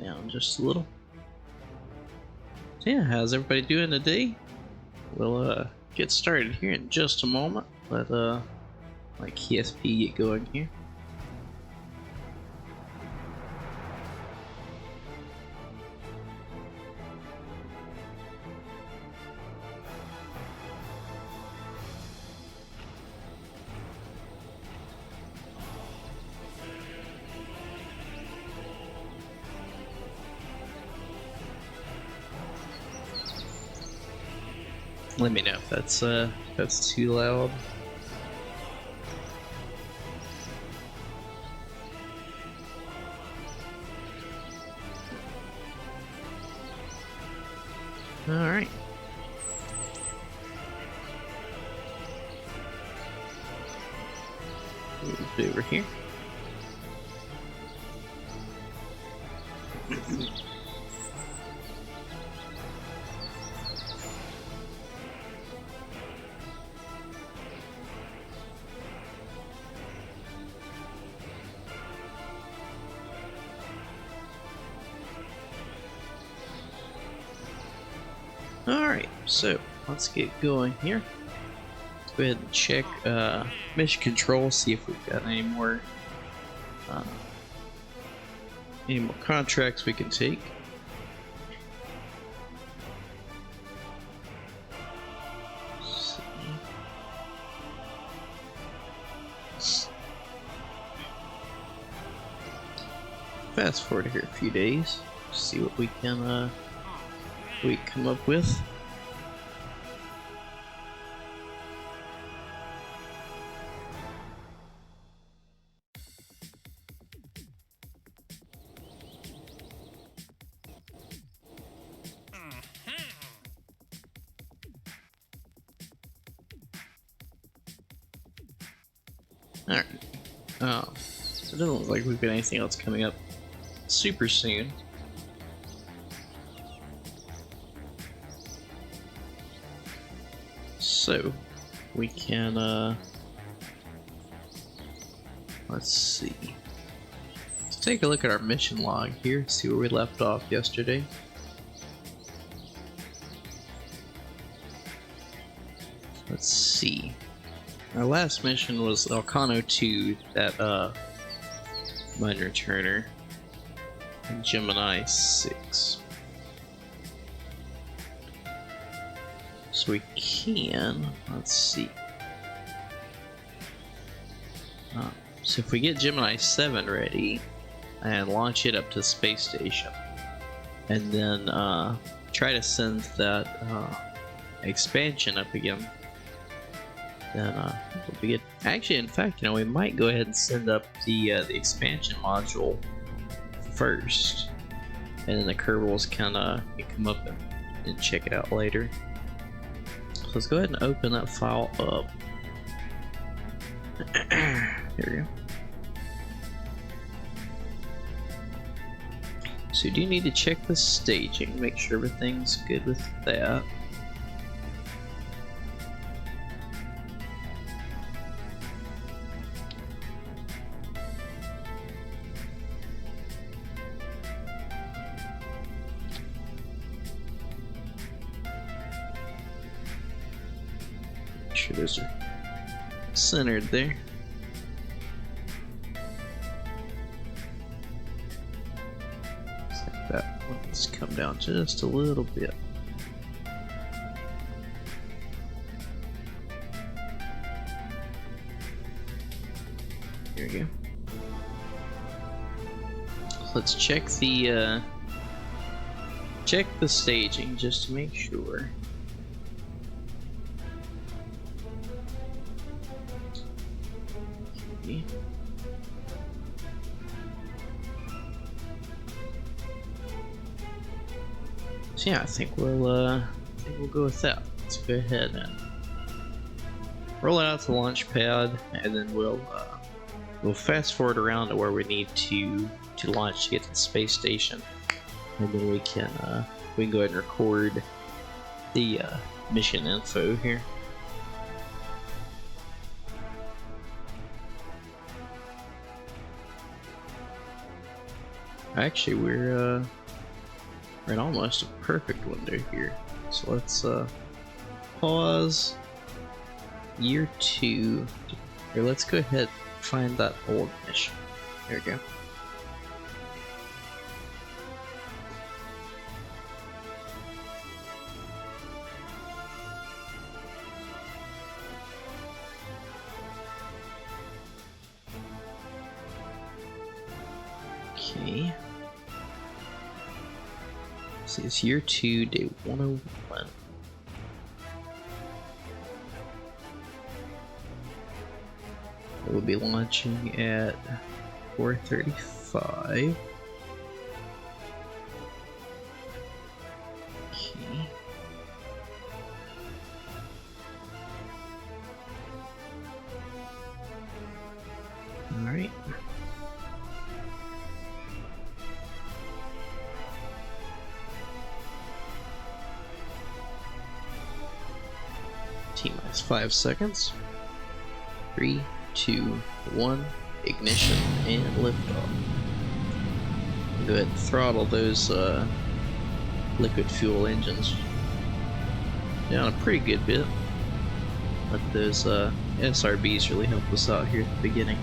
Down just a little. So yeah, how's everybody doing today? We'll get started here in just a moment. Let KSP get going here. Let me know if that's too loud. All right. Move over here. Alright, so let's get going here. Let's go ahead and check mission control, see if we've got any more contracts we can take. Fast forward here a few days, see what we can come up with. Alright. So it doesn't look like we've got anything else coming up super soon. So we can let's see. Let's take a look at our mission log here, see where we left off yesterday. Let's see. Our last mission was Elcano 2, that mine returner, and Gemini 6. So we can, let's see. So if we get Gemini 7 ready and launch it up to the space station, and then try to send that expansion up again, then we'll be good. Actually, in fact, we might go ahead and send up the expansion module first, and then the Kerbals can come up and check it out later. So let's go ahead and open that file up. Here we go. So you do need to check the staging, make sure everything's good with that. Make sure those are centered there. That one needs to come down just a little bit. Here we go. Let's check the staging just to make sure. Okay. So yeah, I think we'll go with that. Let's go ahead and roll it out to the launch pad, and then we'll fast forward around to where we need to launch to get to the space station, and then we can go ahead and record the mission info here. Actually, we're in almost a perfect window here. So let's pause year 2. Here, let's go ahead and find that old mission. There we go. Okay. So it's year 2, day 101. We'll be launching at 4:35. Okay. Alright. T-minus 5 seconds. 3, 2, 1, ignition, and liftoff. Go ahead and throttle those liquid fuel engines down a pretty good bit. Let those SRBs really help us out here at the beginning.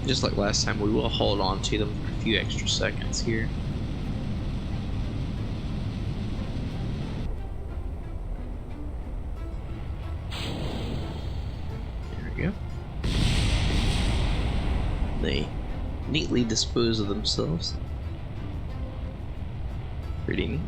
Just like last time, we will hold on to them for a few extra seconds here. There we go. They neatly dispose of themselves. Pretty neat.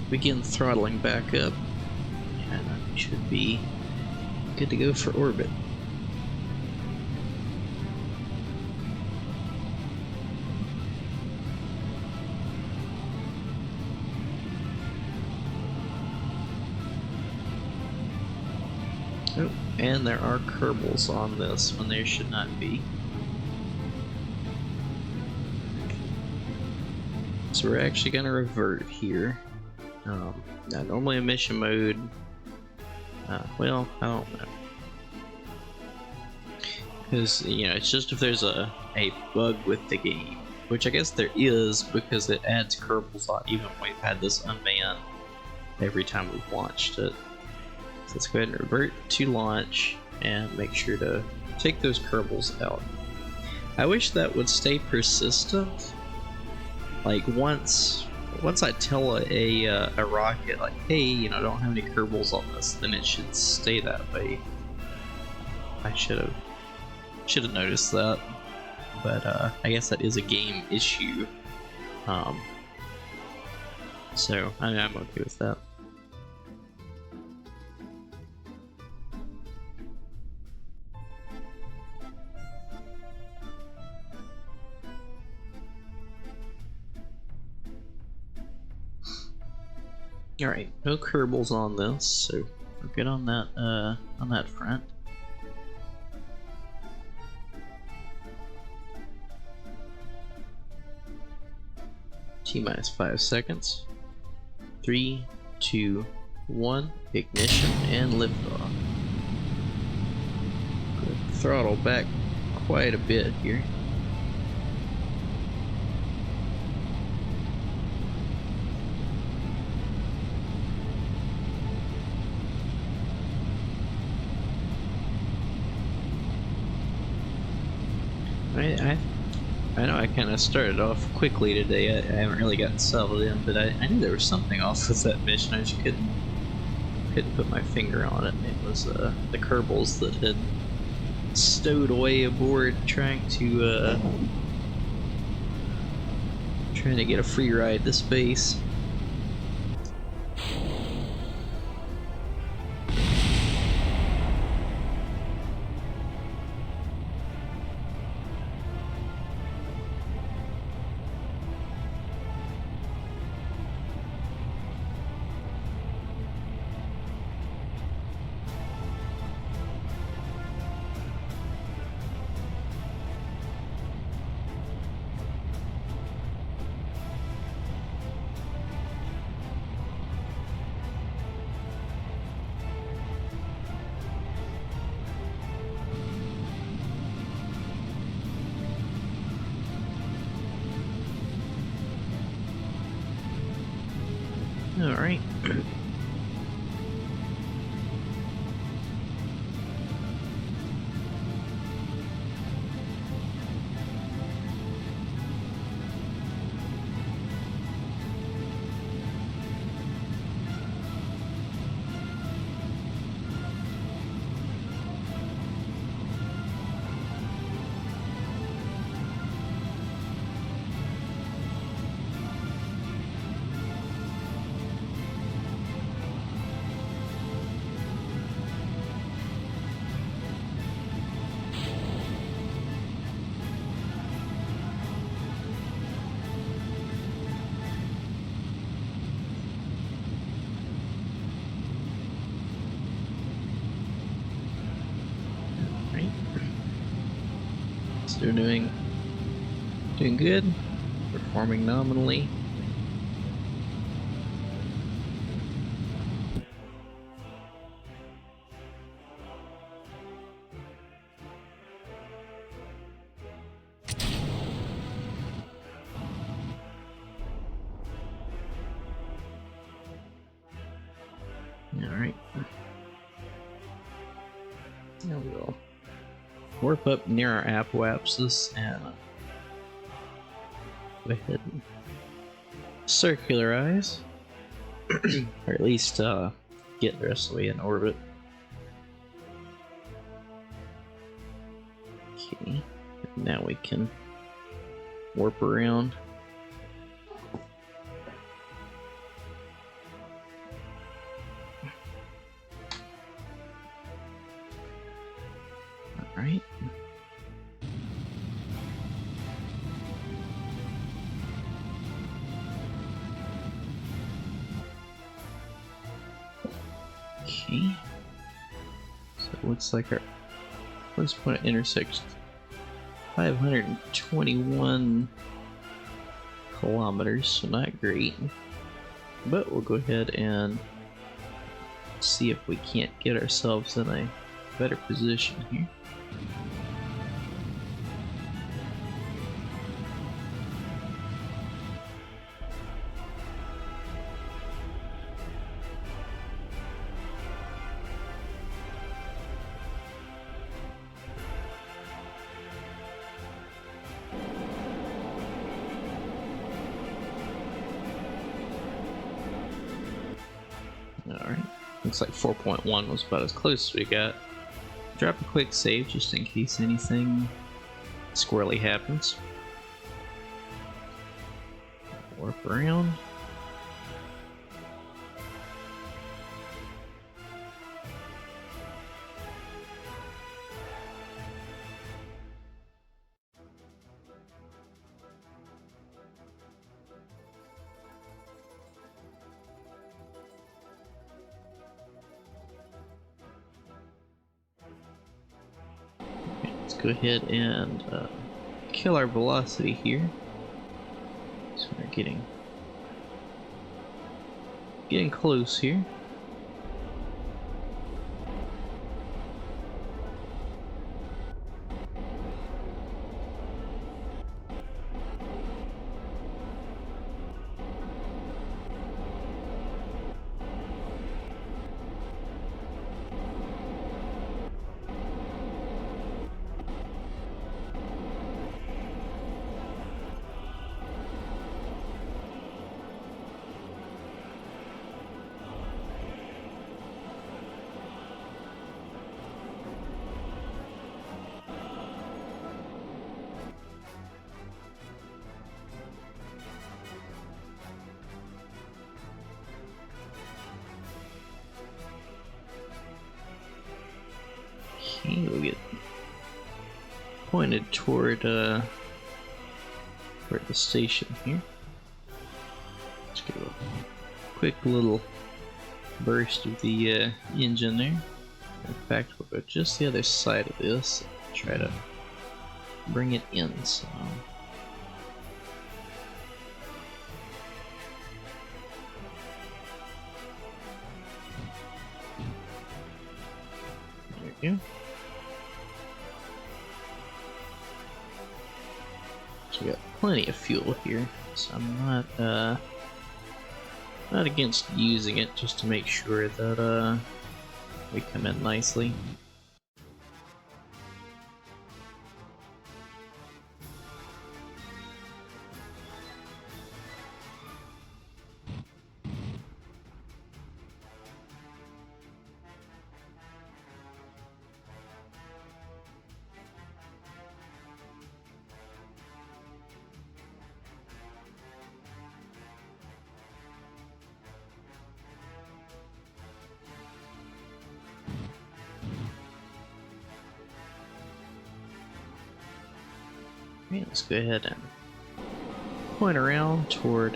Begin throttling back up, and we should be good to go for orbit. Oh, and there are kerbals on this when there should not be. So we're actually going to revert here. Now normally in mission mode, well, I don't know. Because, you know, it's just if there's a bug with the game, which I guess there is because it adds kerbals on even when we've had this unmanned every time we've launched it. So let's go ahead and revert to launch and make sure to take those kerbals out. I wish that would stay persistent. Like once I tell a rocket, like, hey, you know, I don't have any kerbals on this, then it should stay that way. I should have noticed that, but I guess that is a game issue. So I'm okay with that. Alright, no kerbals on this, so we're good on that front. T-minus 5 seconds. 3, 2, 1, ignition and liftoff. Throttle back quite a bit here. I know I kind of started off quickly today. I haven't really gotten settled in, but I knew there was something off with that mission. I just couldn't put my finger on it. It was the kerbals that had stowed away aboard, trying to get a free ride to space. they're doing good, performing nominally. Alright. Now we'll warp up near our apoapsis and go ahead and circularize. Or at least get the rest of the way in orbit. Okay, now we can warp around. Alright. Okay. So it looks like our first point intersects 521 kilometers, so not great. But we'll go ahead and see if we can't get ourselves in a better position here. Alright, looks like 4.1 was about as close as we got. Drop a quick save just in case anything squirrely happens. Warp around. Let's go ahead and kill our velocity here. So we're getting close here. Okay, we'll get pointed toward the station here. Let's give a quick little burst of the engine there. In fact, we'll go just the other side of this and try to bring it in. So there we go. So we got plenty of fuel here, so I'm not against using it just to make sure that we come in nicely. Okay, let's go ahead and point around toward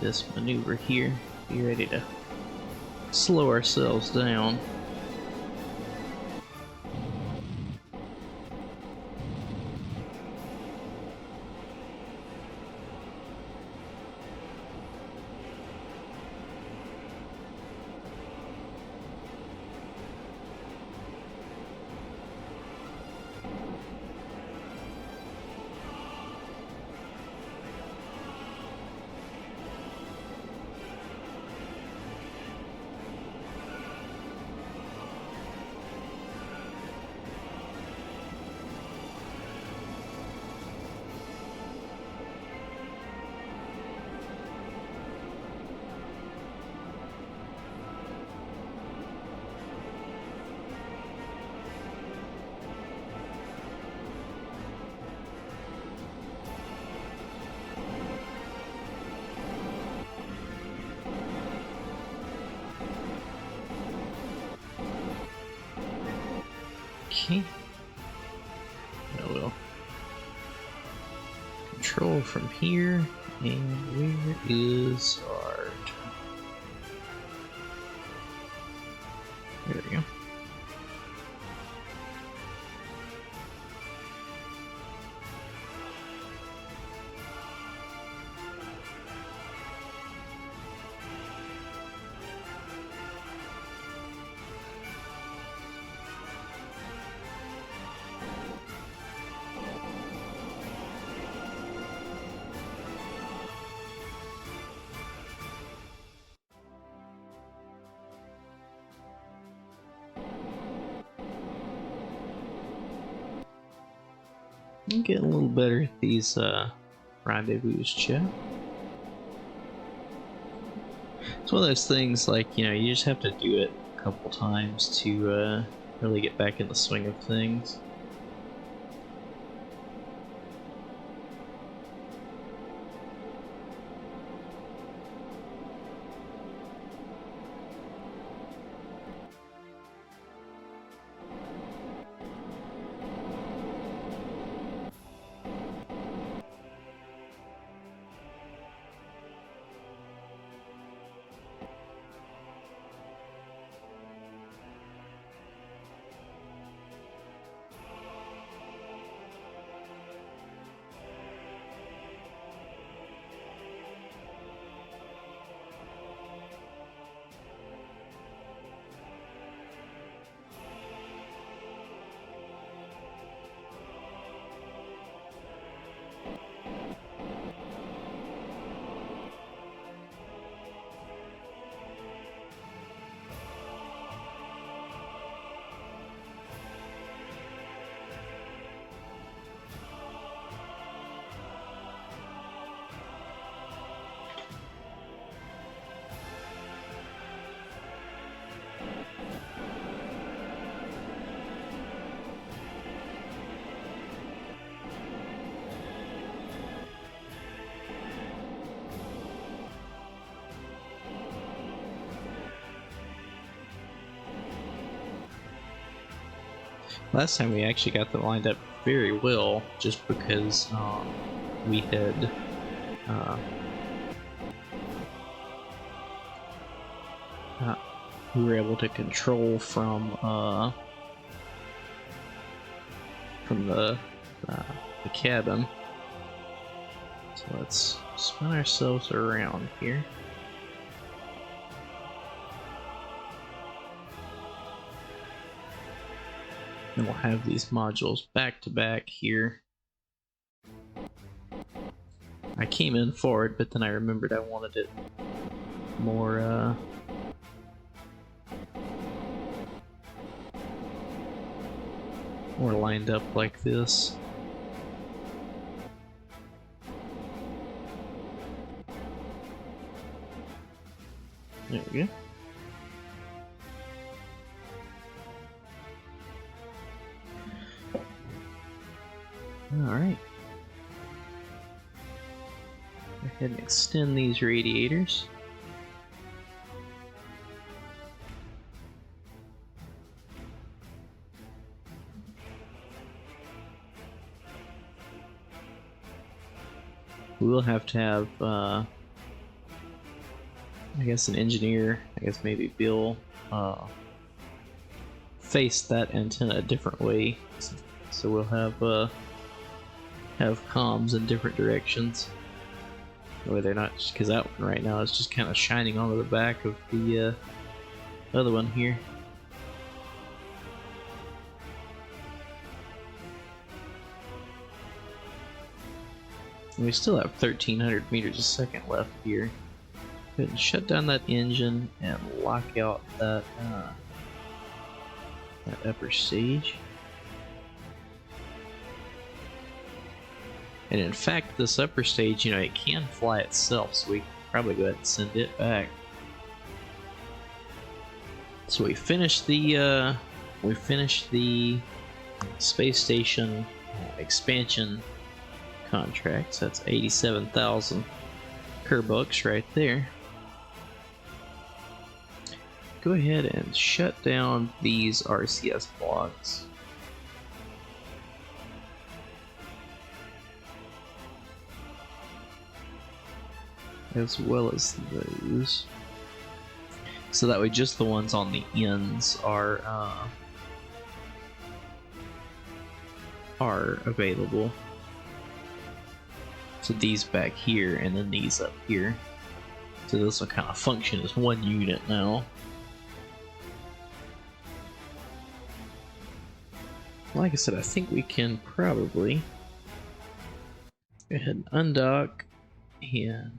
this maneuver here. Be ready to slow ourselves down. Okay. Now we'll control from here, and where is our... There we go. I'm getting a little better at these rendezvous, Chad. It's one of those things, like, you know, you just have to do it a couple times to really get back in the swing of things. Last time we actually got them lined up very well, just because we had we were able to control from the cabin. So let's spin ourselves around here. And we'll have these modules back to back here. I came in forward, but then I remembered I wanted it more more lined up like this. There we go. Alright. Go ahead and extend these radiators. We will have to have, I guess, an engineer, I guess maybe Bill, face that antenna a different way. So we'll have comms in different directions. That way they're not, because that one right now is just kind of shining onto the back of the other one here. And we still have 1300 meters a second left here. Go ahead and shut down that engine and lock out that that upper stage. And in fact, this upper stage, you know, it can fly itself, so we can probably go ahead and send it back. So we finished the space station expansion contracts. That's 87,000 Kerbucks right there. Go ahead and shut down these RCS blocks. as well as those. So that way just the ones on the ends are available. So these back here and then these up here. So this will kind of function as one unit now. Like I said, I think we can probably go ahead and undock and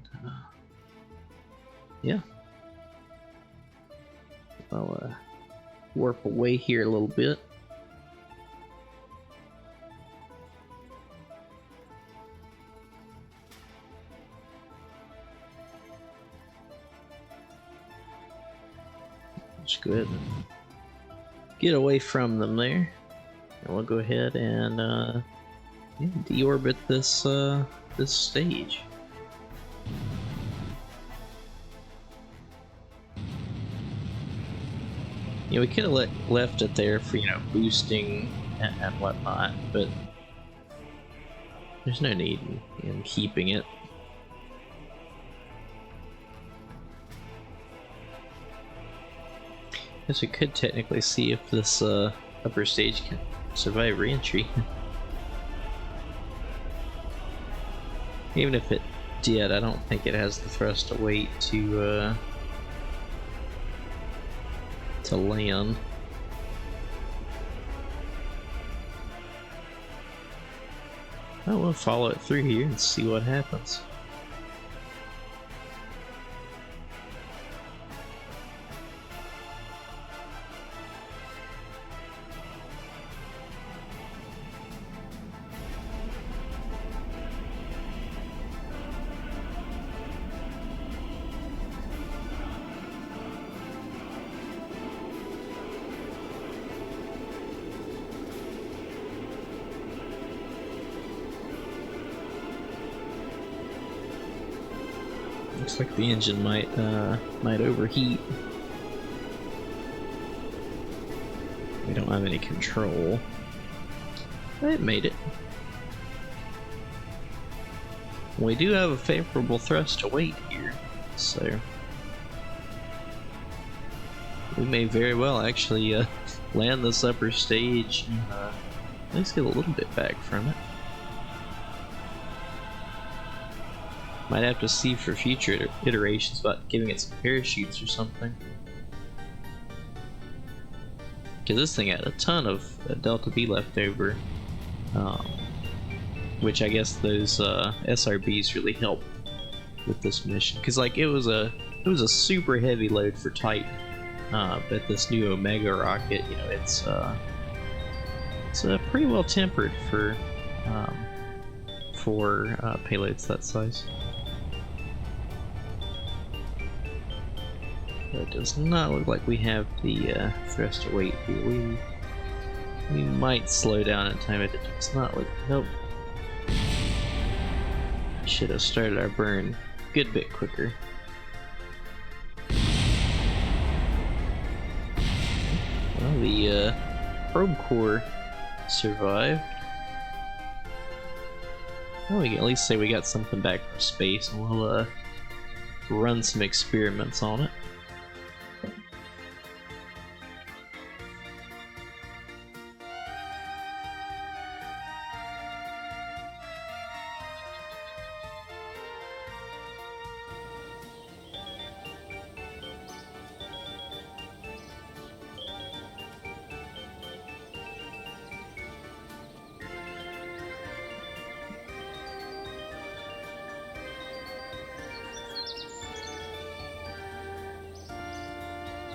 yeah. I'll warp away here a little bit. Just go ahead and get away from them there. And we'll go ahead and yeah, deorbit this this stage. Yeah, we could have left it there for, you know, boosting and whatnot, but there's no need in keeping it. Guess we could technically see if this upper stage can survive re-entry. Even if it did, I don't think it has the thrust to weight to land. Oh, we'll follow it through here and see what happens. Looks like the engine might overheat. We don't have any control. It made it. We do have a favorable thrust to weight here, so we may very well actually land this upper stage and at least get a little bit back from it. Might have to see for future iterations about giving it some parachutes or something. Because this thing had a ton of Delta V left over, which I guess those SRBs really help with this mission. Because like it was a super heavy load for Titan, but this new Omega rocket, you know, it's pretty well tempered for payloads that size. It does not look like we have the thrust to weight here. We might slow down in time, but it does not look. Nope. Should have started our burn a good bit quicker. Well, the probe core survived. Well, we can at least say we got something back from space, and we'll run some experiments on it.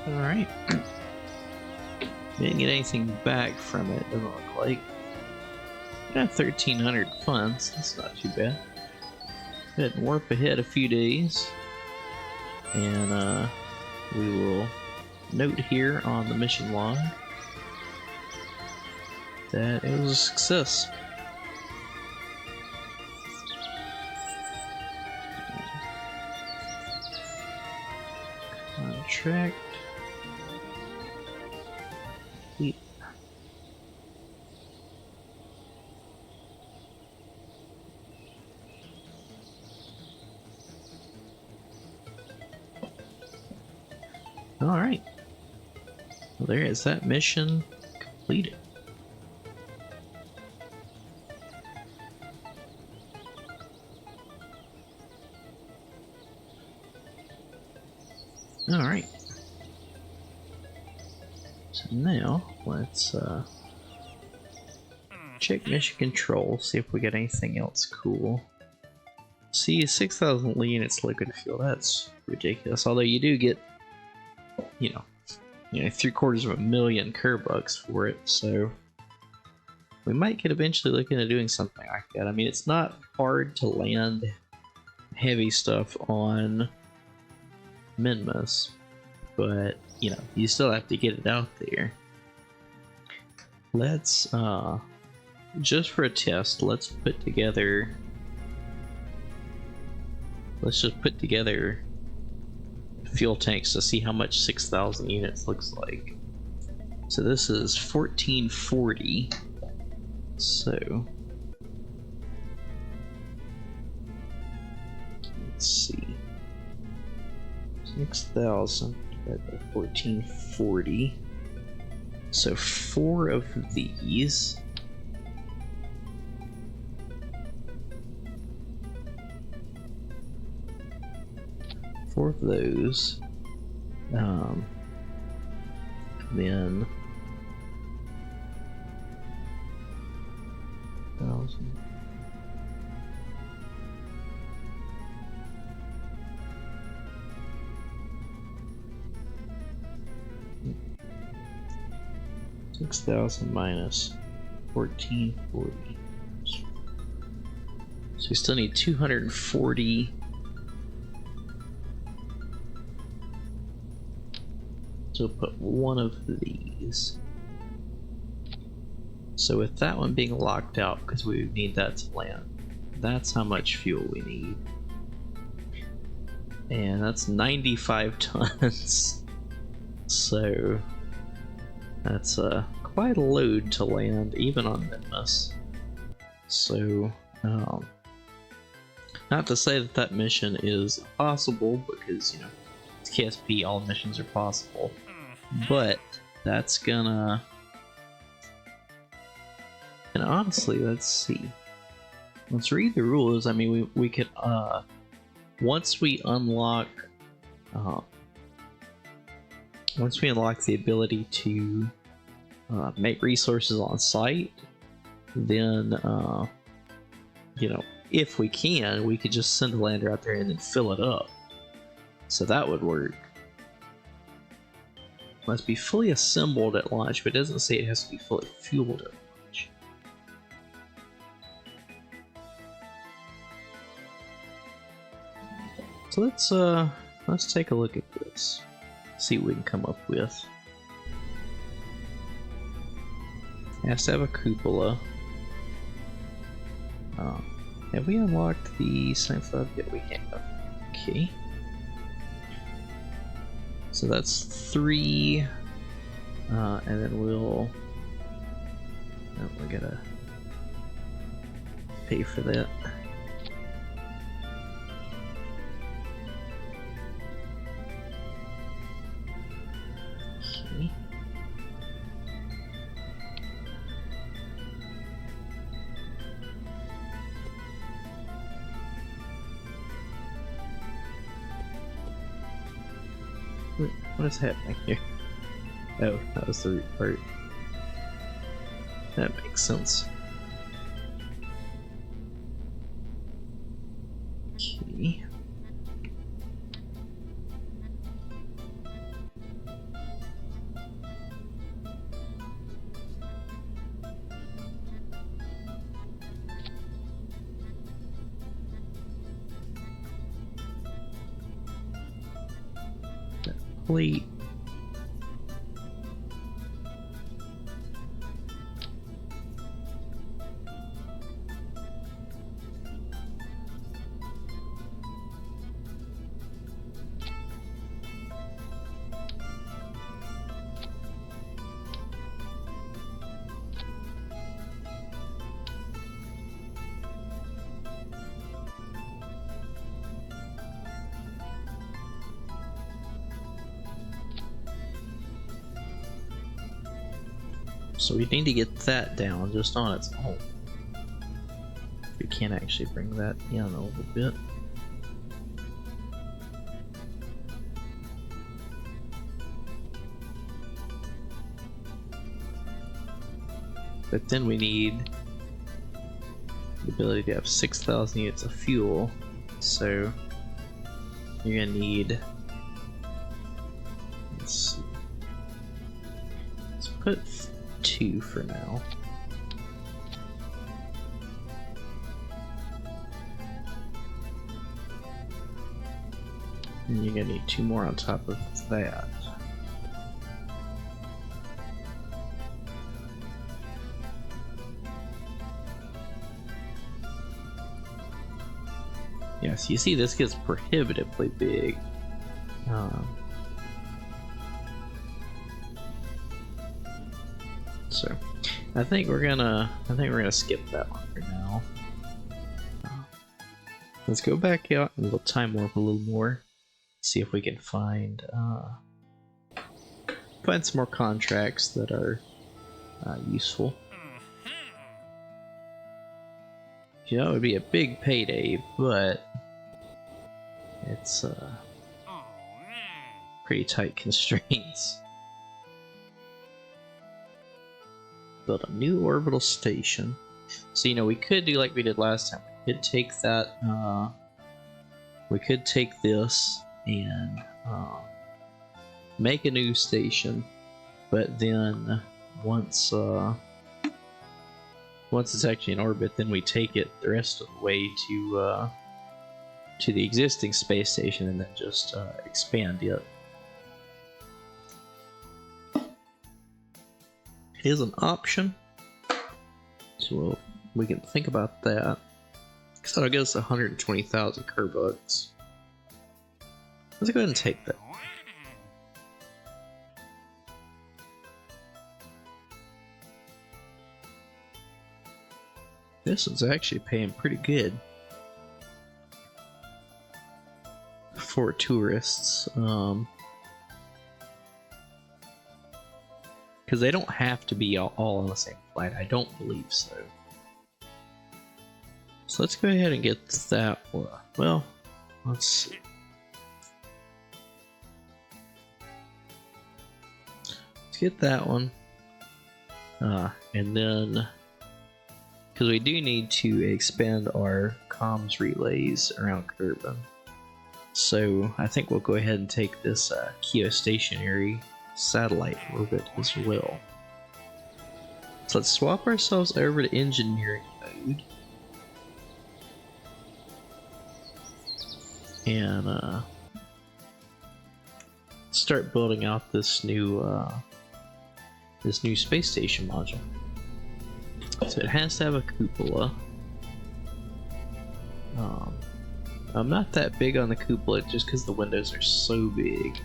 Alright. Didn't get anything back from it, doesn't look like. Got 1,300 funds, that's not too bad. Go ahead and warp ahead a few days. And we will note here on the mission log that it was a success. Contract. Alright. Well, there is that mission completed. Alright. So now, let's check mission control, see if we get anything else cool. See, 6,000 lean, it's liquid fuel. That's ridiculous. Although you do get, you know, 750,000 Kerbucks for it, so we might get eventually looking at doing something like that. I mean, it's not hard to land heavy stuff on Minmus, but you still have to get it out there. Let's just for a test, let's just put together fuel tanks to see how much 6,000 units looks like. So this is 1440. So let's see, 6,000 divided by 1440. So 4 of these. Four of those. Then 1,000. $6,000 minus 1440. So we still need 240. So put one of these. So with that one being locked out, because we would need that to land, that's how much fuel we need. And that's 95 tons. So that's quite a load to land, even on Minmus. So, not to say that that mission is impossible, because, it's KSP, all missions are possible. But that's gonna... And honestly, let's see. Let's read the rules. I mean, we could, once we unlock the ability to make resources on site, then, if we can, we could just send a lander out there and then fill it up. So that would work. Must be fully assembled at launch, but it doesn't say it has to be fully fueled at launch. So let's take a look at this. See what we can come up with. It has to have a cupola. Have we unlocked the science lab yet? We have. Okay. So that's 3, and then we gotta pay for that. Okay. What is happening here? Oh, that was the root part. That makes sense. Okay. Plate. So we need to get that down just on its own. We can actually bring that in a little bit. But then we need the ability to have 6,000 units of fuel. So you're gonna need, let's see, let's put 2 for now. And you're gonna need 2 more on top of that. Yes, you see this gets prohibitively big. So I think we're gonna skip that one for now. Let's go back out and we'll time warp a little more. See if we can find some more contracts that are useful. You know, it would be a big payday, but it's pretty tight constraints. Build a new orbital station. So, you know, we could do like we did last time. We could take that, we could take this and make a new station, but then once it's actually in orbit, then we take it the rest of the way to the existing space station and then just expand it. It is an option, so we can think about that. Because that'll get us 120,000 Kerbucks. Let's go ahead and take that. This one's actually paying pretty good for tourists, because they don't have to be all on the same flight. I don't believe so. So let's go ahead and get that one. Well, let's see. Let's get that one, and then, because we do need to expand our comms relays around Kerbin. So I think we'll go ahead and take this geostationary satellite orbit as well. So let's swap ourselves over to engineering mode. And start building out this new space station module. So it has to have a cupola. I'm not that big on the cupola just because the windows are so big.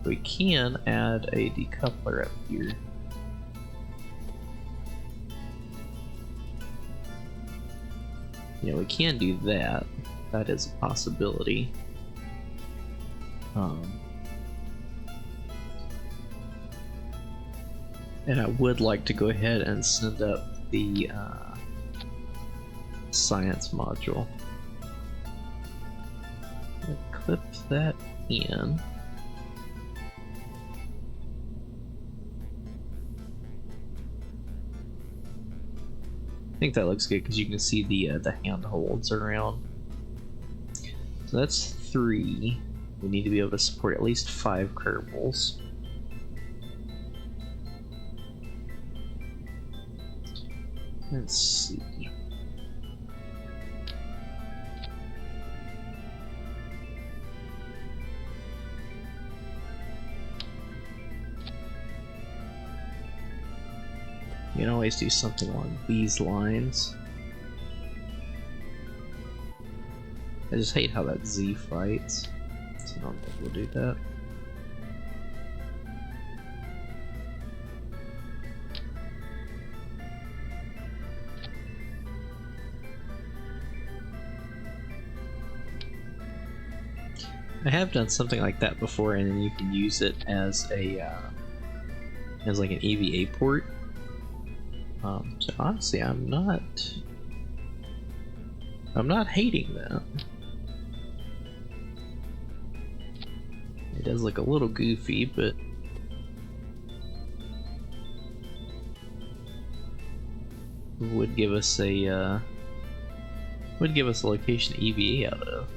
We can add a decoupler up here. You know, we can do that. That is a possibility. And I would like to go ahead and send up the science module. Clip that in. I think that looks good because you can see the handholds around. So that's 3. We need to be able to support at least 5 Kerbals. Let's see. You can always do something along these lines. I just hate how that Z fights, so I don't think we'll do that. I have done something like that before, and then you can use it as a as like an EVA port. So honestly, I'm not hating that. It does look a little goofy, but would give us a location to EVA out of.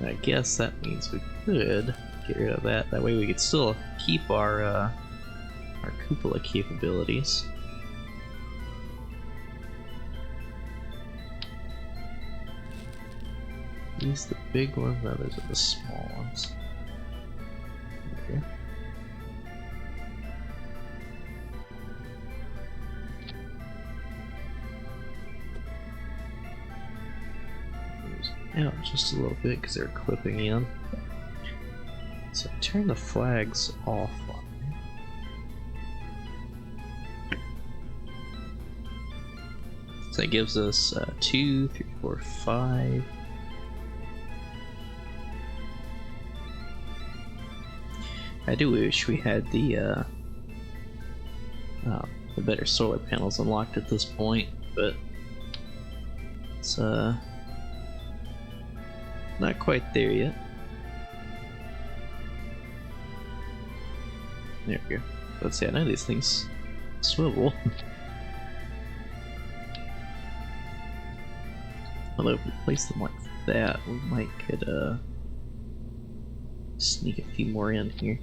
I guess that means we could get rid of that. That way we could still keep our cupola capabilities. These the big ones, no, those are the small ones. Okay. Out just a little bit because they're clipping in. So turn the flags off on me. So that gives us 2, 3, 4, 5. I do wish we had the better solar panels unlocked at this point, but it's not quite there yet. There we go. Let's see, I know these things swivel. Although if we place them like that, we might could sneak a few more in here.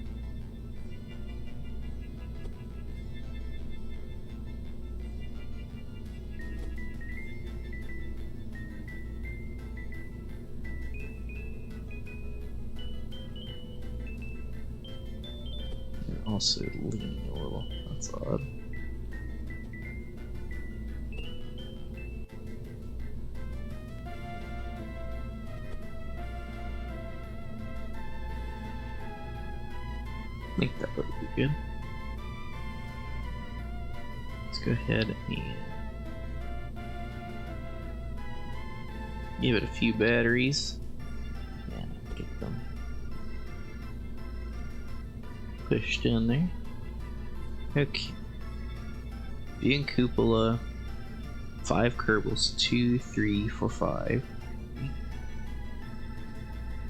Also leaning a little. That's odd. I think that would be good. Let's go ahead and give it a few batteries. Yeah, get them pushed in there. Okay. Viewing cupola, 5 Kerbals, 2, 3, 4, 5.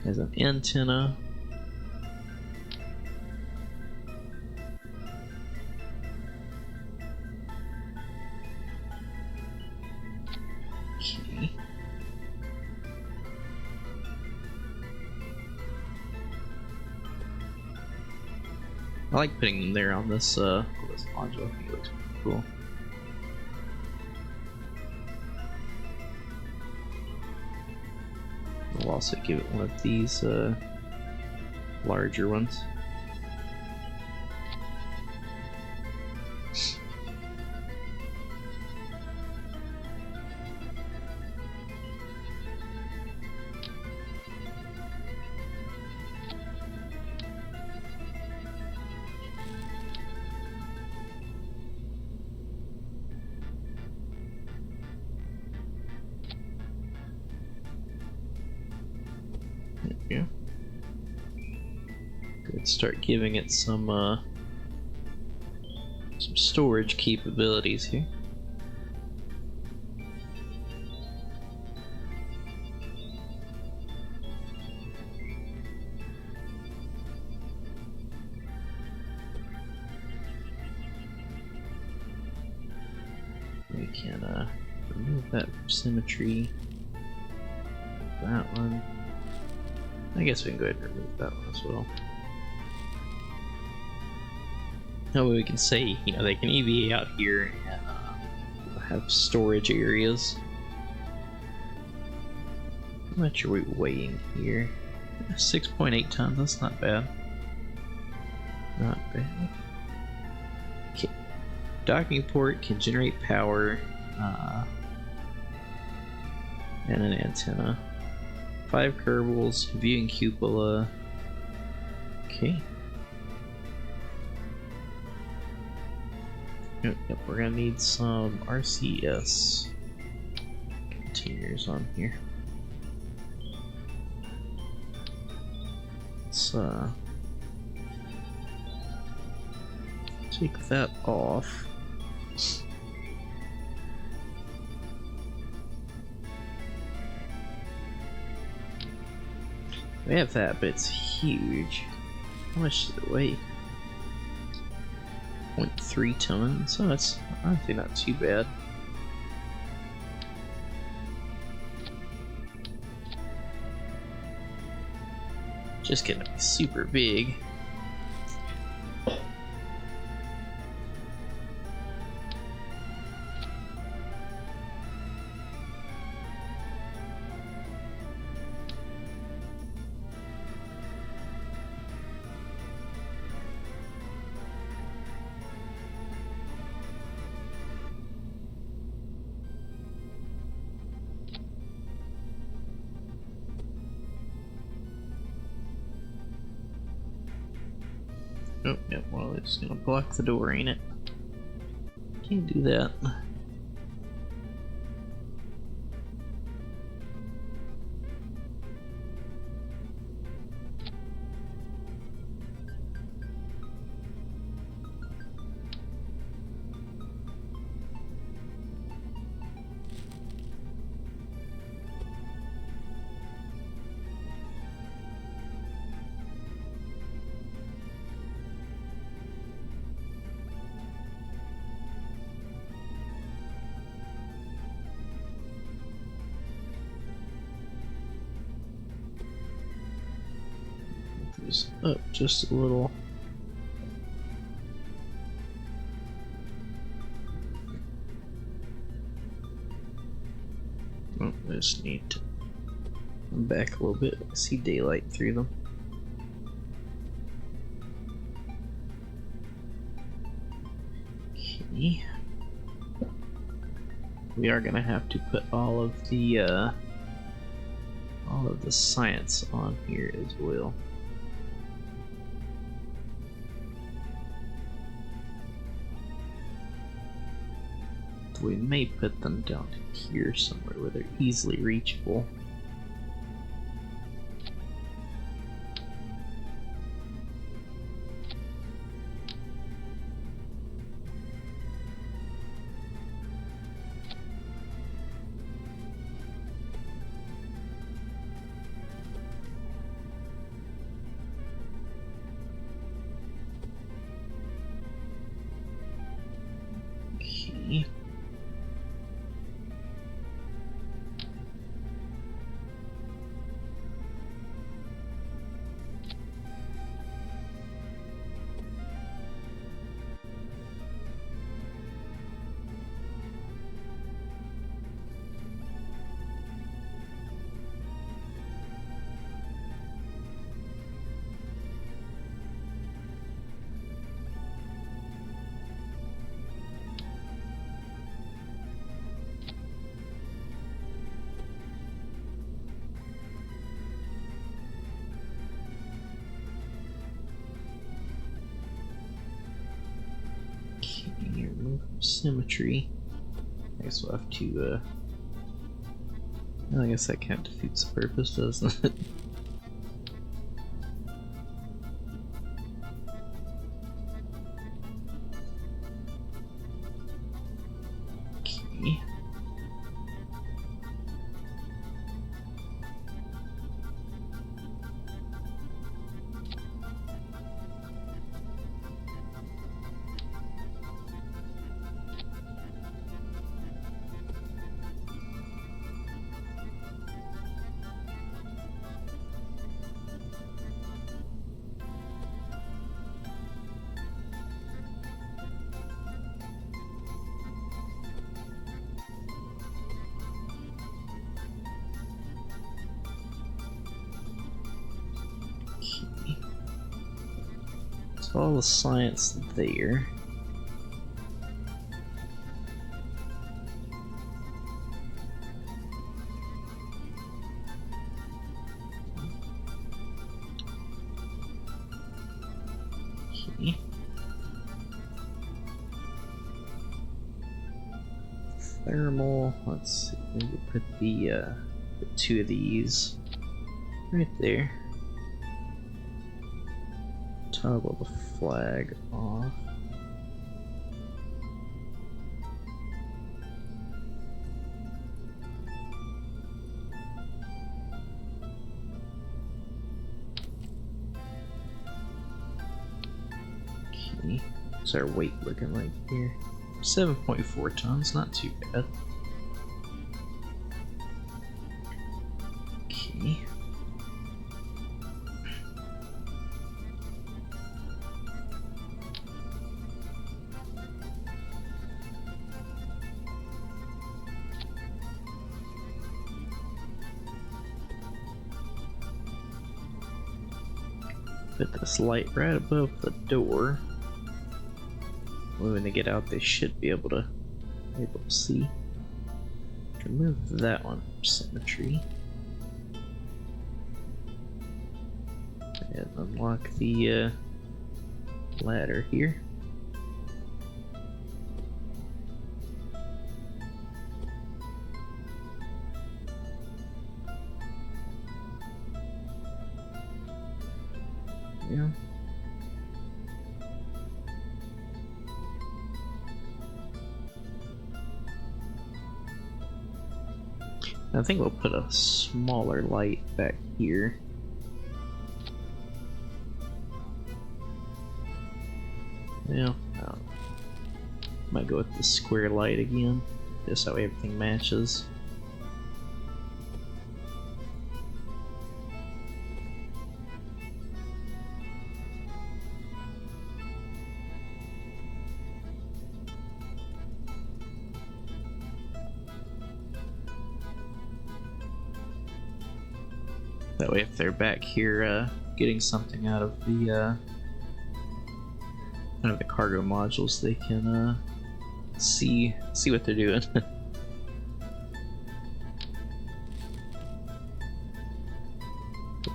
Has an antenna. Okay. I like putting them there on this module. I think it looks pretty cool. We'll also give it one of these larger ones. Yeah. Let's start giving it some storage capabilities here. We can remove that for symmetry. That one. I guess we can go ahead and remove that one as well. That way we can say, you know, they can EVA out here and have storage areas. How much are we weighing here? 6.8 tons, that's not bad. Not bad. Okay. Docking port can generate power and an antenna. 5 Kerbals, viewing cupola. Okay. Yep, we're gonna need some RCS containers on here. let's take that off. We have that, but it's huge. How much does it weigh? 0.3 tons, so that's honestly not too bad. Just gonna be super big. Oh, yeah, well, it's gonna block the door, ain't it? Can't do that. Just up just a little. Oh, I just need to come back a little bit. I see daylight through them. Okay. We are gonna have to put all of the science on here as well. We may put them down here somewhere where they're easily reachable. Okay. Remove symmetry. I guess we'll have to, I guess that kind of defeats the purpose, doesn't it? Okay. So all the science there. Okay. Thermal, let's see, maybe put the put two of these right there. Toggle the flag off. Okay, what's our weight looking like here? 7.4 tons, not too bad. Okay. Put this light right above the door. When they get out, they should be able to see. Remove that one for symmetry. And unlock the ladder here. Yeah. I think we'll put a smaller light back here. Yeah, might go with the square light again, just so everything matches. That way, if they're back here getting something out of the cargo modules, they can see what they're doing.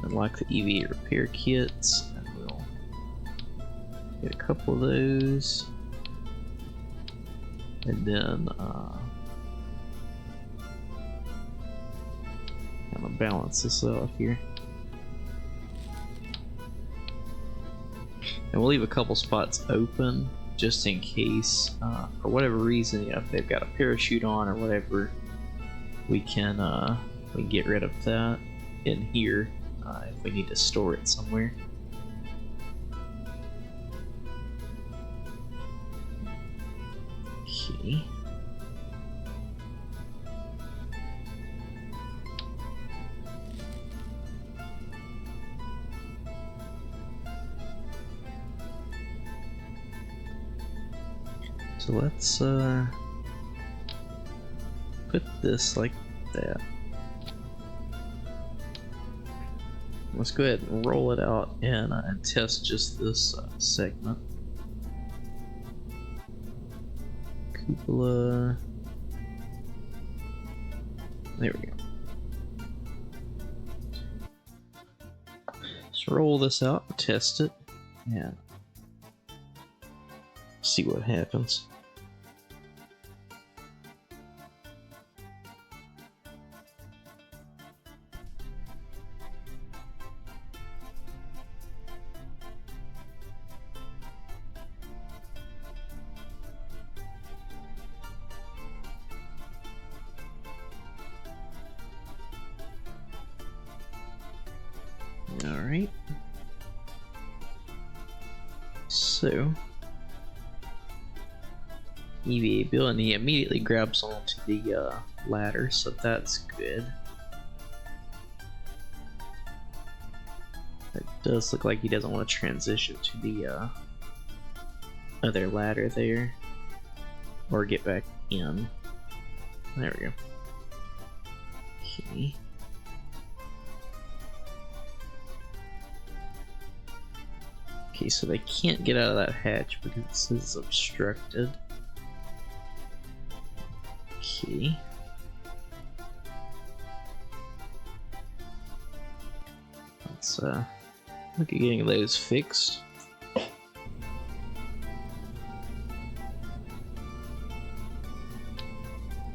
Unlock the EV repair kits, and we'll get a couple of those, and then kind of balance this out here. And we'll leave a couple spots open just in case, for whatever reason, if they've got a parachute on or whatever, we can get rid of that in here if we need to store it somewhere. Okay. So let's put this like that. Let's go ahead and roll it out and test just this segment. Cupola. There we go. Let's roll this out and test it and see what happens. Alright. So EVA build, and he immediately grabs onto the ladder, so that's good. It does look like he doesn't want to transition to the other ladder there, or get back in. There we go. Okay. Okay, so they can't get out of that hatch because this is obstructed. Okay. Let's look at getting those fixed.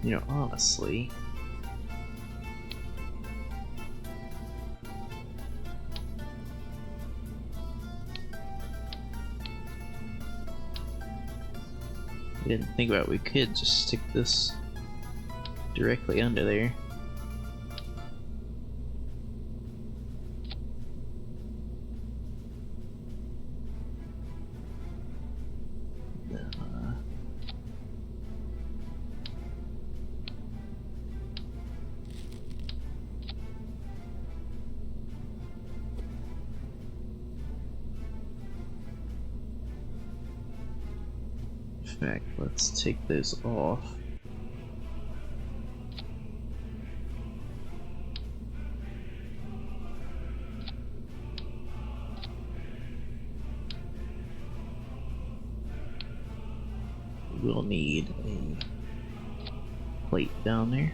You know, honestly, We didn't think about it. We could just stick this directly under there. In fact, let's take those off. We'll need a plate down there.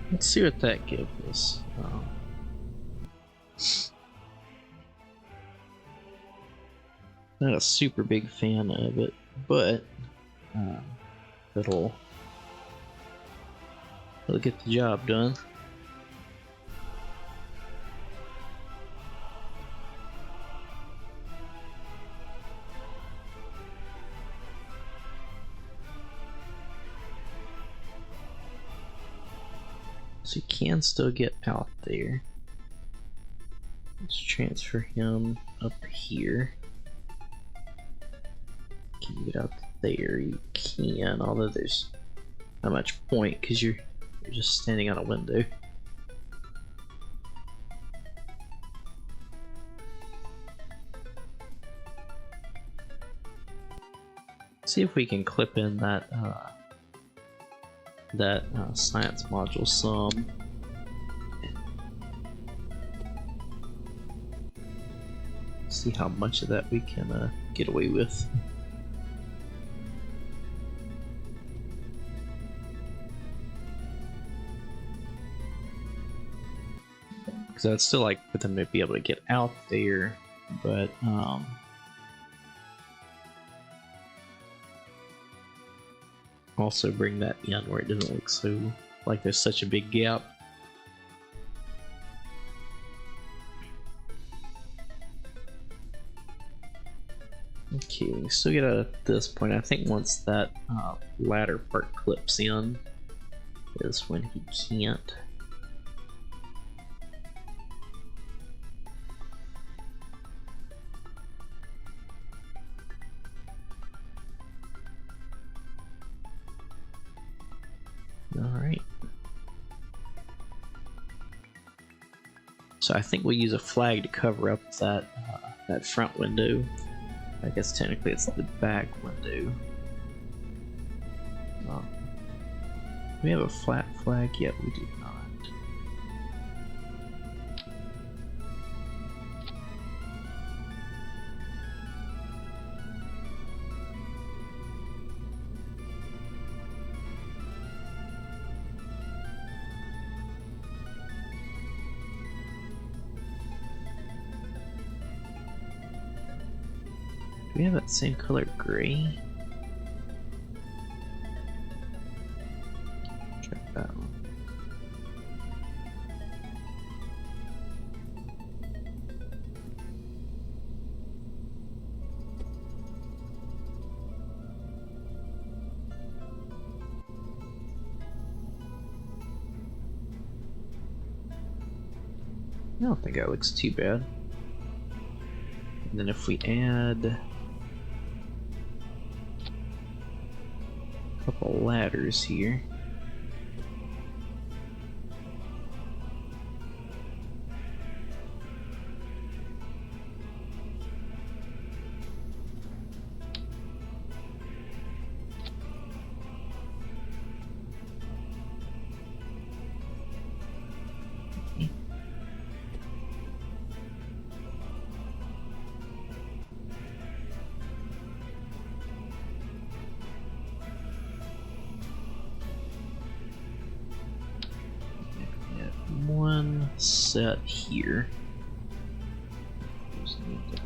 Let's see what that gives us. Not a super big fan of it, but it'll get the job done. So you can still get out there. Let's transfer him up here. Can you get out there? You can, although there's not much point because you're just standing on a window. See if we can clip in that science module some. See how much of that we can get away with. Because I'd still like for them to be able to get out there, but also bring that in where it doesn't look so like there's such a big gap. Okay, we still get out at this point. I think once that ladder part clips in is when he can't. Alright. So I think we'll use a flag to cover up that front window. I guess technically it's the back window. Do we have a flat flag? Yet we do not. Do we have that same color gray? Check that one. I don't think that looks too bad. And then if we add a couple ladders here. One set here. Just need to...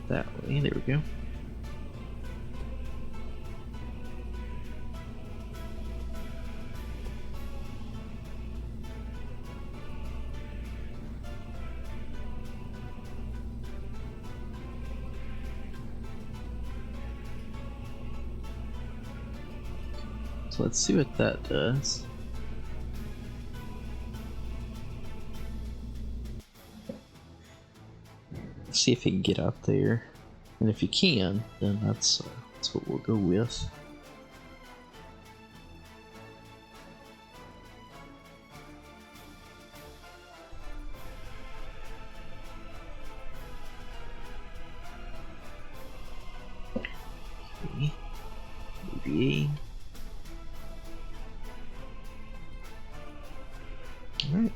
that way, there we go. So let's see what that does. Let's see if he can get up there, and if he can, then that's what we'll go with. Okay. AVA. Alright,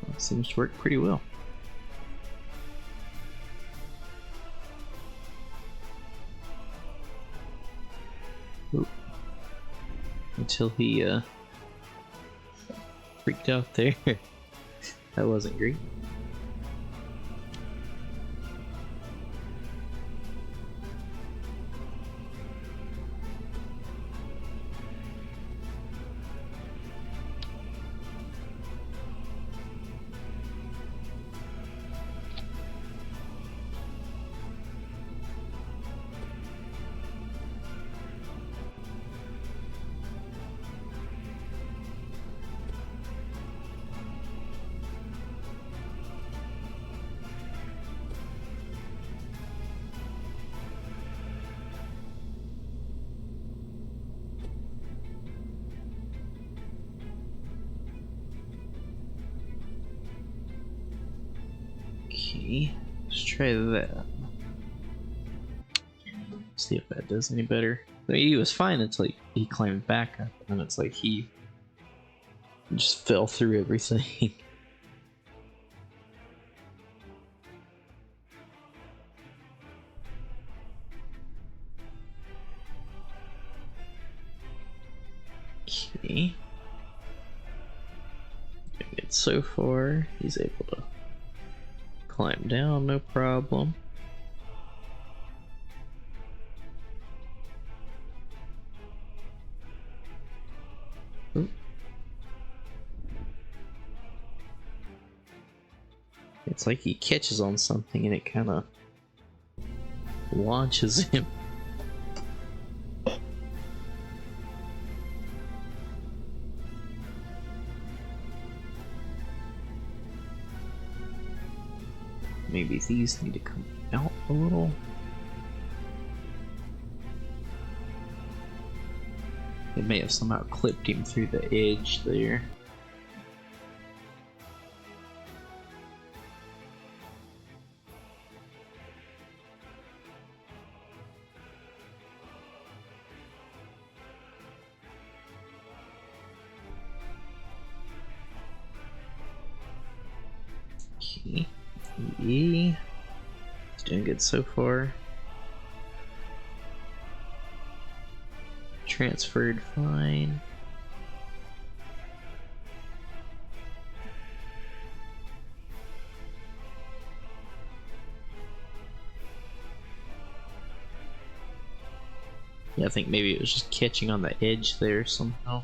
that seems to work pretty well. Oop. Until he freaked out there. That wasn't great. Okay, let's try that. See if that does any better. I mean, he was fine until he climbed back up, and then it's like he just fell through everything. Okay. Good so far. He's able to climb down, no problem. Oop. It's like he catches on something and it kind of launches him. Maybe these need to come out a little. It may have somehow clipped him through the edge there. Okay. Yeah. It's doing good so far. Transferred fine. Yeah, I think maybe it was just catching on the edge there somehow.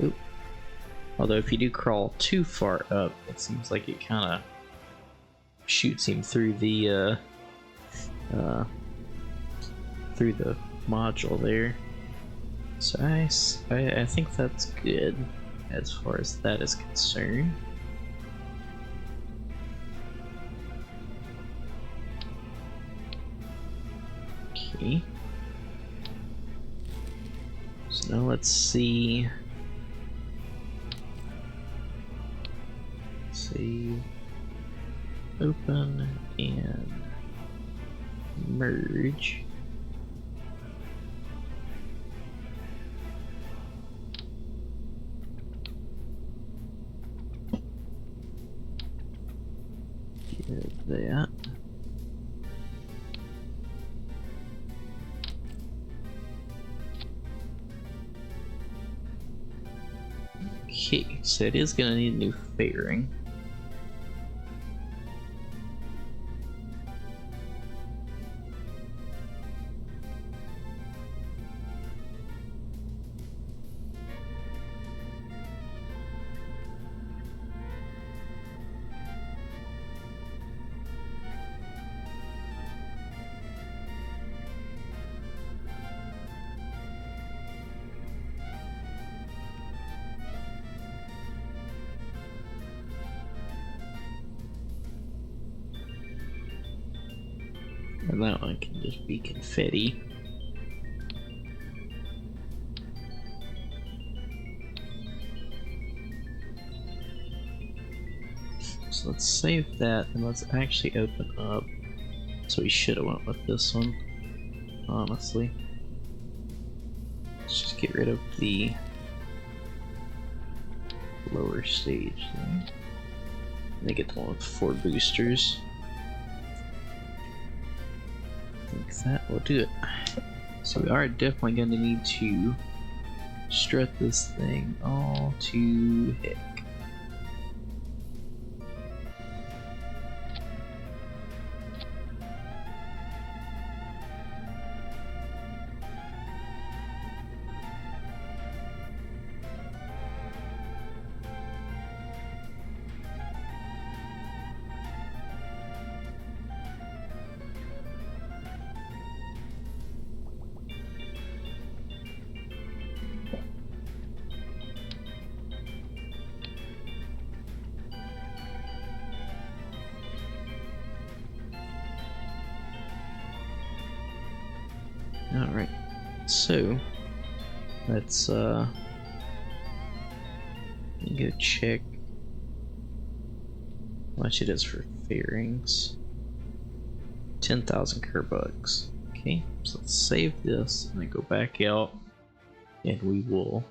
Oop. Although if you do crawl too far up, it seems like it kind of shoots him through the module there. So I think that's good as far as that is concerned. Okay. So now let's see. Save, open, and merge. Get that. Okay, so it is gonna need a new fairing. And that one can just be confetti. So let's save that and let's actually open up. So we should have went with this one, honestly. Let's just get rid of the lower stage there. And they get the one with 4 boosters. I think that will do it. So we are definitely going to need to strut this thing all to heck. Alright, so let's go check how much it is for fairings. 10,000 Kerbucks. Okay, so let's save this and then go back out and we will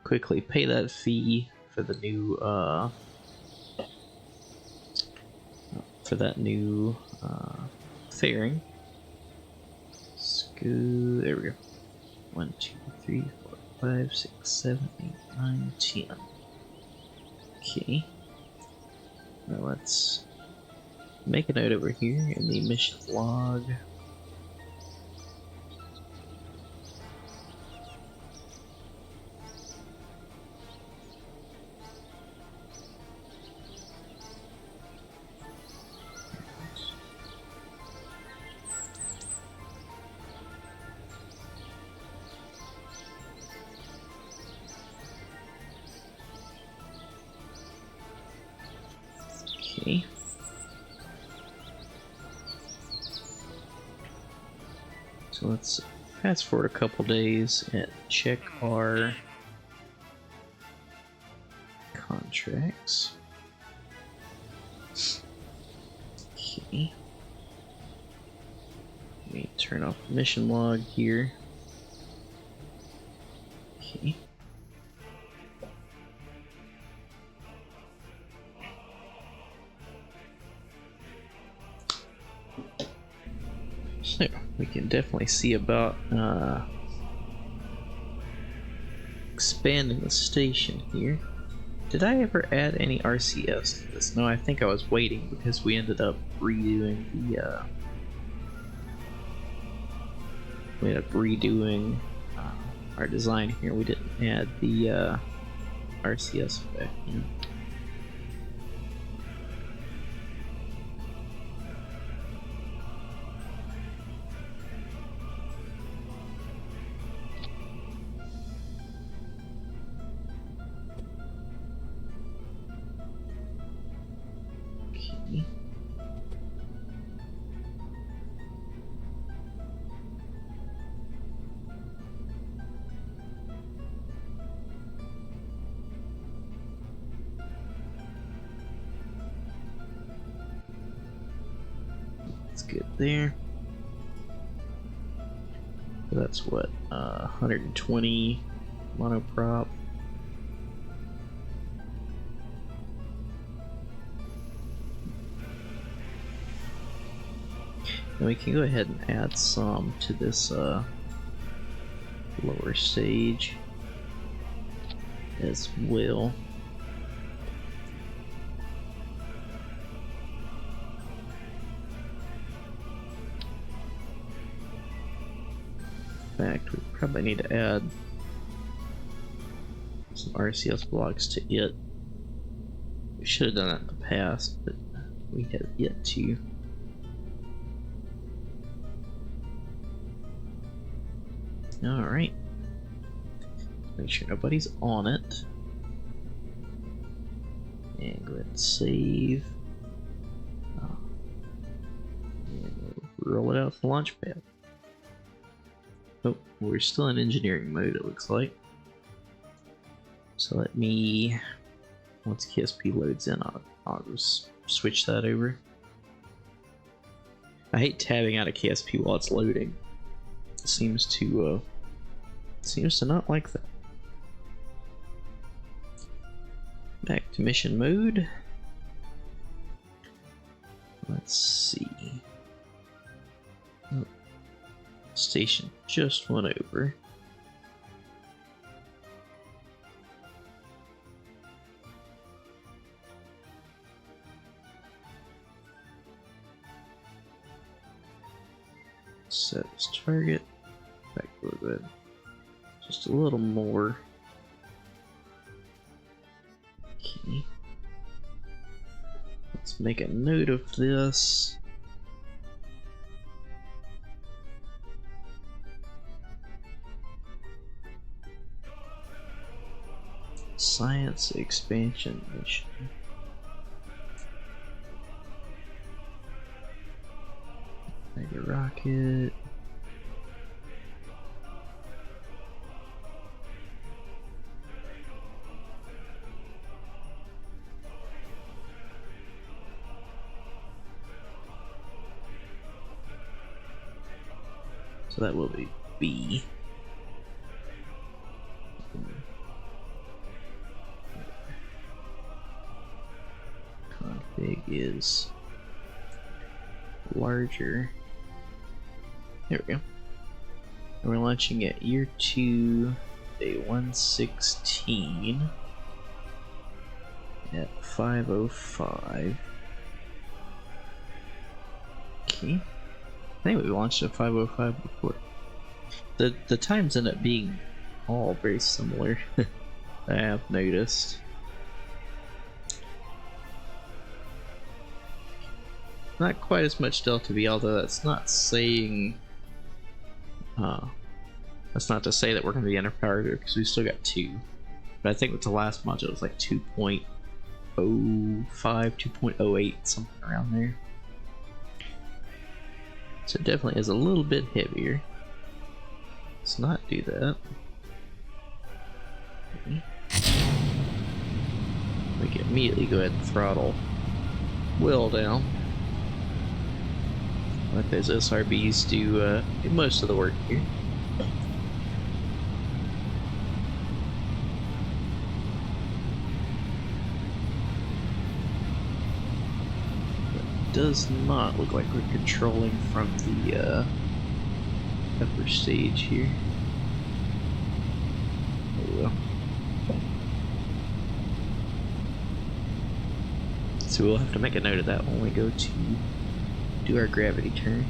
quickly pay that fee for the new fairing. Let's go, there we go. 1, 2, 3, 4, 5, 6, 7, 8, 9, 10. Okay. Now let's make a note over here in the mission log. Okay. So let's fast forward a couple days and check our contracts. Okay. Let me turn off the mission log here. Okay. So we can definitely see about expanding the station here. Did I ever add any RCS to this? No, I think I was waiting because we ended up redoing our design here. We didn't add the RCS effect. good there. So that's what, 120 monoprop. And we can go ahead and add some to this lower stage as well. In fact, we probably need to add some RCS blocks to it. We should have done that in the past, but we have yet to. Alright. Make sure nobody's on it. And go ahead and save. And we'll roll it out to the launch pad. Oh, we're still in engineering mode, it looks like. So let me, once KSP loads in, I'll just switch that over. I hate tabbing out of KSP while it's loading. It seems to not like that. Back to mission mode. Let's see. Oh, station just went over. Set as target. Back a little bit. Just a little more. Okay. Let's make a note of this. Science expansion mission. Mega rocket. So that will be B. Config is larger. There we go. And we're launching at year 2, day 116 at 5:05. Okay. I think we launched at 5:05 before. The times end up being all very similar. I have noticed. Not quite as much Delta V, although that's not saying. That's not to say that we're going to be underpowered because we still got 2. But I think with the last module it was like 2.05, 2.08, something around there. So it definitely is a little bit heavier. Let's not do that. Okay. We can immediately go ahead and throttle Will down. Let those SRBs do most of the work here. Does not look like we're controlling from the upper stage here. There we go. So we'll have to make a note of that when we go to do our gravity turn.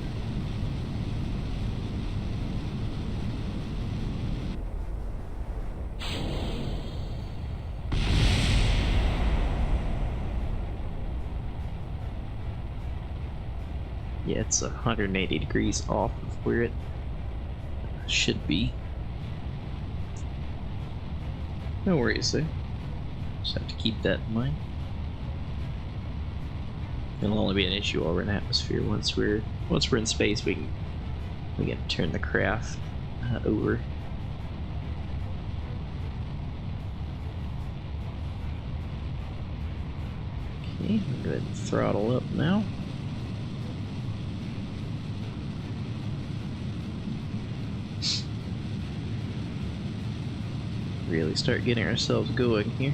Yeah, it's 180 degrees off of where it should be. No worries though. Just have to keep that in mind. It'll only be an issue while we're in atmosphere. Once we're in space, we can turn the craft over. Okay, go ahead and throttle up now. really start getting ourselves going here.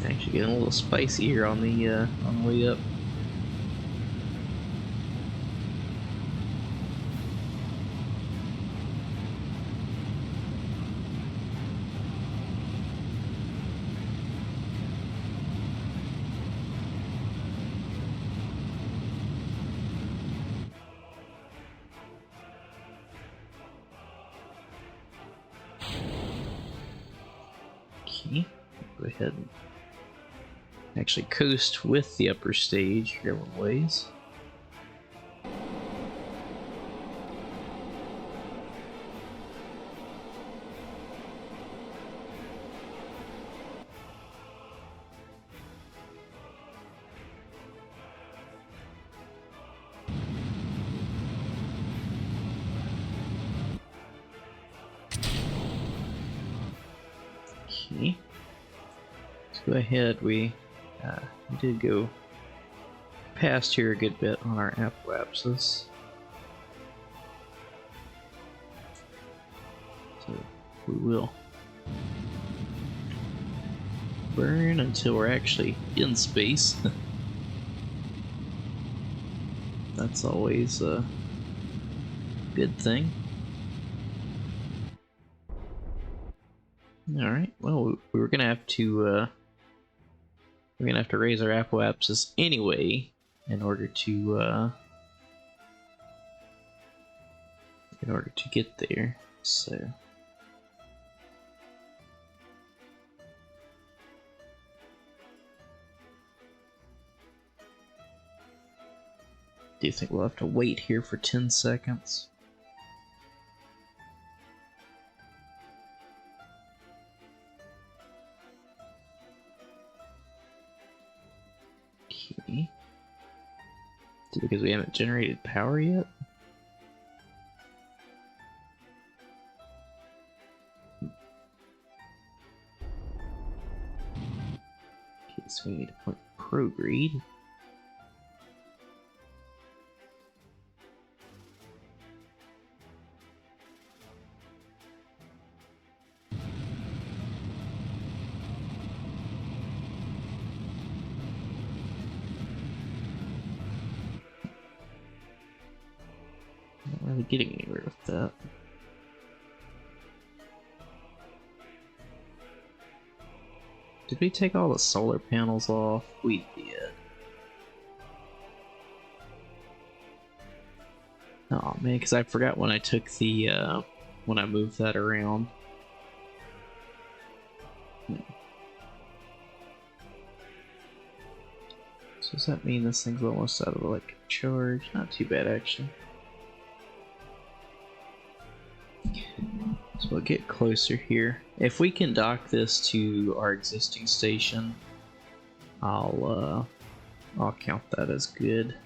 Actually getting a little spicy here on the way up. Okay, go ahead and actually coast with the upper stage here a ways. Okay, let's go ahead. We did go past here a good bit on our apoapsis. So we will burn until we're actually in space. That's always a good thing. Alright, well, we were gonna have to raise our apoapsis anyway in order to get there. So do you think we'll have to wait here for 10 seconds? Okay. Is it because we haven't generated power yet? Okay, so we need to put prograde. Not really getting anywhere with that. Did we take all the solar panels off? We did. Oh man, because I forgot when I took the, when I moved that around. So does that mean this thing's almost out of electric charge? Not too bad, actually. So we'll get closer here. If we can dock this to our existing station, I'll count that as good.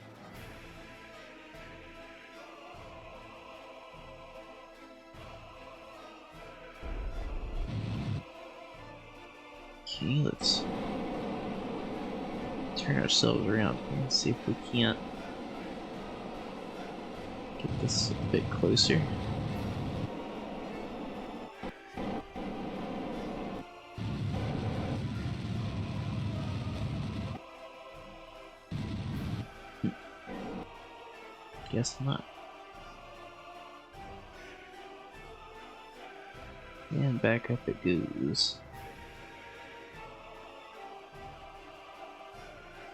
Okay, let's turn ourselves around and see if we can't get this a bit closer. Guess not. And back up it goes.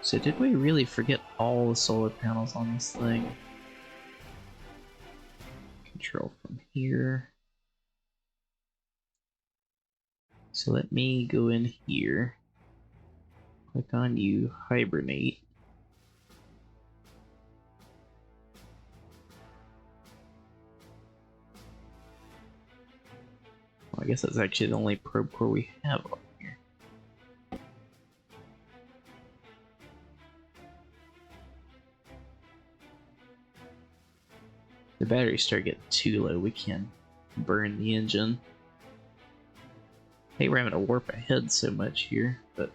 So did we really forget all the solar panels on this thing? Control from here. So let me go in here. Click on you, hibernate. Well, I guess that's actually the only probe core we have on here. batteries start getting too low, we can burn the engine. Hey, we're having to warp ahead so much here, but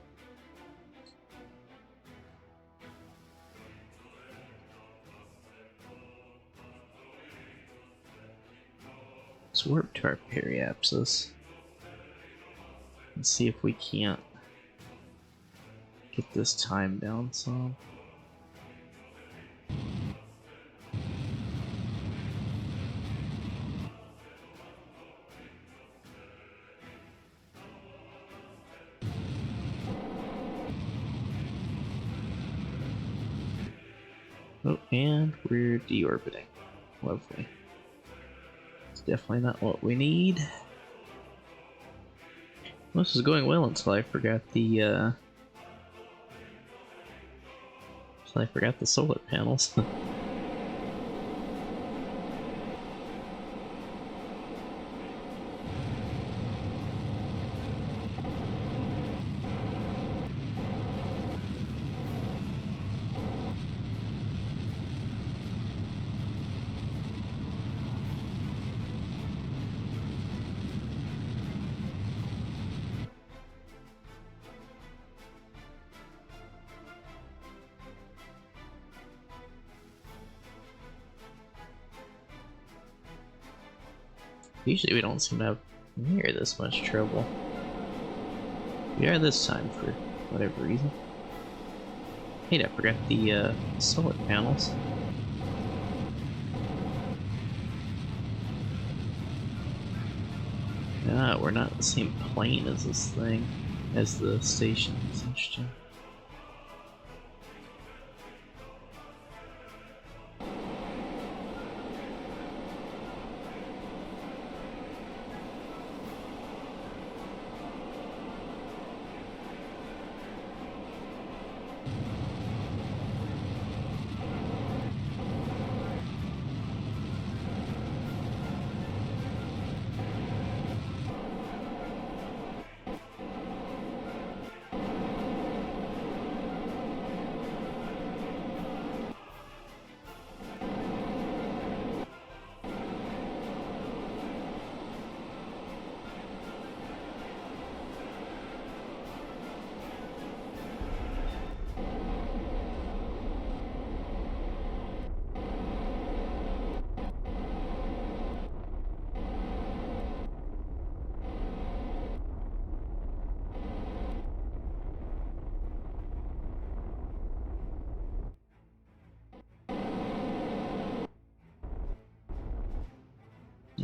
let's warp to our periapsis and see if we can't get this time down some. Oh, and we're deorbiting. Lovely. It's definitely not what we need. This was going well until I forgot the solar panels. Usually we don't seem to have near this much trouble. We are this time for whatever reason. Hey, I forgot the solar panels. Ah, we're not in the same plane as this thing, as the station. It's interesting.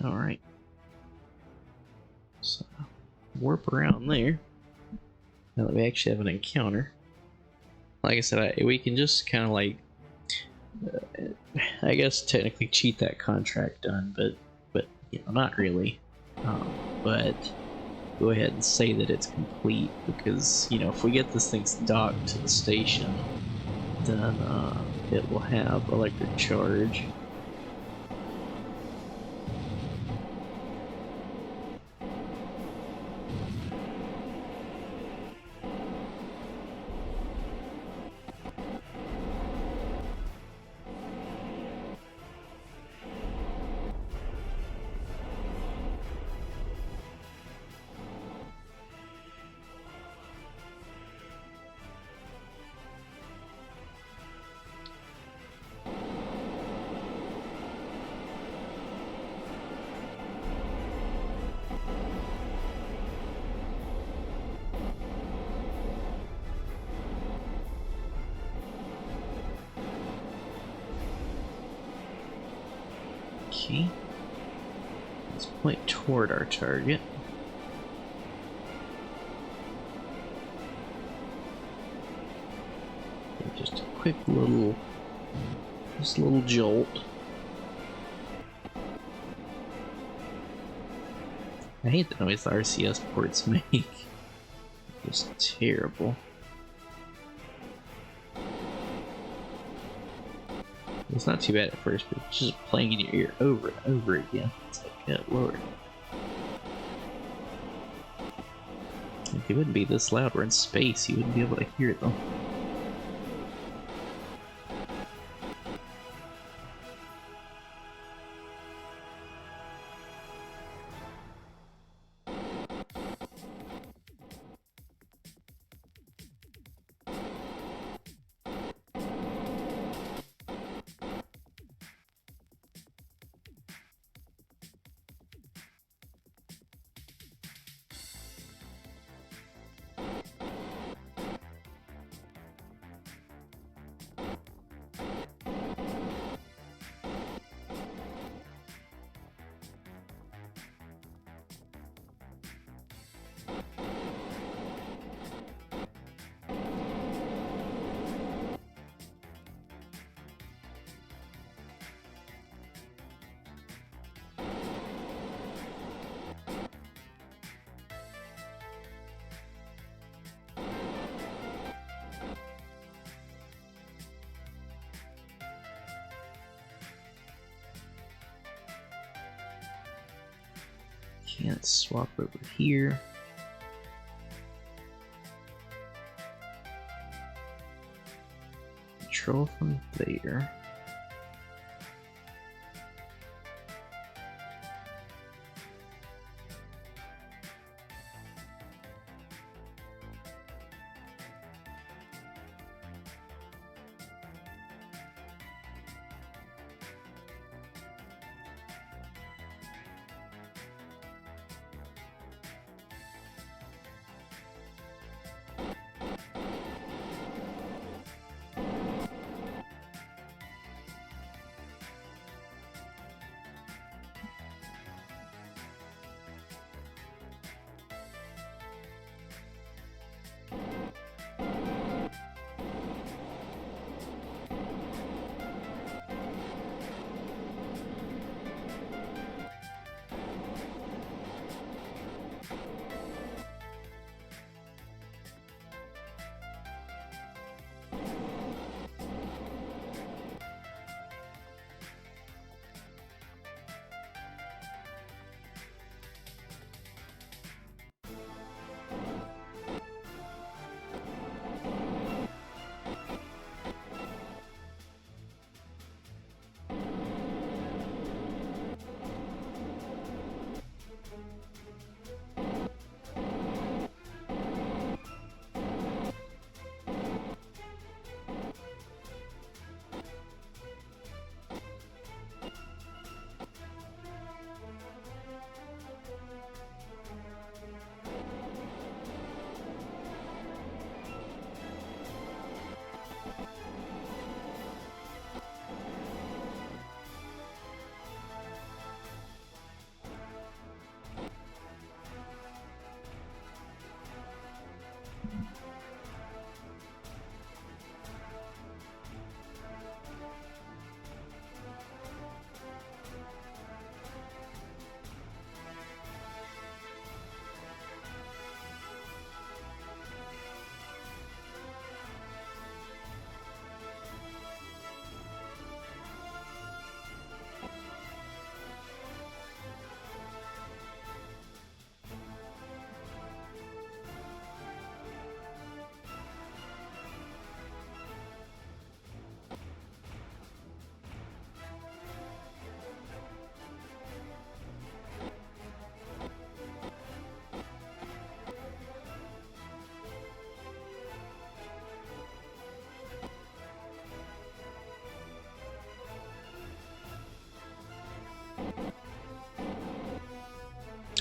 Alright. So, warp around there. Now that we actually have an encounter. Like I said, we can just kind of like, I guess technically cheat that contract done, but you know, not really. But go ahead and say that it's complete, because you know, if we get this thing docked to the station, then it will have electric charge. Okay, let's point toward our target. Just a quick little, jolt. I hate the noise the RCS ports make. Just terrible. It's not too bad at first, but it's just playing in your ear over and over again. It's like, good lord. If it wouldn't be this loud, we're in space, you wouldn't be able to hear them. Can't swap over here. Control from there.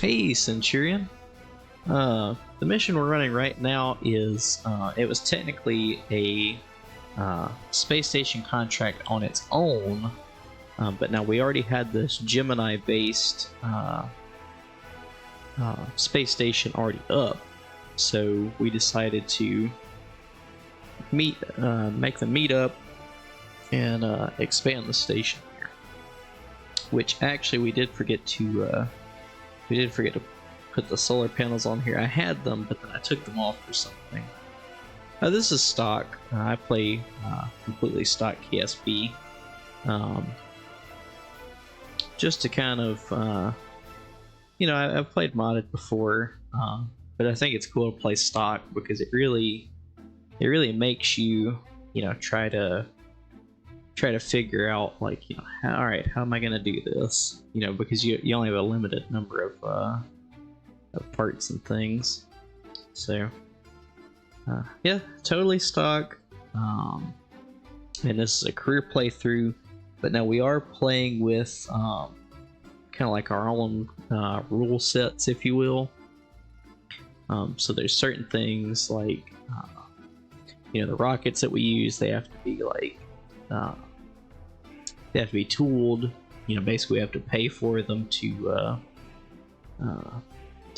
Hey, Centurion. The mission we're running right now is, it was technically a space station contract on its own, but now we already had this Gemini-based space station already up, so we decided to make the meetup and expand the station here. Which actually we did forget to put the solar panels on here. I had them, but then I took them off for something. This is stock. I play completely stock KSP. Just to kind of, I've played modded before, but I think it's cool to play stock because it really makes you, try to figure out, like, all right, how am I gonna do this? Because you only have a limited number of parts and things. So yeah, totally stock. And this is a career playthrough, but now we are playing with kind of like our own rule sets, if you will. So there's certain things like the rockets that we use, they have to be like they have to be tooled. Basically we have to pay for them to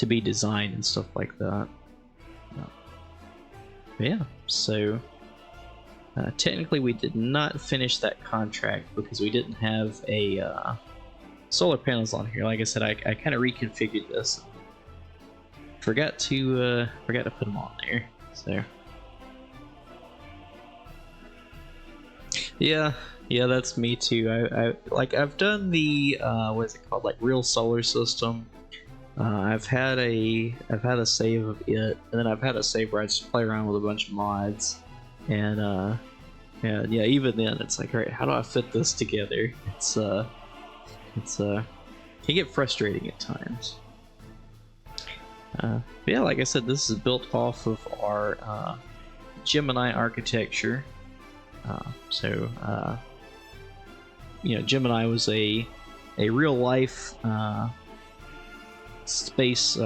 be designed and stuff like that. Yeah, so technically we did not finish that contract because we didn't have a solar panels on here. Like I said, I kind of reconfigured this. Forgot to put them on there. So yeah, that's me too. I've done the what is it called, like real solar system. I've had a save of it, and then I've had a save where I just play around with a bunch of mods, and yeah, even then it's like, all right, how do I fit this together? It's can get frustrating at times. But yeah, like I said, this is built off of our Gemini architecture. Gemini was a real life space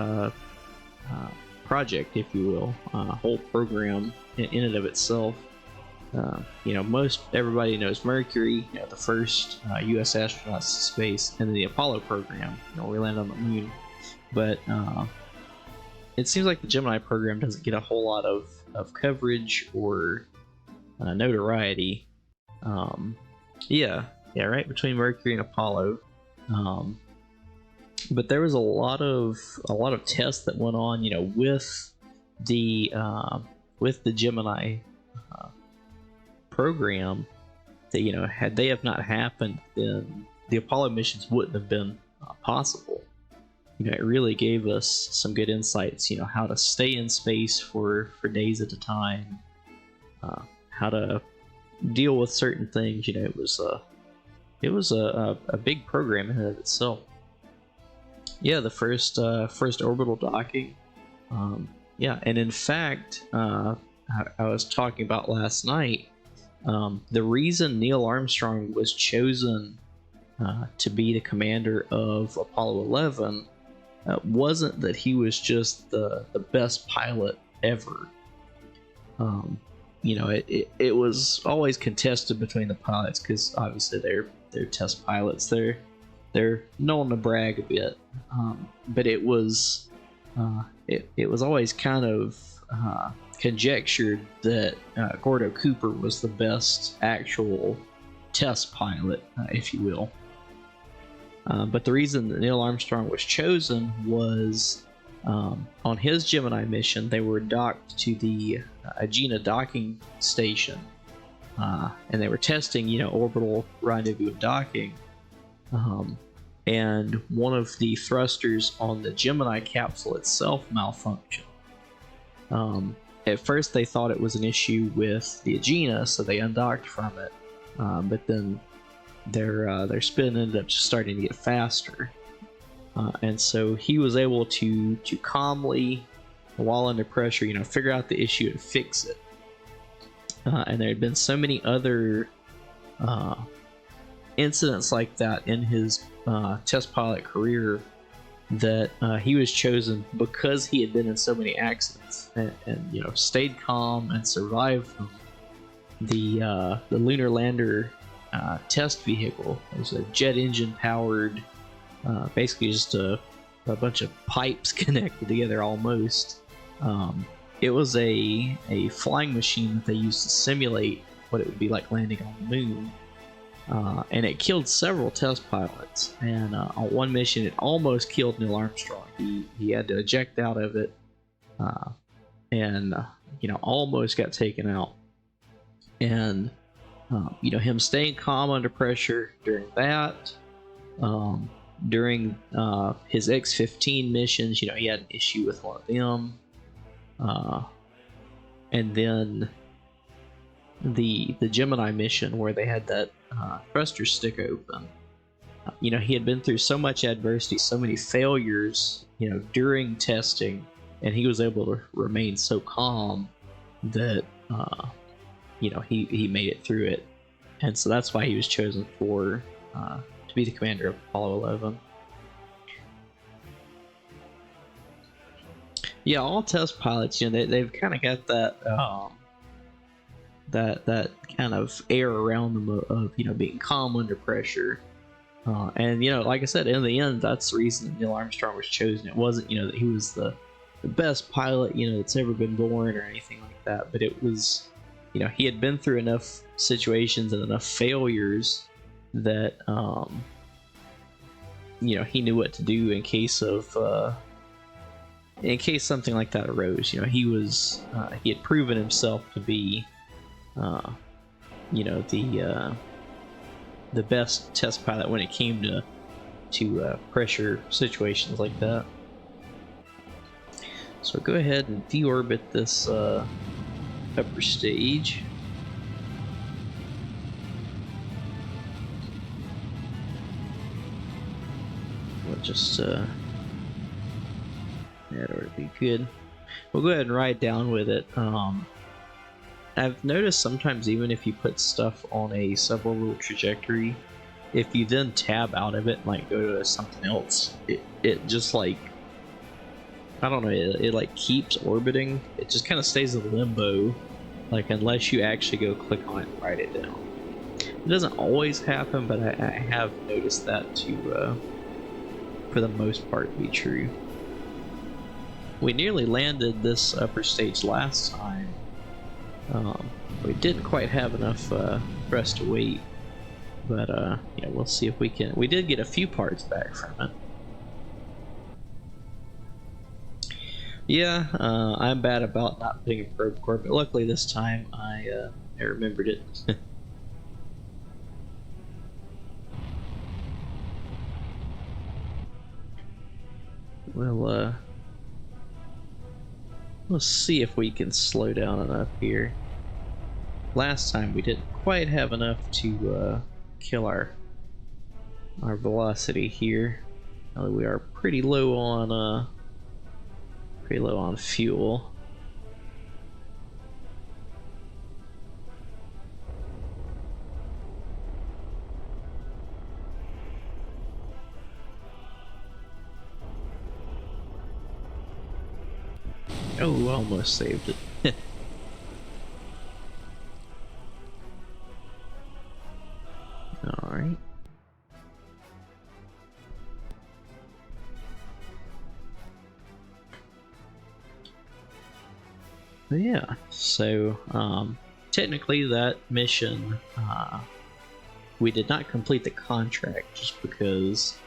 project, if you will, whole program in and of itself. Most everybody knows Mercury, the first U.S. astronauts to space, and then the Apollo program. We landed on the moon, but it seems like the Gemini program doesn't get a whole lot of coverage or notoriety. Right between Mercury and Apollo. But there was a lot of tests that went on, with the Gemini program. That had they have not happened, then the Apollo missions wouldn't have been possible. It really gave us some good insights. How to stay in space for days at a time, how to deal with certain things. It was a big program in and of itself. Yeah, the first orbital docking. And in fact, I was talking about last night. The reason Neil Armstrong was chosen to be the commander of Apollo 11 wasn't that he was just the best pilot ever. It was always contested between the pilots, because obviously they're test pilots. They're known to brag a bit, but it was always kind of conjectured that Gordo Cooper was the best actual test pilot, if you will. But the reason that Neil Armstrong was chosen was on his Gemini mission, they were docked to the Agena docking station, and they were testing, orbital rendezvous and docking. And one of the thrusters on the Gemini capsule itself malfunctioned. At first, they thought it was an issue with the Agena, so they undocked from it. But then their spin ended up just starting to get faster, and so he was able to calmly, while under pressure, figure out the issue and fix it. And there had been so many other incidents like that in his test pilot career that he was chosen because he had been in so many accidents and stayed calm and survived them. The lunar lander test vehicle was a jet engine powered, basically just a bunch of pipes connected together almost. It was a flying machine that they used to simulate what it would be like landing on the moon. And it killed several test pilots. And on one mission, it almost killed Neil Armstrong. He had to eject out of it, and almost got taken out. And him staying calm under pressure during that, during his X-15 missions, he had an issue with one of them, and then the Gemini mission where they had that thruster stick open. He had been through so much adversity, so many failures, during testing, and he was able to remain so calm that he made it through it. And so that's why he was chosen to be the commander of Apollo 11. Yeah, all test pilots, they've kind of got that kind of air around them of being calm under pressure. And like I said, in the end, that's the reason that Neil Armstrong was chosen. It wasn't that he was the best pilot that's ever been born or anything like that, but it was he had been through enough situations and enough failures that he knew what to do in case something like that arose. He had proven himself to be the best test pilot when it came to pressure situations like that. So go ahead and deorbit this upper stage. We'll just that ought to be good. We'll go ahead and ride down with it. I've noticed sometimes even if you put stuff on a several little trajectory, if you then tab out of it and like go to something else, it just like, I don't know, it like keeps orbiting. It just kind of stays in limbo, like unless you actually go click on it and write it down. It doesn't always happen, but I have noticed that to, for the most part, be true. We nearly landed this upper stage last time. We didn't quite have enough for us to wait, but yeah, we'll see if we can. We did get a few parts back from it. Yeah, I'm bad about not putting a probe core, but luckily this time I remembered it. We'll see if we can slow down enough here. Last time we didn't quite have enough to kill our velocity here. We are pretty low on fuel. Oh, almost saved it. Alright. Yeah, so technically that mission, we did not complete the contract just because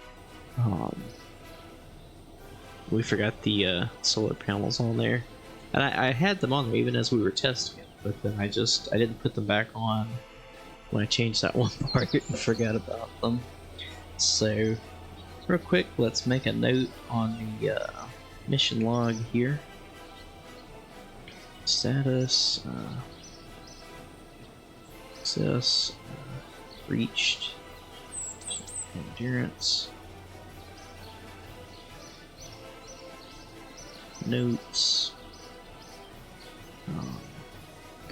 we forgot the solar panels on there. And I had them on there even as we were testing it, but then I didn't put them back on when I changed that one part and forgot about them. So real quick, let's make a note on the mission log here. Status, success, reached, endurance, notes,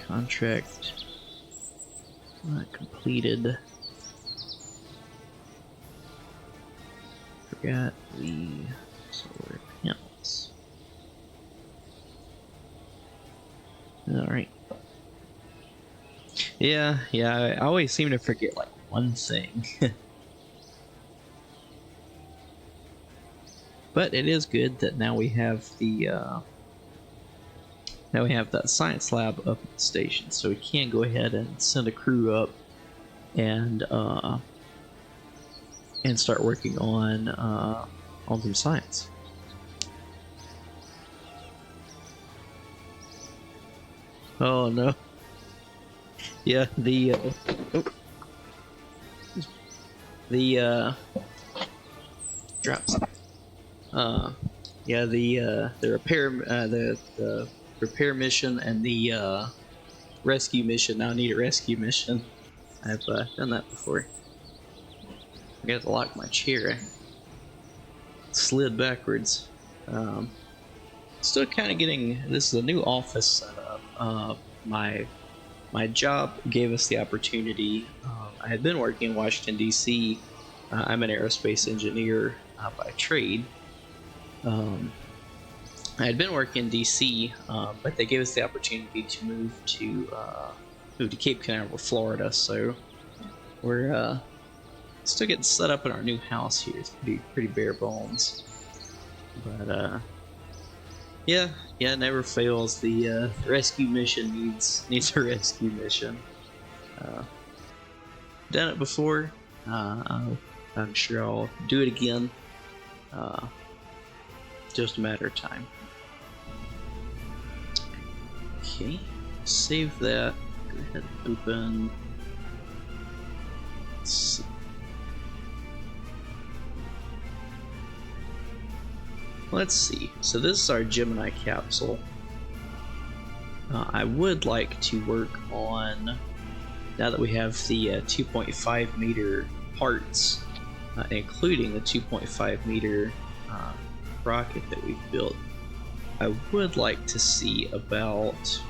contract not completed, forgot the solar panels. Alright. Yeah, I always seem to forget like one thing. But it is good that now we have the that science lab up at the station, so we can go ahead and send a crew up and start working on some science. Oh no. Yeah, the drops. Yeah, the repair the repair mission and the rescue mission now need a rescue mission. I've done that before. I got to lock my chair. I slid backwards. Still kind of getting. This is a new office setup. My job gave us the opportunity. I had been working in Washington D.C. I'm an aerospace engineer by trade. I had been working in D.C., but they gave us the opportunity to move to Cape Canaveral, Florida. So we're still getting set up in our new house here. It's pretty bare bones, but yeah, it never fails. The rescue mission needs a rescue mission. Done it before. I'm sure I'll do it again. Just a matter of time. Okay, save that. Go ahead and open. Let's see. let's see. So this is our Gemini capsule. I would like to work on, now that we have the 2.5 meter parts, including the 2.5 meter rocket that we've built, I would like to see about...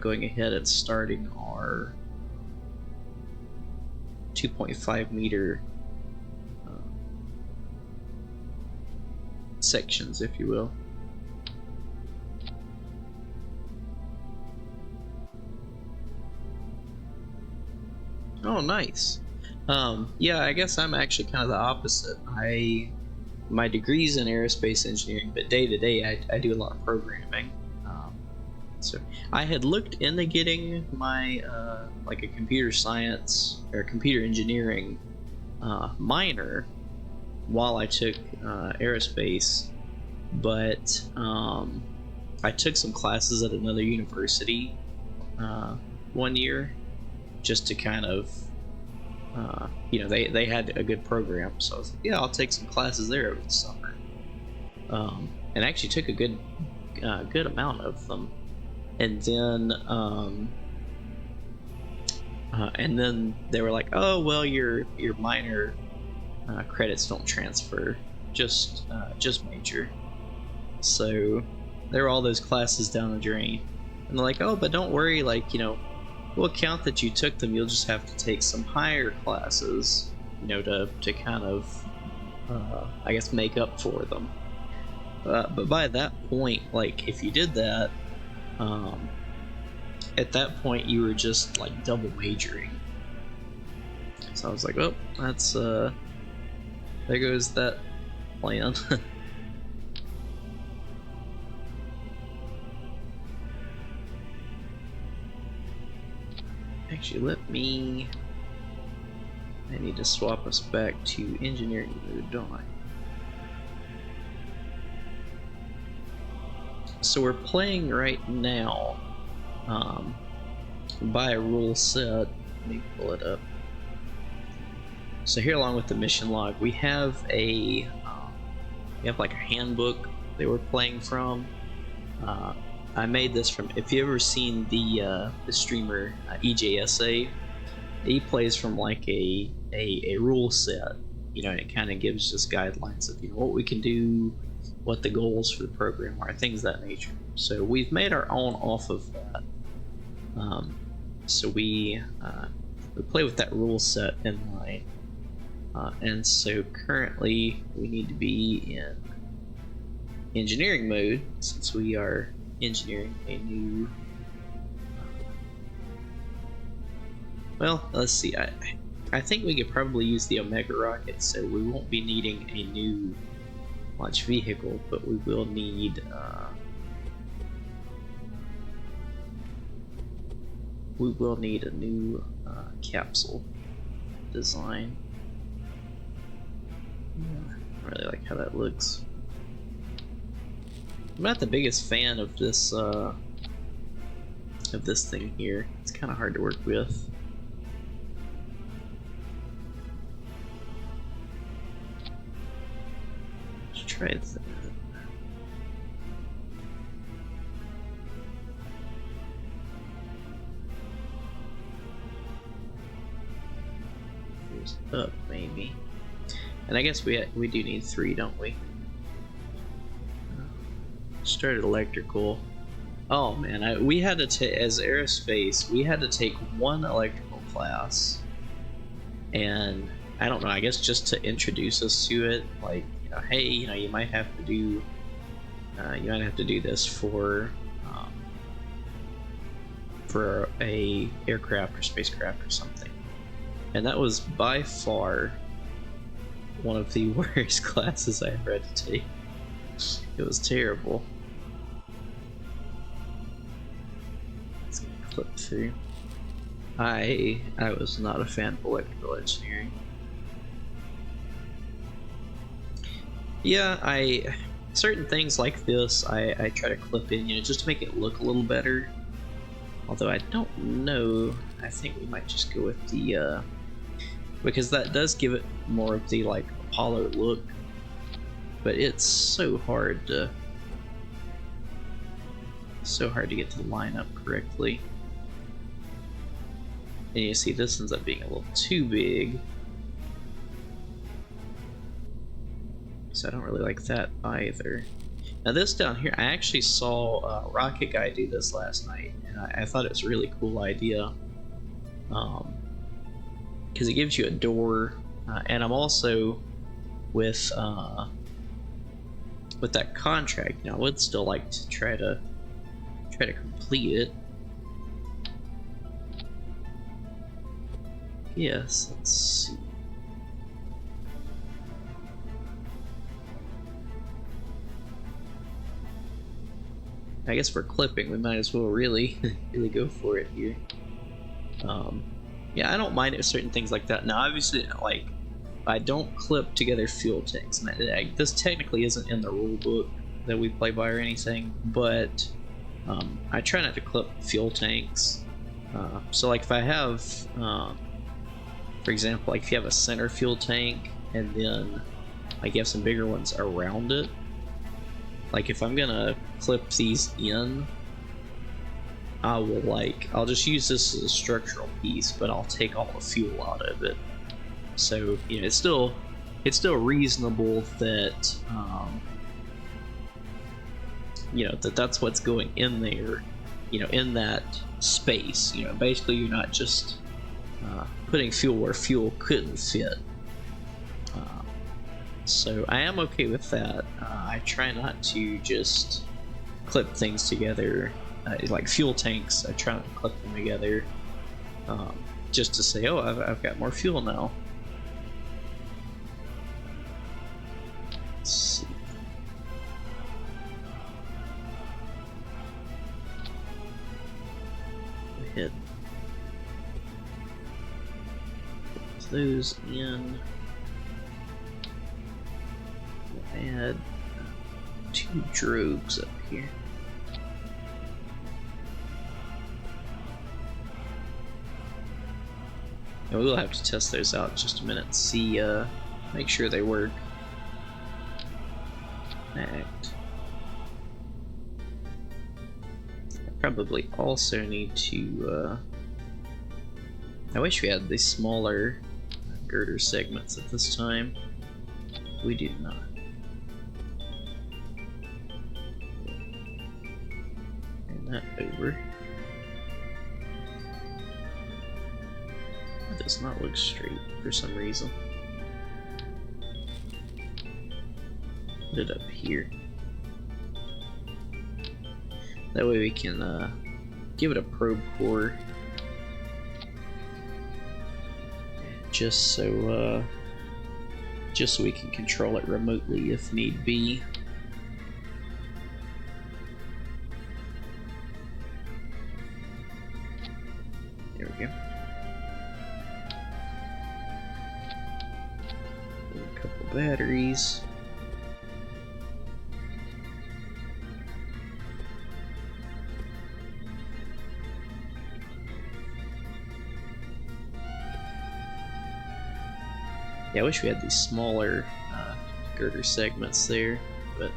going ahead and starting our 2.5 meter sections, if you will. Oh, nice. Yeah, I guess I'm actually kind of the opposite. My degree's in aerospace engineering, but day to day I do a lot of programming. So I had looked into getting my like a computer science or computer engineering minor while I took aerospace, but I took some classes at another university 1 year just to kind of you know, they had a good program, so I was like, yeah, I'll take some classes there over the summer, and actually took a good amount of them. And then they were like, oh well, your minor credits don't transfer, just major. So there were all those classes down the drain, and they're like, oh, but don't worry, like, you know, we'll count that you took them, you'll just have to take some higher classes, you know, to kind of I guess make up for them. But by that point, like, if you did that, at that point you were just like double majoring. So I was like, oh, that's there goes that plan. Actually, I need to swap us back to engineering mode, don't I? So we're playing right now by a rule set. Let me pull it up. So here, along with the mission log, we have a like a handbook that we're playing from. I made this from, if you ever seen the streamer EJSA, he plays from like a rule set, you know, and it kind of gives just guidelines of, you know, what we can do, what the goals for the program are, things of that nature. So we've made our own off of that. So we play with that rule set in mind, and so currently we need to be in engineering mode since we are engineering a new. Well, let's see. I think we could probably use the Omega rocket, so we won't be needing a new launch vehicle, but we will need a new capsule design. I really like how that looks. I'm not the biggest fan of this thing here. It's kind of hard to work with. Let's try that. Here's up, maybe. And I guess we do need 3, don't we? Started electrical. Oh man, we had to take, as aerospace, we had to take 1 electrical class, and I don't know, I guess just to introduce us to it, like, you know, hey, you know, you might have to do this for a aircraft or spacecraft or something. And that was by far one of the worst classes I ever had to take. It was terrible. Let's click through. I was not a fan of electrical engineering. Yeah, certain things like this I try to clip in, you know, just to make it look a little better. Although I don't know, I think we might just go with the because that does give it more of the like Apollo look, but it's so hard to get to line up correctly. And you see this ends up being a little too big, so I don't really like that either. Now this down here, I actually saw Rocket Guy do this last night, and I thought it was a really cool idea. Because it gives you a door, and I'm also with that contract. Now I would still like to try to complete it. Yes, let's see. I guess for clipping, we might as well really go for it here. Yeah, I don't mind it certain things like that. Now, obviously, like, I don't clip together fuel tanks. And this technically isn't in the rule book that we play by or anything, but I try not to clip fuel tanks. So, like, if I have, for example, like if you have a center fuel tank and then like you have some bigger ones around it, like if I'm gonna clip these in, I'll just use this as a structural piece, but I'll take all the fuel out of it. So, you know, it's still reasonable that you know, that's what's going in there, you know, in that space. You know, basically you're not just putting fuel where fuel couldn't fit. So I am okay with that. I try not to just clip things together. Like fuel tanks, I try not to clip them together just to say, oh, I've got more fuel now. Let's see. Go ahead. Put those in. We'll add 2 drogues up here. And we will have to test those out in just a minute and see, make sure they work. Act. I probably also need to, I wish we had these smaller girder segments at this time. We do not. Turn that over. It does not look straight for some reason. Put it up here. That way we can give it a probe core, just so we can control it remotely if need be. There we go. A couple batteries. Yeah, I wish we had these smaller girder segments there, but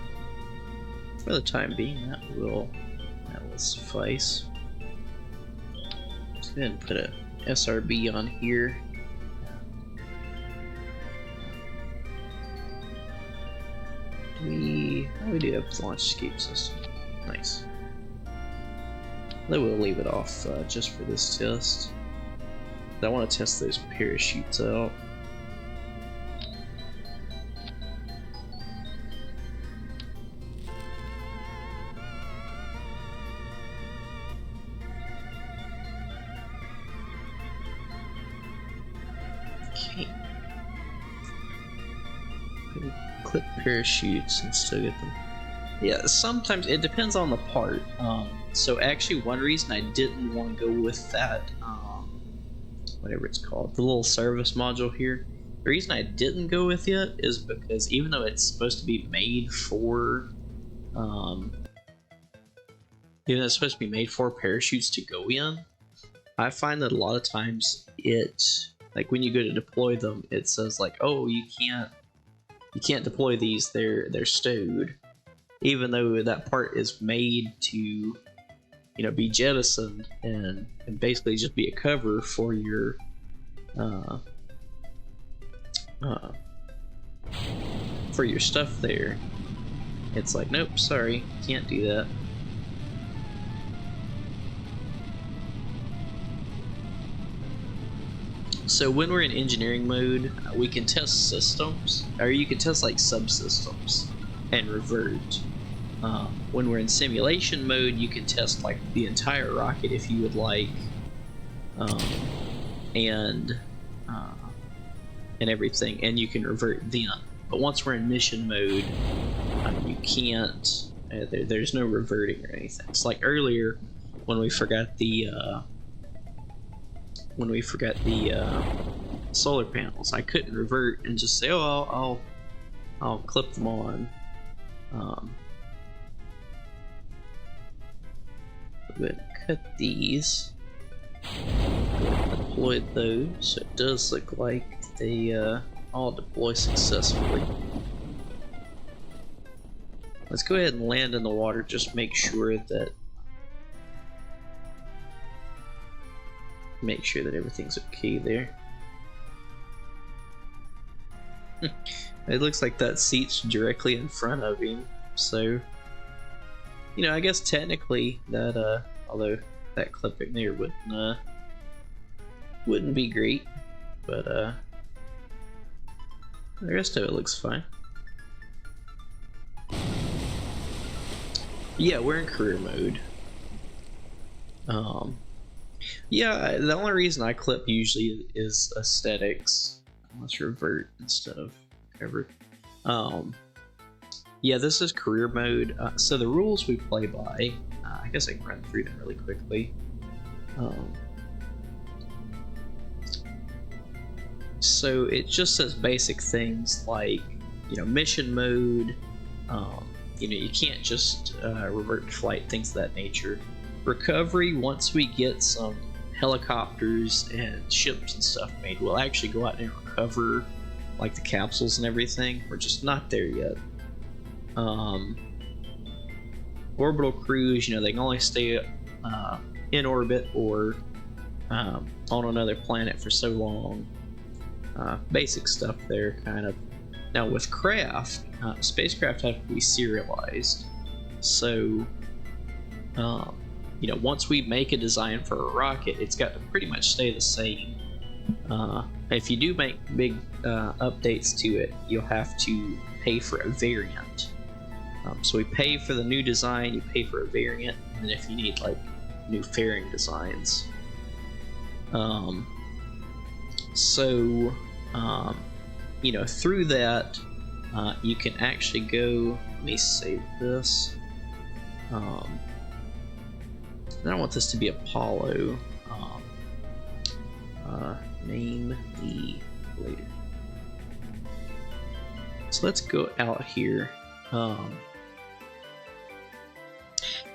for the time being, that will suffice. Let's go ahead and put a SRB on here. We do have the launch escape system. Nice. Then we'll leave it off just for this test. I want to test those parachutes out. Clip parachutes and still get them. Yeah, sometimes it depends on the part. So actually, one reason I didn't want to go with that, whatever it's called, the little service module here. The reason I didn't go with it is because even though it's supposed to be made for, parachutes to go in, I find that a lot of times it like when you go to deploy them, it says like, oh, you can't deploy these, they're stowed, even though that part is made to, you know, be jettisoned and basically just be a cover for your stuff there. It's like, nope, sorry, can't do that. So when we're in engineering mode, we can test systems, or you can test like subsystems and revert. When we're in simulation mode, you can test like the entire rocket if you would like, and everything, and you can revert then. But once we're in mission mode, you can't. There's no reverting or anything. It's like earlier when we forgot the solar panels. I couldn't revert and just say, oh, I'll clip them on. Go ahead and cut these. Go ahead and deploy those. So it does look like they all deploy successfully. Let's go ahead and land in the water. Just make sure that everything's okay there. It looks like that seat's directly in front of him, so you know, I guess technically that although that clipping there wouldn't be great, but the rest of it looks fine. Yeah, we're in career mode. Yeah, the only reason I clip usually is aesthetics. Let's revert instead of cover. Yeah, this is career mode. So the rules we play by, I guess I can run through them really quickly. So it just says basic things like, you know, mission mode. You know, you can't just revert to flight, things of that nature. Recovery, once we get some helicopters and ships and stuff made, we'll actually go out and recover like the capsules and everything. We're just not there yet. Orbital cruise, you know, they can only stay in orbit or on another planet for so long. Basic stuff there, kind of. Now with craft, spacecraft have to be serialized. So, you know, once we make a design for a rocket, it's got to pretty much stay the same. If you do make big updates to it, you'll have to pay for a variant. So we pay for the new design, you pay for a variant, and then if you need like new fairing designs. You know, through that, you can actually go. Let me save this. I don't want this to be Apollo. Name the later. So let's go out here.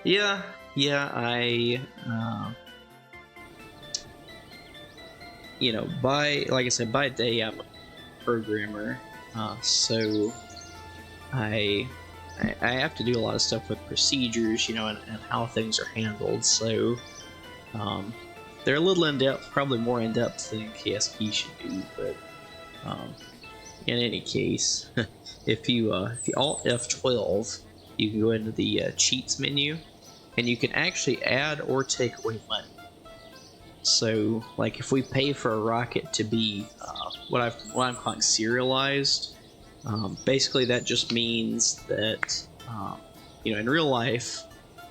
Yeah, I you know, like I said, by day I'm a programmer, so I have to do a lot of stuff with procedures, you know, and how things are handled. So they're a little in depth, probably more in depth than KSP should do, but in any case, if you Alt F12, you can go into the cheats menu, and you can actually add or take away money. So, like, if we pay for a rocket to be what I'm calling serialized, basically that just means that you know, in real life,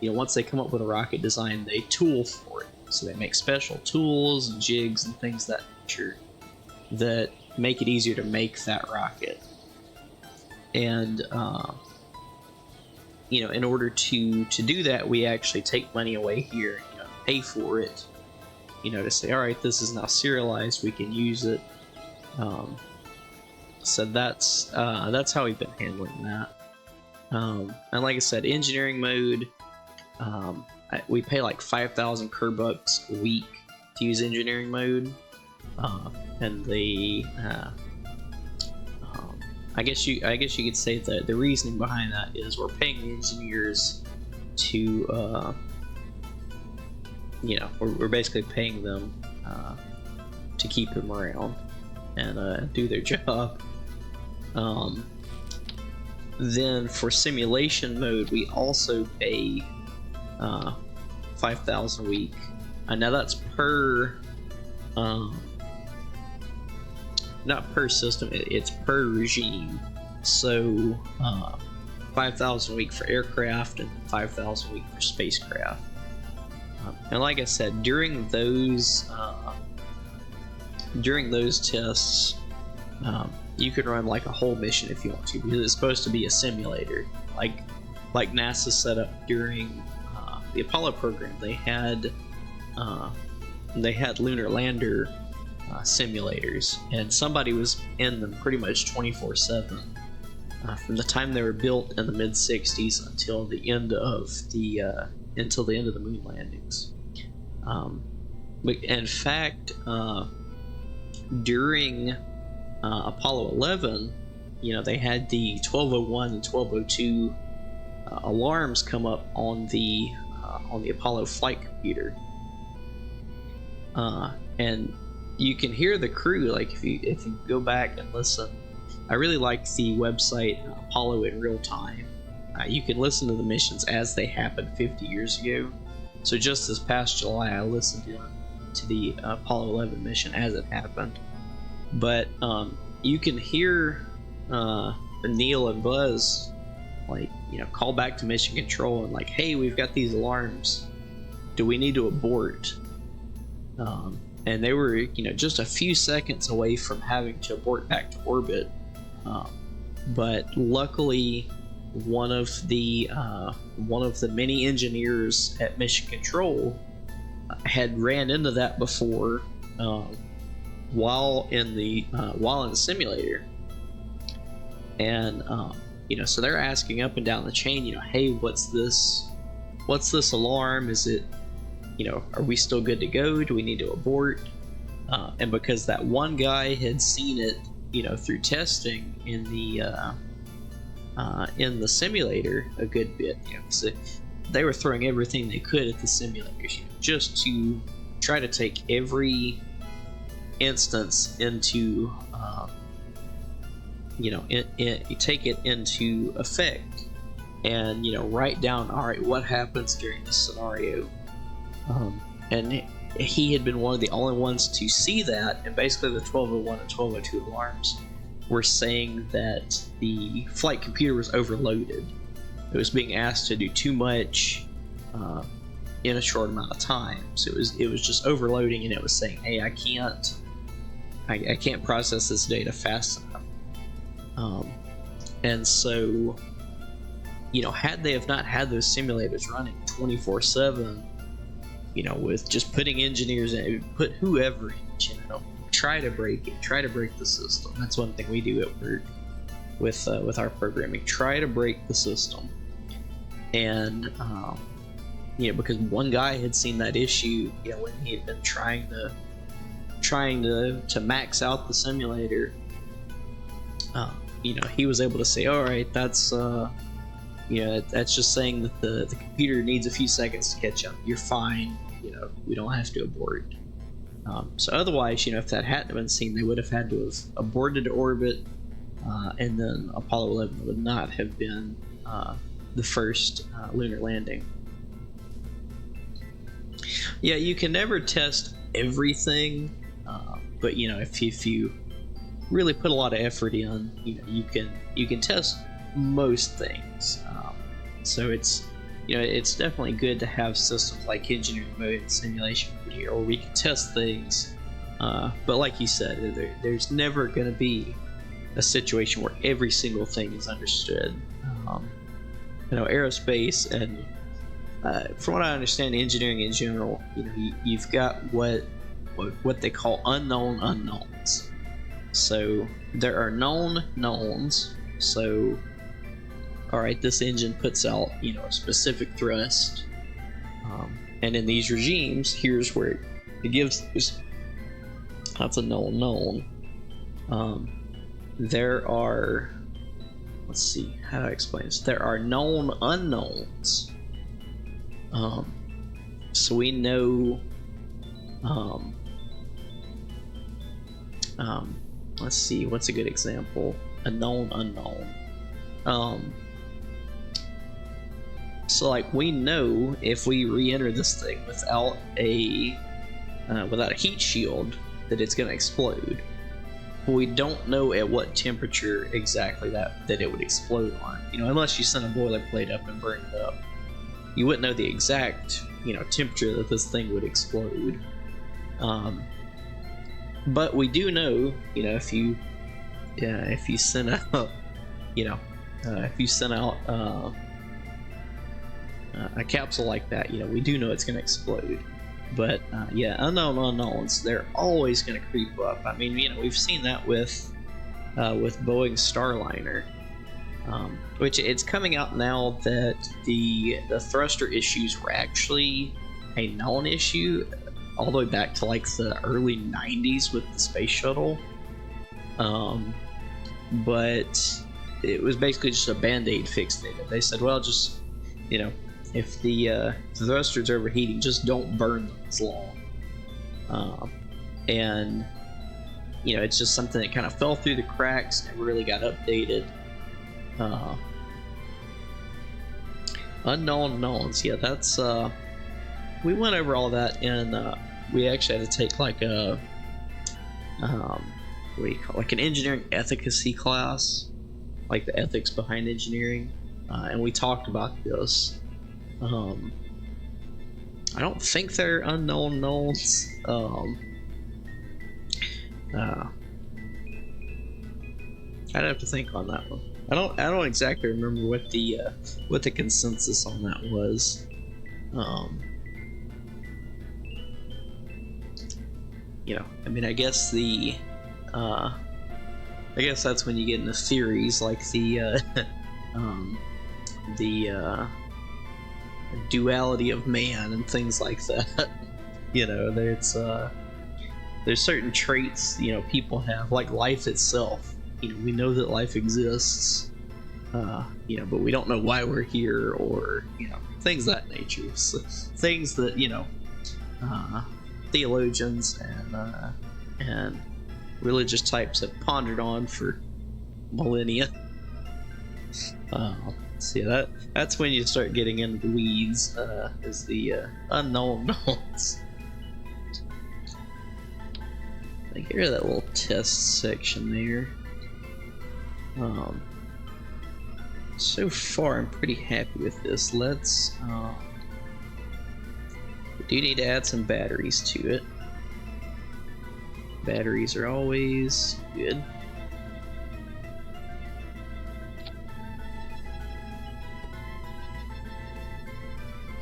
you know, once they come up with a rocket design, they tool for it. So they make special tools and jigs and things of that nature that make it easier to make that rocket. And you know, in order to do that, we actually take money away here, you know, pay for it, you know, to say, all right, this is now serialized, we can use it. So that's how we've been handling that. And like I said, engineering mode, we pay like 5,000 Kerbucks a week to use engineering mode. and the I guess you could say that the reasoning behind that is we're paying the engineers to we're basically paying them to keep them around and do their job. Then for simulation mode, we also pay 5,000 a week. Now that's per not per system, it's per regime. So 5,000 a week for aircraft and 5,000 a week for spacecraft. And like I said, during those tests, you could run like a whole mission if you want to, because it's supposed to be a simulator, like NASA set up during the Apollo program. They had lunar lander simulators, and somebody was in them pretty much 24/7 from the time they were built in the mid 60s until the end of the moon landings. But in fact, during Apollo 11, they had the 1201 and 1202 alarms come up on the Apollo flight computer, and you can hear the crew. Like if you go back and listen, I really like the website Apollo in Real Time. You can listen to the missions as they happened 50 years ago. So just this past July, I listened to the Apollo 11 mission as it happened. But you can hear Neil and Buzz call back to mission control and like, hey, we've got these alarms. Do we need to abort? And they were just a few seconds away from having to abort back to orbit. But luckily, one of the many engineers at mission control had ran into that before while in the simulator, and so they're asking up and down the chain, hey, what's this alarm? Is it, are we still good to go? Do we need to abort? And because that one guy had seen it, through testing in the simulator a good bit, so they were throwing everything they could at the simulators, just to try to take every instance into, take it into effect, and write down, all right, what happens during this scenario. And he had been one of the only ones to see that, and basically the 1201 and 1202 alarms were saying that the flight computer was overloaded. It was being asked to do too much in a short amount of time. So it was just overloading, and it was saying, hey, I can't process this data fast enough. And so, had they have not had those simulators running 24/7, with just putting engineers in, put whoever in, try to break the system. That's one thing we do at work with our programming. Try to break the system, and because one guy had seen that issue, when he had been trying to max out the simulator, he was able to say, all right, that's that's just saying that the computer needs a few seconds to catch up. You're fine. We don't have to abort. So otherwise, if that hadn't been seen, they would have had to have aborted orbit, and then Apollo 11 would not have been the first lunar landing. Yeah, you can never test everything, but if you really put a lot of effort in, you can test most things. So it's definitely good to have systems like engineering mode and simulation mode here, where we can test things. But like you said, there's never going to be a situation where every single thing is understood. Aerospace and from what I understand, engineering in general, you've got what they call unknown unknowns. So there are known knowns. So, all right, this engine puts out, a specific thrust, and in these regimes, here's where it gives That's a known. There are, let's see, how do I explain this? There are known unknowns. So we know, let's see, what's a good example? A known unknown. So like we know if we re-enter this thing without a heat shield that it's gonna explode. But we don't know at what temperature exactly that it would explode on. You know, unless you send a boilerplate up and burn it up, you wouldn't know the exact, you know, temperature that this thing would explode. But we do know, you know, if you send out, you know, if you send out a capsule like that, you know, we do know it's going to explode. But yeah, unknown unknowns, they're always going to creep up. I mean, you know, we've seen that with Boeing's Starliner, which it's coming out now that the thruster issues were actually a known issue all the way back to like the early 90s with the space shuttle. But it was basically just a band-aid fix. They said, well, just, you know, if the thrusters are overheating, just don't burn them as long. And you know, it's just something that kind of fell through the cracks, never really got updated. Unknown knowns, yeah, that's we went over all that in we actually had to take like a what do you call it? Like an engineering efficacy class, like the ethics behind engineering, and we talked about this. I don't think they're unknown knowns. I'd have to think on that one. I don't exactly remember what the consensus on that was. You know, I mean, I guess that's when you get into theories like the duality of man and things like that. You know, there's certain traits, you know, people have, like life itself. You know, we know that life exists, you know, but we don't know why we're here, or, you know, things of that nature. So, things that, you know, theologians and religious types have pondered on for millennia. So yeah, that's when you start getting into the weeds, is the unknown knowns. I get rid of that little test section there. So far I'm pretty happy with this. Let's we do need to add some batteries to it. Batteries are always good.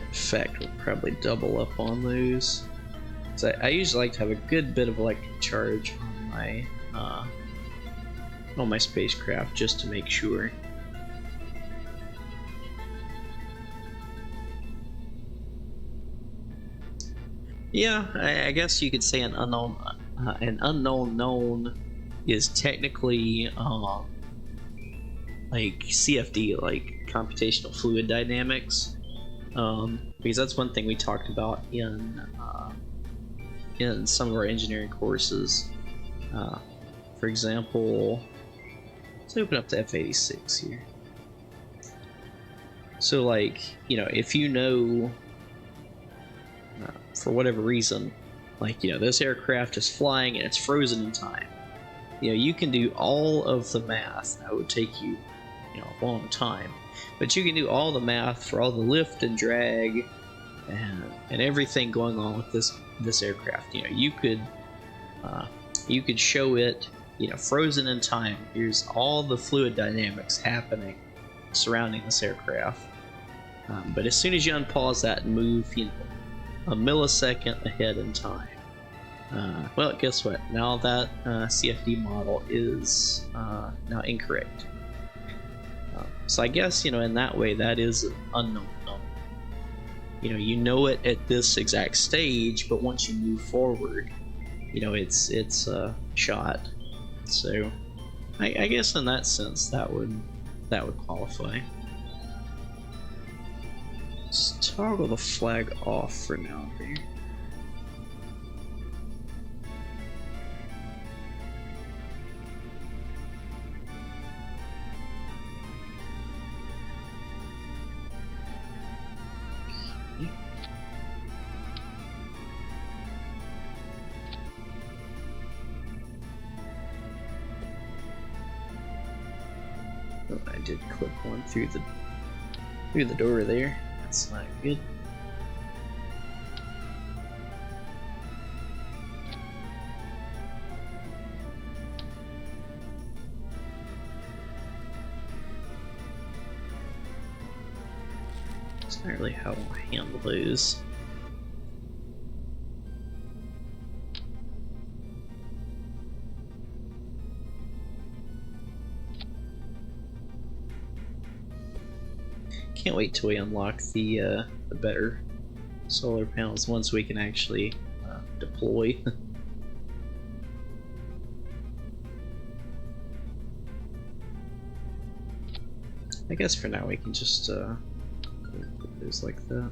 In fact, we'll probably double up on those. So I usually like to have a good bit of electric charge on my spacecraft, just to make sure. Yeah, I guess you could say an unknown known is technically like CFD, like computational fluid dynamics, because that's one thing we talked about in some of our engineering courses. For example, let's open up the F-86 here. So, like, you know, if you know, for whatever reason, like, you know, this aircraft is flying and it's frozen in time, you know, you can do all of the math. That would take you, you know, a long time, but you can do all the math for all the lift and drag and everything going on with this aircraft. You know, you could show it, you know, frozen in time. Here's all the fluid dynamics happening surrounding this aircraft. But as soon as you unpause that and move, you know, a millisecond ahead in time, well, guess what? Now that CFD model is now incorrect. So I guess, you know, in that way, that is an unknown known. You know it at this exact stage, but once you move forward, you know, it's shot. So I guess in that sense that would qualify. Let's toggle the flag off for now here. Oh, I did clip one through the door there. That's not good. That's not really how I handle those. Can't wait till we unlock the better solar panels once we can actually deploy. I guess for now we can just put those like that.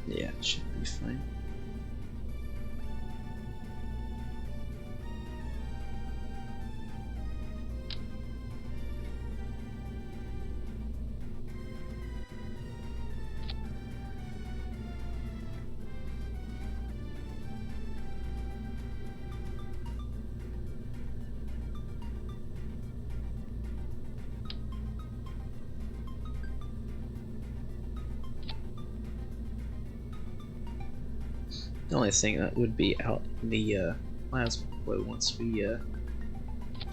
Yeah, it should be fine. The only thing that would be out in the plasma flow once we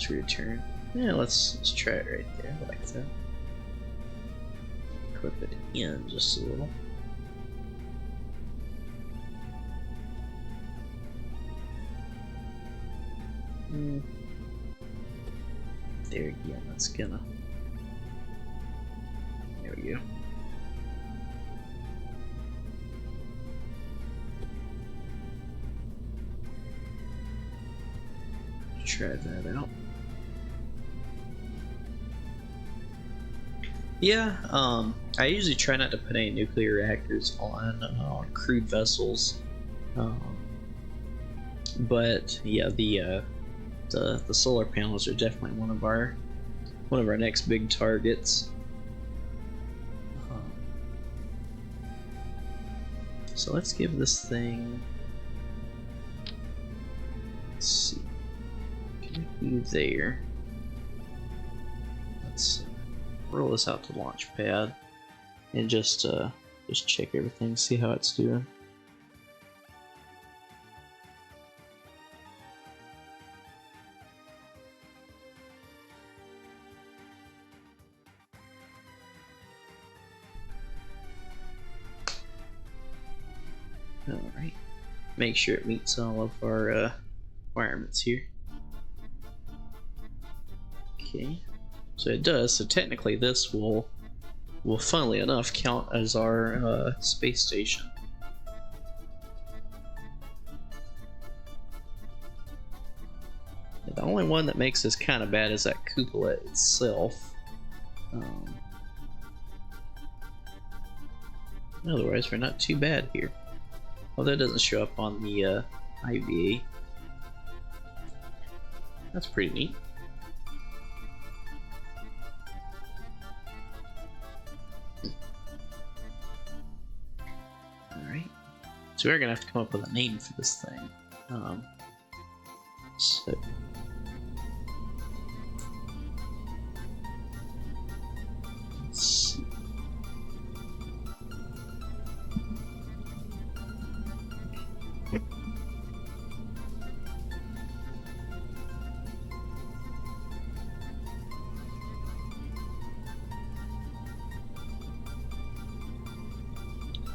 return. Yeah, let's try it right there, like that. Clip it in just a little. There again, that's gonna. There we go. Try that out. Yeah, I usually try not to put any nuclear reactors on crewed vessels, but yeah, the solar panels are definitely one of our next big targets. So let's give this thing. Let's see. You there. Let's roll this out to launch pad and just check everything, see how it's doing. All right. Make sure it meets all of our requirements here. Okay, so it does. So technically, this will, funnily enough, count as our space station. The only one that makes this kind of bad is that cupola itself. Otherwise, we're not too bad here. Well, that doesn't show up on the IVA. That's pretty neat. So we're gonna have to come up with a name for this thing. So let's see.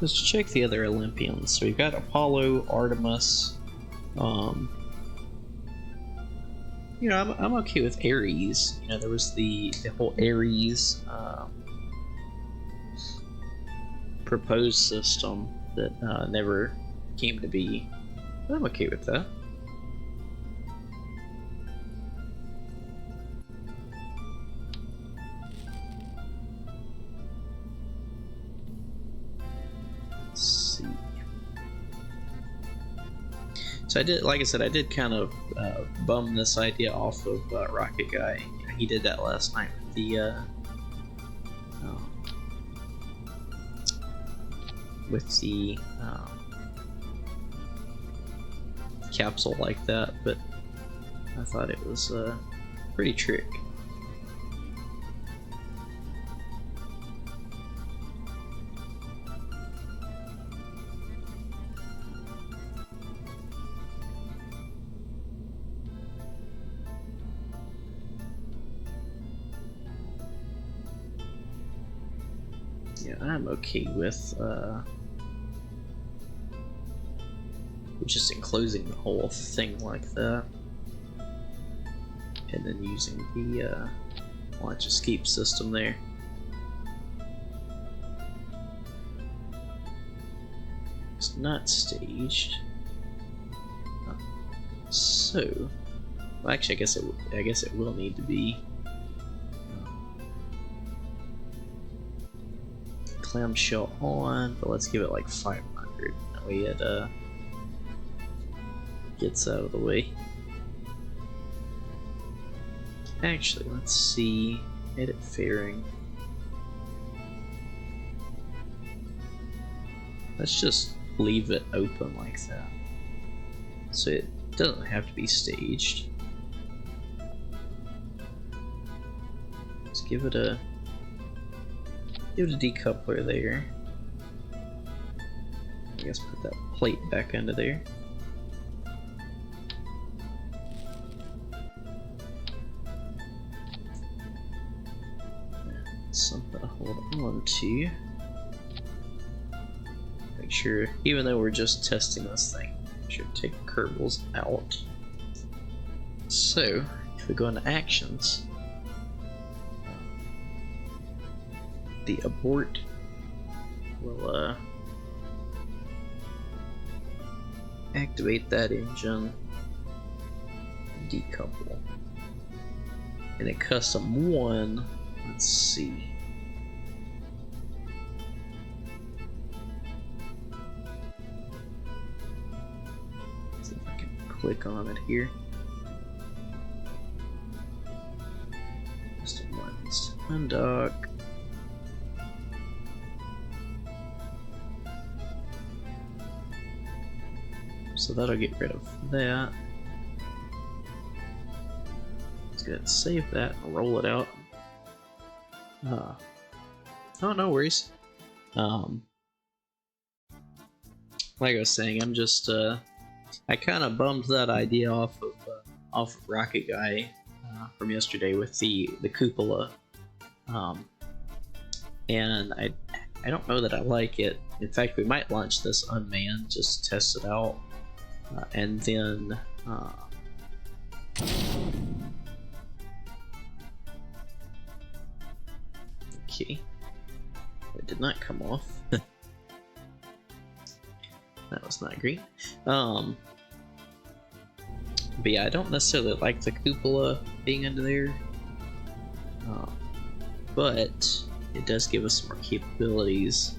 Let's check the other Olympians. So we've got Apollo, Artemis, you know, I'm okay with Ares. You know, there was the whole Ares proposed system that never came to be. But I'm okay with that. Let's see. So I did, like I said, I did kind of bum this idea off of Rocket Guy. You know, he did that last night with the capsule like that, but I thought it was a pretty trick. Yeah, I'm okay with just enclosing the whole thing like that, and then using the launch escape system there. It's not staged, so well, actually, I guess it will need to be. Clamshell on, but let's give it like 500. That way it gets out of the way. Actually, let's see. Edit fairing. Let's just leave it open like that, so it doesn't have to be staged. Let's give it a decoupler there. I guess put that plate back under there. Something to hold on to. Make sure, even though we're just testing this thing, we should take Kerbals out. So, if we go into actions, the abort will activate that engine, decouple, and a custom one. Let's see. See if I can click on it here. Custom ones. Undock. So that'll get rid of that. Let's go ahead and save that and roll it out. Oh, no worries. Like I was saying, I'm just I kind of bummed that idea off of Rocket Guy from yesterday with the cupola, and I don't know that I like it. In fact, we might launch this unmanned, just to test it out, and then okay, it did not come off. That was not great. But yeah, I don't necessarily like the cupola being under there, but it does give us some more capabilities.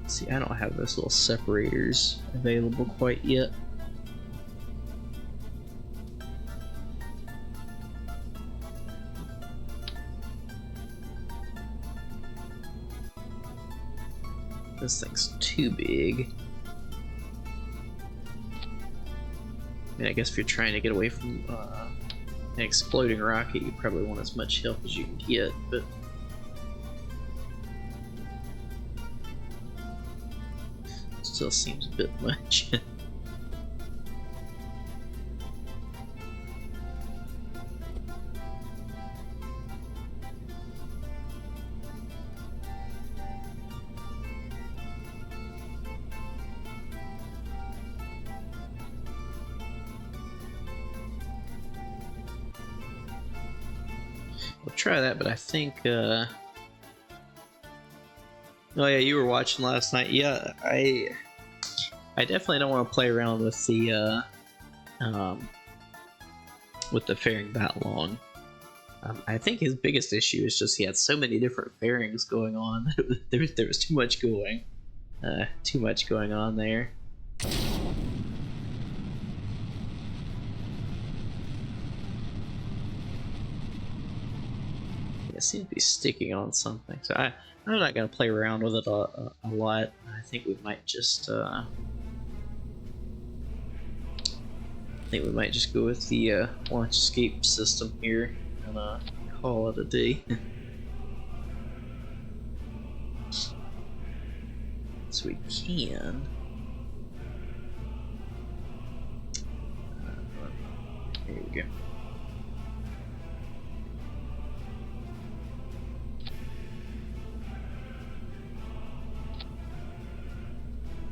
See, I don't have those little separators available quite yet. This thing's too big. I mean, I guess if you're trying to get away from an exploding rocket, you probably want as much help as you can get, but still seems a bit much. try that, but I think, oh yeah, you were watching last night. Yeah, I definitely don't want to play around with the fairing that long. I think his biggest issue is just he had so many different fairings going on. there was too much going on there. It seems to be sticking on something, so I'm not going to play around with it a lot. I think we might just go with the launch escape system here and call it a day. So we can. Here we go.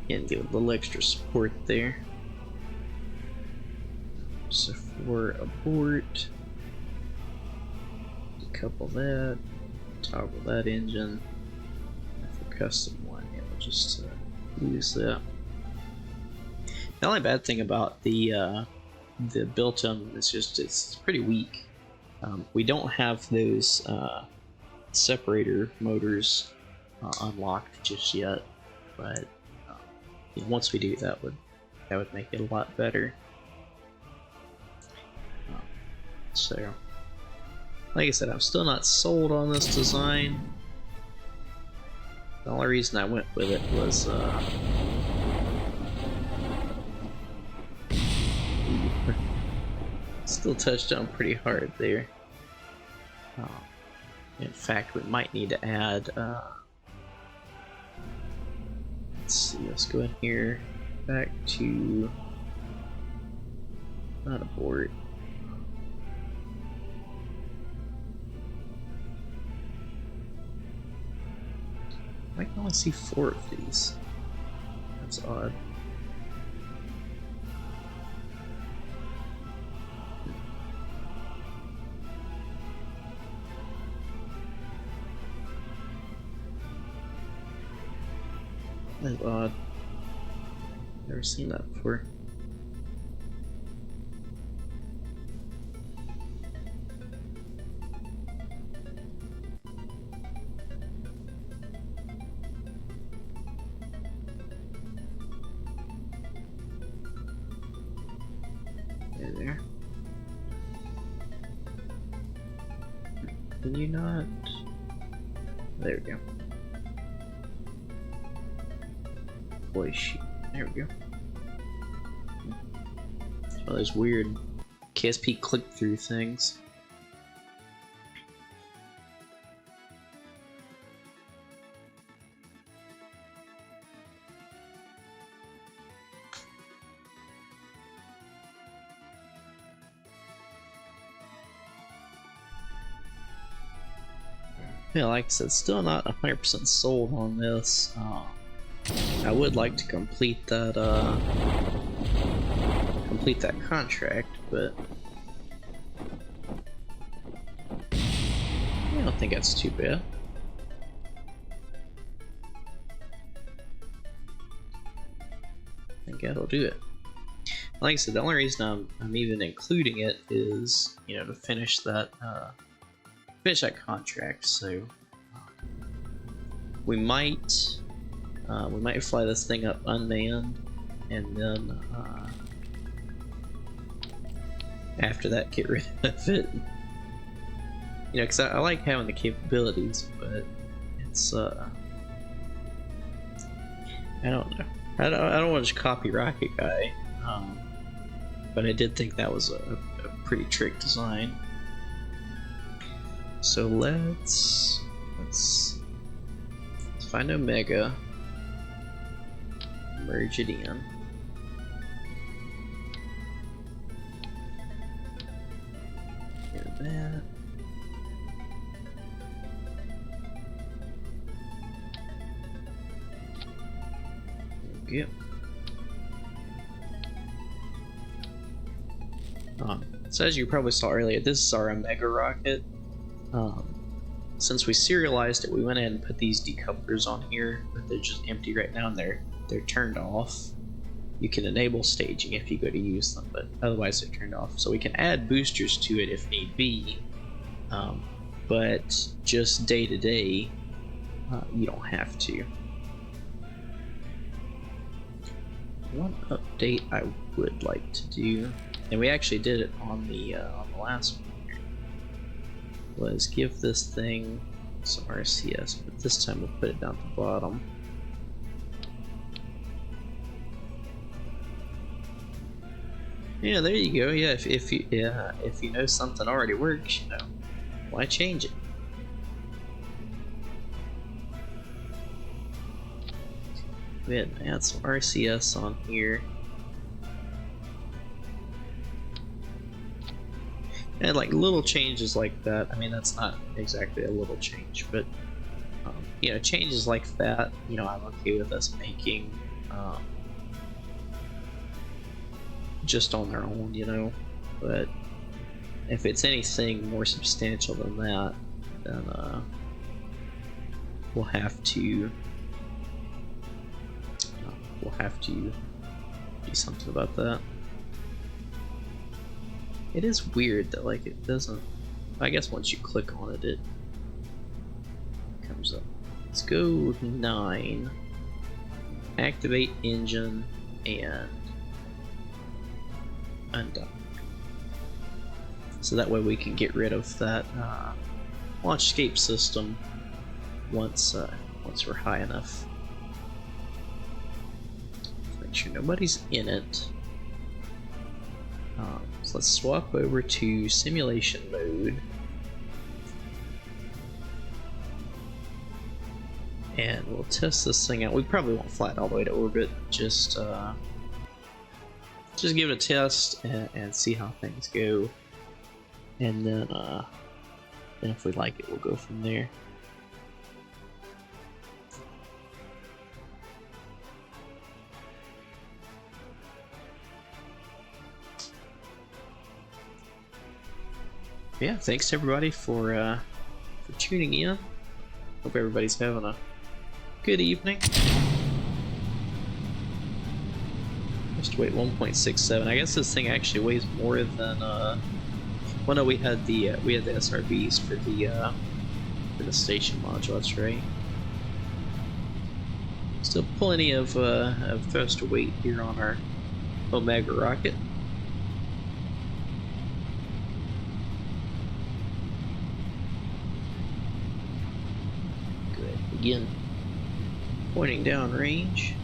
And give a little extra support there. So for abort, decouple that, toggle that engine. And for custom one, yeah, we'll just use that. The only bad thing about the built-in is just it's pretty weak. We don't have those separator motors unlocked just yet, but once we do, that would make it a lot better. So, like I said, I'm still not sold on this design. The only reason I went with it was still touched on pretty hard there. In fact, we might need to add let's see, let's go in here, back to, not abort. I can only see 4 of these. That's odd. That's odd. Never seen that before. There. Can you not? There we go. Boy, shoot. There we go. It's one of those weird KSP click-through things. Yeah, like I said, still not 100% sold on this. I would like to complete that contract, but I don't think that's too bad. I think that'll do it. Like I said, the only reason I'm even including it is, you know, to finish that contract. So we might fly this thing up unmanned, and then after that get rid of it. You know, because I like having the capabilities, but it's I don't know. I don't want to just copy Rocket Guy, but I did think that was a pretty trick design. So let's find Omega, merge it in. Get that. There we go. So as you probably saw earlier, this is our Omega rocket. Since we serialized it, we went ahead and put these decouplers on here, but they're just empty right now and they're turned off. You can enable staging if you go to use them, but otherwise they're turned off. So we can add boosters to it if need be, but just day to day, you don't have to. One update I would like to do, and we actually did it on the last one here, was give this thing some RCS, but this time we'll put it down at the bottom. Yeah, there you go. Yeah, if you know something already works, you know, why change it? Go ahead and add some RCS on here. And like little changes like that, I mean, that's not exactly a little change, but you know, changes like that, you know, I'm okay with us making just on their own, you know. But if it's anything more substantial than that, then we'll have to do something about that. It is weird that like it doesn't, I guess once you click on it, it comes up. Let's go 9, activate engine and undock. So that way we can get rid of that launch escape system once we're high enough. Make sure nobody's in it. So let's swap over to simulation mode, and we'll test this thing out. We probably won't fly it all the way to orbit. Just give it a test and see how things go, and then if we like it, we'll go from there. Yeah, thanks everybody for tuning in. Hope everybody's having a good evening. Just wait 1.67. I guess this thing actually weighs more than well, no, we had the SRBs for the station module. That's right. Still plenty of thrust to weight here on our Omega rocket. Again, pointing down range.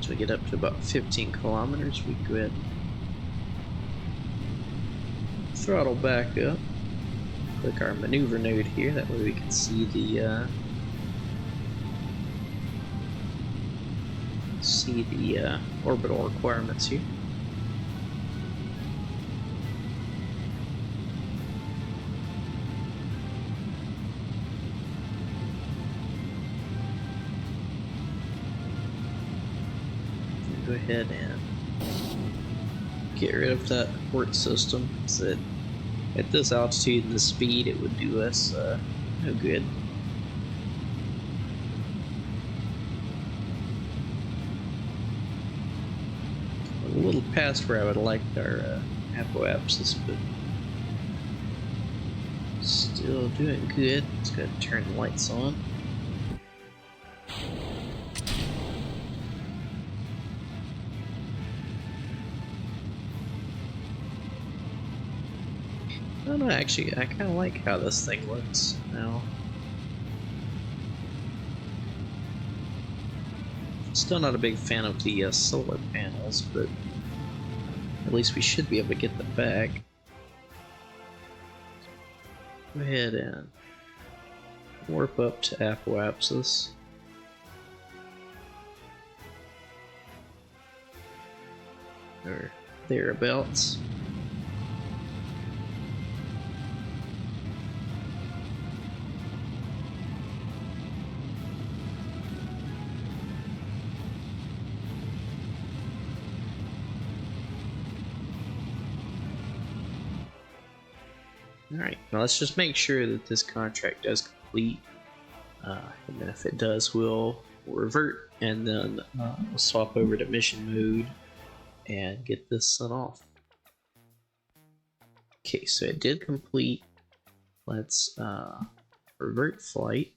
So we get up to about 15 kilometers, we go ahead and throttle back up. Click our maneuver node here, that way we can see the orbital requirements here. Go ahead and get rid of that port system, so that at this altitude and the speed it would do us no good. A little past where I would like our apoapsis, but still doing good. Let's go ahead and turn the lights on. I don't know, actually, I kind of like how this thing looks now. Still not a big fan of the solar panels, but at least we should be able to get them back. go ahead and warp up to Apoapsis. Or thereabouts. Alright, now let's just make sure that this contract does complete, and then if it does, we'll revert, and then we'll swap over to mission mode and get this sent off. Okay, so it did complete. Let's revert flight.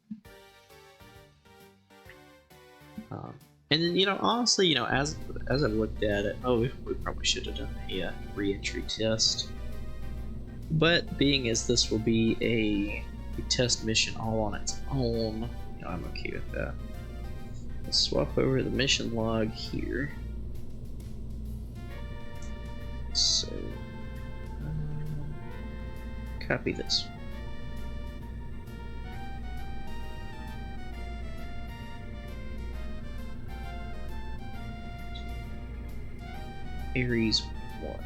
And then, honestly, as I looked at it, we probably should have done a re-entry test. But being as this will be a test mission all on its own, I'm okay with that. Let's swap over the mission log here. So, copy this. Ares 1.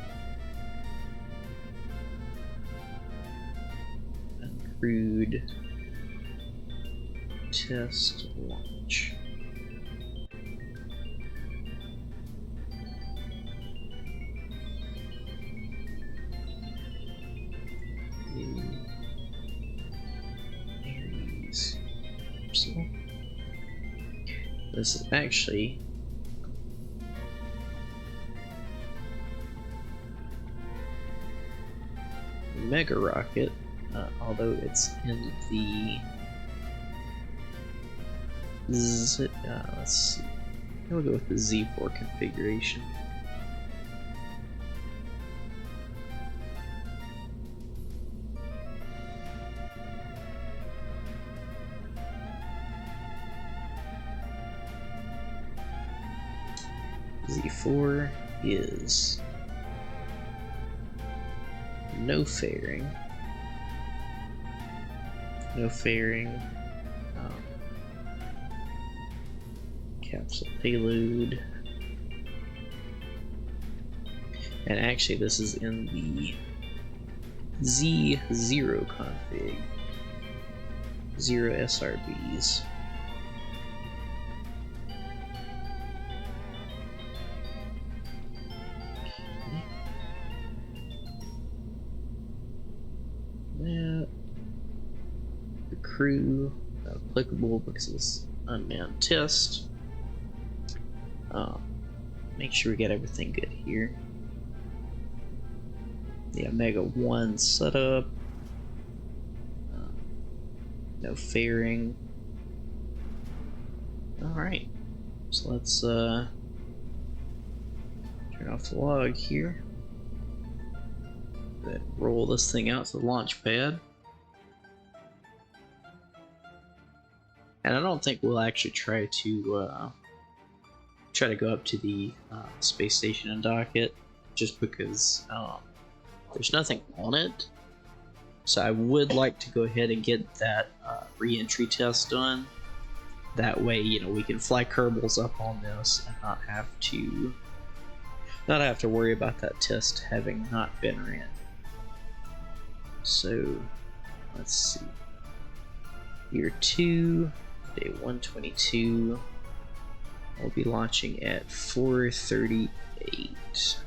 Uncrewed test launch. Ares. So, this is actually Mega Rocket, although it's in the let's see, we'll go with the Z4 configuration. Z4 is no fairing. Capsule payload. And actually this is in the Z0 config. 0 SRBs. That the crew not applicable because it's unmanned test. Make sure we get everything good here. The Omega 1 setup. No fairing. Alright. So let's turn off the log here. Then roll this thing out to the launch pad. And I don't think we'll actually try to go up to the space station and dock it, just because there's nothing on it. So I would like to go ahead and get that re-entry test done. That way, we can fly Kerbals up on this and not have to worry about that test having not been ran. So let's see. Year 2, day 122. We'll be launching at 4:38.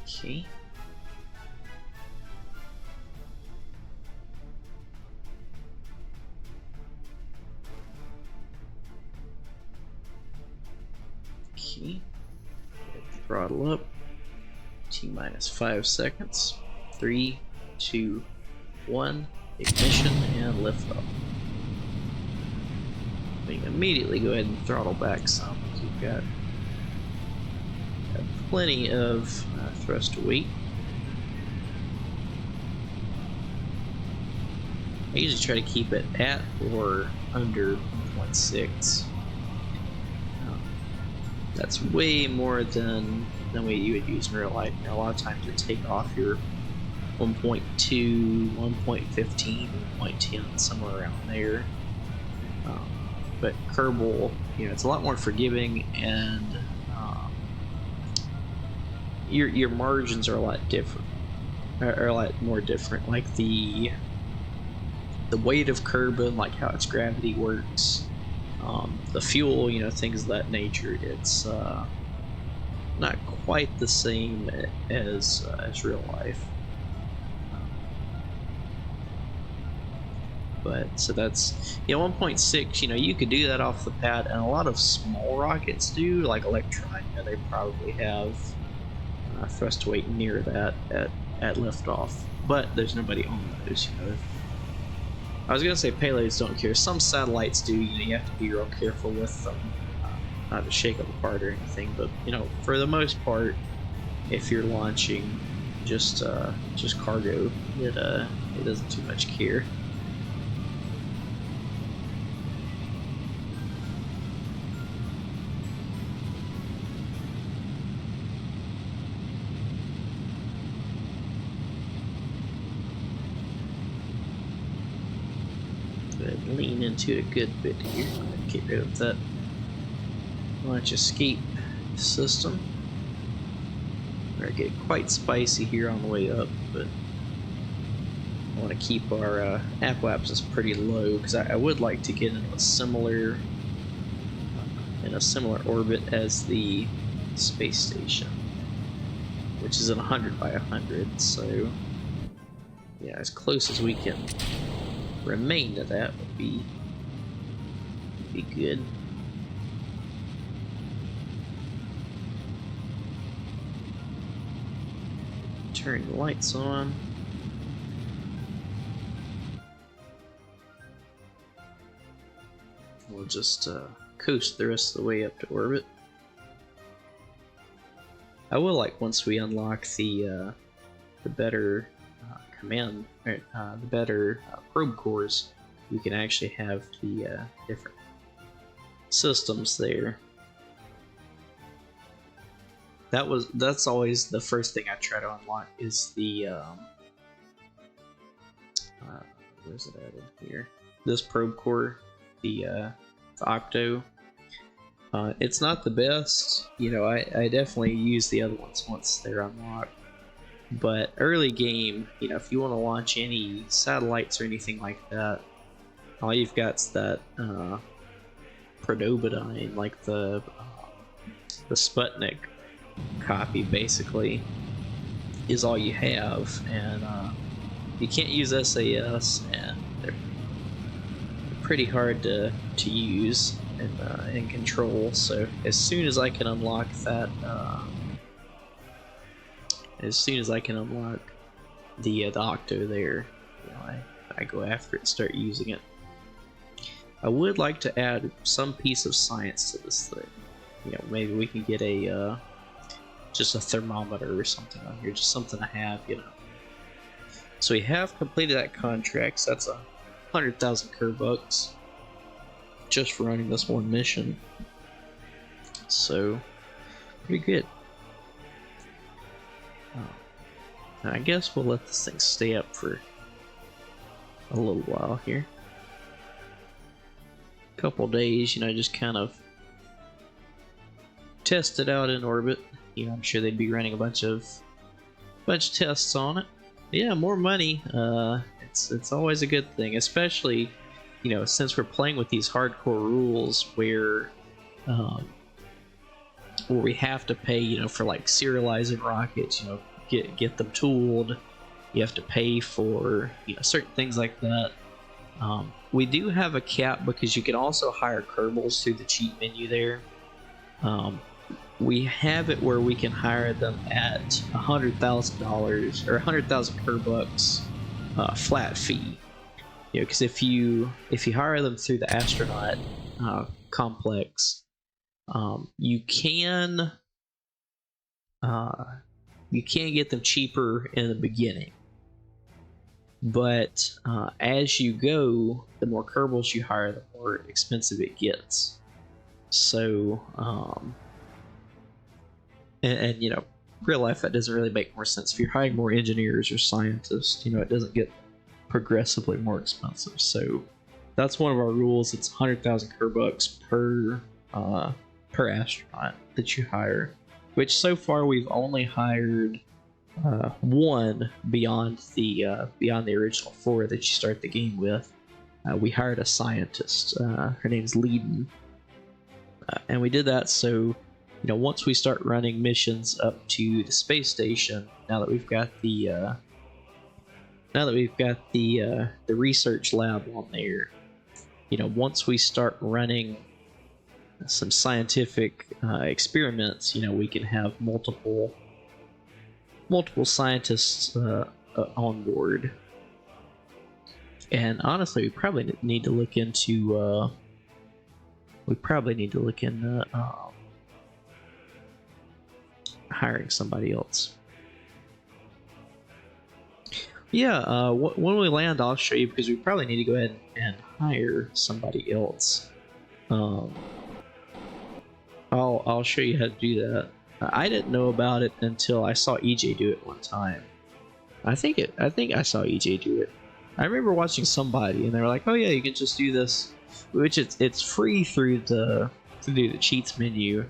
Okay. Okay. Throttle up. T-minus 5 seconds. 3, 2, 1. Ignition and lift off. We can immediately go ahead and throttle back some, because we've got plenty of thrust to weight. I usually try to keep it at or under 1.6. That's way more than what you would use in real life. A lot of times you take off your 1.2, 1.15, 1.10, somewhere around there. But Kerbal, it's a lot more forgiving, and your margins are a lot different, are a lot more different. Like the weight of Kerbal, like how its gravity works, the fuel, things of that nature. It's not quite the same as real life. But so that's 1.6. You could do that off the pad, and a lot of small rockets do, like Electron. They probably have thrust weight near that at liftoff, but there's nobody on those. I was gonna say payloads don't care. Some satellites do. You have to be real careful with them, not to shake them apart or anything. But for the most part, if you're launching just cargo, it doesn't too much care. Lean into it a good bit here. Get rid of that launch escape system. We're gonna get quite spicy here on the way up, but I want to keep our apoapsis pretty low, because I would like to get in a similar orbit as the space station, which is at 100 by 100. So yeah, as close as we can remain to that would be good. Turn the lights on. We'll just coast the rest of the way up to orbit. I will like, once we unlock the better command, the better probe cores, you can actually have the different systems there. That's always the first thing I try to unlock, is the where's it at in here? This probe core, the Octo. It's not the best, I definitely use the other ones once they're unlocked. But early game, if you want to launch any satellites or anything like that, all you've got's that Prodobodyne, like the Sputnik copy, basically, is all you have, and you can't use SAS, and they're pretty hard to use and control. So as soon as I can unlock that, the Octo there, I go after it and start using it. I would like to add some piece of science to this thing. Maybe we can get just a thermometer or something on here, just something to have, So we have completed that contract, so that's 100,000 Kerbucks just for running this one mission. So, pretty good. I guess we'll let this thing stay up for a little while here. A couple days, just kind of test it out in orbit. I'm sure they'd be running a bunch of tests on it. Yeah, more money. It's always a good thing, especially since we're playing with these hardcore rules where we have to pay for like serializing rockets. Get them tooled. You have to pay for certain things like that. We do have a cap, because you can also hire Kerbals through the cheat menu there. We have it where we can hire them at $100,000 or 100,000 Kerbucks flat fee. Because if you hire them through the astronaut complex, you can get them cheaper in the beginning, but as you go, the more Kerbals you hire, the more expensive it gets. So and real life that doesn't really make more sense. If you're hiring more engineers or scientists, it doesn't get progressively more expensive. So that's one of our rules. It's 100,000 Kerbucks per astronaut that you hire, which so far we've only hired one beyond the original 4 that you start the game with. We hired a scientist. Her name's Leiden, and we did that so once we start running missions up to the space station, now that we've got the research lab on there, once we start running some scientific experiments, we can have multiple scientists on board. And honestly, we probably need to look into hiring somebody else. Yeah, when we land, I'll show you, because we probably need to go ahead and hire somebody else. I'll show you how to do that. I didn't know about it until I saw EJ do it one time. I think I saw EJ do it. I remember watching somebody, and they were like, "Oh yeah, you can just do this," which it's free through the cheats menu.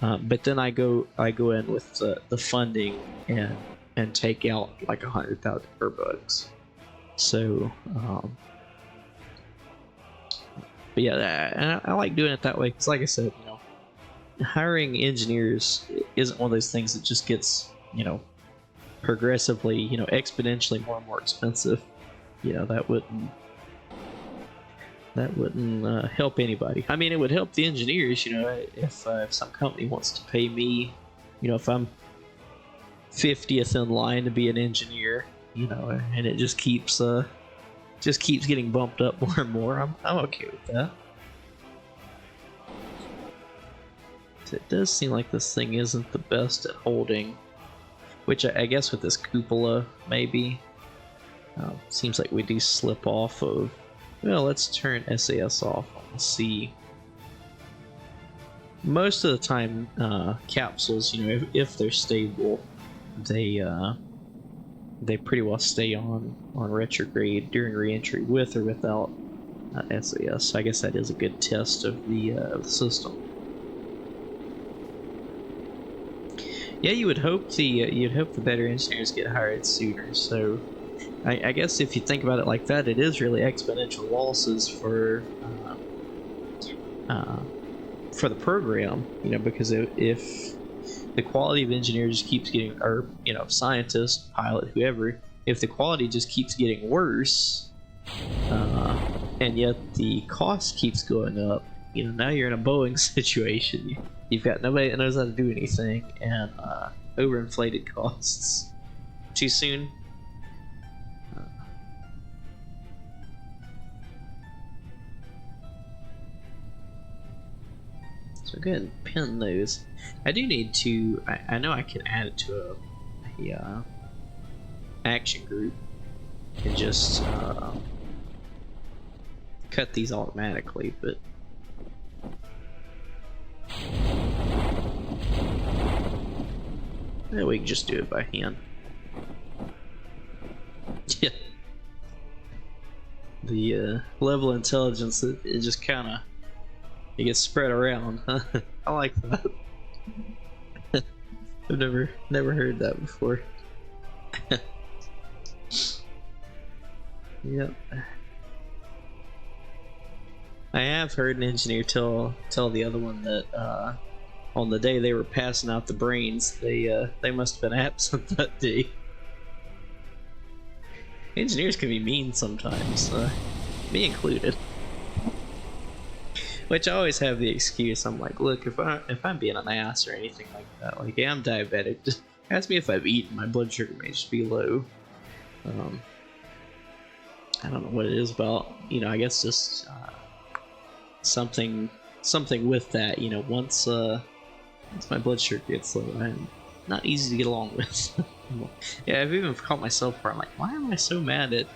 But then I go in with the funding and take out like 100,000 Kerbucks. So, but yeah, and I like doing it that way because, like I said, hiring engineers isn't one of those things that just gets progressively exponentially more and more expensive. That wouldn't help anybody. I mean, it would help the engineers, if some company wants to pay me, if I'm 50th in line to be an engineer, and it just keeps getting bumped up more and more. I'm okay with that. It does seem like this thing isn't the best at holding, which I guess with this cupola maybe. Seems like we do slip off of. Well, let's turn SAS off on the C. Most of the time, capsules, if they're stable, they pretty well stay on retrograde during reentry, with or without SAS. So I guess that is a good test of the system. Yeah, you'd hope the better engineers get hired sooner. So I guess if you think about it like that, it is really exponential losses for the program, because if the quality of engineers just keeps getting, or scientist, pilot, whoever, if the quality just keeps getting worse, and yet the cost keeps going up, now you're in a Boeing situation. You've got nobody that knows how to do anything, and overinflated costs. Too soon? So go ahead and pin those. I do need to. I know I can add it to a action group and just cut these automatically, but yeah, we can just do it by hand. Yeah. The level of intelligence, it just kind of gets spread around. Huh? I like that. I've never heard that before. Yep. I have heard an engineer tell the other one that on the day they were passing out the brains, they must have been absent that day. Engineers can be mean sometimes, me included. Which I always have the excuse. I'm like, look, if I'm being an ass or anything like that, like, yeah, I'm diabetic. Just ask me if I've eaten. My blood sugar may just be low. I don't know what it is about. I guess just something with that. Once my blood sugar gets low, I'm not easy to get along with. Yeah, I've even caught myself where I'm like, why am I so mad at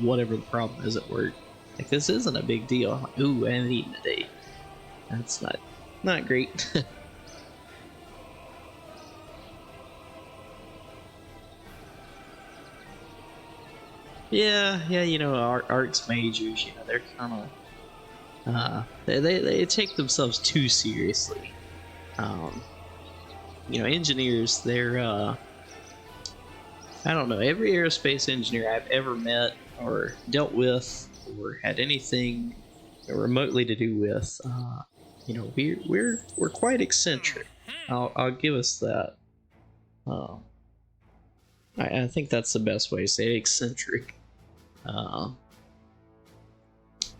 whatever the problem is at work? Like, this isn't a big deal. I'm like, ooh, I haven't eaten today. That's not great. Yeah, you know, arts majors, you know, they're kind of they take themselves too seriously. You know, engineers, they're I don't know, every aerospace engineer I've ever met or dealt with or had anything remotely to do with, you know, we're quite eccentric. I'll give us that. Uh, I think that's the best way to say it, eccentric. Uh,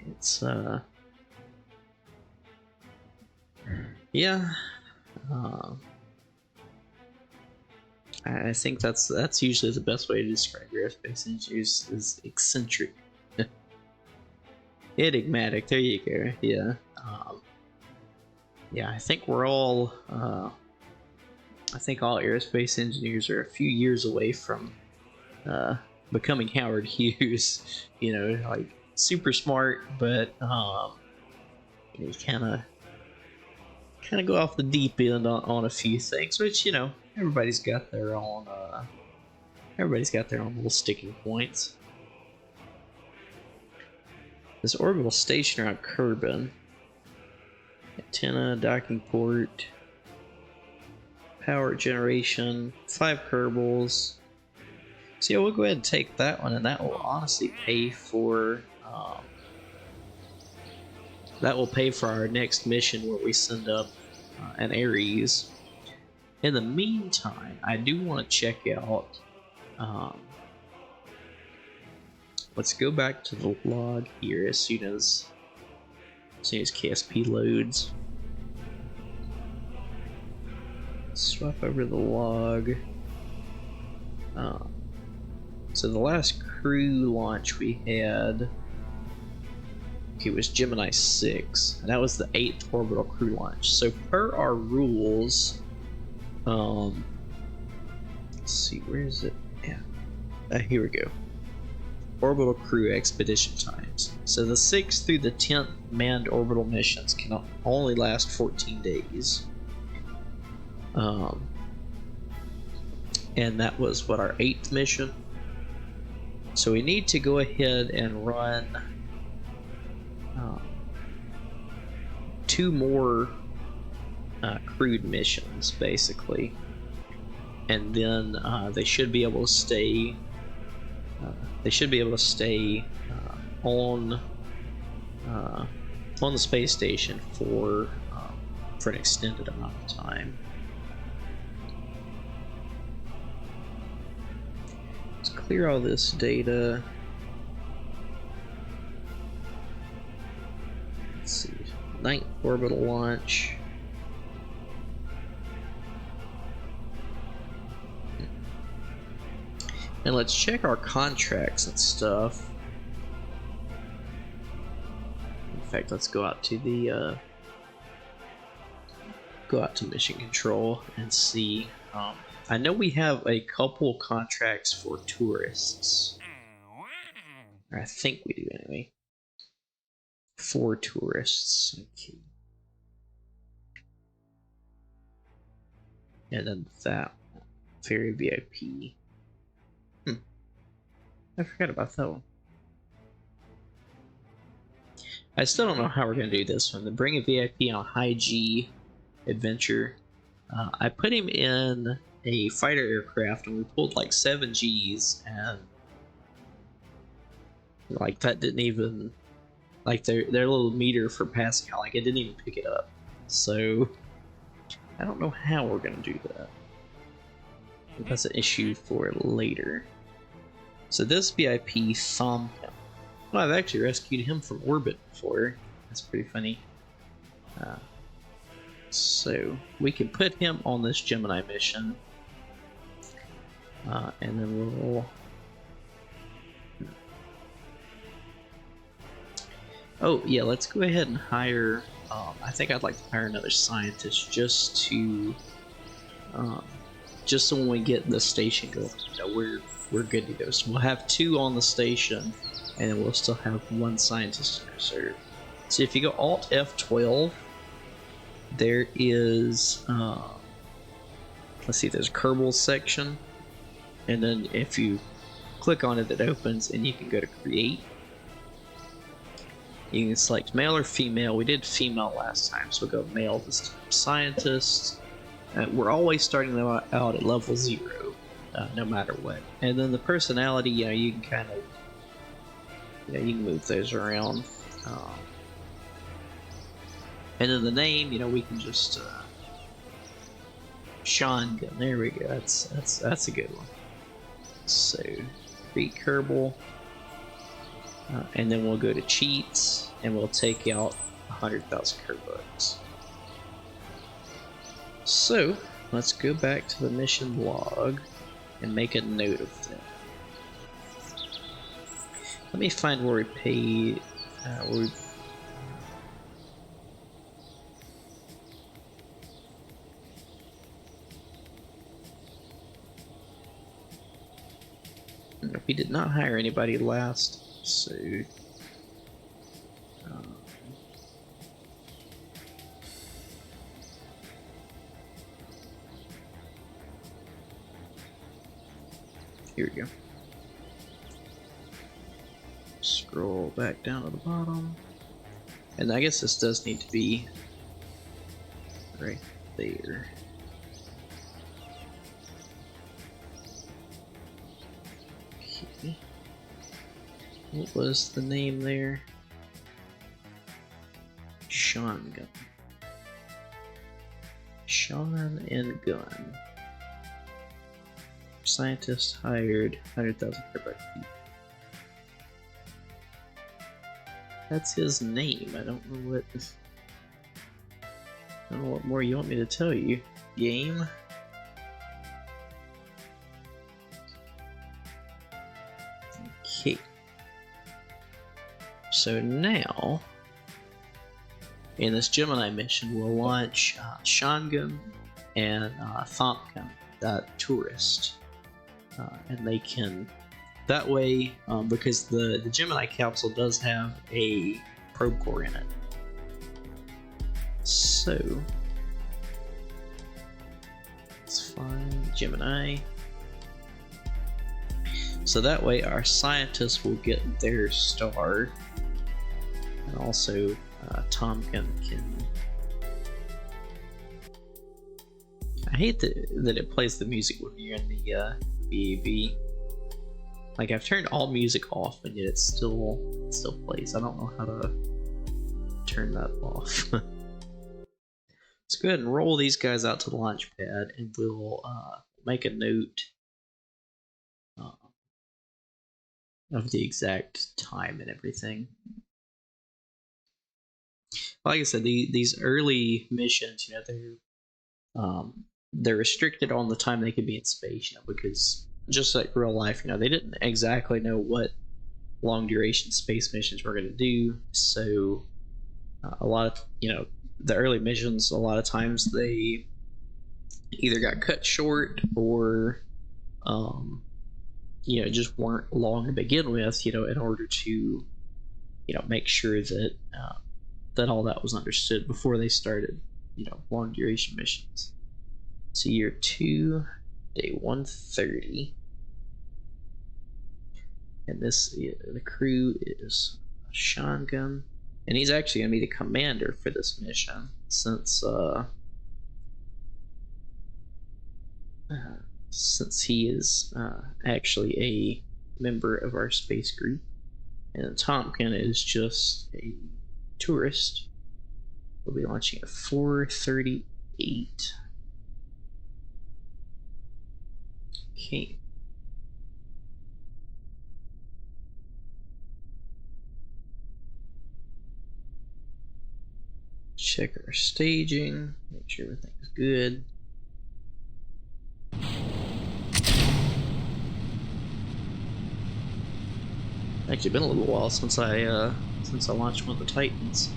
it's yeah. Uh, I think that's usually the best way to describe aerospace engineers is eccentric. Enigmatic, there you go. Yeah. Yeah, I think we're all I think all aerospace engineers are a few years away from becoming Howard Hughes. You know, like super smart, but you kind of go off the deep end on a few things, which, you know, everybody's got their own little sticking points. This orbital station around Kerbin. Antenna, docking port, power generation, 5 Kerbals. So yeah, we'll go ahead and take that one, and that will honestly pay for our next mission where we send up an Ares. In the meantime, I do want to check out. Let's go back to the log here as soon as KSP loads. Swap over the log. So the last crew launch we had, it was Gemini 6, and that was the 8th orbital crew launch. So per our rules, let's see, where is it? Yeah, here we go. Orbital crew expedition times. So the 6th through the 10th manned orbital missions can only last 14 days. And that was what, our 8th mission. So we need to go ahead and run 2 more crewed missions, basically, and then they should be able to stay. On the space station for an extended amount of time. Let's clear all this data. Let's see, 9th orbital launch. And let's check our contracts and stuff. In fact, let's go out to the mission control and see. I know we have a couple contracts for tourists. Or I think we do anyway. 4 tourists. Okay. And then that very VIP. I forgot about that one. I still don't know how we're going to do this one. The bring a VIP on a high G adventure. I put him in a fighter aircraft and we pulled like 7 Gs, and like that didn't even, like their little meter for passing out, like it didn't even pick it up. So I don't know how we're going to do that. That's an issue for later. So this VIP thumbed him. Well, I've actually rescued him from orbit before. That's pretty funny. So we can put him on this Gemini mission. And then we'll... Oh, yeah, let's go ahead and hire... I think I'd like to hire another scientist just to... just so when we get the station going, you know, we're good to go. So we'll have 2 on the station, and then we'll still have 1 scientist in reserve. So if you go Alt F12, there is, let's see, there's a Kerbal section, and then if you click on it, it opens, and you can go to create. You can select male or female. We did female last time, so we'll go male this time. Scientist. We're always starting them out at level 0, no matter what. And then the personality, you can kind of, you can move those around. And then the name, we can just Sean Gun. There we go. That's a good one. So create Kerbal, and then we'll go to cheats, and we'll take out 100,000 Kerbucks. So let's go back to the mission log and make a note of that. Let me find where we paid. We did not hire anybody last, so here we go. Scroll back down to the bottom, and I guess this does need to be right there. Okay. What was the name there? Sean Gun. Sean and Gun. Scientist hired 100,000 per feet. That's his name. I don't know what more you want me to tell you. Game. Okay. So now, in this Gemini mission, we'll launch Shangun and Thompkin, that tourist. And they can, that way, because the Gemini capsule does have a probe core in it. So, let's find Gemini. So that way our scientists will get their star, and also Tompkin can... I hate that it plays the music when you're in the BAB. Like, I've turned all music off, and yet it still plays. I don't know how to turn that off. Let's go ahead and roll these guys out to the launch pad, and we'll make a note of the exact time and everything. Like I said, these early missions, they're restricted on the time they can be in space, because just like real life, they didn't exactly know what long duration space missions were going to do. So a lot of, the early missions, a lot of times they either got cut short or just weren't long to begin with, in order to make sure that that all that was understood before they started long duration missions. So year 2, day 130, and the crew is Shangun, and he's actually going to be the commander for this mission, since he is actually a member of our space group, and Tompkin is just a tourist. We'll be launching at 4:38. Okay. Check our staging, make sure everything's good. Actually, been a little while since I launched one of the Titans.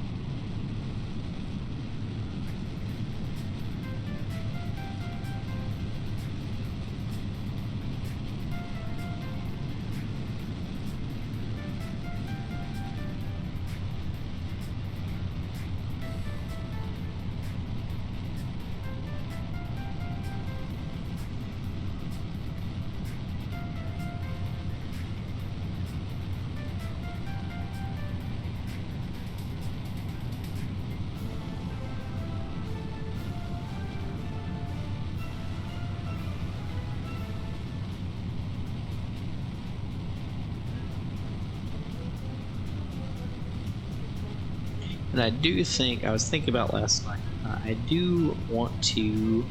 And I do think, I was thinking about last night, I do want to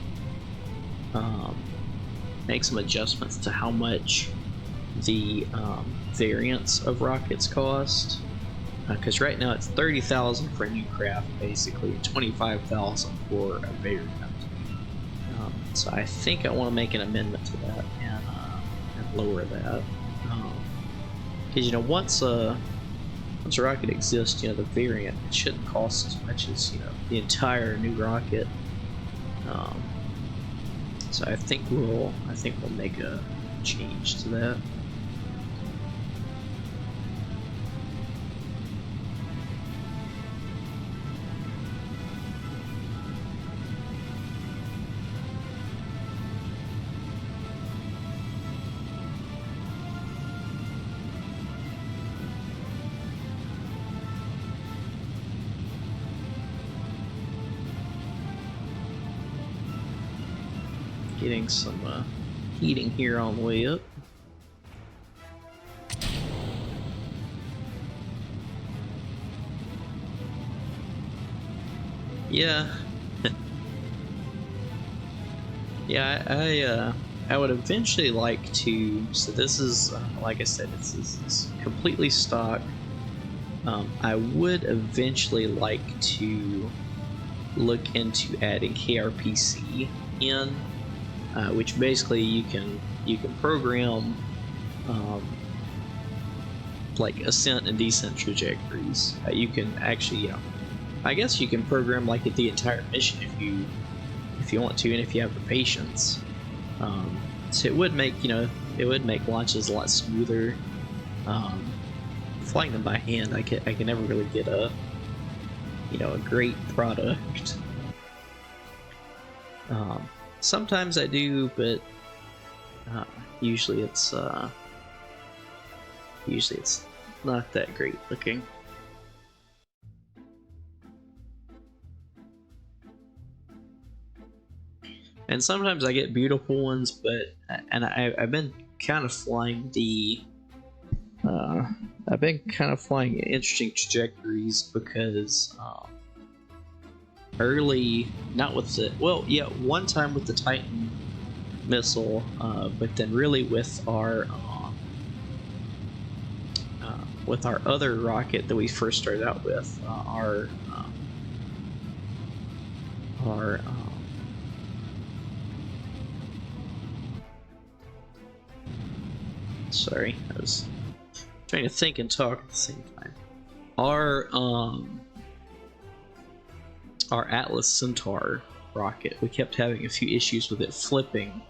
make some adjustments to how much the variants of rockets cost. Because right now it's 30,000 for a new craft, basically, and 25,000 for a variant. So I think I want to make an amendment to that and lower that. Because you know, once a rocket exists, you know, the variant, it shouldn't cost as much as, you know, the entire new rocket. So I think we'll make a change to that. Getting some heating here on the way up. Yeah. Yeah, I would eventually like to. So this is, like I said, it's completely stock. I would eventually like to look into adding KRPC in. Which basically you can program like ascent and descent trajectories. You can actually, you know, I guess you can program like the entire mission if you want to, and if you have the patience. So it would make, you know, launches a lot smoother. Flying them by hand, I can never really get a, you know, a great product. Sometimes I do, but usually it's not that great looking. And sometimes I get beautiful ones, but I've been kind of flying the interesting trajectories because early, not with the, well, yeah, one time with the Titan missile, but then really with our other rocket that we first started out with, sorry, I was trying to think and talk at the same time. Our Atlas Centaur rocket, we kept having a few issues with it flipping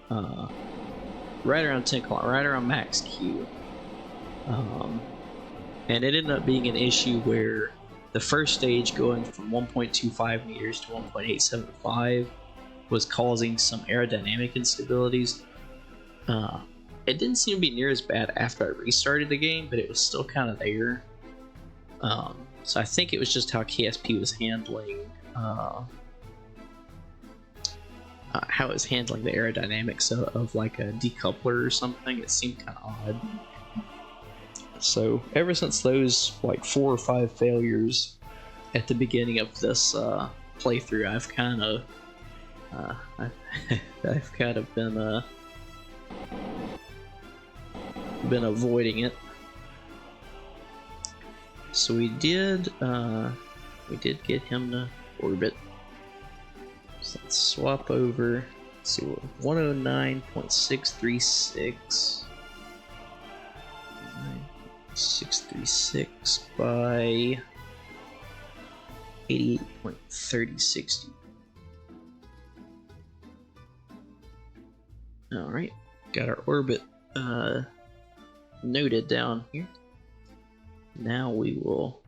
right around 10 kilometers, right around max Q. And it ended up being an issue where the first stage going from 1.25 meters to 1.875 was causing some aerodynamic instabilities. It didn't seem to be near as bad after I restarted the game, but it was still kind of there. So I think it was just how KSP was handling the aerodynamics of like a decoupler or something. It seemed kind of odd. So ever since those like 4 or 5 failures at the beginning of this playthrough, I've kind of been avoiding it. So we did get him to orbit. So let's swap over. Let's see, 109.636. 636 by 88.3060. Alright, got our orbit noted down here. Now we will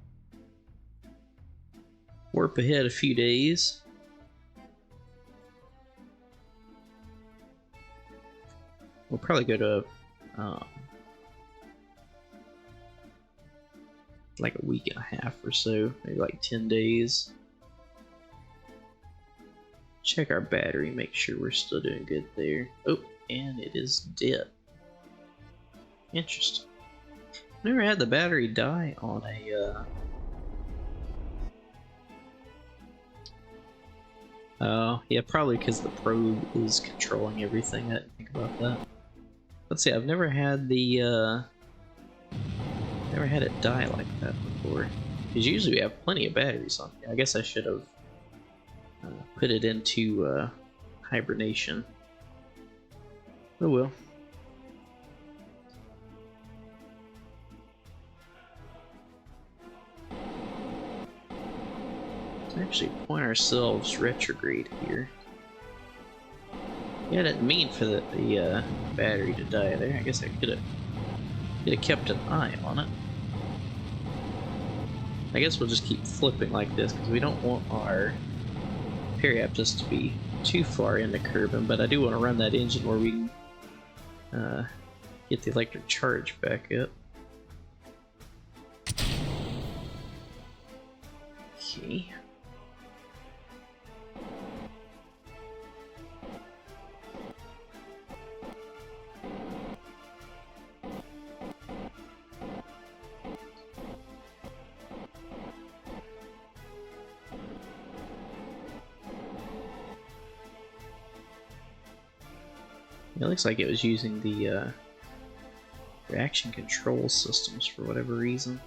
warp ahead a few days. We'll probably go to like a week and a half or so, maybe like 10 days. Check our battery, make sure we're still doing good there. Oh, and it is dead. Interesting. Never had the battery die on a Oh, yeah, probably because the probe is controlling everything. I didn't think about that. Let's see, I've never had the, never had it die like that before. Because usually we have plenty of batteries on here. I guess I should have put it into hibernation. Oh well. Let's actually point ourselves retrograde here. Yeah, I didn't mean for the battery to die there. I guess I could have kept an eye on it. I guess we'll just keep flipping like this because we don't want our periaptus to be too far into Kerbin, but I do want to run that engine where we can get the electric charge back up. Okay. It looks like it was using the reaction control systems for whatever reason.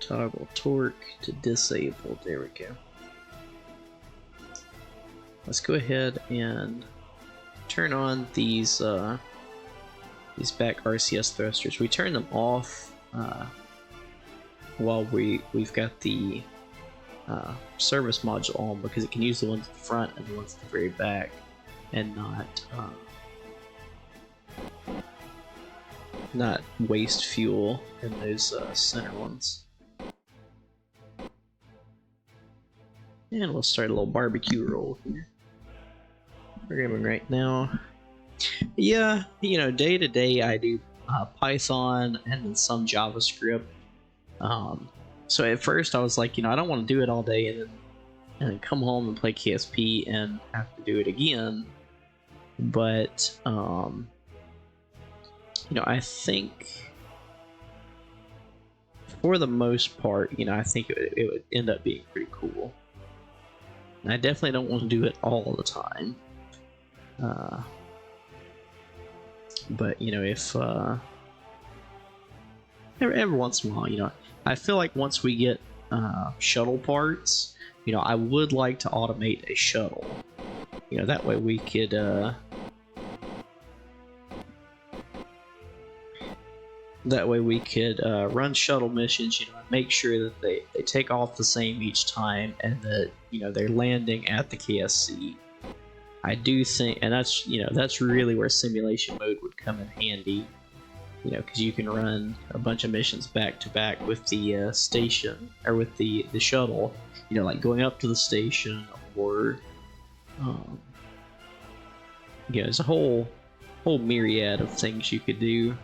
Toggle torque to disabled. There we go. Let's go ahead and turn on these back RCS thrusters. We turn them off while we've got the service module on because it can use the ones at the front and the ones at the very back, and not waste fuel in those center ones. And we'll start a little barbecue roll here. Programming right now. Yeah, you know, day to day I do Python and then some JavaScript. So at first I was like, you know, I don't want to do it all day and then come home and play KSP and have to do it again. But you know, I think for the most part, you know, I think it would end up being pretty cool. And I definitely don't want to do it all the time. But you know, if every once in a while, you know, I feel like once we get shuttle parts, you know, I would like to automate a shuttle. You know, that way we could run shuttle missions, you know, and make sure that they take off the same each time, and that, you know, they're landing at the KSC. I do think, and that's, you know, that's really where simulation mode would come in handy, you know, because you can run a bunch of missions back to back with the station, or with the shuttle, you know, like going up to the station, or yeah, there's a whole myriad of things you could do.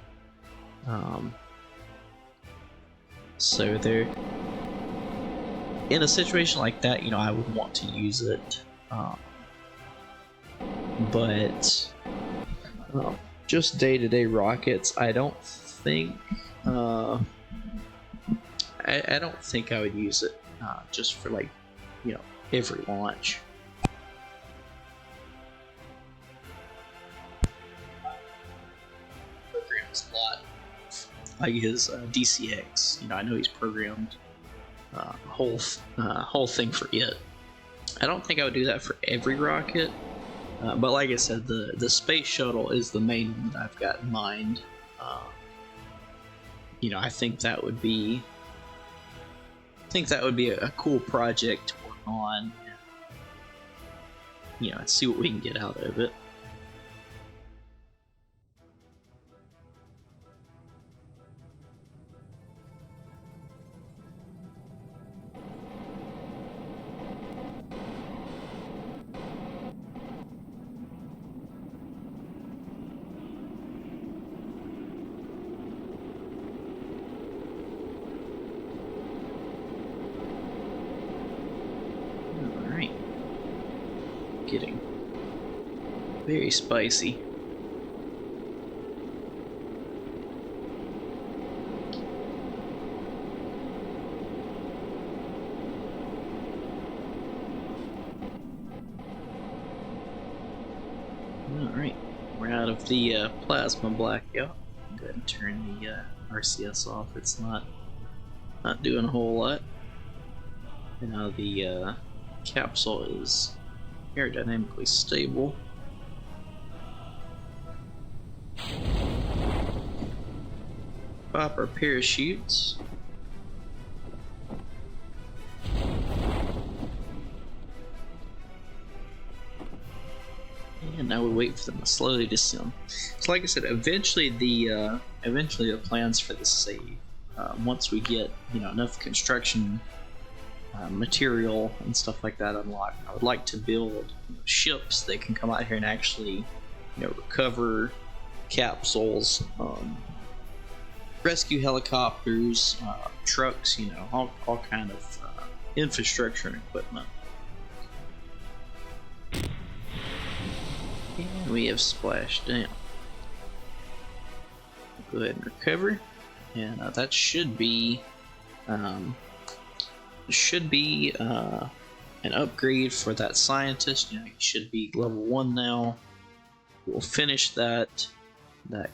So there, in a situation like that, you know, I would want to use it, but just day-to-day rockets, I don't think I don't think I would use it just for, like, you know, every launch. Programs a lot, like his DCX. You know, I know he's programmed whole thing for it. I don't think I would do that for every rocket, but like I said, the space shuttle is the main one that I've got in mind. You know, I think that would be a cool project to work on. You know, and see what we can get out of it. Getting very spicy. have the plasma blackout. Go ahead and turn the RCS off. It's not doing a whole lot. And now the capsule is aerodynamically stable. Pop our parachutes. And now we wait for them to slowly descend. So like I said, eventually the plans for this save, once we get enough construction material and stuff like that unlocked, I would like to build ships that can come out here and actually recover capsules, rescue helicopters, trucks, all kind of infrastructure and equipment. And we have splashed down. Go ahead and recover, and that should be an upgrade for that scientist. He should be level 1 now. We'll finish that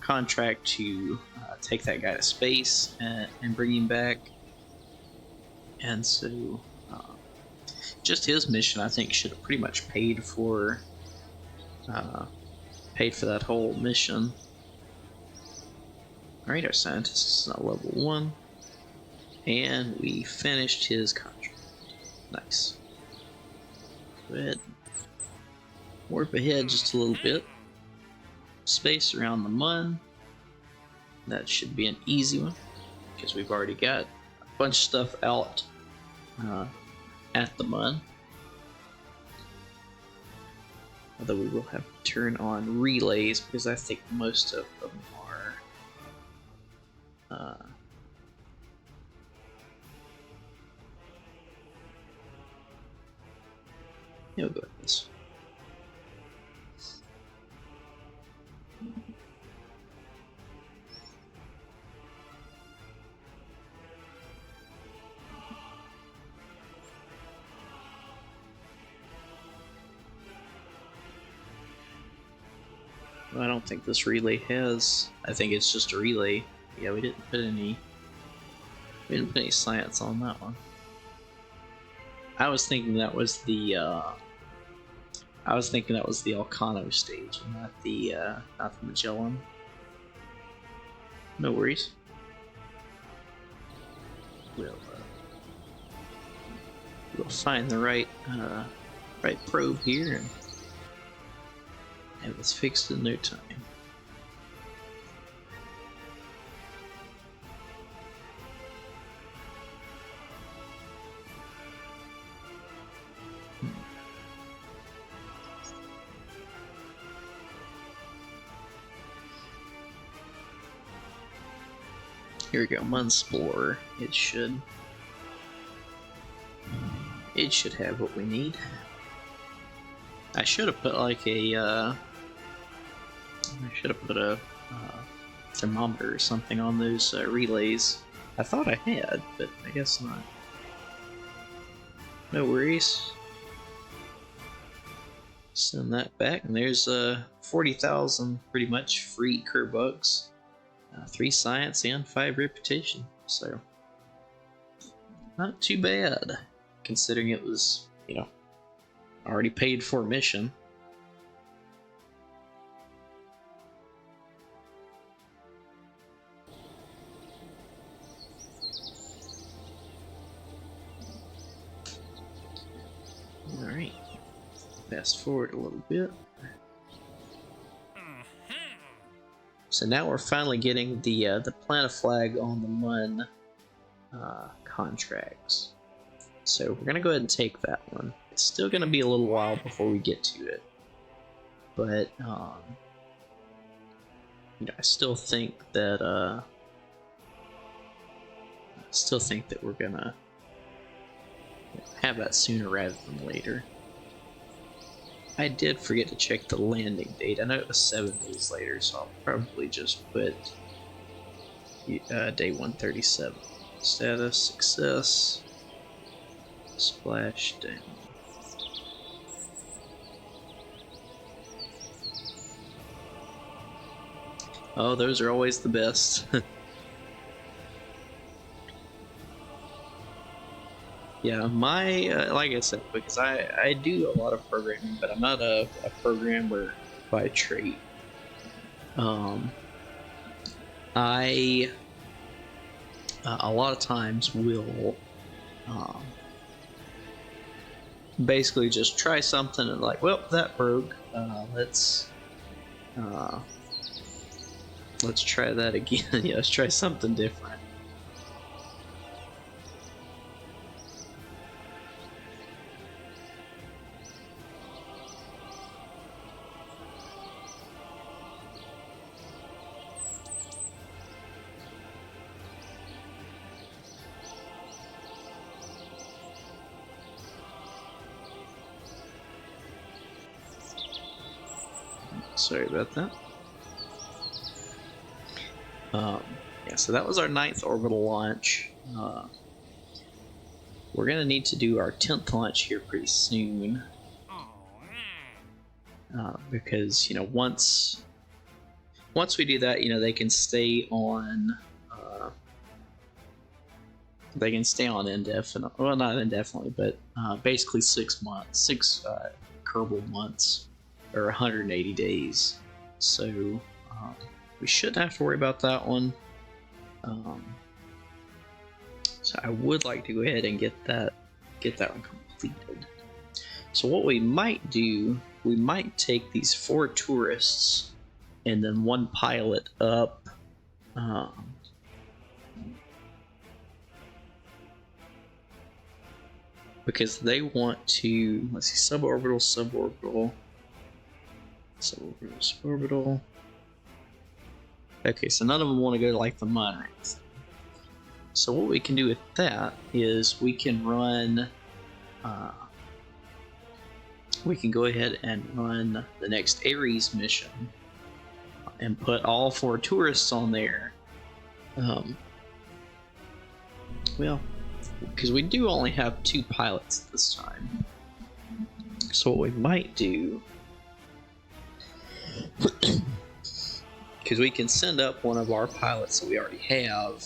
contract to take that guy to space and bring him back. And so, just his mission, I think, should have pretty much paid for that whole mission. Alright, our scientist is now level 1, and we finished his contract. Nice. Go ahead, warp ahead just a little bit. Space around the mun. That should be an easy one, because we've already got a bunch of stuff out at the mun. Although we will have to turn on relays, because I think most of them are we'll go with this. I don't think this relay has. I think it's just a relay. Yeah, we didn't put any science on that one. I was thinking that was the Elcano stage, not the Magellan. No worries. We'll find the right probe here and have this fixed in no time. Here we go, Munsplorer. It should have what we need. I should have put like a thermometer or something on those relays. I thought I had, but I guess not. No worries. Send that back, and there's 40,000 pretty much free Kerbugs. 3 science and 5 reputation, so not too bad considering it was, already paid for mission. Alright, fast forward a little bit. So now we're finally getting the Planet Flag on the Mun contracts. So we're gonna go ahead and take that one. It's still gonna be a little while before we get to it, but I still think that we're gonna have that sooner rather than later. I did forget to check the landing date. I know it was 7 days later, so I'll probably just put day 137. Status, success, splash down. Oh, those are always the best. Yeah, my like I said, because I do a lot of programming, but I'm not a programmer by trade. I a lot of times will basically just try something and like, well, that broke. Let's try that again. Yeah, let's try something different. Sorry about that. Yeah, so that was our 9th orbital launch. We're gonna need to do our 10th launch here pretty soon. Because, you know, once we do that, you know, they can stay on indefinite. Well, not indefinitely, but basically 6 months, 6 Kerbal months, or 180 days. So we shouldn't have to worry about that one. So I would like to go ahead and get that one completed. So what we might do, we might take these 4 tourists and then 1 pilot up. Because they want to, let's see, suborbital. Okay, so none of them want to go to like the Mun or anything. So what we can do with that is we can run, we can go ahead and run the next Ares mission and put all 4 tourists on there. Well, because we do only have 2 pilots this time. So what we might do, because we can send up one of our pilots that we already have,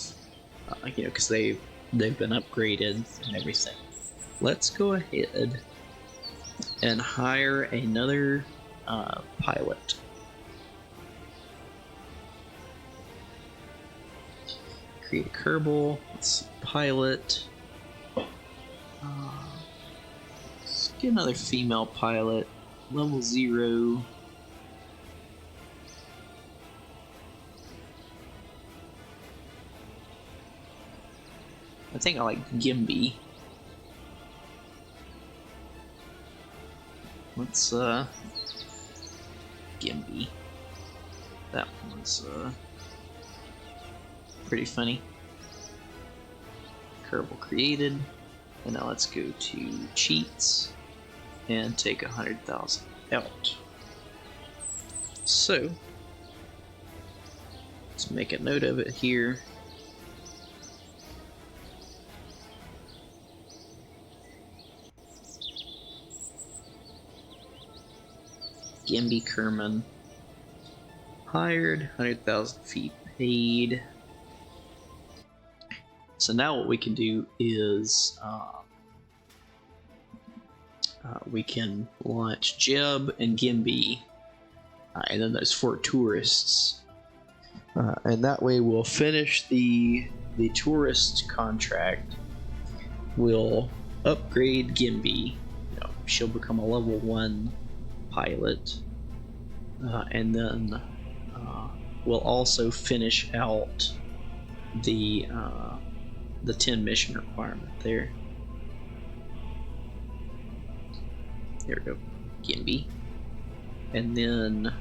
you know, because they've been upgraded and everything. Let's go ahead and hire another pilot. Create a Kerbal. Let's see, pilot. Let's get another female pilot. Level 0. I think I like Gimby. Let's Gimby. That one's pretty funny. Kerbal created. And now let's go to cheats and take 100,000 out. So let's make a note of it here. Gimby Kerman hired, 100,000 feet paid. So now what we can do is we can launch Jeb and Gimby, and then those 4 tourists, and that way we'll finish the tourist contract. We'll upgrade Gimby. You know, she'll become a level 1 pilot, and then we'll also finish out the 10 mission requirement there. There we go, Gimby. And then,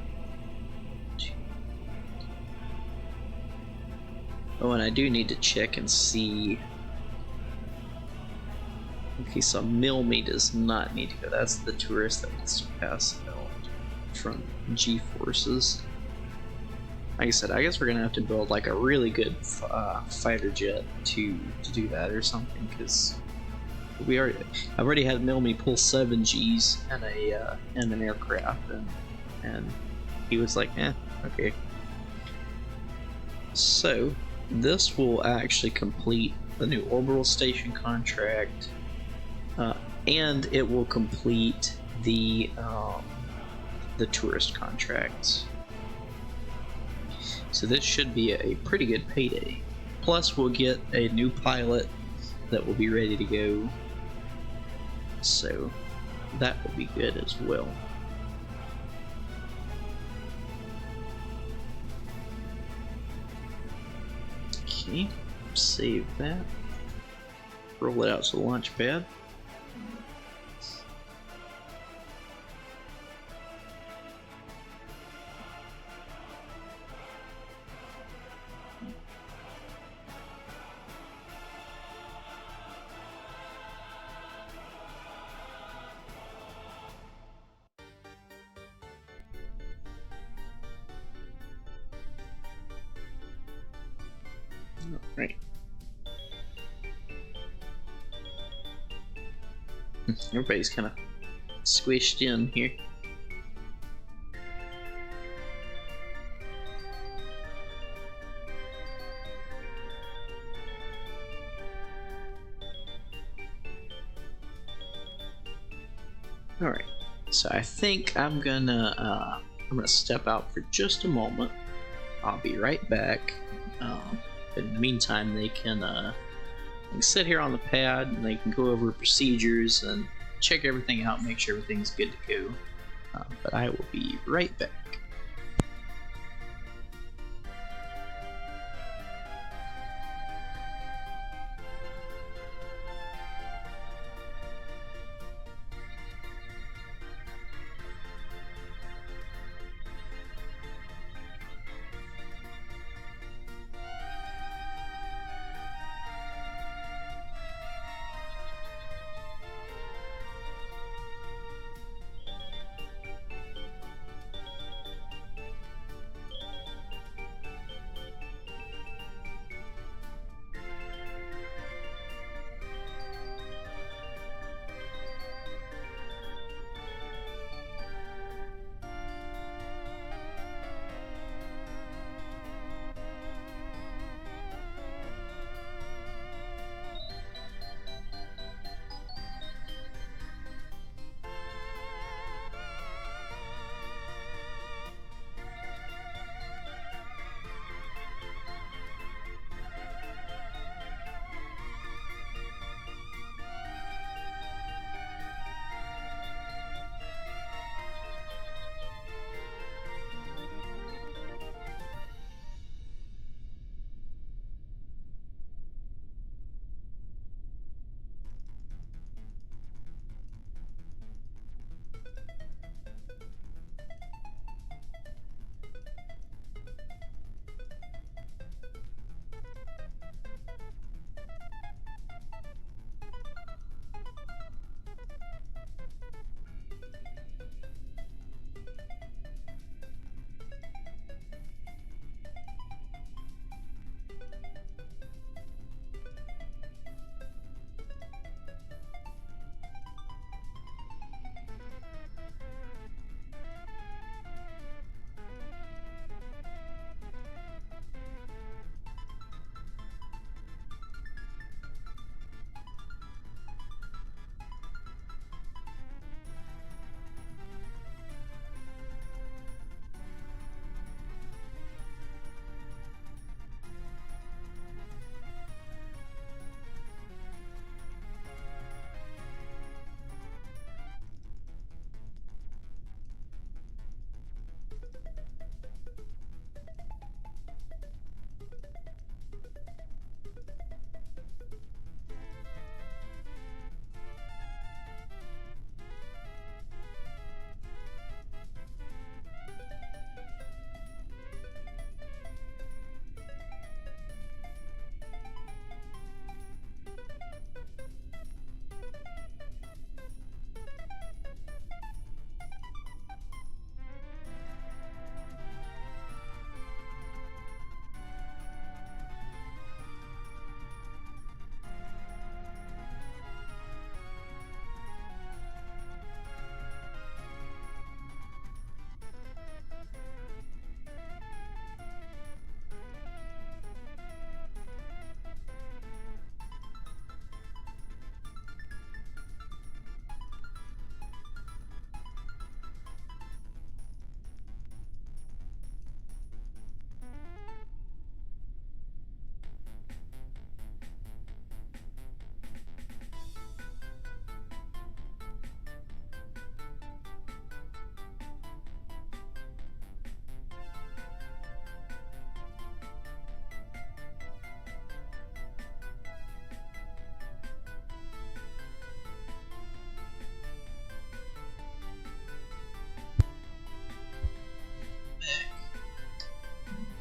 oh, and I do need to check and see. Okay, so Milmy does not need to go. That's the tourist that wants to pass out from G-forces. Like I said, I guess we're gonna have to build like a really good fighter jet to do that or something, because I've already had Milmy pull 7 Gs and an aircraft, and he was like, okay. So this will actually complete the new orbital station contract, and it will complete the tourist contracts. So this should be a pretty good payday. Plus, we'll get a new pilot that will be ready to go. So that will be good as well. Okay, save that. Roll it out to the launch pad. Alright. Everybody's kind of squished in here. Alright, so I think I'm gonna step out for just a moment. I'll be right back. In the meantime, they can sit here on the pad and they can go over procedures and check everything out, make sure everything's good to go. But I will be right back.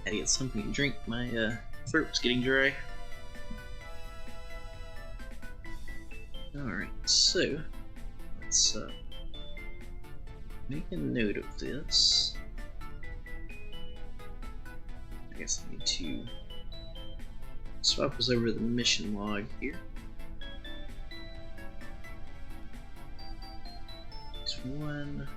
Gotta get something to drink. My throat was getting dry. Alright, so let's make a note of this. I guess I need to swap us over the mission log here. It's one.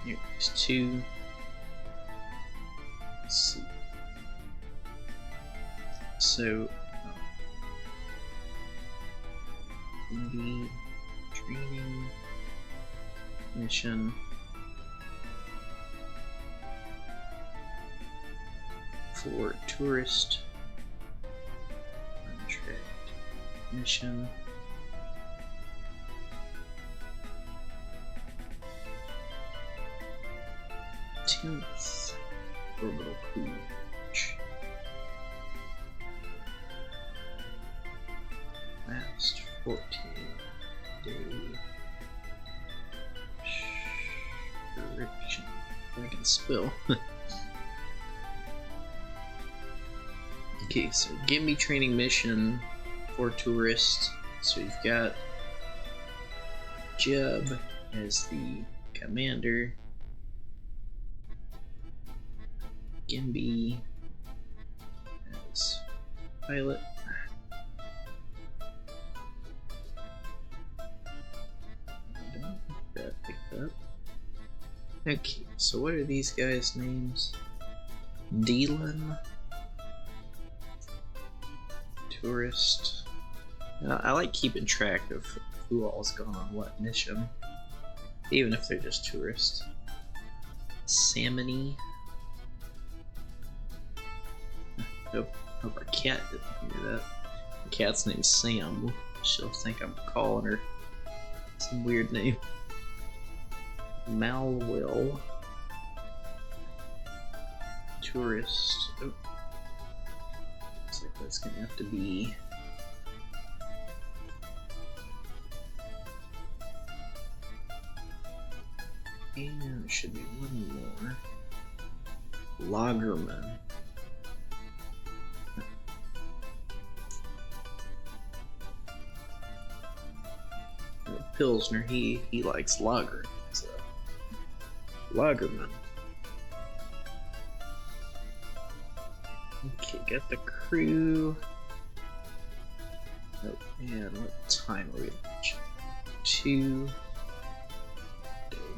Here's two. Let's see. So, indie training mission for tourist contract mission. Orbital cooch. Last 14 day description. I can spell. Okay, so give me training mission for tourists. So you've got Jeb as the commander. Gimby as pilot. That picked up. Okay, so what are these guys' names? Dylan, tourist. I like keeping track of who all's gone on what mission, even if they're just tourists. Salmony. Hope our cat didn't hear that. The cat's name's Sam. She'll think I'm calling her some weird name. Malwill. Tourist. Oh. Looks like that's gonna have to be. And there should be one more. Lagerman. Pilsner, he likes lager, so Lagerman. Okay, got the crew. Oh, and what time are we at? 2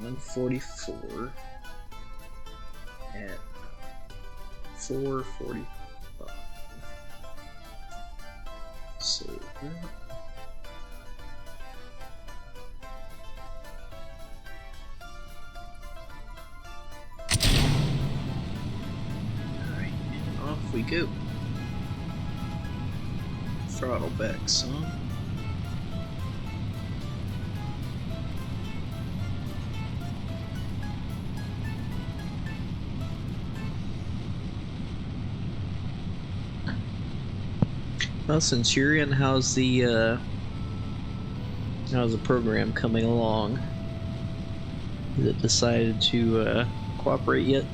1:44 at 4:45. So that. We go. Throttle back some. Well, Centurion, how's the program coming along? Has it decided to cooperate yet?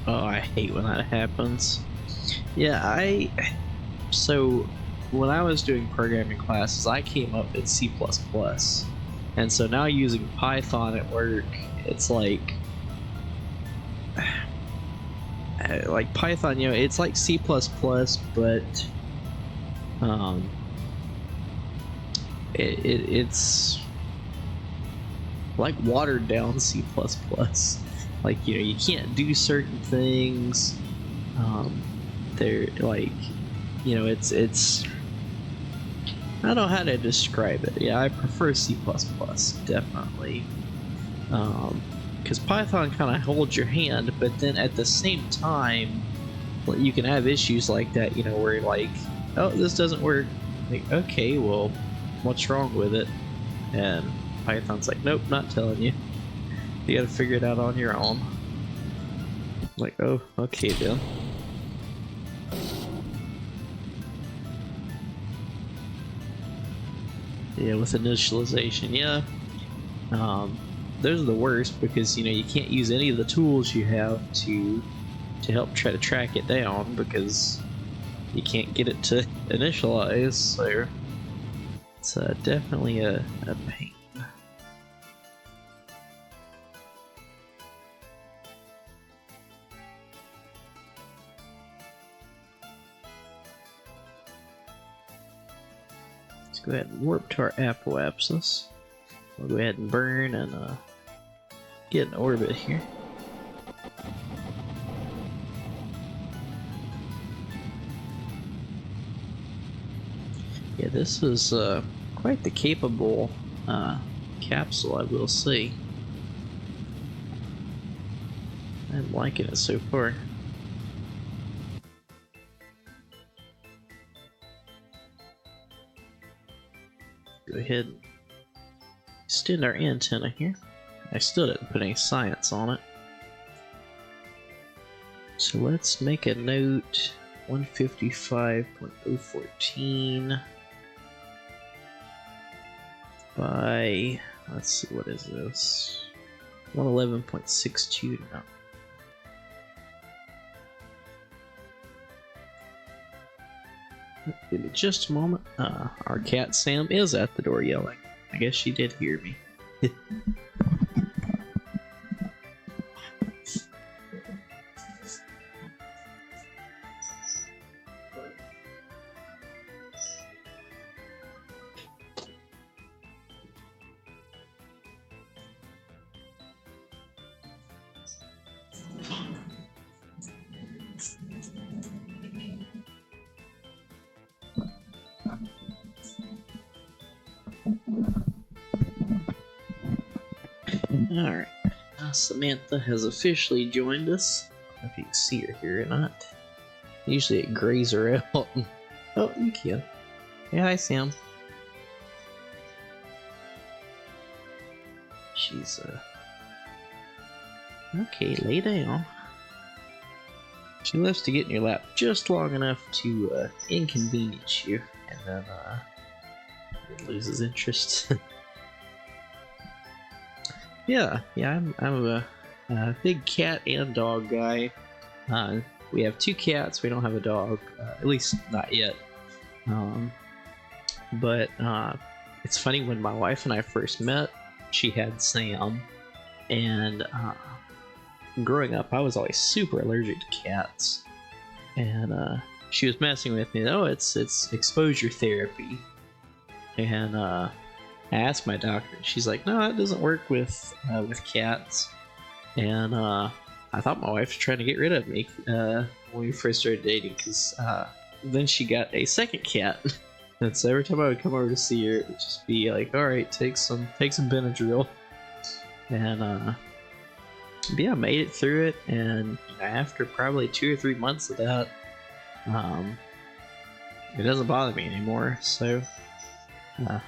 Oh, I hate when that happens. Yeah, so when I was doing programming classes, I came up in C++. And so now using Python at work, it's like Python, it's like C++, but it's like watered down C++. Like, you know, you can't do certain things. They're like, you know, it's I don't know how to describe it. Yeah, I prefer C++, definitely. Because Python kind of holds your hand, but then at the same time, you can have issues like that, you know, where you're like, oh, this doesn't work. Like, okay, well, what's wrong with it? And Python's like, nope, not telling you. You gotta figure it out on your own. Like, oh, okay then. Yeah, with initialization, yeah. Those are the worst because, you know, you can't use any of the tools you have to help try to track it down because you can't get it to initialize, so it's definitely a pain. Let's go ahead and warp to our apoapsis. We'll go ahead and burn and get in orbit here. Yeah, this is quite the capable capsule, I will say. I'm liking it so far. Go ahead and extend our antenna here. I still didn't put any science on it. So let's make a note. 155.014 by, let's see, what is this? 111.62 now. Give me just a moment. Our cat Sam is at the door yelling. I guess she did hear me. Alright, Samantha has officially joined us. I don't know if you can see her here or not. Usually it grays her out. Oh, you can. Hey, hi Sam. She's, okay, lay down. She loves to get in your lap just long enough to, inconvenience you, and then, loses interest. Yeah, I'm a big cat and dog guy. We have 2 cats. We don't have a dog, at least not yet. But it's funny, when my wife and I first met, she had Sam, and growing up, I was always super allergic to cats, and she was messing with me. Oh, it's exposure therapy, and I asked my doctor. She's like, no, it doesn't work with cats. And I thought my wife was trying to get rid of me when we first started dating, because then she got a second cat. And so every time I would come over to see her, it would just be like, all right, take some Benadryl. And yeah, I made it through it. And after probably 2 or 3 months of that, it doesn't bother me anymore. So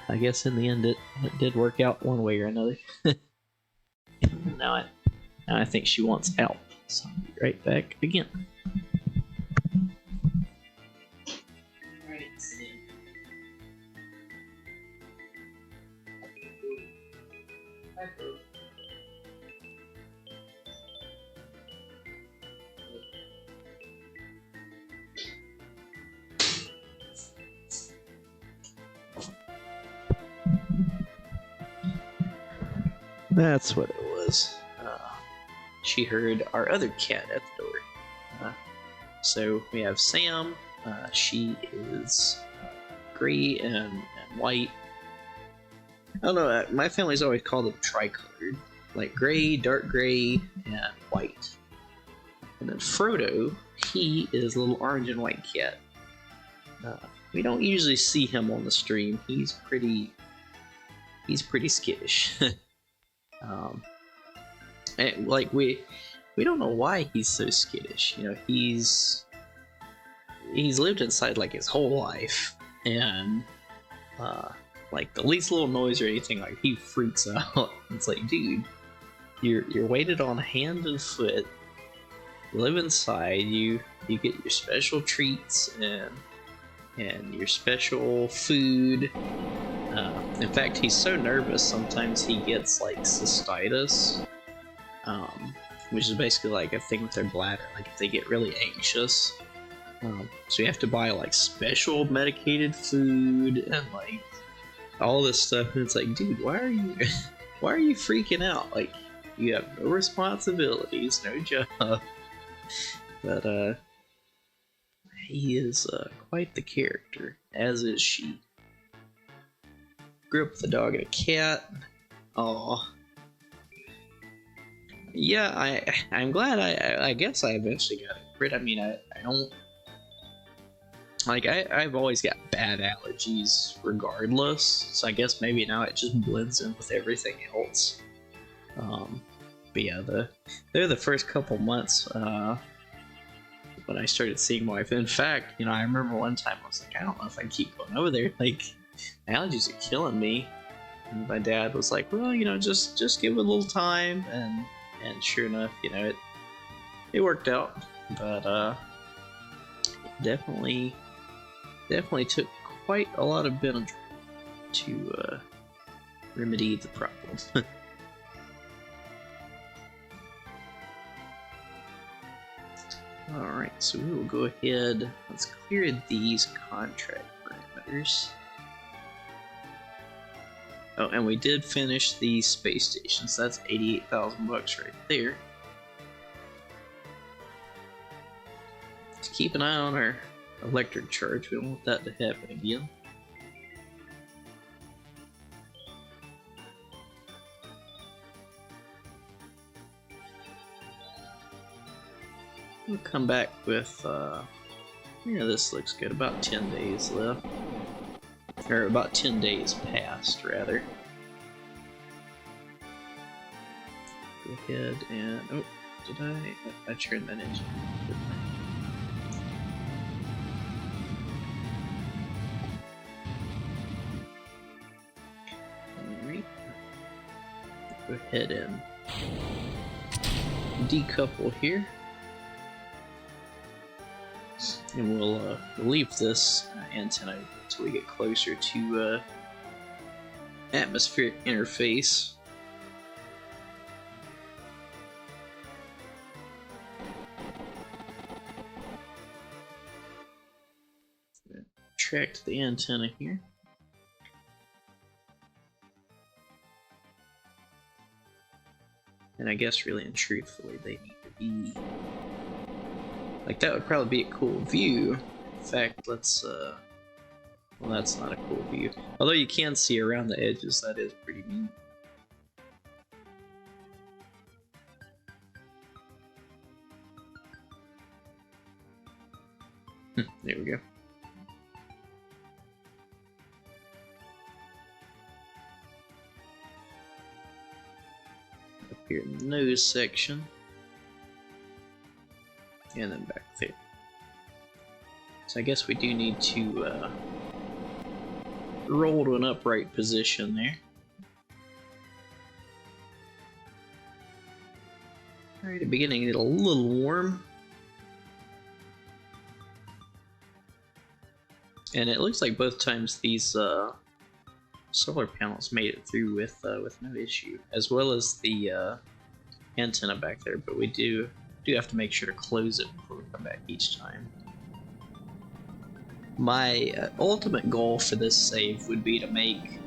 I guess in the end it did work out one way or another. Now I think she wants out, so I'll be right back again. That's what it was. She heard our other cat at the door. So we have Sam. She is gray and white. I don't know. My family's always called them tricolored, like gray, dark gray, and white. And then Frodo, he is a little orange and white cat. We don't usually see him on the stream. He's pretty skittish. And like we don't know why he's so skittish. You know, he's lived inside like his whole life, and like the least little noise or anything, like he freaks out. It's like, dude, you're weighted on hand and foot. You live inside. You get your special treats and your special food. In fact, he's so nervous sometimes he gets like cystitis, which is basically like a thing with their bladder. Like if they get really anxious, so you have to buy like special medicated food and like all this stuff. And it's like, dude, why are you freaking out? Like you have no responsibilities, no job. But he is quite the character, as is she. Grew up with a dog and a cat. Oh, yeah. I'm glad. I guess I eventually got rid. I mean, I don't like. I've always got bad allergies, regardless. So I guess maybe now it just blends in with everything else. But yeah, they're the first couple months when I started seeing my wife. In fact, you know, I remember one time I was like, I don't know if I can keep going over there. Like, my allergies are killing me. And my dad was like, well, you know, just give it a little time. And sure enough, you know, it worked out. But definitely took quite a lot of Benadryl to remedy the problem. Alright, so we will go ahead, let's clear these contract parameters. Oh, and we did finish the space station, so that's 88,000 bucks right there. Let's keep an eye on our electric charge, we don't want that to happen again. We'll come back with, yeah, this looks good. About 10 days left. Or about 10 days past, rather. Go ahead and, oh, did I turned that engine, didn't I? Alright. Go ahead and decouple here. And we'll leave this antenna until we get closer to atmospheric interface. Track the antenna here. And I guess really and truthfully they need to be like, that would probably be a cool view. In fact, let's, well, that's not a cool view. Although you can see around the edges, that is pretty neat. There we go. Up here in the nose section. And then back there. So I guess we do need to roll to an upright position there. Alright, at the beginning get a little warm. And it looks like both times these solar panels made it through with no issue, as well as the antenna back there, but we do have to make sure to close it before we come back each time. My ultimate goal for this save would be to make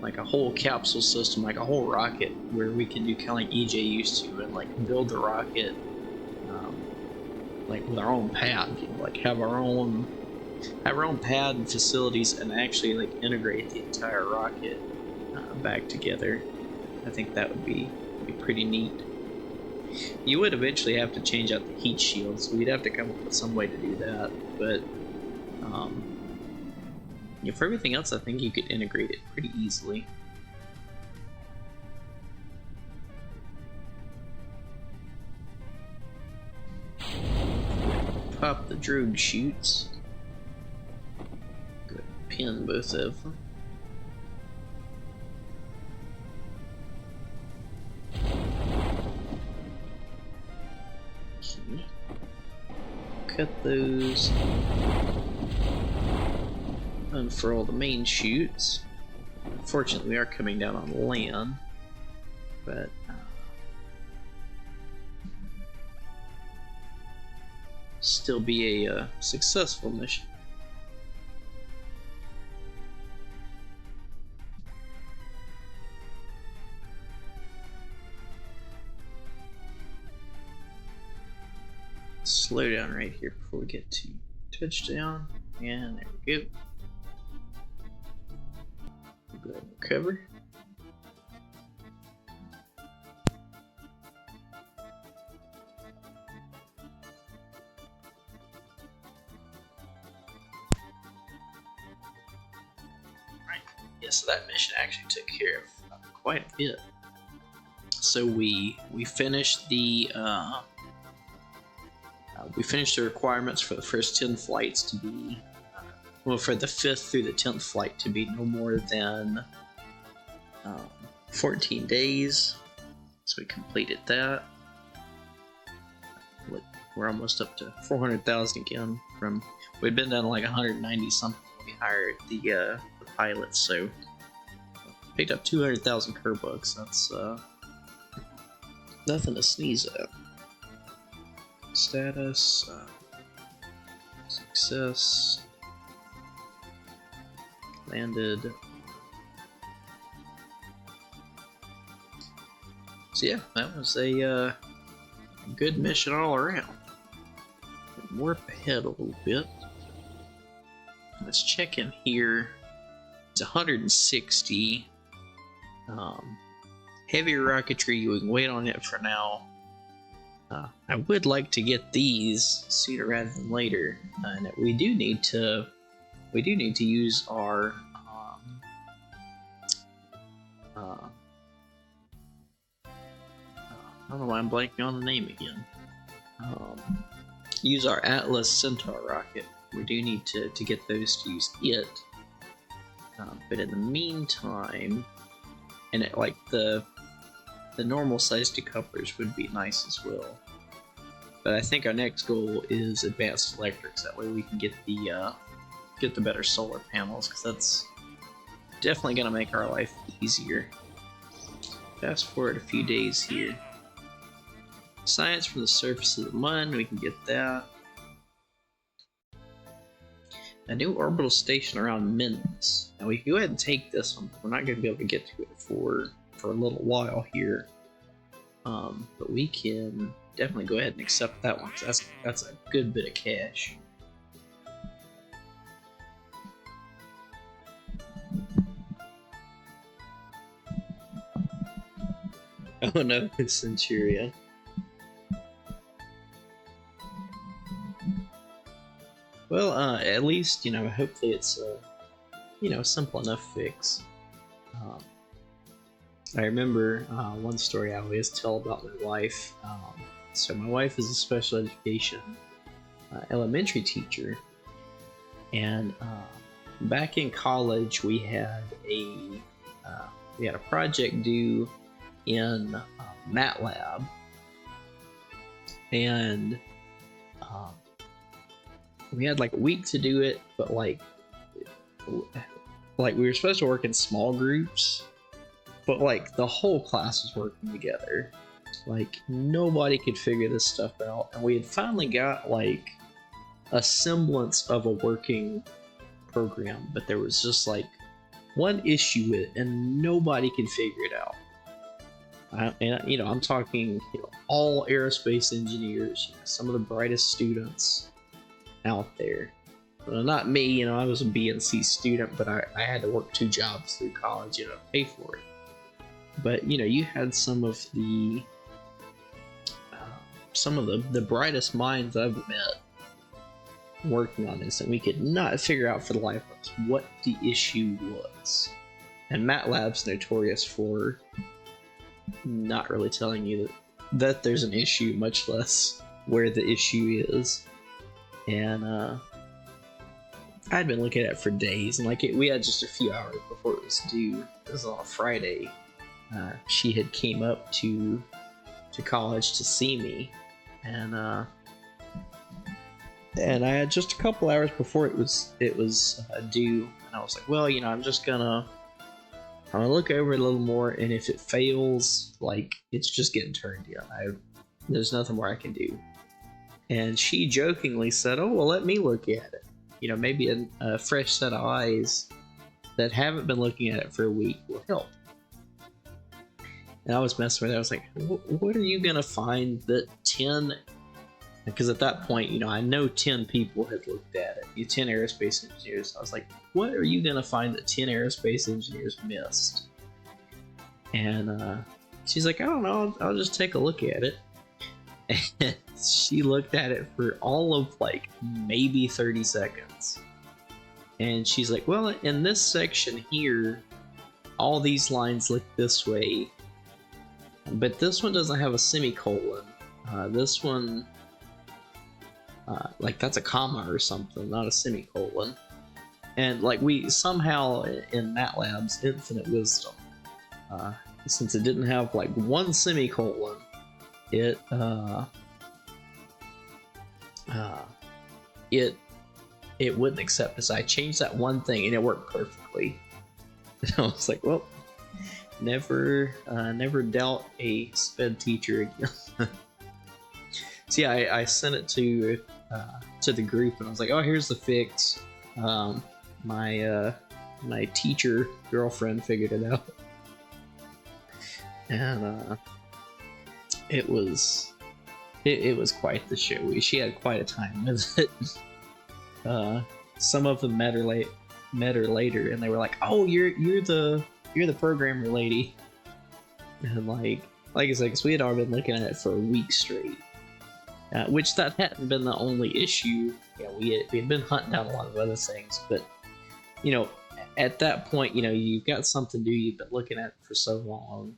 like a whole capsule system, like a whole rocket, where we can do kind of like EJ used to, and like build the rocket like with our own pad, you know, like have our own pad and facilities, and actually like integrate the entire rocket back together. I think that would be pretty neat. You would eventually have to change out the heat shield, so we'd have to come up with some way to do that. But yeah, for everything else, I think you could integrate it pretty easily. Pop the drogue chutes. Go ahead and pin both of them. Okay. Cut those. Unfurl the main chutes. Unfortunately, we are coming down on land, but still be a successful mission. Slow down right here before we get to touchdown, and there we go. Go ahead and recover. Right. Yeah, so that mission actually took care of quite a bit. So we finished the requirements for the first 10 flights to be well, for the 5th through the 10th flight to be no more than 14 days. So we completed that. We're almost up to 400,000 again. We'd been down to like 190 something when we hired the pilots. So picked up 200,000 Kerbucks. That's nothing to sneeze at. Status, success. Landed. So yeah, that was a good mission all around. Warp ahead a little bit. Let's check in here. It's 160. Heavy rocketry, we can wait on it for now. I would like to get these sooner rather than later, and we do need to use our I don't know why I'm blanking on the name again. Use our Atlas Centaur rocket. We do need to get those to use it. But in the meantime, and like the normal size decouplers would be nice as well. But I think our next goal is advanced electrics. That way we can get the better solar panels, because that's definitely going to make our life easier. Fast forward a few days here. Science from the surface of the Mun, we can get that. A new orbital station around Minus. Now we can go ahead and take this one. We're not going to be able to get to it for a little while here. But we can definitely go ahead and accept that one, because that's a good bit of cash. Oh no, it's Centurion. Well, at least, hopefully it's a, simple enough fix. I remember one story I always tell about my wife. So my wife is a special education elementary teacher, and back in college we had a project due in MATLAB, and we had like a week to do it, but like we were supposed to work in small groups, but like the whole class was working together. Like nobody could figure this stuff out, and we had finally got like a semblance of a working program, but there was just like one issue with it, and nobody could figure it out. I'm talking, all aerospace engineers, some of the brightest students out there. Well, not me, I was a B and C student, but I had to work 2 jobs through college, to pay for it. But you had some of the brightest minds I've met working on this, and we could not figure out for the life of us what the issue was. And MATLAB's notorious for not really telling you that there's an issue, much less where the issue is. And I'd been looking at it for days, and we had just a few hours before it was due. It was on a Friday. She had came up to college to see me, and I had just a couple hours before it was due, and I was like, well, I'm just gonna look over it a little more, and if it fails, it's just getting turned in. There's nothing more I can do. And she jokingly said, oh, well, let me look at it. Maybe a fresh set of eyes that haven't been looking at it for a week will help. And I was messing with it. I was like, what are you going to find that 10... Because at that point, I know 10 people had looked at it. 10 aerospace engineers. I was like, what are you going to find that 10 aerospace engineers missed? And she's like, I don't know. I'll just take a look at it. And she looked at it for all of maybe 30 seconds. And she's like, well, in this section here, all these lines look this way. But this one doesn't have a semicolon. This one... that's a comma or something, not a semicolon. And we somehow in MATLAB's infinite wisdom, since it didn't have one semicolon, it wouldn't accept this. I changed that one thing and it worked perfectly. And I was like, well, never doubt a sped teacher again. So yeah, I sent it to the group, and I was like, "Oh, here's the fix." My teacher girlfriend figured it out, and it was quite the show. She had quite a time with it. Some of them met her later, and they were like, "Oh, you're the programmer lady," and like I said, because we had already been looking at it for a week straight. Which that hadn't been the only issue. We had been hunting down a lot of other things, but at that point, you've got something new. You've been looking at it for so long.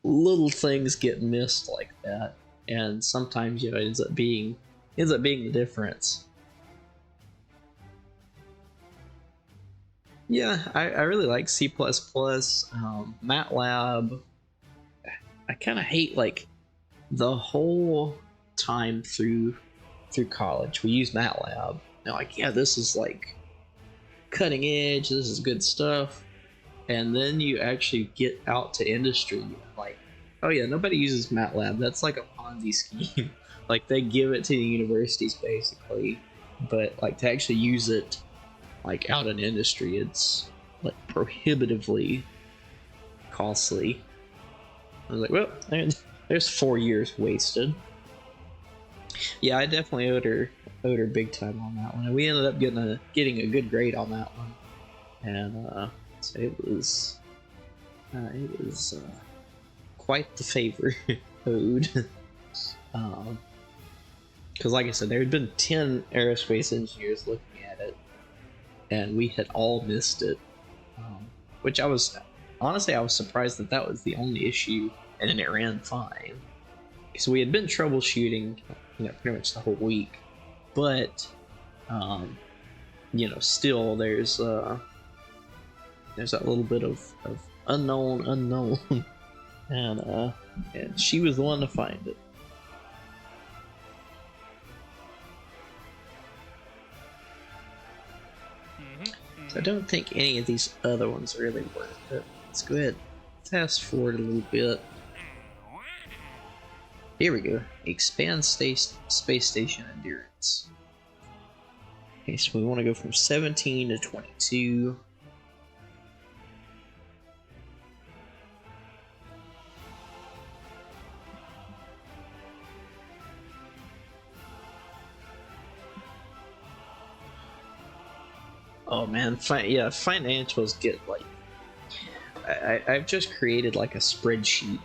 Little things get missed like that, and sometimes it ends up being the difference. Yeah, I really like C++, MATLAB. I kind of hate the whole time through college we use MATLAB. Now, this is cutting edge, this is good stuff, and then you actually get out to industry, oh yeah, nobody uses MATLAB. That's like a Ponzi scheme. They give it to the universities basically, but to actually use it out in industry, it's prohibitively costly. I was like, well, there's 4 years wasted. Yeah, I definitely owed her big time on that one, and we ended up getting a good grade on that one, and so it was quite the favor owed. Because like I said, there had been 10 aerospace engineers looking at it, and we had all missed it, which I was surprised that was the only issue. And then it ran fine. So we had been troubleshooting, pretty much the whole week. But, still there's that little bit of unknown, and she was the one to find it. So I don't think any of these other ones are really worth it. Let's go ahead, fast forward a little bit. Here we go. Expand space station endurance. Okay, so we want to go from 17 to 22. Oh man, financials get I've just created like a spreadsheet,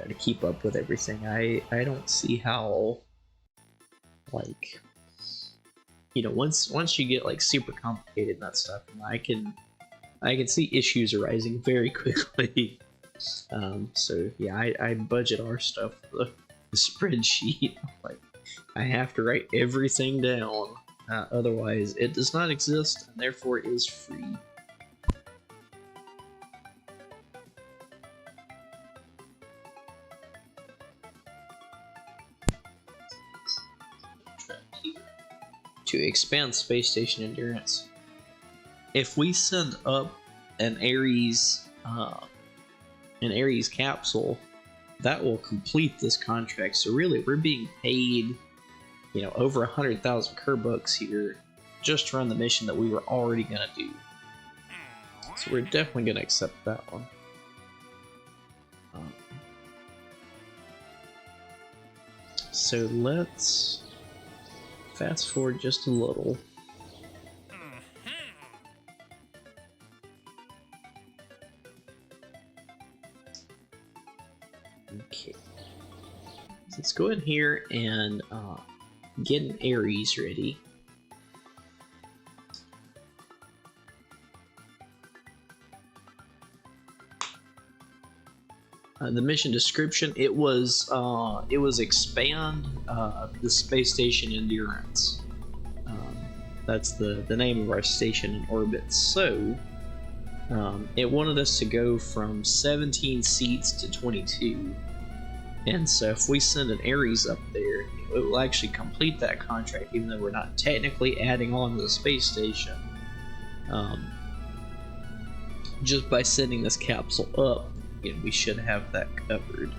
to keep up with everything. I don't see how, like, once you get like super complicated and that stuff, I can see issues arising very quickly. So yeah, I budget our stuff with the spreadsheet. Like, I have to write everything down, otherwise it does not exist and therefore is free. To expand space station endurance, if we send up an Ares capsule, that will complete this contract. So really, we're being paid, over 100,000 Kerbucks here just to run the mission that we were already gonna do. So we're definitely gonna accept that one. So let's fast forward just a little. Okay. Let's go in here and get an Ares ready. The mission description, it was expand the space station endurance. That's the name of our station in orbit. So it wanted us to go from 17 seats to 22, and so if we send an Ares up there, it will actually complete that contract, even though we're not technically adding on to the space station. Just by sending this capsule up, we should have that covered.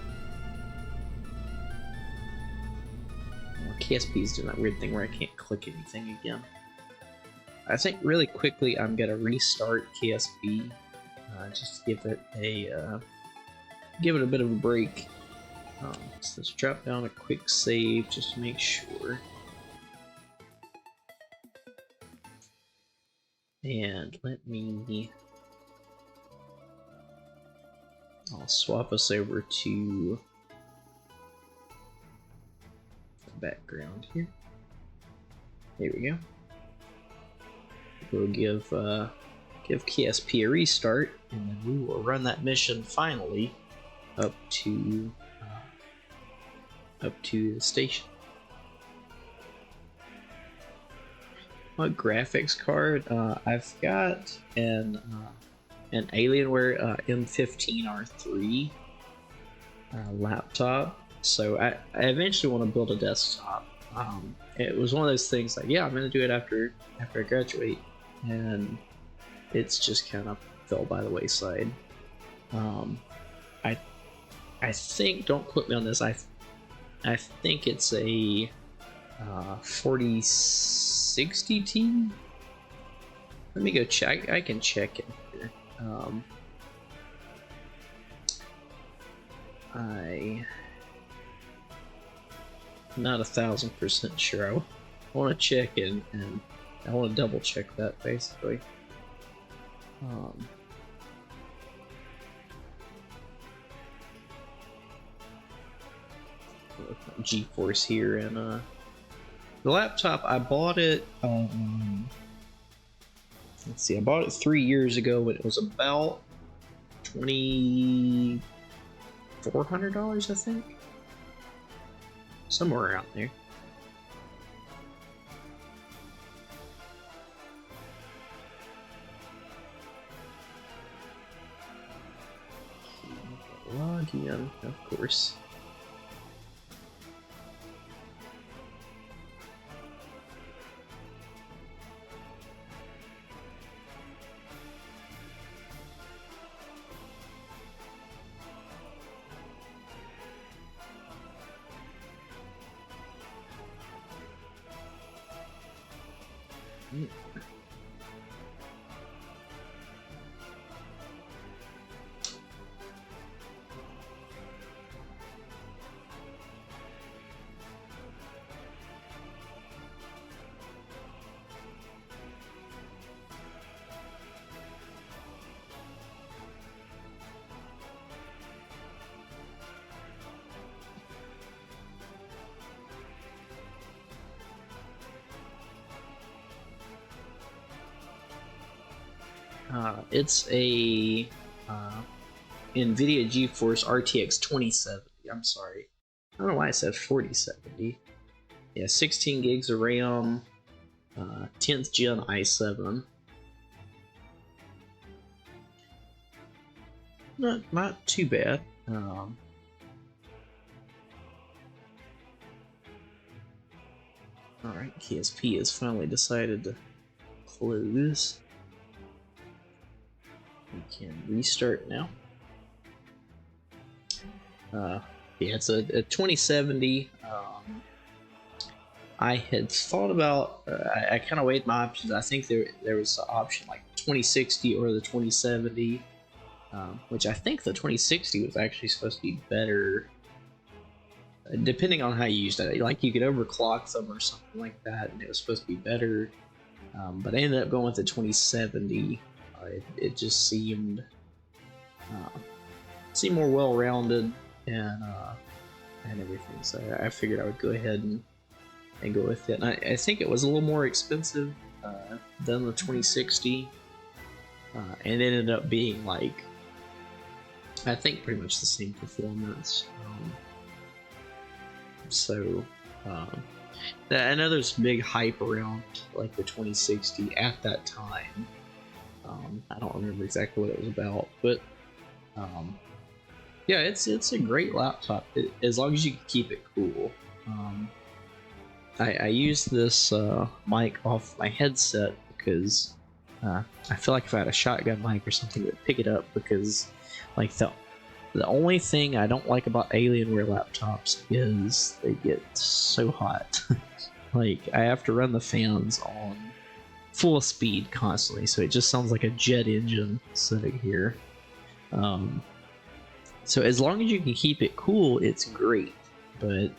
KSP is doing that weird thing where I can't click anything again. I think really quickly I'm gonna restart KSP, just to give it a bit of a break. So let's drop down a quick save just to make sure. And I'll swap us over to the background here. There we go. We'll give KSP a restart, and then we will run that mission finally up to the station. What graphics card? I've got an Alienware M15R3 laptop. So I eventually want to build a desktop. It was one of those things like, yeah, I'm gonna do it after I graduate, and it's just kind of fell by the wayside. I think, don't quote me on this, I think it's a 4060 Ti. Let me go check. I can check it here. I'm not 1000% sure. I want to check it, and I want to double check that basically. GeForce here, and the laptop, I bought it. Let's see, I bought it 3 years ago when it was about $2,400, I think, somewhere around there. Log in, of course. It's a NVIDIA GeForce RTX 2070. I'm sorry. I don't know why I said 4070. Yeah, 16 gigs of RAM, 10th gen i7. Not too bad. Alright, KSP has finally decided to close. We can restart now. Yeah, it's a 2070. I had thought about, I kind of weighed my options. I think there was an option like 2060 or the 2070, which I think the 2060 was actually supposed to be better, depending on how you used it. Like you could overclock them or something like that, and it was supposed to be better. But I ended up going with the 2070. It just seemed more well-rounded and everything. So I figured I would go ahead and go with it. And I think it was a little more expensive than the 2060, and it ended up being like, I think, pretty much the same performance. I know there's big hype around like the 2060 at that time. I don't remember exactly what it was about, but yeah, it's a great laptop as long as you can keep it cool. I use this mic off my headset because I feel like if I had a shotgun mic or something, it would pick it up, because like the only thing I don't like about Alienware laptops is they get so hot. Like I have to run the fans on full speed constantly, so it just sounds like a jet engine sitting here. So as long as you can keep it cool, it's great. But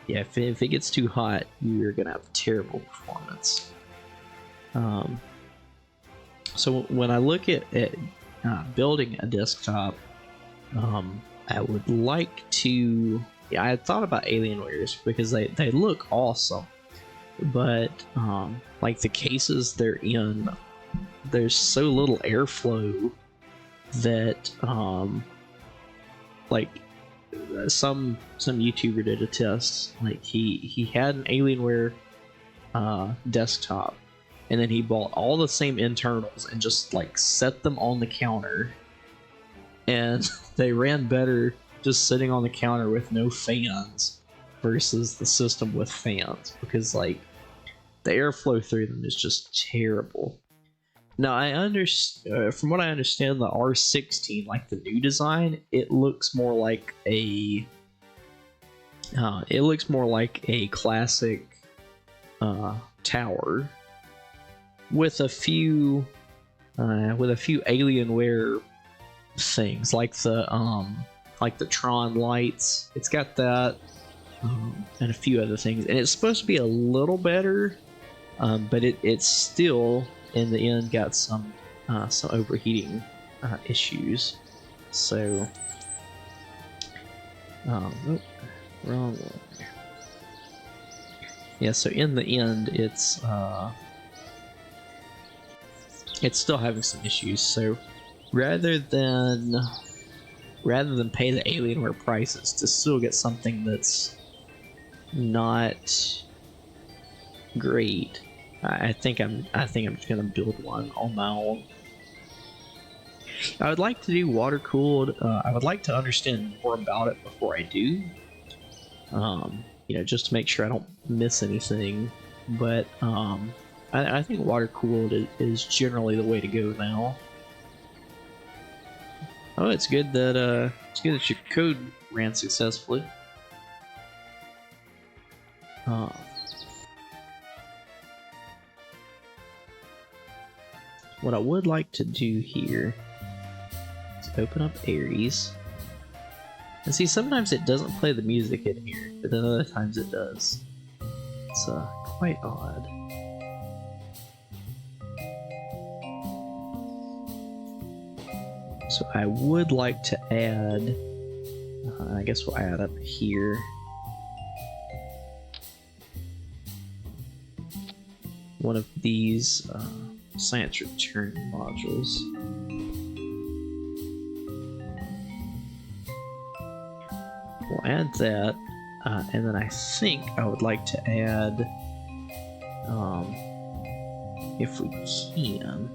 yeah, if it gets too hot, you're gonna have terrible performance. So when I look at building a desktop, I would like to. Yeah, I had thought about Alienwares because they look awesome, but like the cases they're in, there's so little airflow that like some YouTuber did a test. Like he had an Alienware desktop, and then he bought all the same internals and just like set them on the counter, and they ran better just sitting on the counter with no fans versus the system with fans, because like the airflow through them is just terrible. Now I understand, from what I understand, the R16, like the new design, it looks more like a classic tower with a few Alienware things, like the Tron lights. It's got that, and a few other things, and it's supposed to be a little better, but it's still in the end got some overheating issues. So wrong one. Yeah, so in the end it's still having some issues. So rather than pay the Alienware prices to still get something that's not great, I think I'm just gonna build one on my own. I would like to do water cooled. I would like to understand more about it before I do. Just to make sure I don't miss anything. But I think water cooled is generally the way to go now. Oh, it's good that your code ran successfully. What I would like to do here is open up Ares. And see, sometimes it doesn't play the music in here, but then other times it does. It's quite odd. So I would like to add, I guess we'll add up here. One of these Science return modules. We'll add that, and then I think I would like to add, if we can,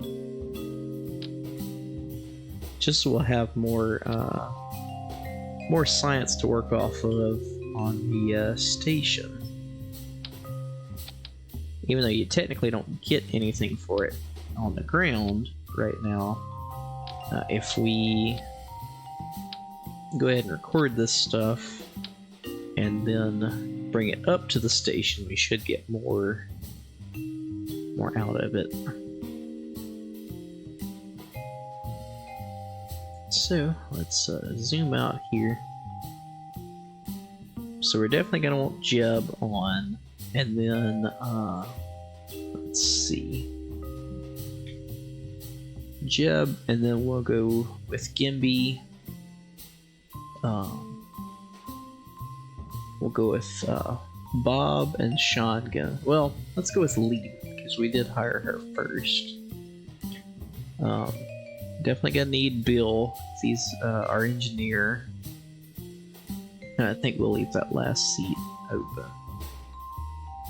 just so we'll have more science to work off of on the station. Even though you technically don't get anything for it on the ground right now, if we go ahead and record this stuff and then bring it up to the station, we should get more out of it. So let's zoom out here. So we're definitely going to want Jeb on, and then let's see, Jeb, and then we'll go with Gimby. We'll go with Bob and Shotgun. Well, let's go with Lee because we did hire her first. Definitely gonna need Bill. He's our engineer. And I think we'll leave that last seat open.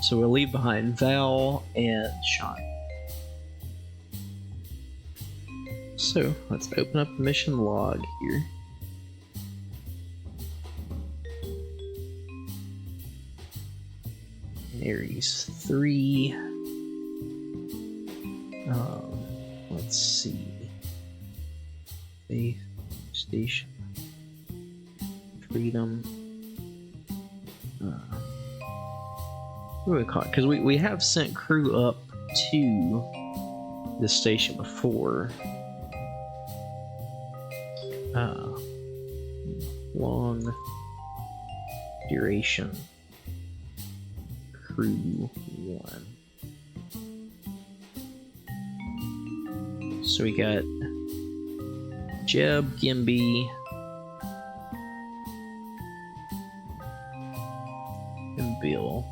So we'll leave behind Val and Sean. So let's open up the mission log here. Ares 3. Let's see. Space Station. Freedom. What do we call it? Because we have sent crew up to this station before. Long duration crew 1. So we got Jeb, Gimby, and Bill.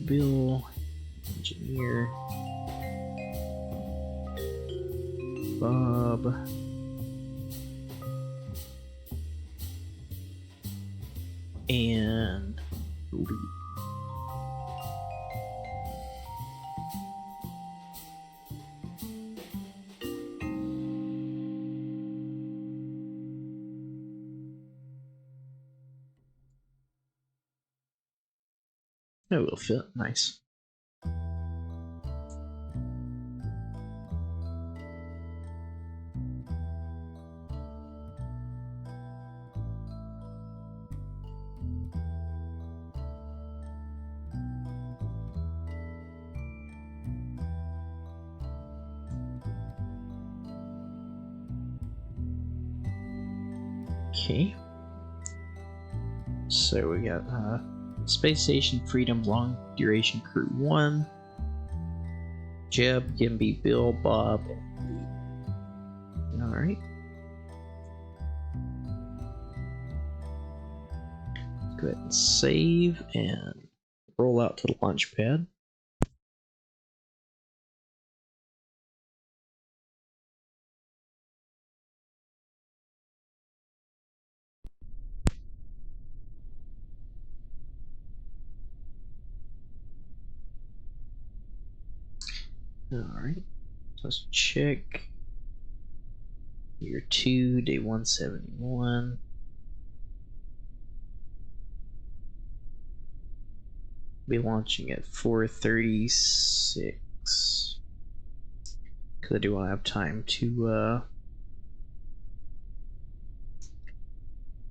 Bill, engineer, Bob, and Lee. That will fit nice. Okay. So we got Space Station Freedom Long Duration Crew 1, Jeb, Gimby, Bill, Bob, and Lee. Alright. Go ahead and save and roll out to the launch pad. Alright, so let's check year 2, day 171. Be launching at 4:36 because I do want to have time to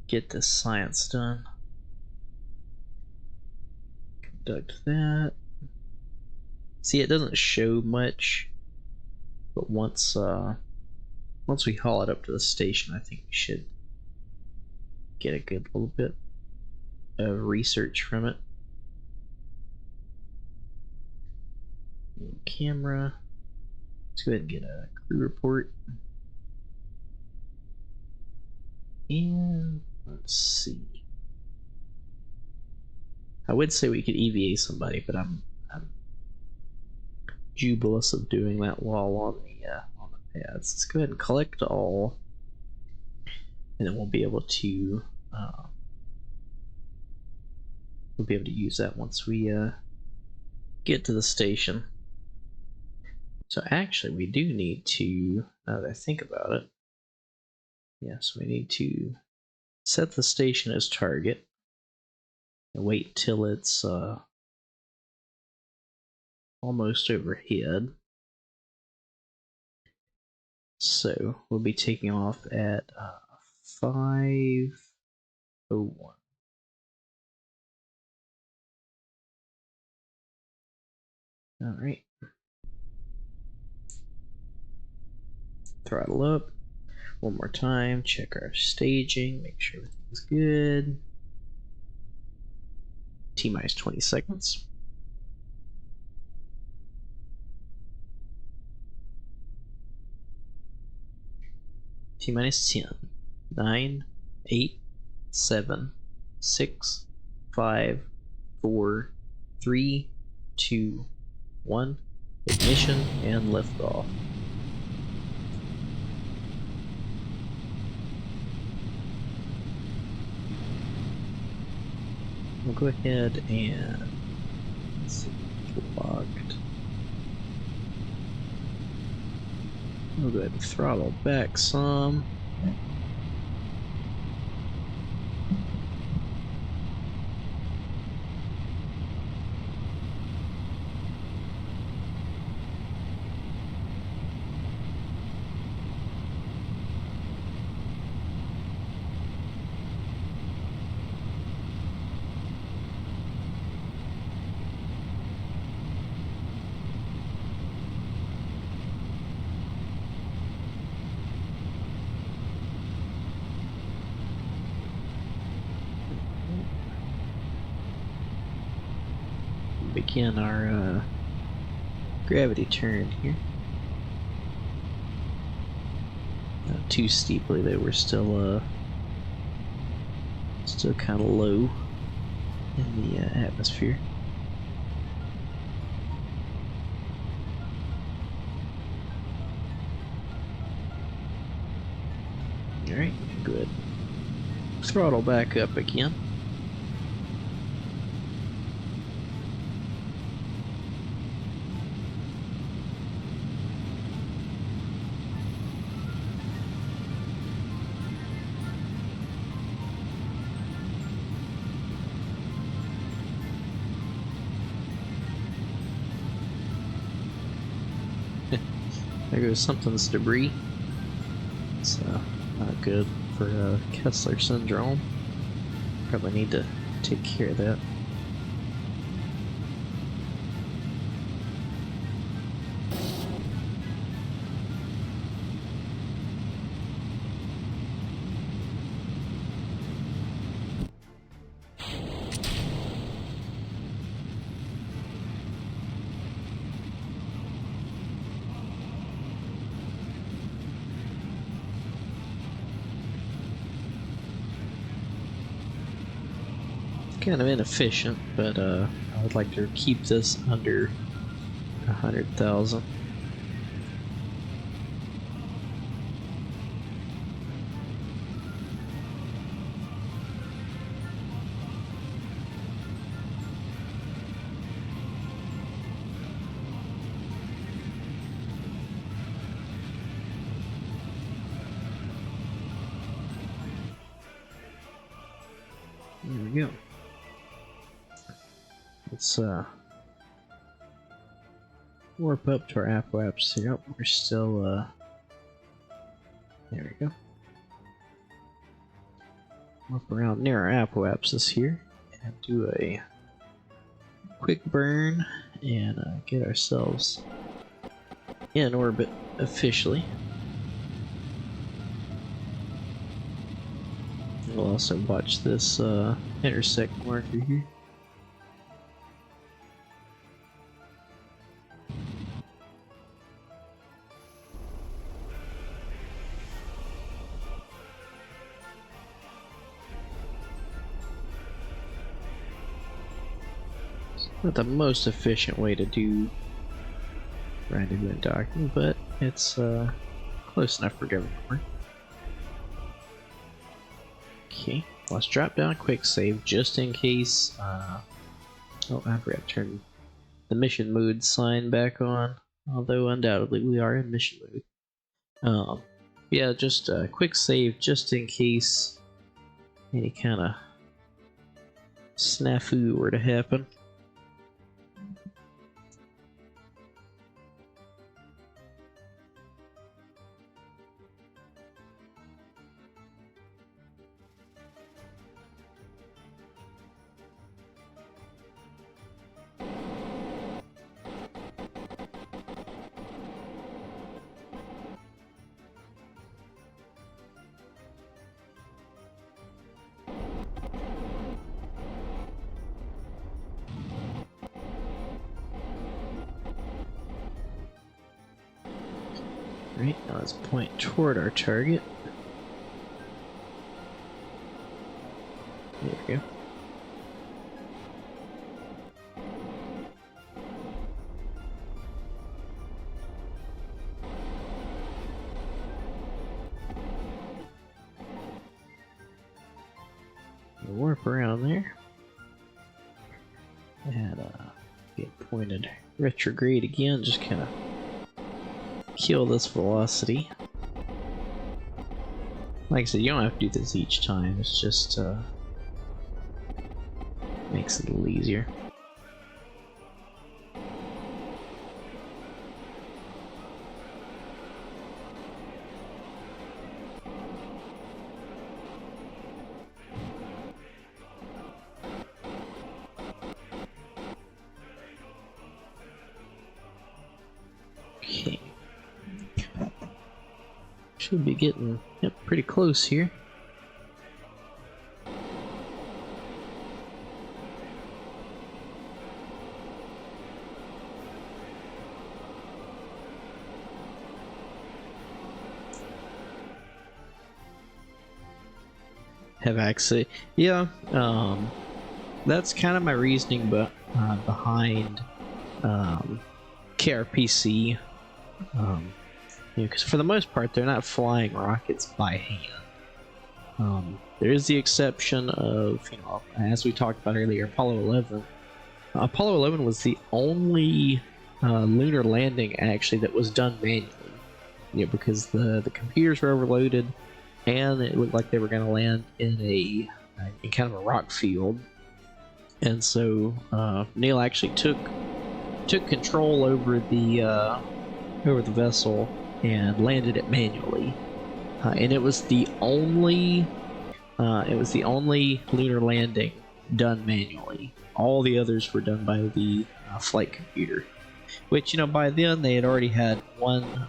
get the science done. Conduct that. See, it doesn't show much, but once we haul it up to the station, I think we should get a good little bit of research from it. Camera. Let's go ahead and get a crew report. And let's see. I would say we could EVA somebody, but I'm jubilous of doing that while on the pads. Let's go ahead and collect all, and then we'll be able to use that once we get to the station. So actually, we do need to, now that I think about it, yes, we need to set the station as target and wait till it's almost overhead. So we'll be taking off at 5:01. All right. Throttle up. One more time. Check our staging. Make sure everything's good. T-minus 20 seconds. T-minus 10. 9, 8, 7, 6, 5, 4, 3, 2, 1. Ignition and liftoff. We'll go ahead and let's see, locked. We'll go ahead and throttle back some. Begin our gravity turn here. Not too steeply, they were still kind of low in the atmosphere. Alright, good. Throttle back up again. There goes something's debris. It's not good for Kessler syndrome. Probably need to take care of that. Kind of inefficient, but I would like to keep this under 100,000. There we go. Let's warp up to our apoapsis here. Oh, we're still there we go. Warp around near our apoapsis here and do a quick burn and get ourselves in orbit officially. We'll also watch this intersect marker here. Not the most efficient way to do rendezvous docking, but it's close enough for government. Okay, let's drop down a quick save just in case. Oh, I forgot to turn the mission mode sign back on, although undoubtedly we are in mission mode. Yeah, just a quick save just in case any kind of snafu were to happen. Right, now let's point toward our target. There we go. Warp around there. And get pointed retrograde again, just kind of kill this velocity. Like I said, you don't have to do this each time, it's just makes it a little easier. Okay. Should be getting pretty close here. Have actually, yeah. That's kind of my reasoning, but behind KRPC. Because for the most part, they're not flying rockets by hand. There is the exception of, as we talked about earlier, Apollo 11. Apollo 11 was the only lunar landing actually that was done manually. Because the computers were overloaded, and it looked like they were going to land in kind of a rock field. And so Neil actually took control over the vessel and landed it manually, and it was the only lunar landing done manually. All the others were done by the flight computer, which by then they had already had one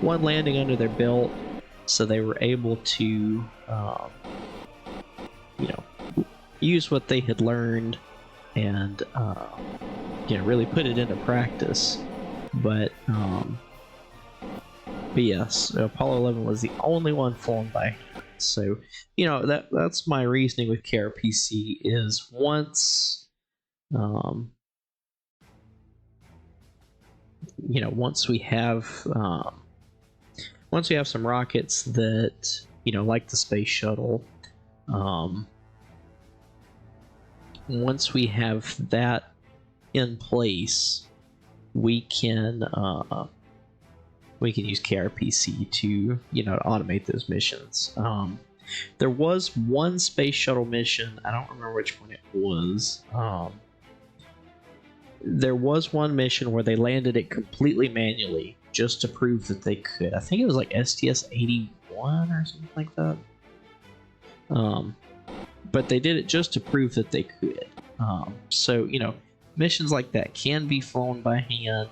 landing under their belt, so they were able to use what they had learned and really put it into practice. But yes, Apollo 11 was the only one flown by hand. So, that's my reasoning with KRPC is once we have some rockets that, like the space shuttle, once we have that in place, we can use KRPC to automate those missions. There was one space shuttle mission, I don't remember which one it was. There was one mission where they landed it completely manually just to prove that they could. I think it was like STS-81 or something like that. But they did it just to prove that they could. So missions like that can be flown by hand.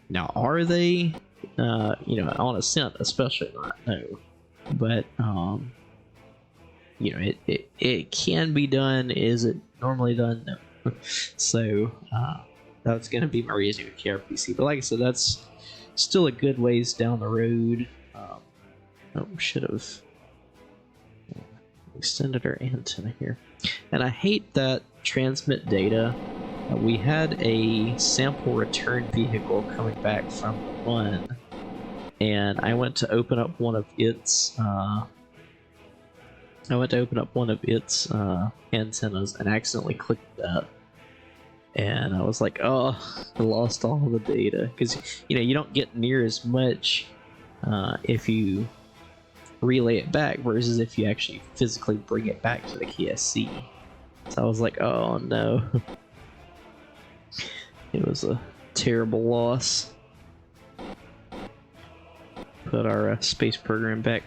Now, are they, on ascent especially not? No, but it can be done. Is it normally done? No. So that's going to be my reason with KRPC. But like I said, that's still a good ways down the road. Should have extended our antenna here, and I hate that transmit data. We had a sample return vehicle coming back from the run, and I went to open up one of its antennas and accidentally clicked that. And I was like, oh, I lost all the data. Because, you don't get near as much if you relay it back versus if you actually physically bring it back to the KSC. So I was like, oh no. It was a terrible loss. Put our space program back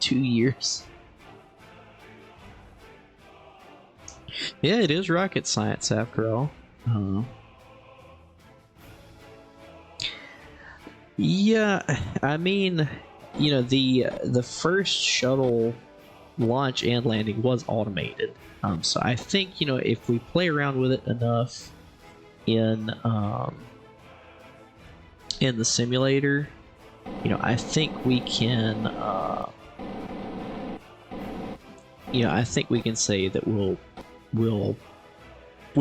2 years. Yeah, it is rocket science after all. Yeah, I mean, the first shuttle launch and landing was automated. So I think, if we play around with it enough in the simulator, I think we can I think we can say that we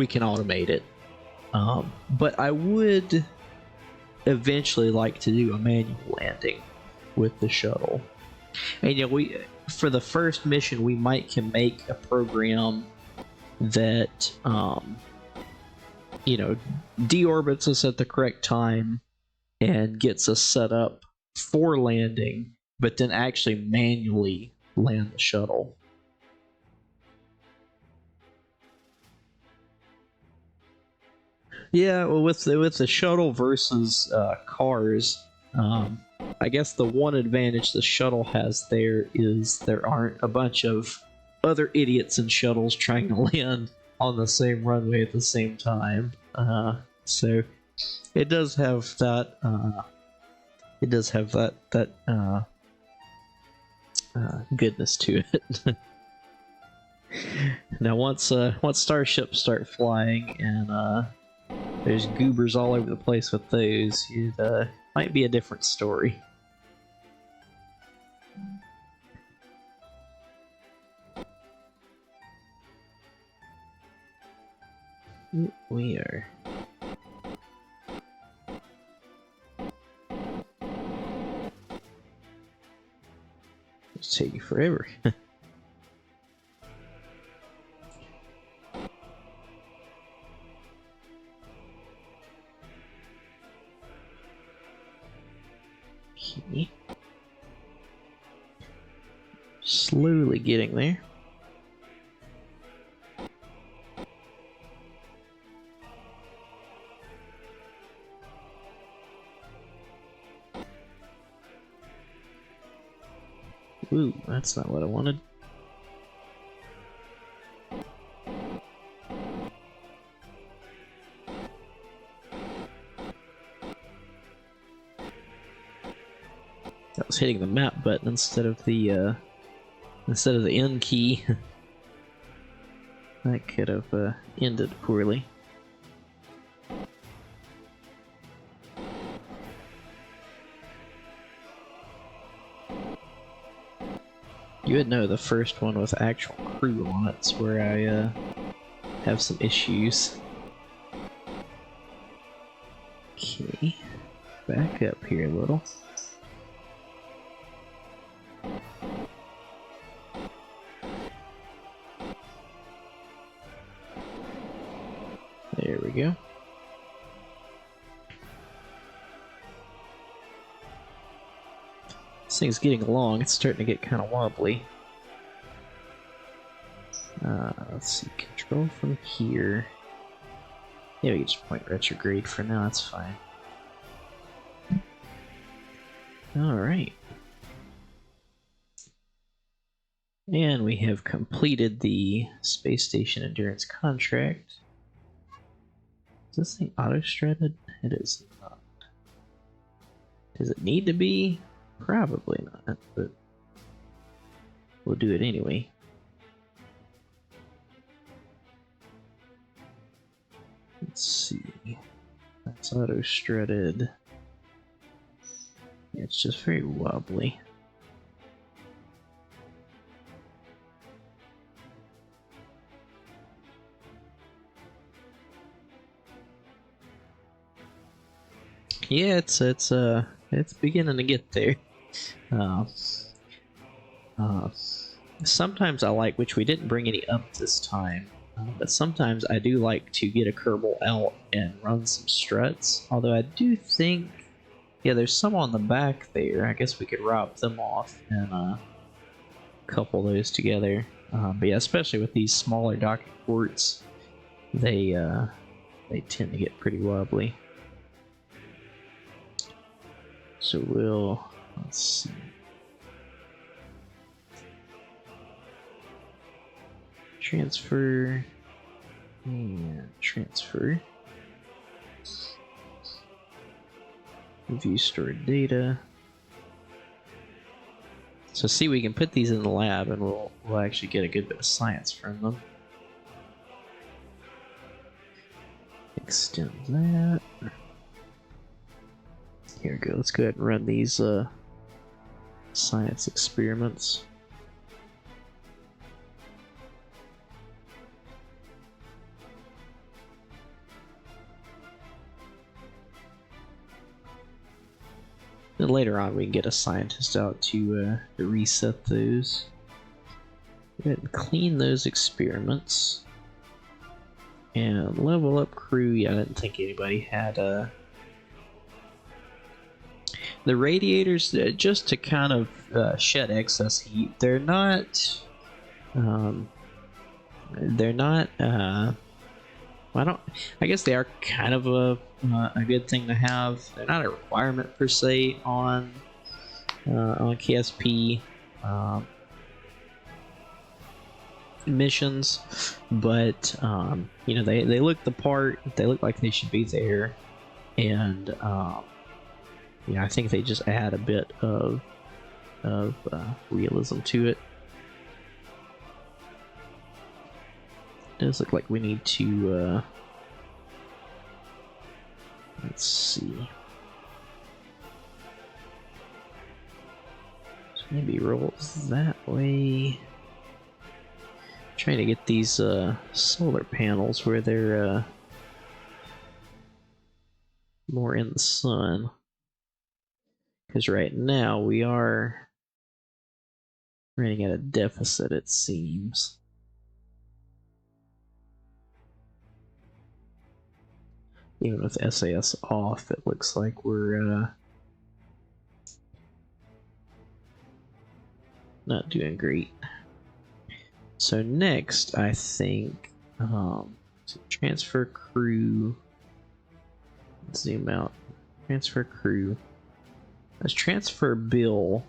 can automate it. But I would eventually like to do a manual landing with the shuttle. And for the first mission, we can make a program that deorbits us at the correct time and gets us set up for landing, but then actually manually land the shuttle. Yeah, well, with the shuttle versus cars, I guess the one advantage the shuttle has there is there aren't a bunch of other idiots in shuttles trying to land on the same runway at the same time. So it does have that. Goodness to it. Now, once starships start flying and there's goobers all over the place with those, it might be a different story. We are. It's taking forever. Okay. Slowly getting there. Ooh, that's not what I wanted. That was hitting the map button instead of the N key. That could have ended poorly. You would know the first one with actual crew on it's where I have some issues. Okay, back up here a little. There we go. This thing's getting long, it's starting to get kind of wobbly. Let's see, control from here. Yeah, we can just point retrograde for now, that's fine. Alright. And we have completed the Space Station Endurance contract. Is this thing auto-strutted? It is not. Does it need to be? Probably not, but we'll do it anyway. Let's see. That's auto-strutted. Yeah, it's just very wobbly. Yeah, it's beginning to get there. Uh, uh, Sometimes I like, which we didn't bring any up this time, but sometimes I do like to get a Kerbal out and run some struts. Although I do think, yeah, there's some on the back there. I guess we could rob them off and couple those together. But yeah, especially with these smaller docket ports, they tend to get pretty wobbly. So let's see. Transfer and transfer. View stored data. So see, we can put these in the lab and we'll actually get a good bit of science from them. Extend that. Here we go. Let's go ahead and run these science experiments. Then later on we can get a scientist out to reset those. Go ahead and clean those experiments. And level up crew. Yeah, I didn't think anybody had the radiators, just to kind of shed excess heat. They're not I guess they are kind of a good thing to have. They're not a requirement per se on KSP missions, but you know, they look the part. They look like they should be there, and you know, I think they just add a bit of realism to it. It does look like we need to let's see. So maybe rolls that way. Trying to get these solar panels where they're more in the sun, because right now we are running at a deficit, it seems. Even with SAS off, it looks like we're not doing great. So next, I think, so transfer crew, zoom out, transfer crew. Let's transfer Bill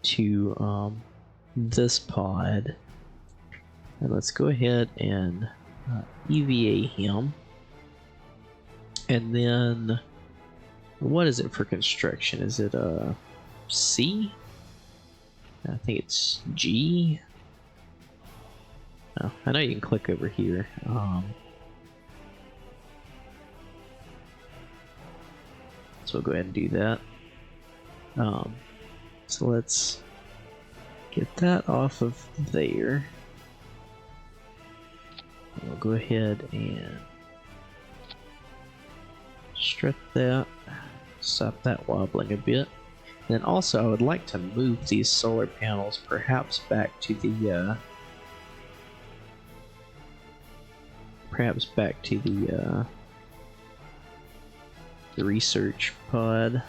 to this pod, and let's go ahead and EVA him. And then, what is it for construction? Is it C? I think it's G. Oh, I know you can click over here. So we'll go ahead and do that. So let's get that off of there. And we'll go ahead and strip that, stop that wobbling a bit. And then also, I would like to move these solar panels perhaps back to the research pod.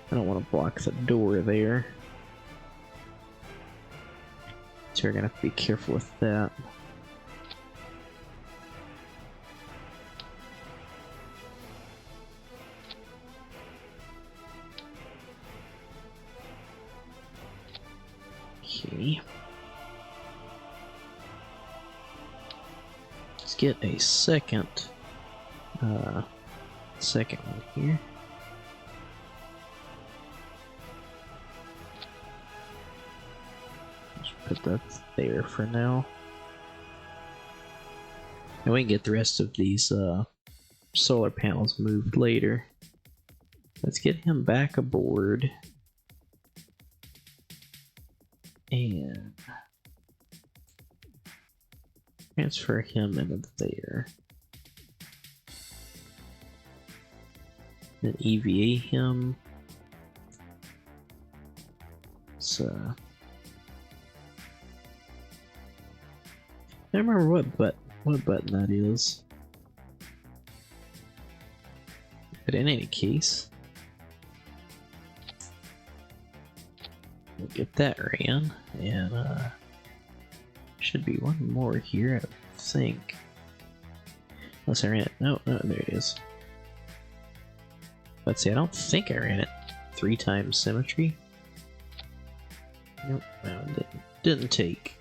I don't want to block the door there, so we're gonna have to be careful with that. Okay. Let's get a second one here. Put that there for now. And we can get the rest of these solar panels moved later. Let's get him back aboard. And transfer him into there. Then EVA him. So I don't remember what button that is. But in any case, we'll get that ran, and should be one more here, I think. Unless I ran it. No, there it is. Let's see, I don't think I ran it 3 times symmetry. Nope, no, it didn't take.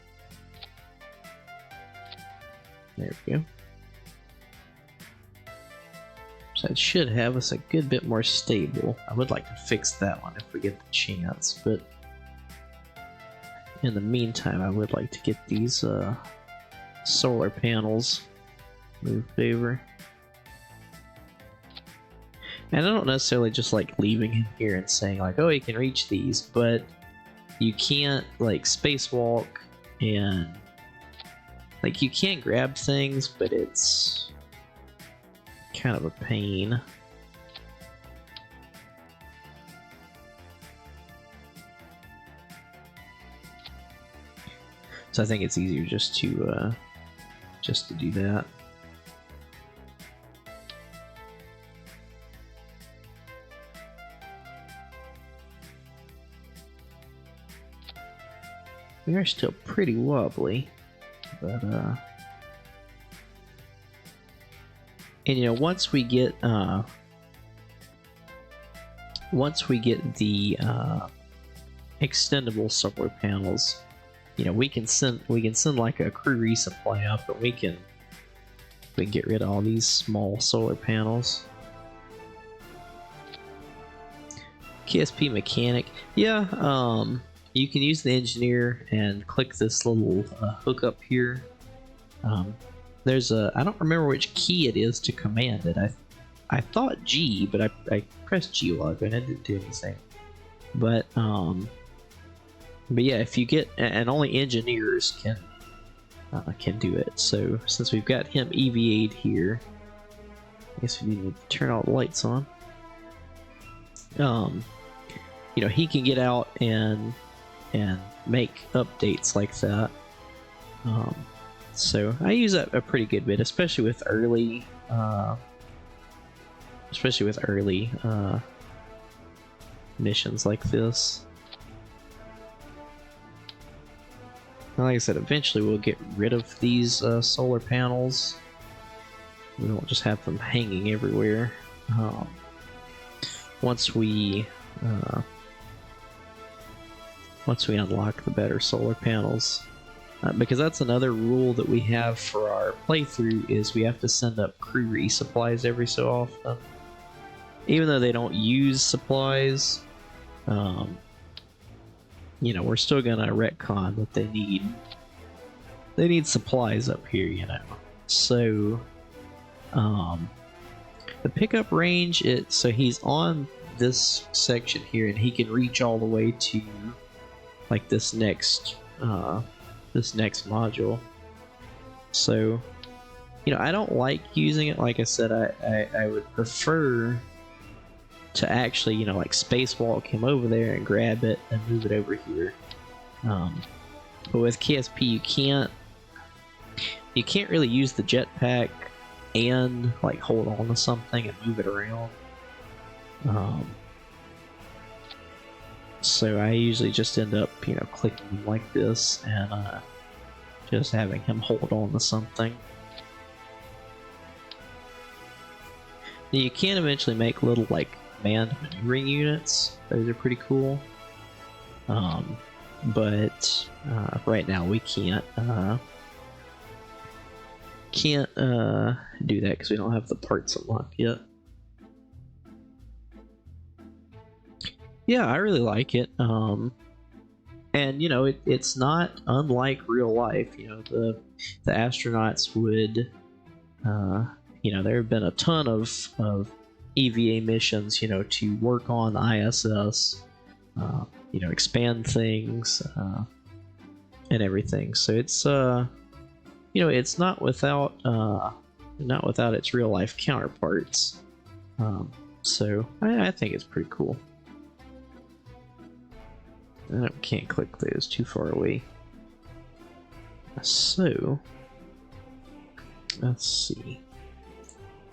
There we go. So it should have us a good bit more stable. I would like to fix that one if we get the chance, but in the meantime, I would like to get these solar panels moved over. And I don't necessarily just like leaving him here and saying like, oh, he can reach these, but you can't like spacewalk, and like you can grab things, but it's kind of a pain. So I think it's easier just to do that. We are still pretty wobbly, but and you know, once we get the extendable solar panels, you know, we can send like a crew resupply up, and we can get rid of all these small solar panels. KSP mechanic, yeah. You can use the engineer and click this little hook up here. There's a, I don't remember which key it is to command it. I thought G, but I pressed G a while ago and it didn't do anything. But yeah, if you get, and only engineers can do it. So since we've got him EVA'd here, I guess we need to turn all the lights on. You know, he can get out and make updates like that. So I use that a pretty good bit, especially with early missions like this. Like I said, eventually we'll get rid of these solar panels. We won't just have them hanging everywhere. Once we unlock the better solar panels. Because that's another rule that we have for our playthrough, is we have to send up crew resupplies every so often. Even though they don't use supplies, you know, we're still gonna retcon that they need supplies up here, you know. So the pickup range, so he's on this section here, and he can reach all the way to like this next module. So, you know, I don't like using it. Like I said, I would prefer to actually, you know, like spacewalk him over there and grab it and move it over here. But with KSP, you can't really use the jetpack and like hold on to something and move it around. So I usually just end up, you know, clicking him like this and just having him hold on to something. Now you can eventually make little like manned maneuvering units. Those are pretty cool. But right now we can't do that because we don't have the parts unlocked yet. Yeah, I really like it. And you know, it's not unlike real life. You know, the astronauts would, you know, there have been a ton of EVA missions, you know, to work on the ISS, you know, expand things, and everything. So it's it's not without its real life counterparts. So I think it's pretty cool. I can't click those, too far away. So let's see.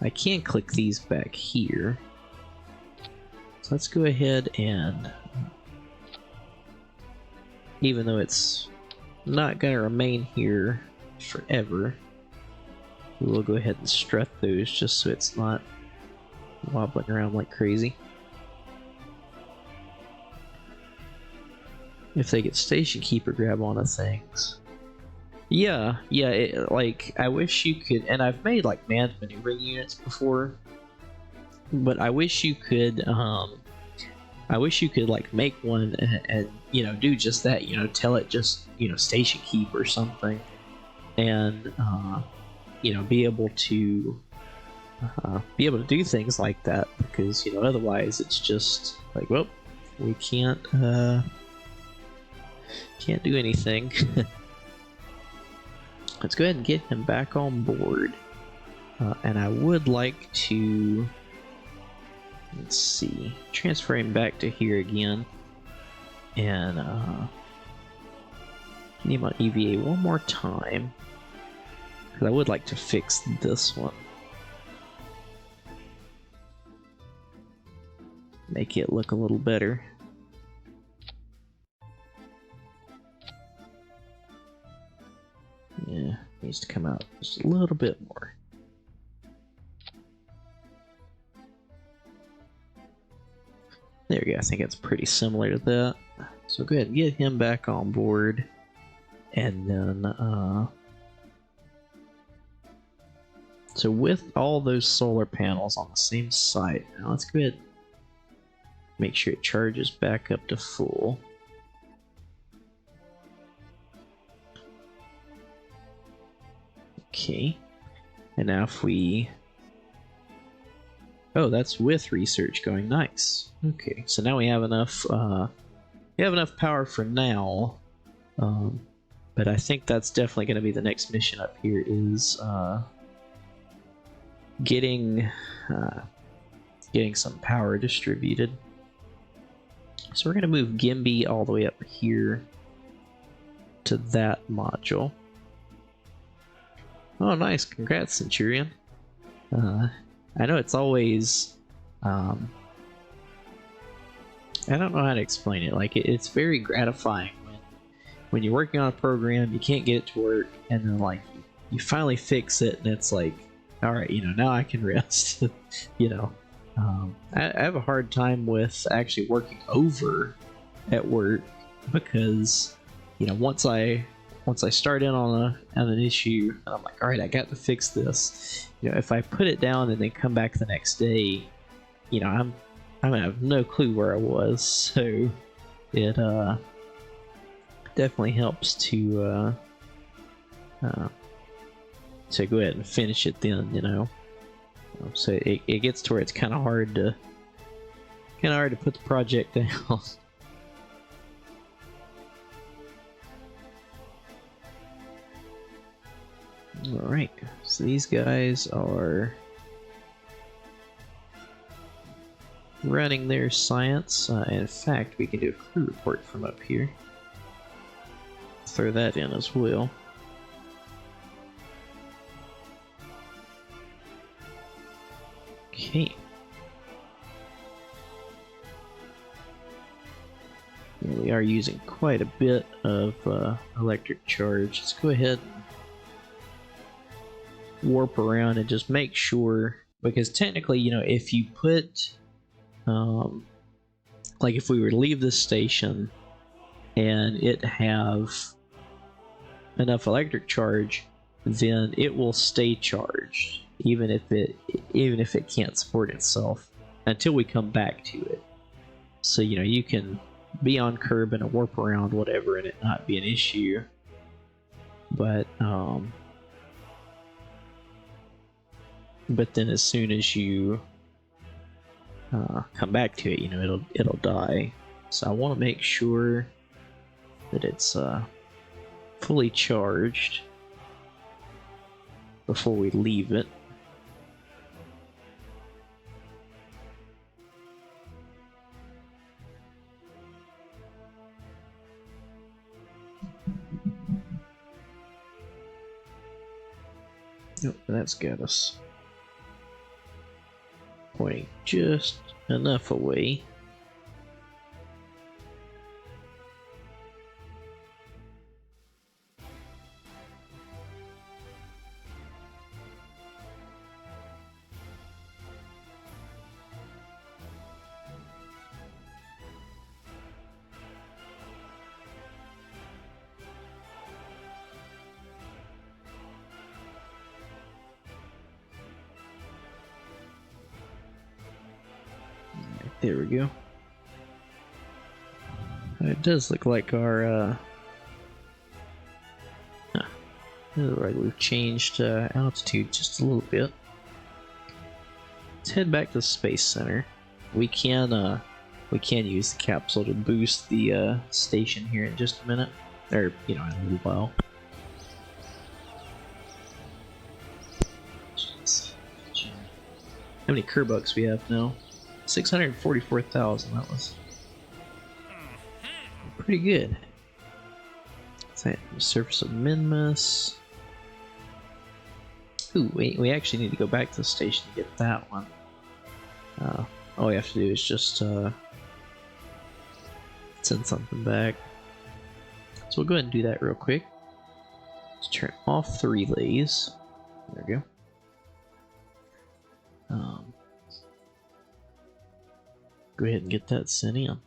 I can click these back here. So let's go ahead and, even though it's not going to remain here forever, we'll go ahead and strut those just so it's not wobbling around like crazy. If they get station keeper grab onto things. Yeah, like, I wish you could, and I've made like manned maneuvering units before, but I wish you could like make one and do just that, tell it just, station keep or something, and be able to do things like that, because otherwise it's just like, well, we can't do anything. Let's go ahead and get him back on board, and I would like to, let's see, transfer him back to here again, and need him on EVA one more time, because I would like to fix this one. Make it look a little better. Yeah, needs to come out just a little bit more. There we go, I think it's pretty similar to that. So go ahead and get him back on board, and then so with all those solar panels on the same site, now let's go ahead and make sure it charges back up to full. Okay, and now if we, oh, that's with research going, nice. Okay, so now we have enough power for now, but I think that's definitely going to be the next mission up here, is getting some power distributed. So we're going to move Gimby all the way up here to that module. Oh, nice. Congrats, Centurion. I know it's always, I don't know how to explain it. Like, it's very gratifying when you're working on a program, you can't get it to work, and then, like, you finally fix it, and it's like, all right, now I can rest. I have a hard time with actually working over at work, because, once I start in on an issue, and I'm like, all right, I got to fix this. If I put it down and then come back the next day, I'm gonna have no clue where I was. So it definitely helps to go ahead and finish it then. So it gets to where it's kind of hard to put the project down. Alright, so these guys are running their science. In fact, we can do a crew report from up here. Throw that in as well. Okay. Yeah, we are using quite a bit of electric charge. Let's go ahead and warp around and just make sure, because technically, if you put, like, if we were to leave this station and it have enough electric charge, then it will stay charged, even if it can't support itself until we come back to it. So you can be on curb and a warp around whatever and it not be an issue, but then as soon as you come back to it, it'll die. So I want to make sure that it's fully charged before we leave it. Nope, that's got us pointing just enough away. There we go. It does look like our right, we've changed altitude just a little bit. Let's head back to the Space Center. We can use the capsule to boost the station here in just a minute, or in a little while. How many Kerbucks we have now? 644,000. That was pretty good. Surface of Minmus. Ooh, we actually need to go back to the station to get that one. All we have to do is just send something back. So we'll go ahead and do that real quick. Let's turn off the relays. There we go. Go ahead and get that sent in.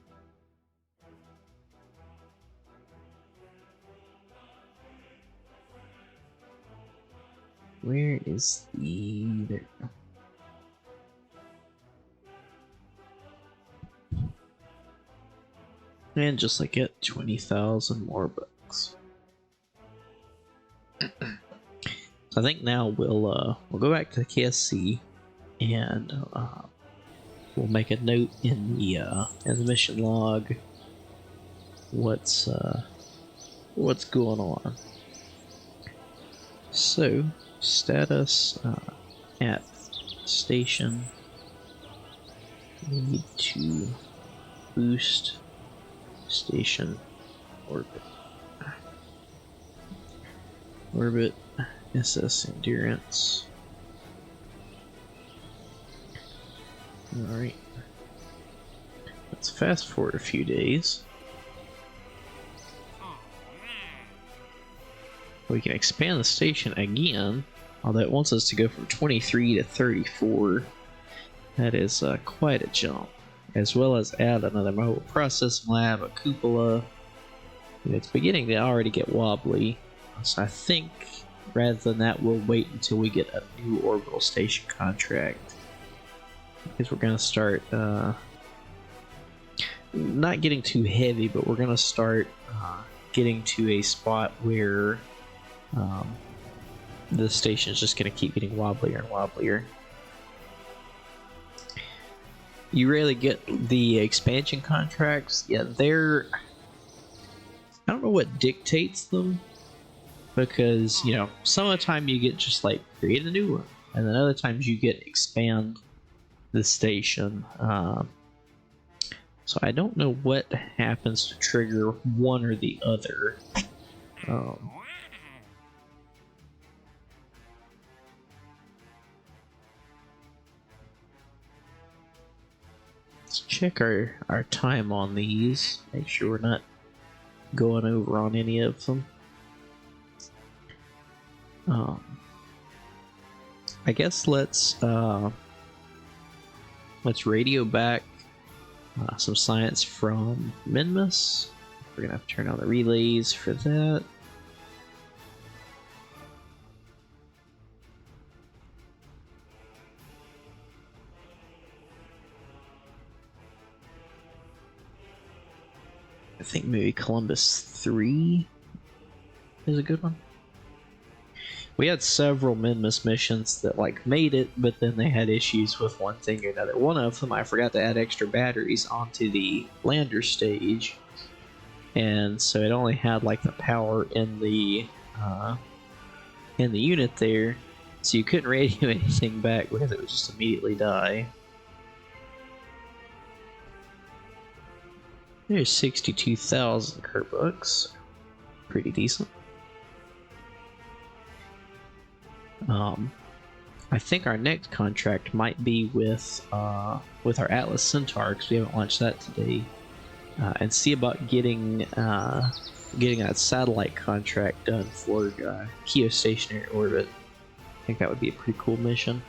Where is the... there we go. And just like it, 20,000 more bucks. So I think now we'll go back to the KSC and we'll make a note in the mission log what's going on. So status at station, we need to boost station orbit SS endurance. Alright, let's fast forward a few days. We can expand the station again, although it wants us to go from 23 to 34. That is quite a jump. As well as add another mobile processing lab, a cupola. It's beginning to already get wobbly, so I think rather than that we'll wait until we get a new orbital station contract. Because we're going to start not getting too heavy, but we're going to start getting to a spot where the station is just going to keep getting wobblier and wobblier. You rarely get the expansion contracts. Yeah, they're... I don't know what dictates them, because, some of the time you get just like create a new one, and then other times you get expand the station. So I don't know what happens to trigger one or the other. Let's check our time on these. Make sure we're not going over on any of them. I guess let's radio back some science from Minmus. We're gonna have to turn on the relays for that. I think maybe Columbus 3 is a good one. We had several Minmus missions that made it, but then they had issues with one thing or another. One of them, I forgot to add extra batteries onto the lander stage, and so it only had like the power in the unit there, so you couldn't radio anything back because it would just immediately die. There's 62,000 Kerbucks. Pretty decent. I think our next contract might be with our Atlas Centaur, because we haven't launched that today, and see about getting that satellite contract done for geostationary orbit. I think that would be a pretty cool mission.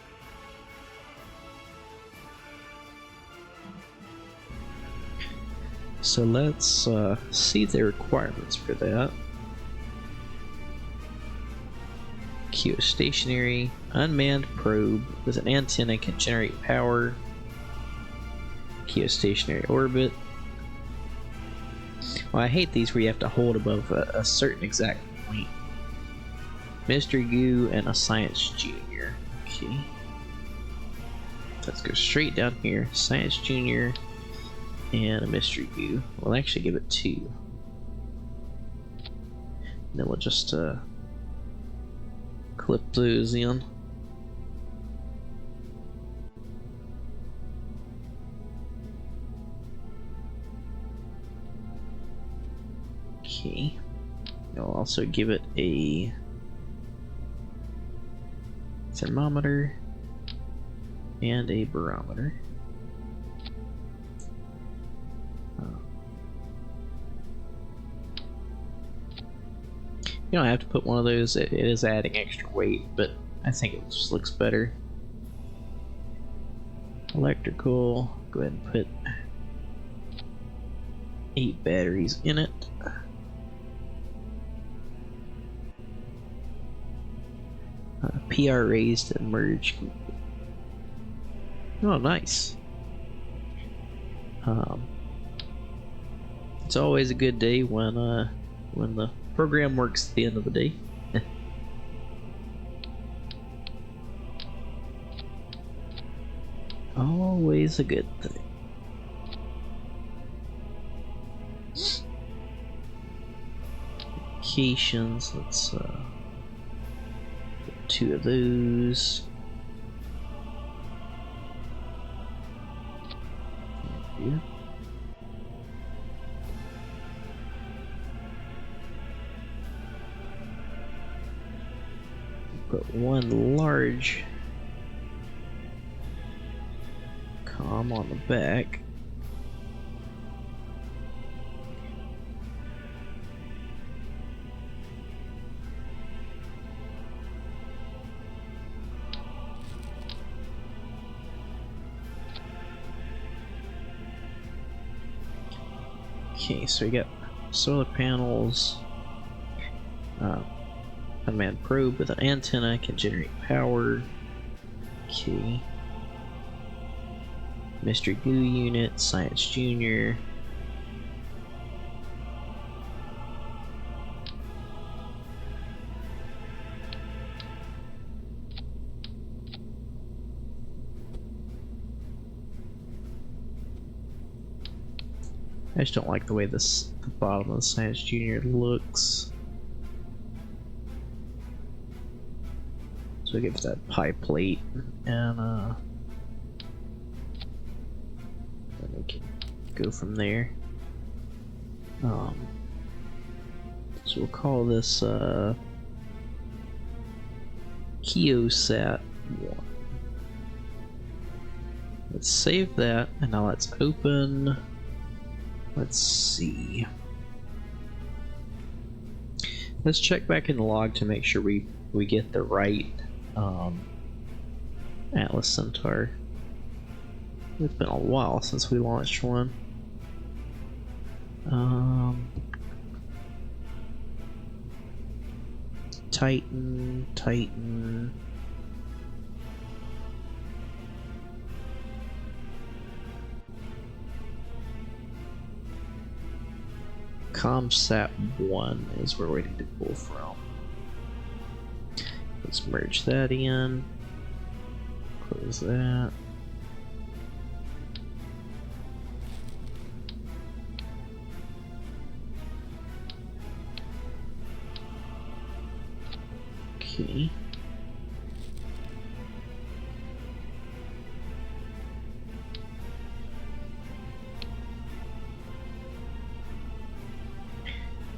So let's see the requirements for that. Geostationary, unmanned probe with an antenna can generate power. Geostationary orbit. Well, I hate these where you have to hold above a certain exact point. Mystery Goo and a Science Junior. Okay. Let's go straight down here. Science Junior and a Mystery Goo. We'll actually give it 2. And then we'll just clip those in. Okay. I'll also give it a thermometer and a barometer. You don't have to put one of those, it is adding extra weight, but I think it just looks better. Electrical, go ahead and put 8 batteries in it. PR raised and merged. Oh, nice. It's always a good day when the program works at the end of the day. Always a good thing. Locations, let's put 2 of those. Here. Put 1 large comm on the back. Okay, so we got solar panels, unmanned probe with an antenna can generate power. Okay. Mystery Goo unit, Science Junior. I just don't like the way the bottom of the Science Junior looks. So we get that pie plate, and then we can go from there. So we'll call this Keosat 1. Let's save that, and now let's open. Let's see. Let's check back in the log to make sure we get the right Atlas Centaur. It's been a while since we launched one. Titan. ComSat 1 is where we need to pull from. Let's merge that in. Close that. Okay.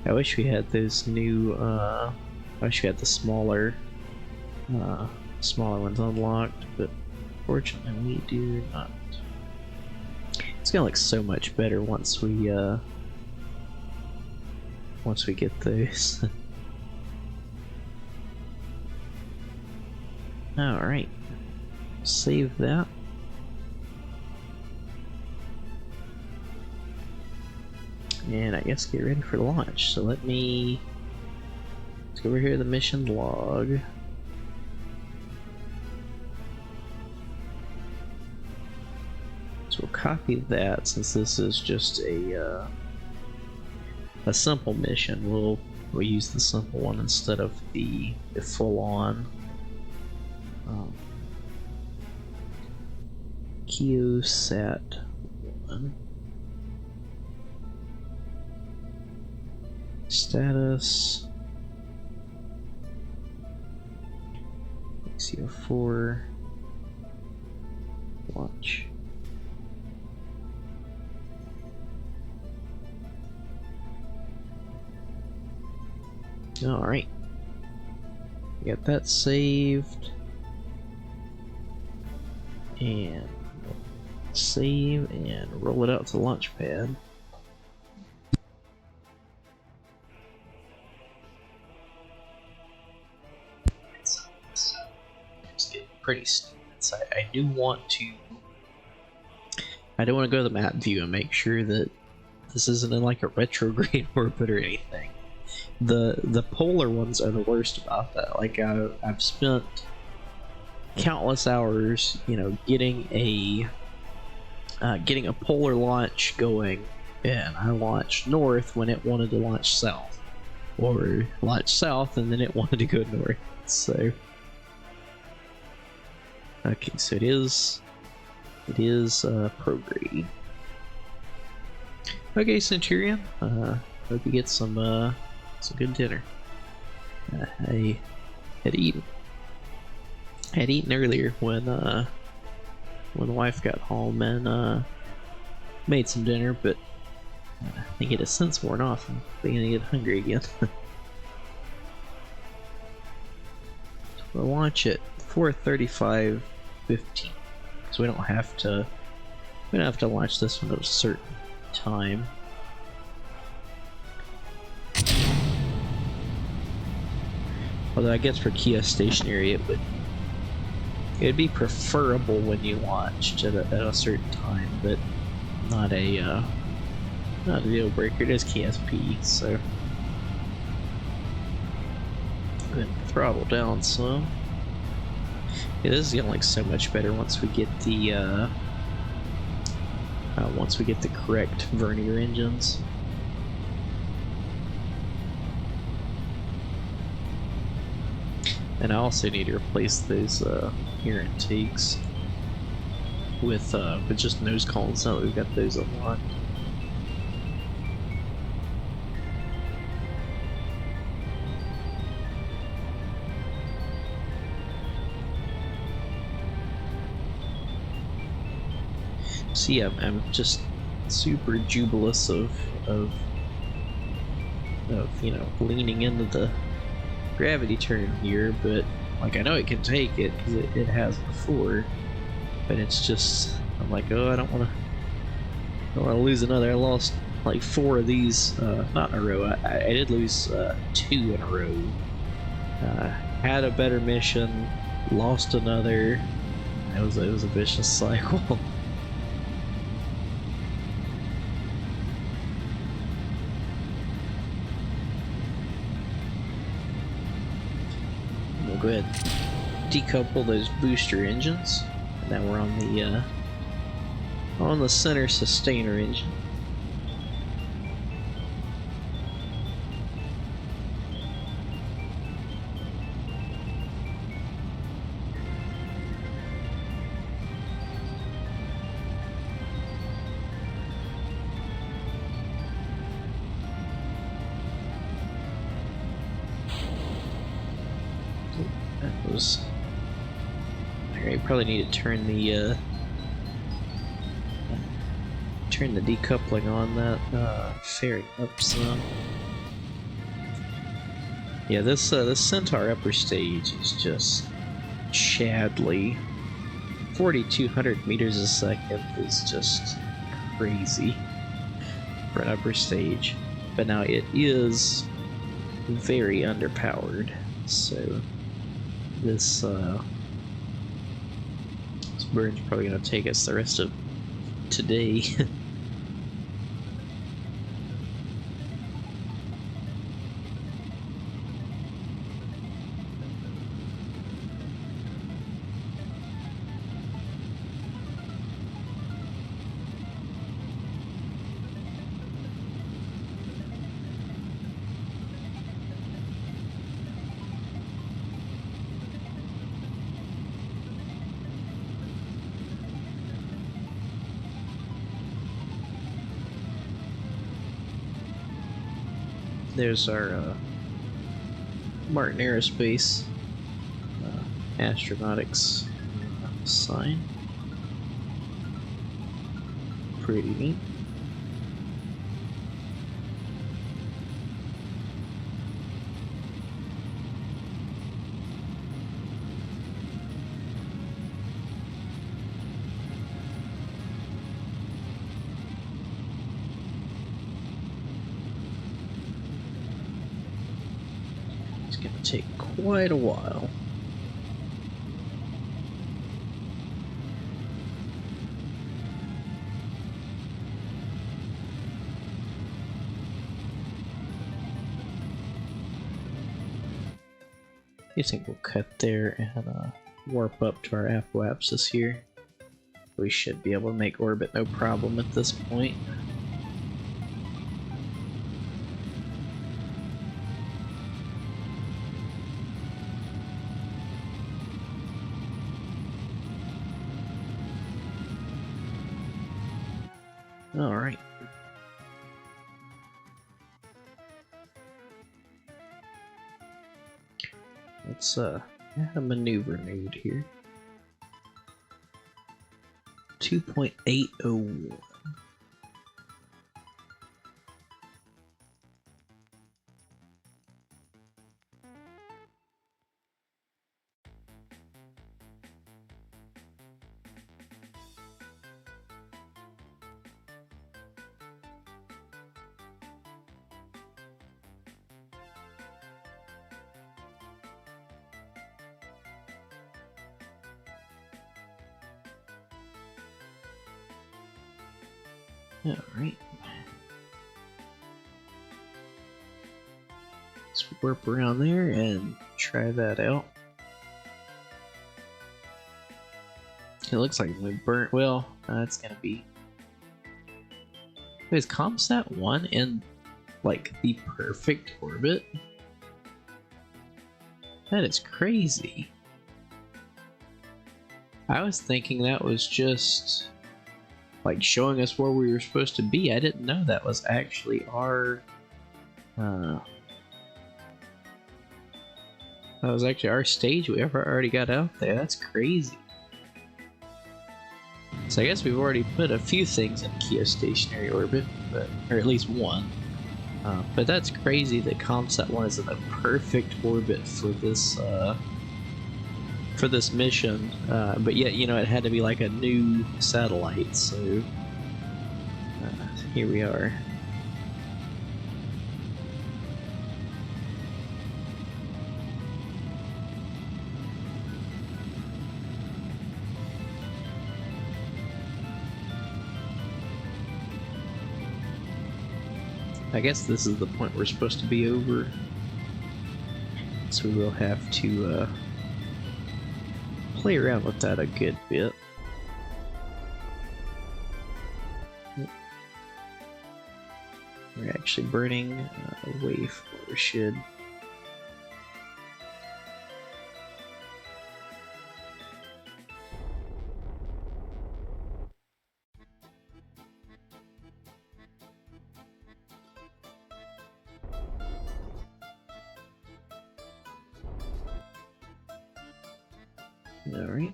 I wish we had those new, I wish we had the smaller ones unlocked, but fortunately we do not. It's gonna look so much better once we get those. Alright. Save that. And I guess get ready for launch. So let's go over here to the mission log. So we'll copy that since this is just a simple mission. We'll use the simple one instead of the full-on QSat 1. Status CO4 launch. Alright. Got that saved. And save and roll it out to the launch pad. It's getting pretty stupid. So I do want to go to the map view and make sure that this isn't in like a retrograde orbit or anything. The polar ones are the worst about that. Like I've spent countless hours, you know, getting a polar launch going, and I launched north when it wanted to launch south, or launch south and then it wanted to go north. So okay, so it is prograde. Okay, Centurion. Hope you get some good dinner. I had eaten earlier when the wife got home and made some dinner, but I think it has since worn off. I'm beginning to get hungry again. We'll launch at 4:35:15, because we don't have to launch this one at a certain time. Although I guess for Kia stationary it'd be preferable when you launched at a certain time, but not a deal breaker. It is KSP, so go ahead and throttle down some. Yeah, this is gonna look so much better once we get the correct vernier engines. And I also need to replace those air intakes with just nose cones now that we've got those unlocked. See, I'm just super jubilous of you know, leaning into the gravity turn here, but like I know it can take it because it has before, but it's just I'm like, oh, I don't want to lose another. I lost like 4 of these not in a row. I did lose 2 in a row. Had a better mission, lost another. It was a vicious cycle. Go ahead, decouple those booster engines. Now we're on the center sustainer engine. That was... Alright, probably need to turn the decoupling on that ferry up some. Yeah, this Centaur upper stage is just Chadley. 4,200 meters a second is just crazy for an upper stage. But now it is very underpowered, so this burn's probably gonna take us the rest of today. There's our Martin Aerospace astronautics sign. Pretty neat. Gonna take quite a while. I think we'll cut there and warp up to our apoapsis here. We should be able to make orbit no problem at this point. Alright. Let's add a maneuver node here. 2.801. Alright. Let's warp around there and try that out. It looks like we burnt. Well, that's gonna be. Wait, is ComSat 1 in like the perfect orbit? That is crazy. I was thinking that was just like showing us where we were supposed to be. I didn't know that was actually our that was actually our stage we already got out there. That's crazy. So I guess we've already put a few things in geostationary orbit, or at least one. But that's crazy that ComSat 1 is in the perfect orbit for this mission. But yet, you know, it had to be like a new satellite, so here we are. I guess this is the point we're supposed to be over, so we will have to play around with that a good bit. We're actually burning way before we should. Alright.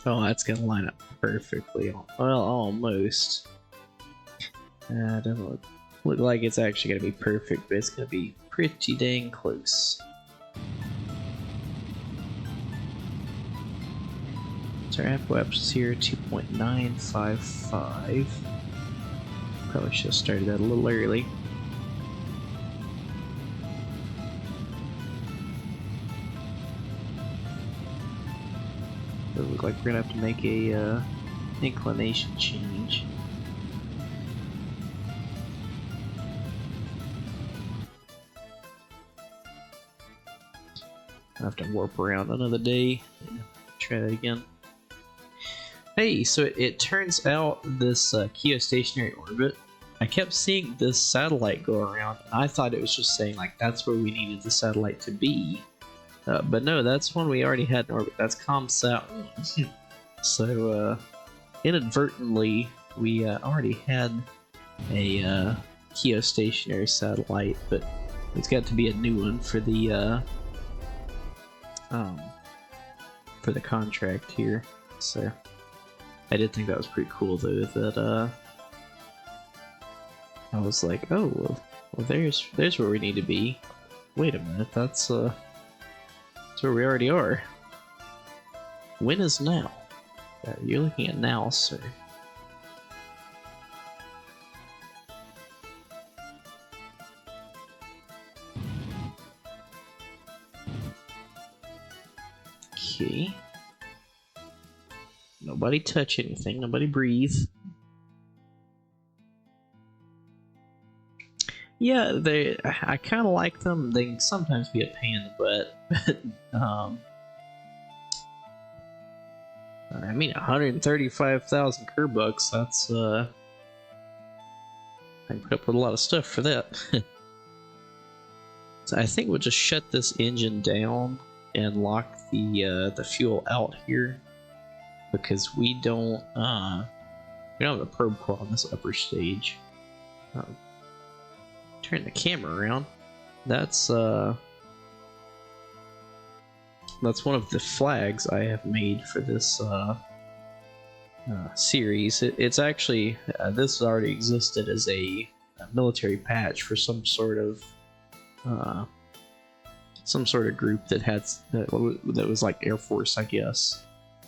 Oh, that's gonna line up perfectly. Well, almost. Doesn't look like it's actually gonna be perfect, but it's gonna be pretty dang close. So our apoapsis here, 2.955. Probably should have started that a little early. Does look like we're gonna have to make a inclination change. I have to warp around another day. Try that again. Hey, so it turns out this geostationary orbit, I kept seeing this satellite go around, and I thought it was just saying like that's where we needed the satellite to be. But no, that's one we already had in orbit. That's ComSat 1. So inadvertently, we already had a geostationary satellite, but it's got to be a new one for the contract here. So I did think that was pretty cool, though. That I was like, oh, well, there's where we need to be. Wait a minute, that's where we already are. When is now? You're looking at now, sir. Okay. Nobody touch anything, nobody breathe. Yeah, I kind of like them. They can sometimes be a pain in the butt, but I mean, 135,000 Kerbucks, that's I can put up with a lot of stuff for that. So I think we'll just shut this engine down and lock the fuel out here, because we don't have a probe core on this upper stage. Turn the camera around. That's one of the flags I have made for this series. It's actually this already existed as a military patch for some sort of group that had that was like Air Force, I guess.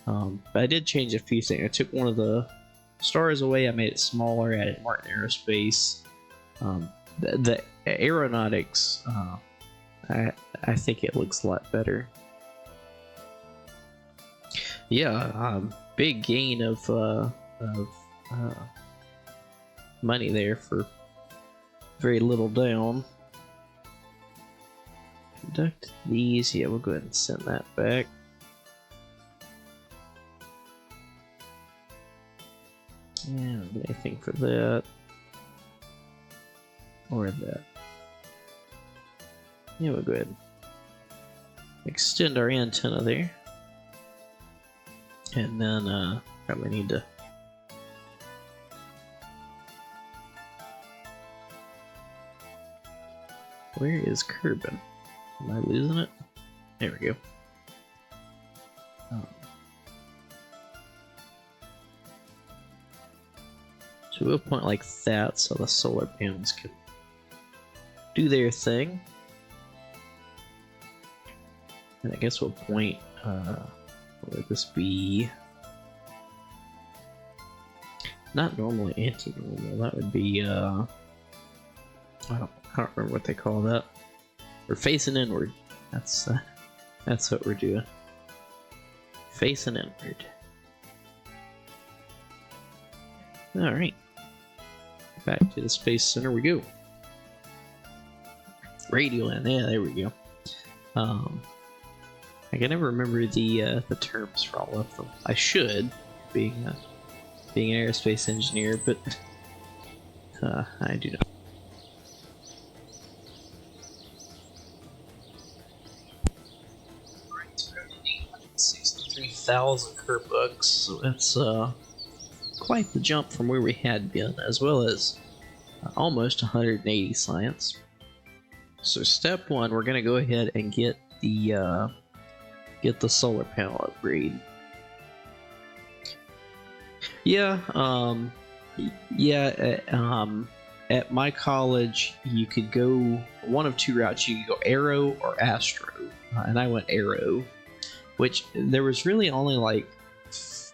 But I did change a few things. I took one of the stars away. I made it smaller. Added Martin Aerospace. The aeronautics, I think it looks a lot better. Yeah, big gain of money there for very little down. Conduct these. Yeah, we'll go ahead and send that back. And anything for that. Or that. Yeah, we'll go ahead and extend our antenna there. And then probably need to where is Kerbin? Am I losing it? There we go. So we'll point like that so the solar panels can do their thing. And I guess we'll point, what would this be? Not normally anti-normal, that would be, I don't remember what they call that. We're facing inward. That's what we're doing. Facing inward. Alright. Back to the Space Center we go. Radio land, yeah, there we go. I can never remember the terms for all of them. I should, being an aerospace engineer, but I do not. 63,000 Kerbucks, so that's quite the jump from where we had been, as well as almost 180 science. So step one, we're gonna go ahead and get the solar panel upgrade. Yeah, at my college, you could go one of two routes. You could go Aero or Astro, and I went Aero, which there was really only like let's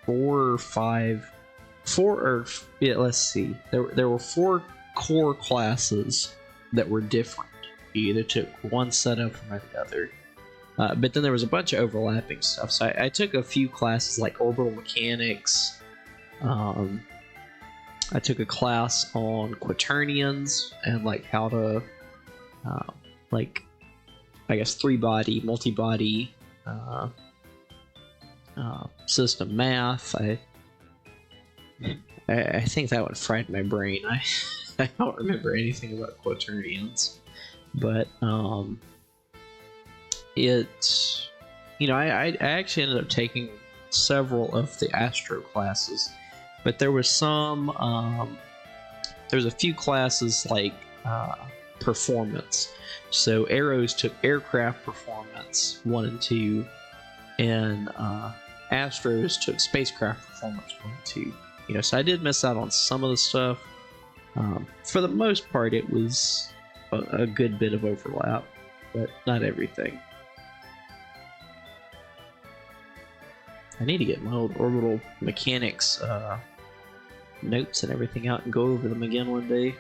see, there were 4 core classes that were different. You either took one setup from the other. But then there was a bunch of overlapping stuff. So I took a few classes like orbital mechanics. I took a class on quaternions and like how to, like, I guess 3-body, multi-body system math. I think that one fried my brain. I don't remember anything about quaternions, but it, you know, I actually ended up taking several of the Astro classes, but there was some, there's a few classes like performance. So Arrows took aircraft performance 1 and 2, and Astros took spacecraft performance 1 and 2. You know, so I did miss out on some of the stuff. For the most part, it was a good bit of overlap, but not everything. I need to get my old orbital mechanics notes and everything out and go over them again one day.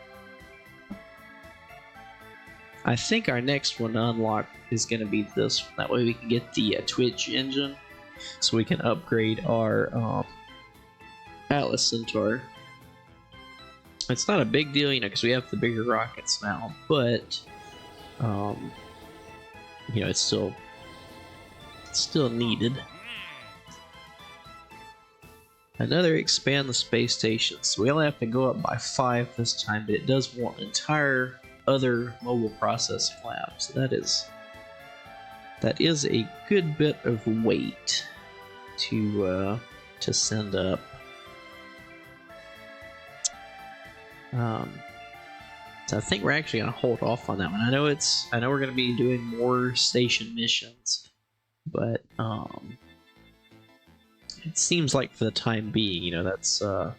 I think our next one to unlock is going to be this one. That way we can get the Twitch engine, so we can upgrade our Atlas Centaur. It's not a big deal, you know, because we have the bigger rockets now, but you know, it's still needed. Another expand the space station. So we only have to go up by 5 this time, but it does want an entire other mobile processing lab. So that is a good bit of weight to send up. So I think we're actually gonna hold off on that one. I know we're gonna be doing more station missions, but it seems like for the time being, you know, that's not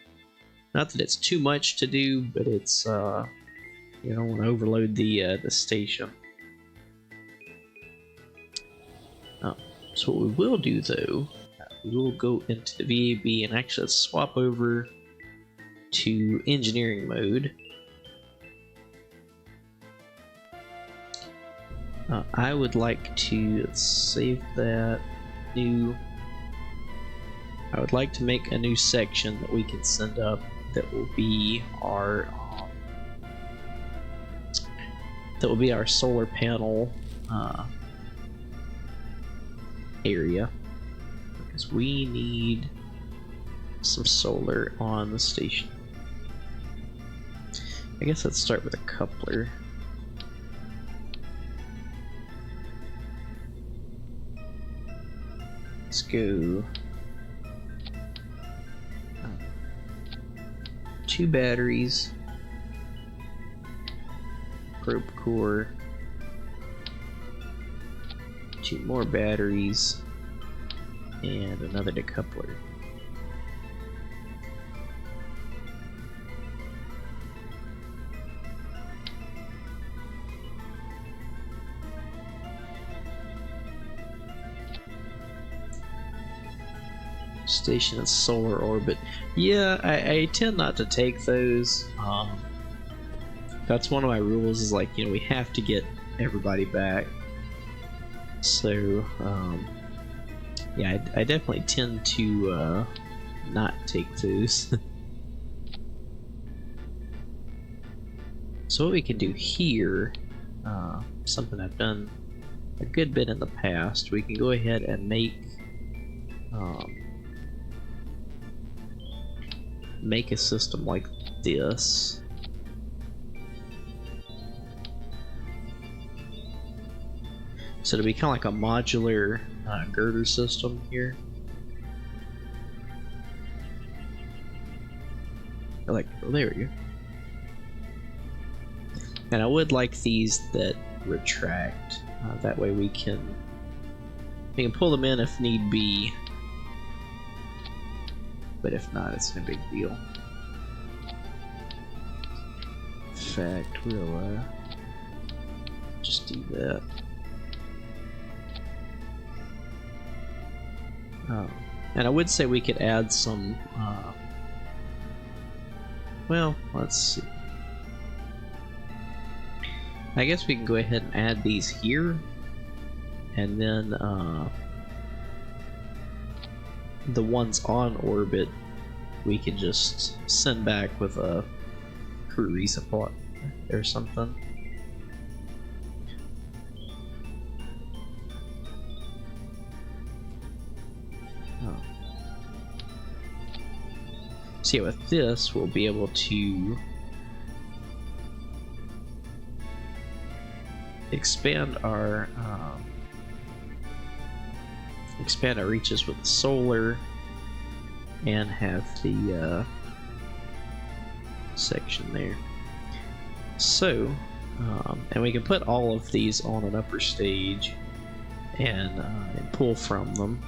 that it's too much to do, but it's you don't want to overload the station. So what we will do though, we will go into the VAB and actually swap over to engineering mode. I would like to save that new. I would like to make a new section that we can send up that will be our solar panel area, because we need some solar on the station. I guess let's start with a coupler. Let's go 2 batteries, probe core, 2 more batteries, and another decoupler. Station in solar orbit. Yeah, I tend not to take those. That's one of my rules, is like, you know, we have to get everybody back. So, yeah, I definitely tend to not take those. So what we can do here, something I've done a good bit in the past, we can go ahead and make a system like this. So it'll be kind of like a modular girder system here. Like, oh, there we go. And I would like these that retract. That way we can pull them in if need be, but if not, it's no big deal. In fact, we'll just do that. And I would say we could add some, well, let's see. I guess we can go ahead and add these here, and then the ones on orbit we can just send back with a crew resupply or something. So yeah, with this we'll be able to expand our reaches with the solar and have the section there. So and we can put all of these on an upper stage and pull from them.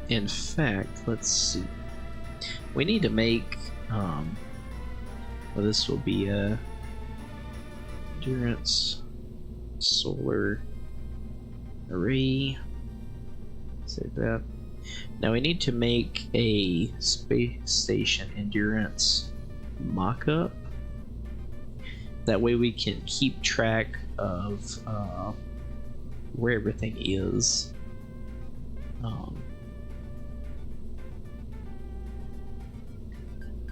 In fact, let's see. We need to make, well, this will be a endurance solar array. Save that. Now we need to make a space station endurance mock-up. That way we can keep track of where everything is.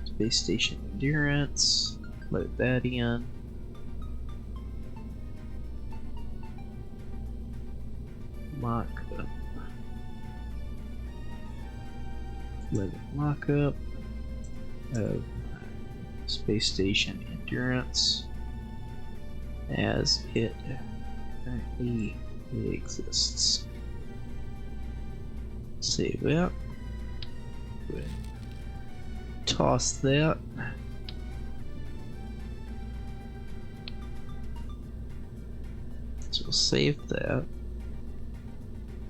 Space station endurance, load that in. Mock-up. Load mock-up of space station endurance as it currently exists. Save that. Good. Toss that. So we'll save that.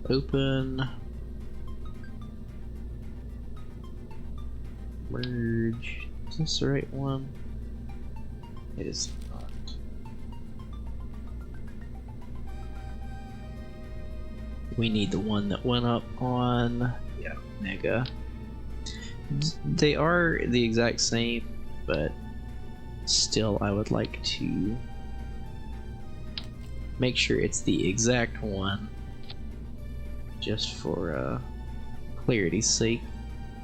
Open. Merge. Is this the right one? It is not. We need the one that went up on, yeah, Mega. They are the exact same, but still I would like to make sure it's the exact one just for clarity's sake.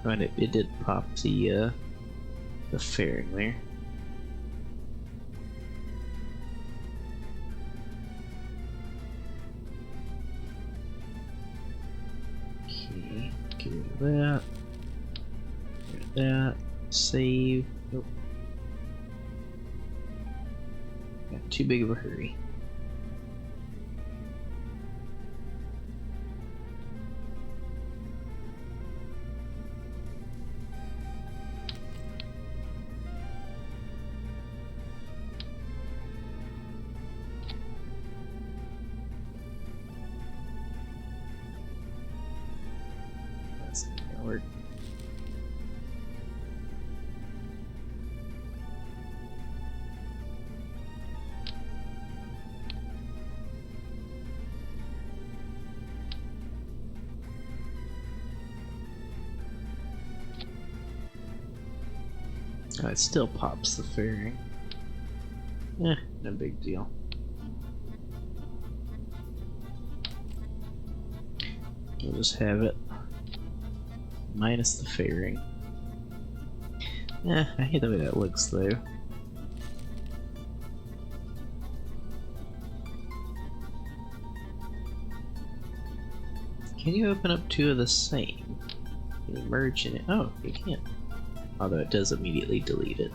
And it did pop the fairing there. Okay, get rid of that. That, save. Nope. Got too big of a hurry. That's not gonna work. Oh, it still pops the fairing. Eh, no big deal. We'll just have it minus the fairing. Eh, I hate the way that looks though. Can you open up two of the same? Can you merge in it? Oh, you can't. Although it does immediately delete it.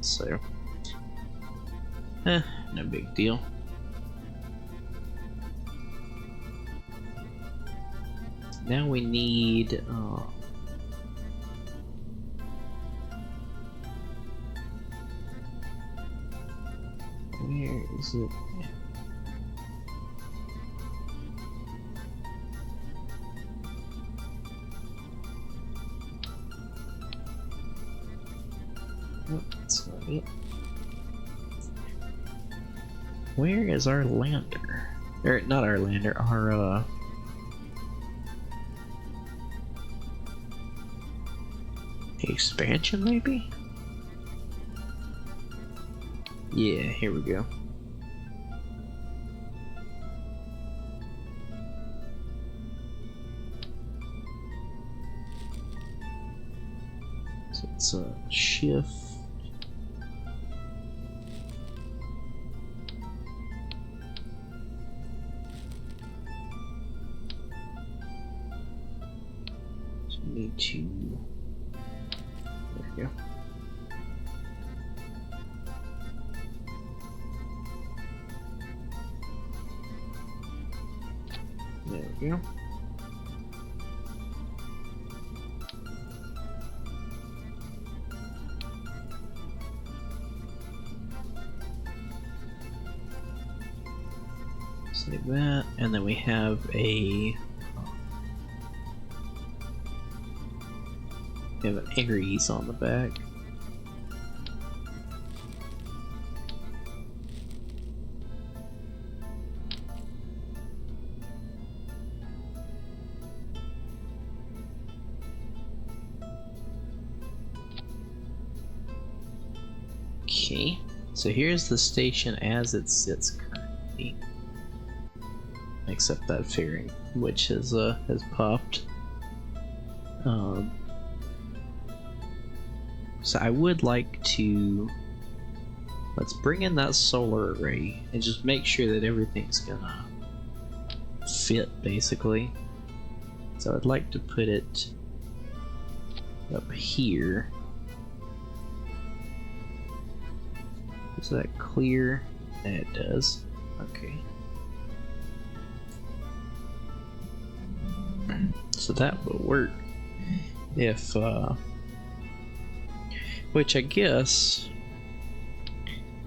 So, no big deal. now we need where is it? Oh, that's not it. Where is our lander? Or not our lander, our expansion maybe? Yeah, here we go. So it's a shift. So we need to. There we go. There we go. Save that, and then we have an Aries on the back. Okay, so here's the station as it sits currently, except that fairing, which has popped. So I would like to let's bring in that solar array and just make sure that everything's gonna fit, basically. So I'd like to put it up here. Is that clear? It does. Okay. So that will work if, which I guess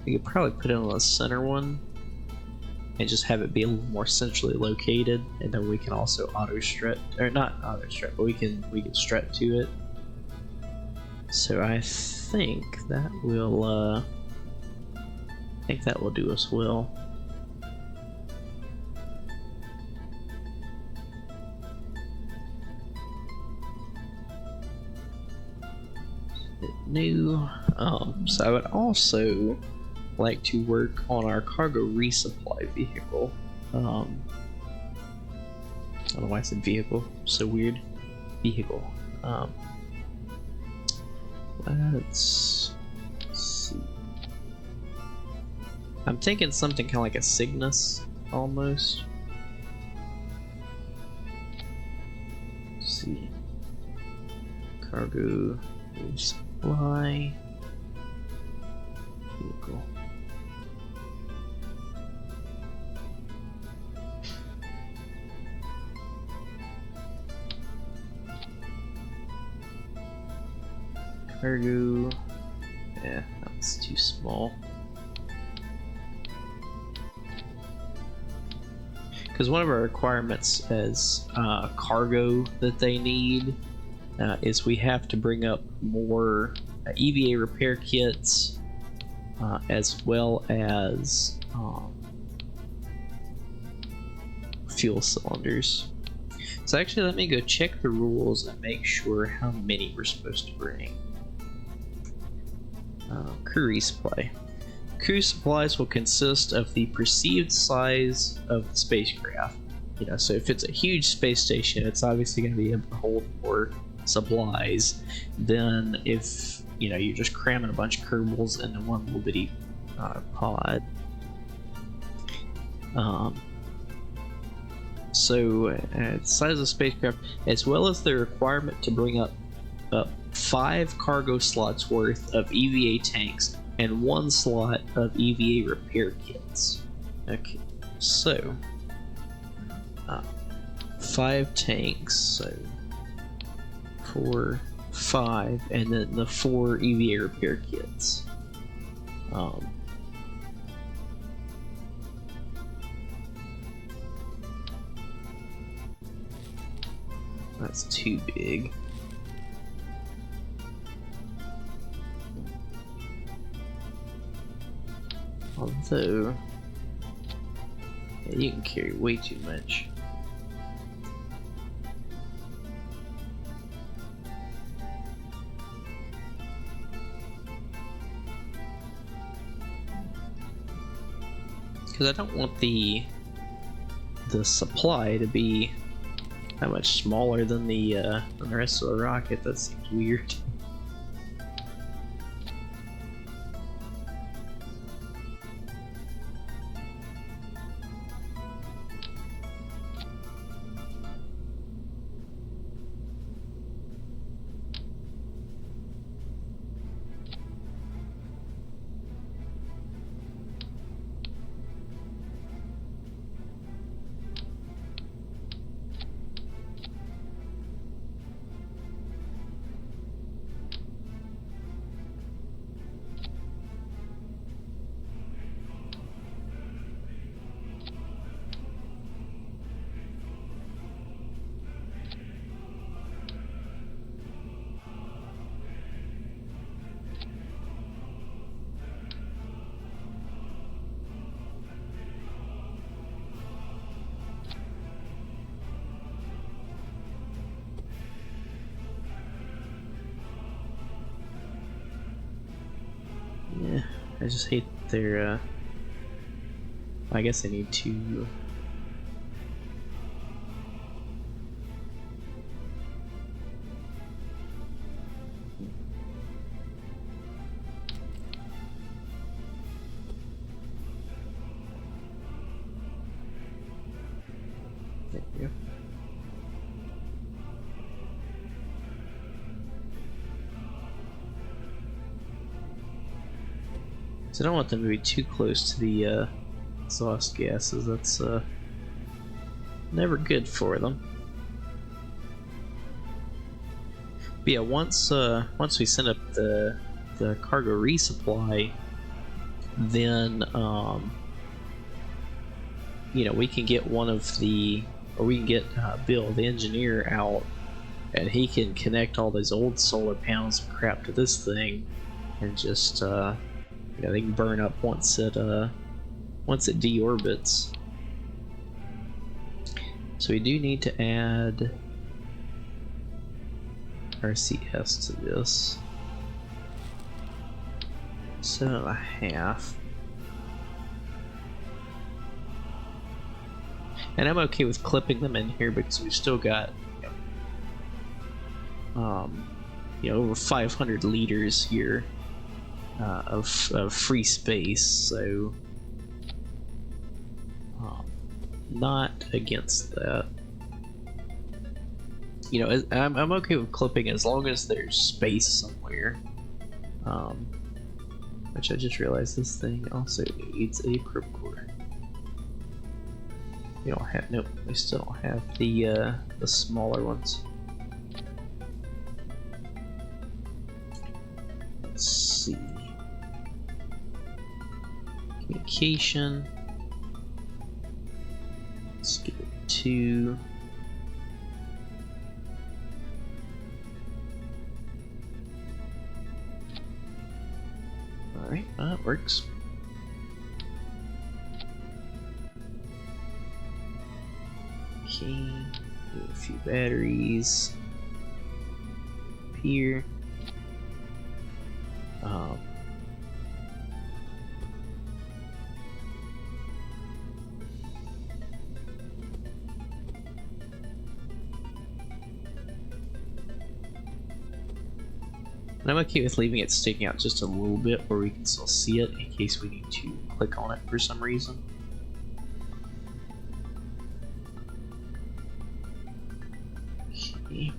we could probably put it on the center one and just have it be a little more centrally located, and then we can also auto strut, or not auto strut, but we can strut to it. So I think that will do us well. New. So I would also like to work on our cargo resupply vehicle. I don't know why I said vehicle. So weird. Vehicle. Let's see. I'm thinking something kind of like a Cygnus, almost. Let's see. Cargo resupply vehicle. Cargo. Yeah, that's too small. Because one of our requirements as cargo that they need is we have to bring up more EVA repair kits, as well as fuel cylinders. So actually, let me go check the rules and make sure how many we're supposed to bring. Crew resupply. Crew supplies will consist of the perceived size of the spacecraft. You know, so if it's a huge space station, it's obviously going to be able to hold more supplies than if, you know, you're just cramming a bunch of Kerbals into one little bitty pod. So size of the spacecraft, as well as the requirement to bring up 5 cargo slots worth of EVA tanks and 1 slot of EVA repair kits. Okay, so 5 tanks, so 4, 5, and then the 4 EVA repair kits. That's too big. Although, yeah, you can carry way too much. Because I don't want the supply to be that much smaller than the rest of the rocket. That seems weird. Yeah, I just hate their, I guess I need to... There you go. So I don't want them to be too close to the exhaust gases. That's never good for them. But yeah, once we send up the cargo resupply, then you know, we can get we can get Bill, the engineer, out, and he can connect all those old solar panels and crap to this thing, and just you know, they can burn up once it deorbits. So we do need to add RCS to this. 7.5. And I'm okay with clipping them in here because we've still got, you know, over 500 liters here of free space, so not against that. You know, I'm okay with clipping as long as there's space somewhere. Which I just realized this thing also needs a probe core. We don't have, nope, we still don't have the smaller ones. Let's see. Communication. Let's give it 2. Alright, that works. Okay, do a few batteries here. And I'm okay with leaving it sticking out just a little bit where we can still see it in case we need to click on it for some reason. Okay.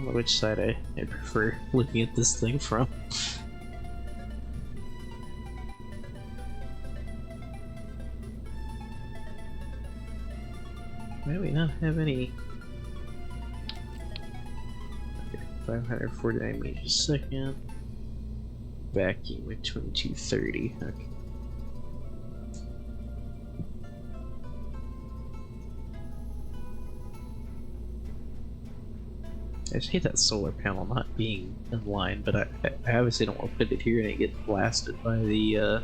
know which side I prefer looking at this thing from. Why do we not have any? Okay, 549 meters a second. Vacuum with 2230. Okay. I just hate that solar panel not being in line, but I obviously don't want to put it here and it get blasted by the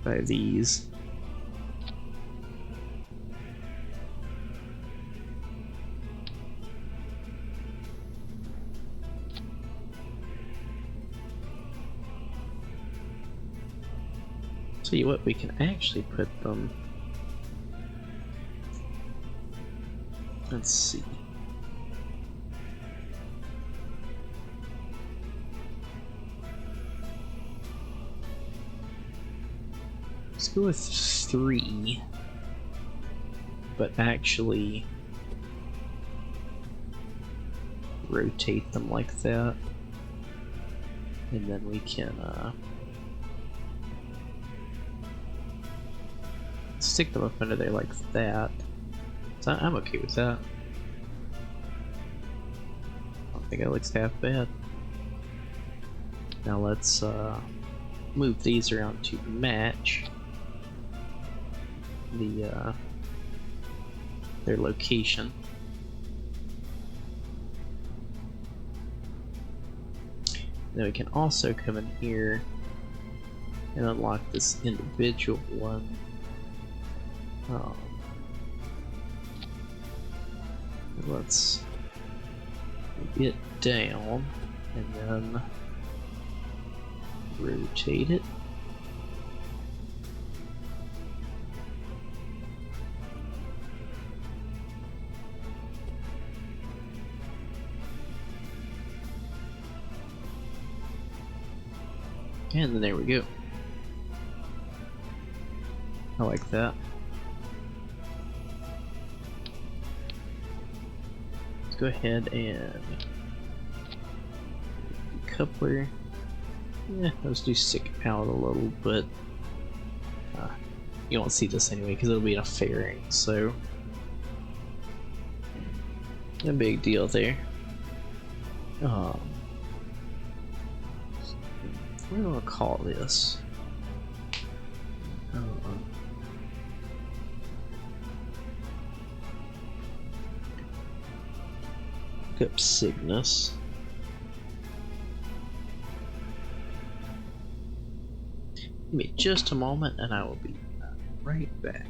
by these. Tell you what, we can actually put them. Let's see. Let's go with 3, but actually rotate them like that, and then we can stick them up under there like that. So I'm okay with that. I don't think it looks half bad. Now let's move these around to match the their location. Then we can also come in here and unlock this individual one. Let's get down and then rotate it. And then there we go. I like that. Let's go ahead and coupler. Yeah, let's do stick out a little, but you won't see this anyway because it'll be in a fairing, so no big deal there. What do I call this? Look up Cygnus. Give me just a moment and I will be right back.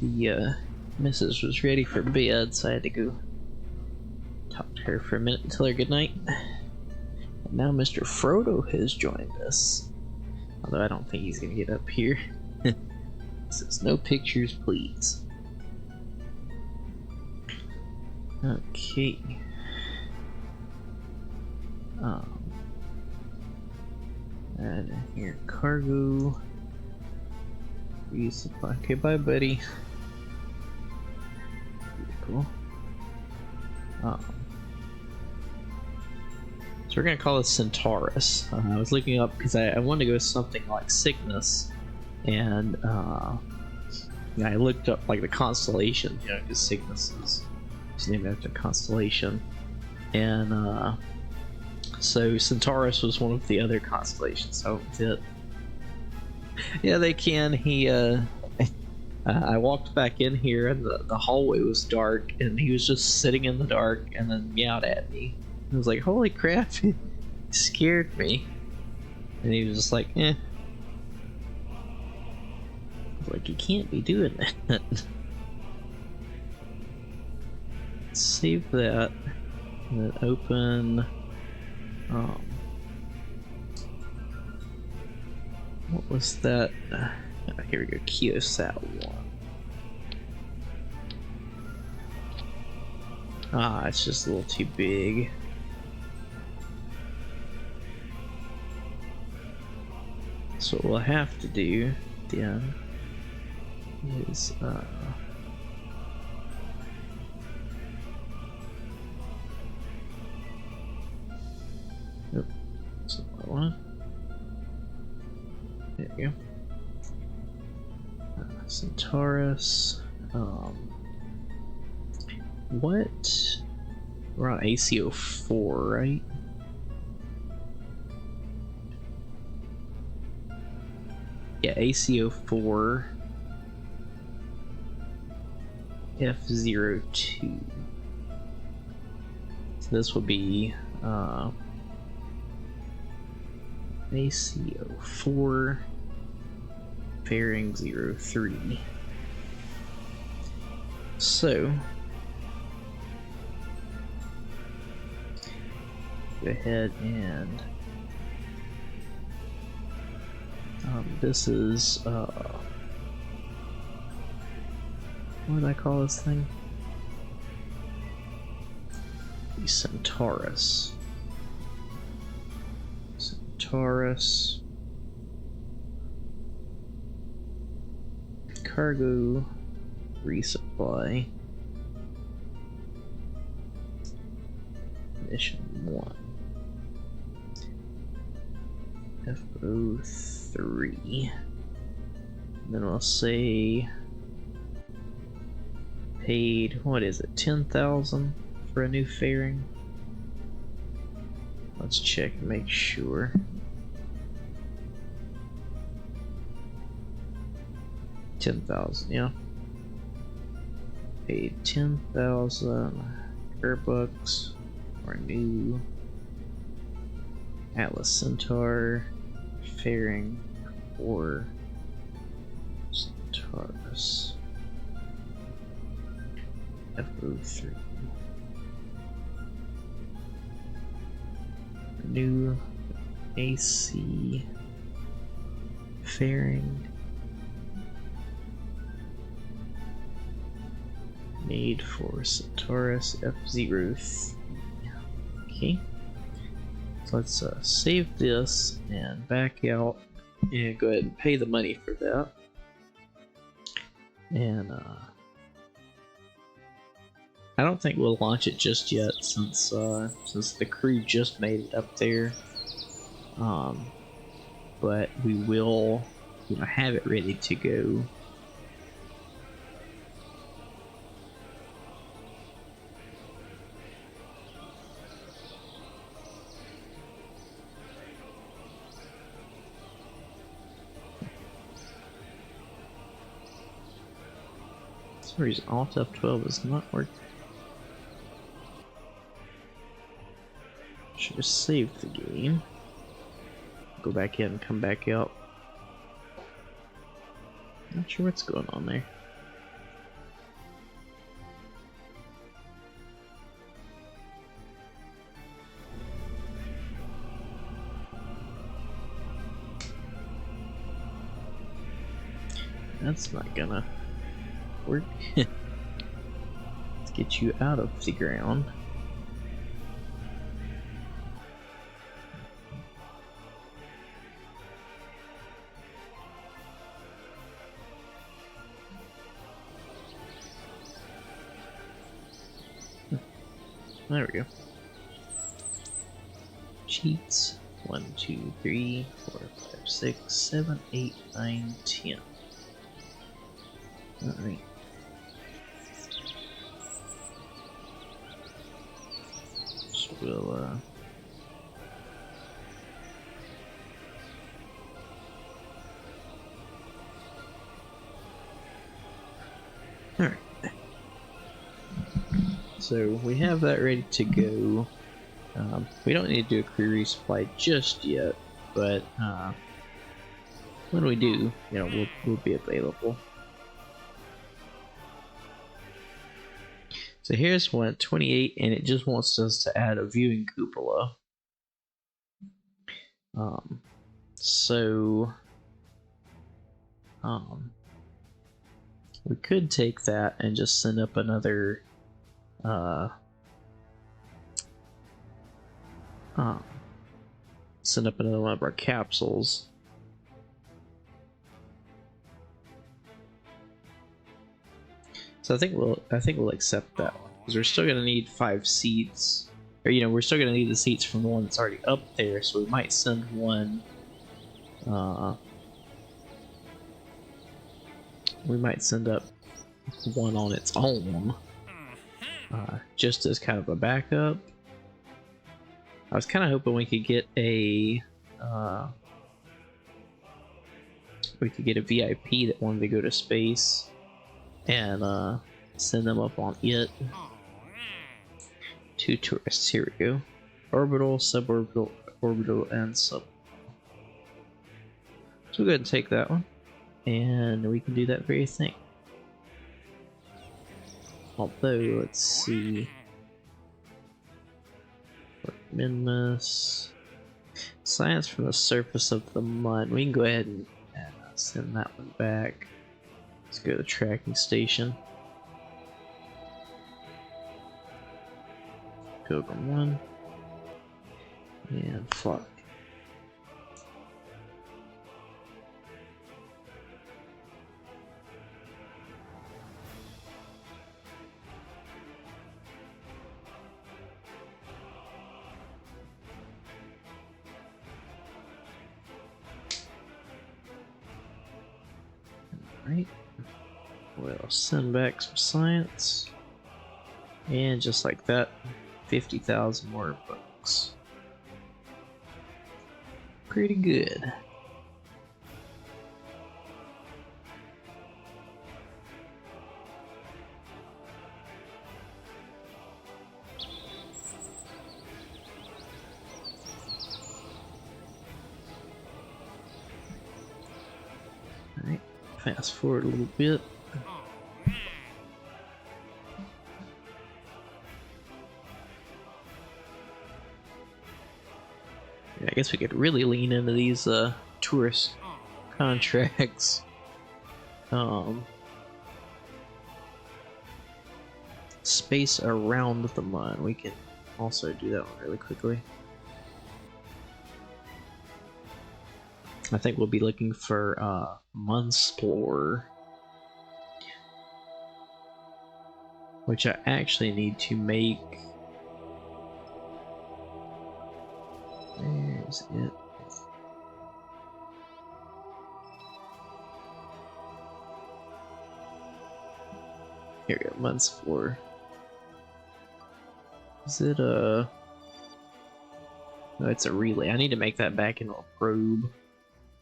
The missus was ready for bed, so I had to go talk to her for a minute and tell her goodnight. And now Mr. Frodo has joined us. Although I don't think he's gonna get up here. Says no pictures, please. Okay. And here, cargo. Resupply. Okay, bye, buddy. Cool. So we're gonna call this Centaurus. I was looking up because I wanted to go something like Cygnus, and I looked up like the constellation, you know, because Cygnus is named after a constellation, and so Centaurus was one of the other constellations. So it, yeah, they can. I walked back in here and the hallway was dark, and he was just sitting in the dark and then meowed at me. I was like, holy crap, he scared me. And he was just like, eh. I was like, you can't be doing that. Save that. And then open. What was that? Here we go, Kiosat 1. Ah, it's just a little too big. So what we'll have to do then is that's the one. There you go. Centaurus. What? We're on ACO4, right? Yeah, ACO4 F02. So this will be ACO4 fairing 03. So go ahead and this is what did I call this thing? The Centaurus. Centaurus. Cargo resupply. Mission 1. F.3. Then we'll say paid, what is it, 10,000 for a new fairing? Let's check and make sure. $10,000, yeah. Paid 10,000 Airbucks for a new Atlas Centaur fairing for Centaurus F.3. New AC fairing made for Centaurus F.03. Okay, so let's save this and back out and go ahead and pay the money for that. And I don't think we'll launch it just yet, since the crew just made it up there. But we will, you know, have it ready to go. For some reason, Alt F12 is not working. Should have saved the game. Go back in and come back out. Not sure what's going on there. That's not gonna work. Let's get you out of the ground. There we go. Cheats. 1, 2, 3, 4, 5, 6, 7, 8, 9, 10. Alright. So we'll Alright. So we have that ready to go. We don't need to do a crew resupply just yet, but when we do, you know, we'll be available. So here's one at 28, and it just wants us to add a viewing cupola. We could take that and just send up another one of our capsules. So I think we'll accept that one because we're still gonna need 5 seats, or you know, we're still gonna need the seats from the one that's already up there. So we might send one. We might send up one on its own, just as kind of a backup. I was kind of hoping we could get a VIP that wanted to go to space and send them up on it. 2 tourists. Here we go. Orbital, suborbital, orbital, and sub. So we'll go ahead and take that one, and we can do that very thing. Although, let's see. Minmus. Science from the surface of the mud. We can go ahead and send that one back. Let's go to the tracking station. Pilgrim 1. And flock. Right. We'll send back some science. And just like that, 50,000 more bucks. Pretty good. Alright, fast forward a little bit. Yeah, I guess we could really lean into these tourist contracts. Space around the mud. We can also do that one really quickly. I think we'll be looking for Munsplorer, which I actually need to make. Where's it? Here we go, Munsplorer. Is it a... No, it's a relay. I need to make that back into a probe.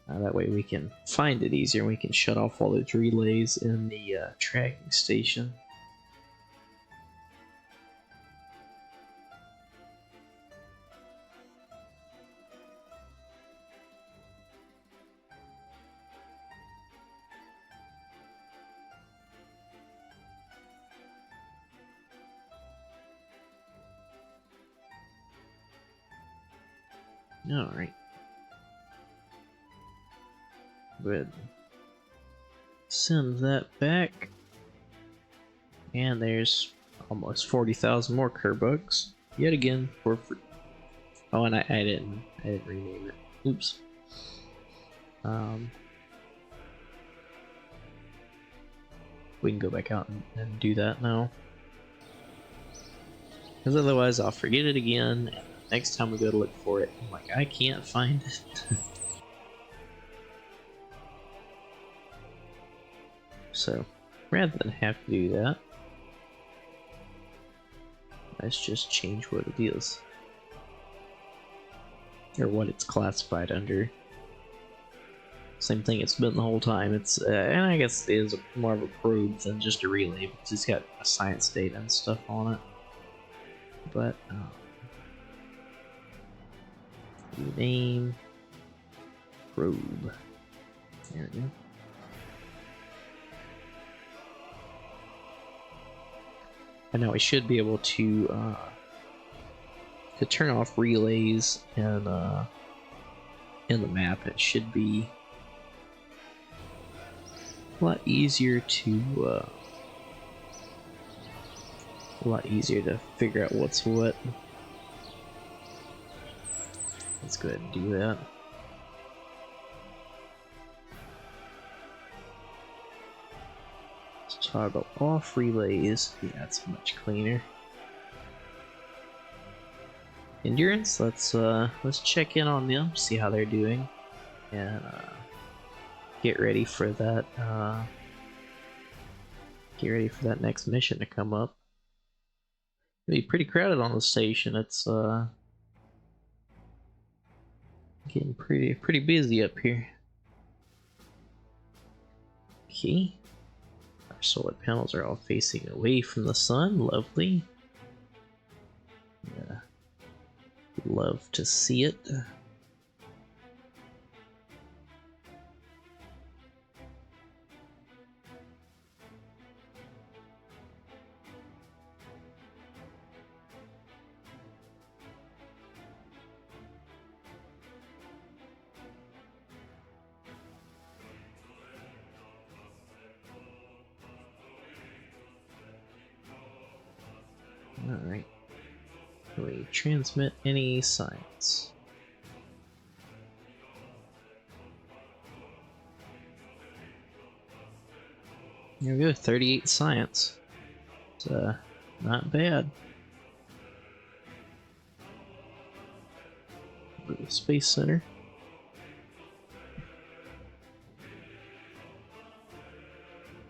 That way we can find it easier and we can shut off all those relays in the tracking station. Alright. Good. Send that back. And there's almost 40,000 more Kerbugs. Yet again for free. Oh, and I didn't rename it. Oops. We can go back out and do that now. Because otherwise I'll forget it again, and next time we go to look for it, I'm like, I can't find it. So, rather than have to do that, let's just change what it is. Or what it's classified under. Same thing it's been the whole time. It's and I guess it is more of a probe than just a relay because it's got a science data and stuff on it. But name probe. There we go. And now we should be able to turn off relays and in the map. It should be a lot easier to figure out what's what. Let's go ahead and do that. Let's toggle off relays. Yeah, that's much cleaner. Endurance. Let's check in on them, see how they're doing, and get ready for that. Get ready for that next mission to come up. It'll be pretty crowded on the station. It's getting pretty busy up here. Okay. Our solar panels are all facing away from the sun. Lovely. Yeah. Love to see it. Alright. Can we transmit any signs? There we go, 38 science. It's not bad. Go to the Space Center.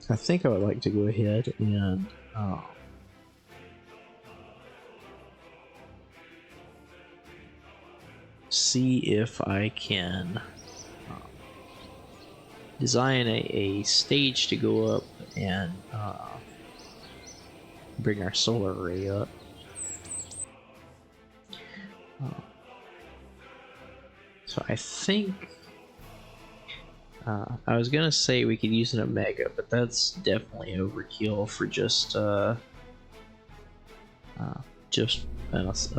I think I would like to go ahead and see if I can design a stage to go up and bring our solar array up. So I think I was gonna say we could use an Omega, but that's definitely overkill for just a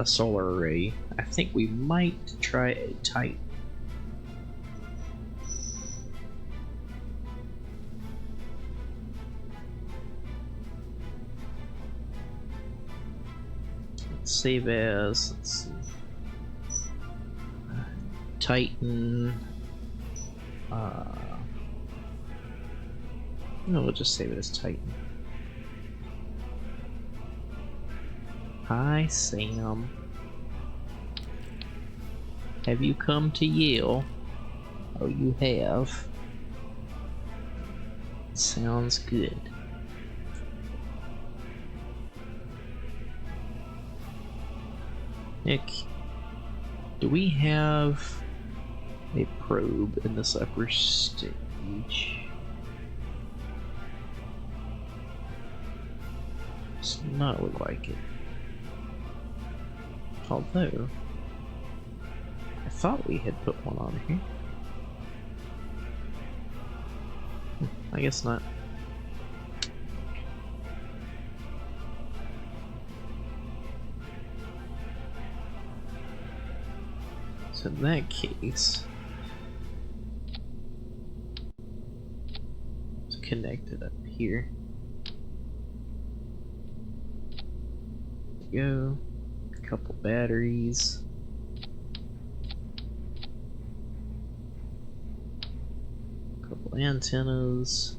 solar array. I think we might try a Titan. Let's save as, let's see, Titan. No, we'll just save it as Titan. Hi, Sam. Have you come to Yale? Oh, you have. Sounds good. Nick, do we have a probe in this upper stage? Does not look like it. Although, I thought we had put one on here. I guess not. So in that case, connected up here. There we go. A couple batteries. A couple antennas.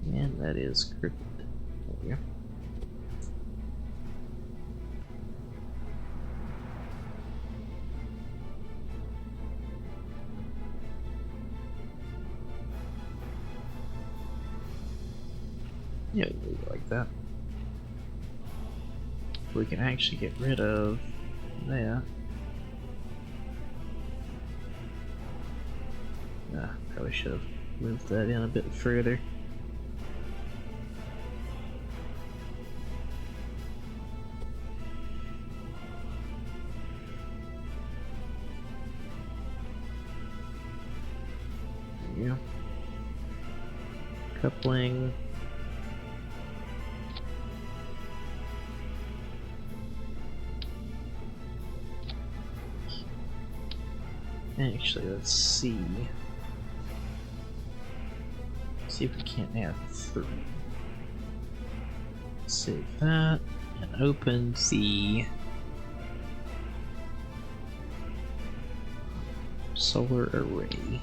And that is crooked. There we go. Yeah, we leave it like that. We can actually get rid of that. Probably should have moved that in a bit further. There you go. Coupling. Actually, let's see. See if we can't add 3. Save that and open the solar array.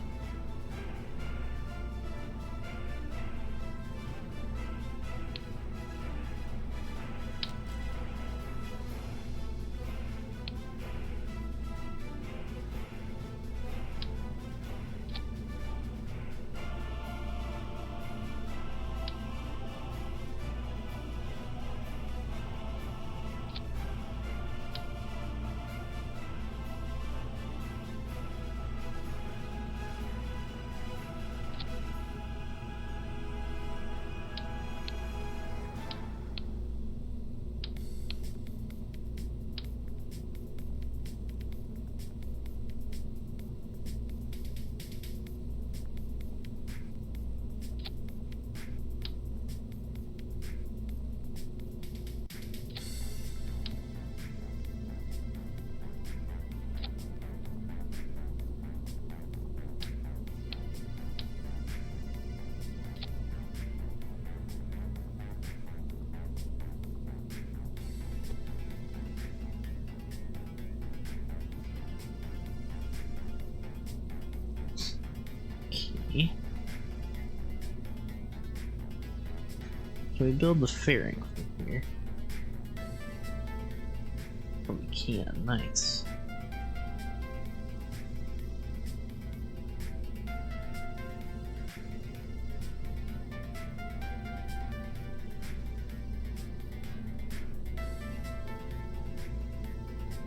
Okay. Can we build the fairing from here? Oh, we can. Nice.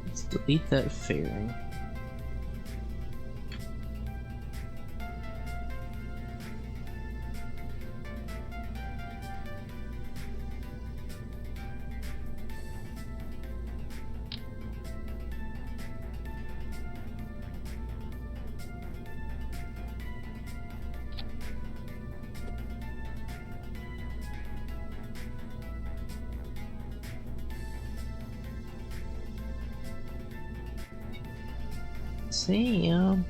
Let's delete that fairing. Sam.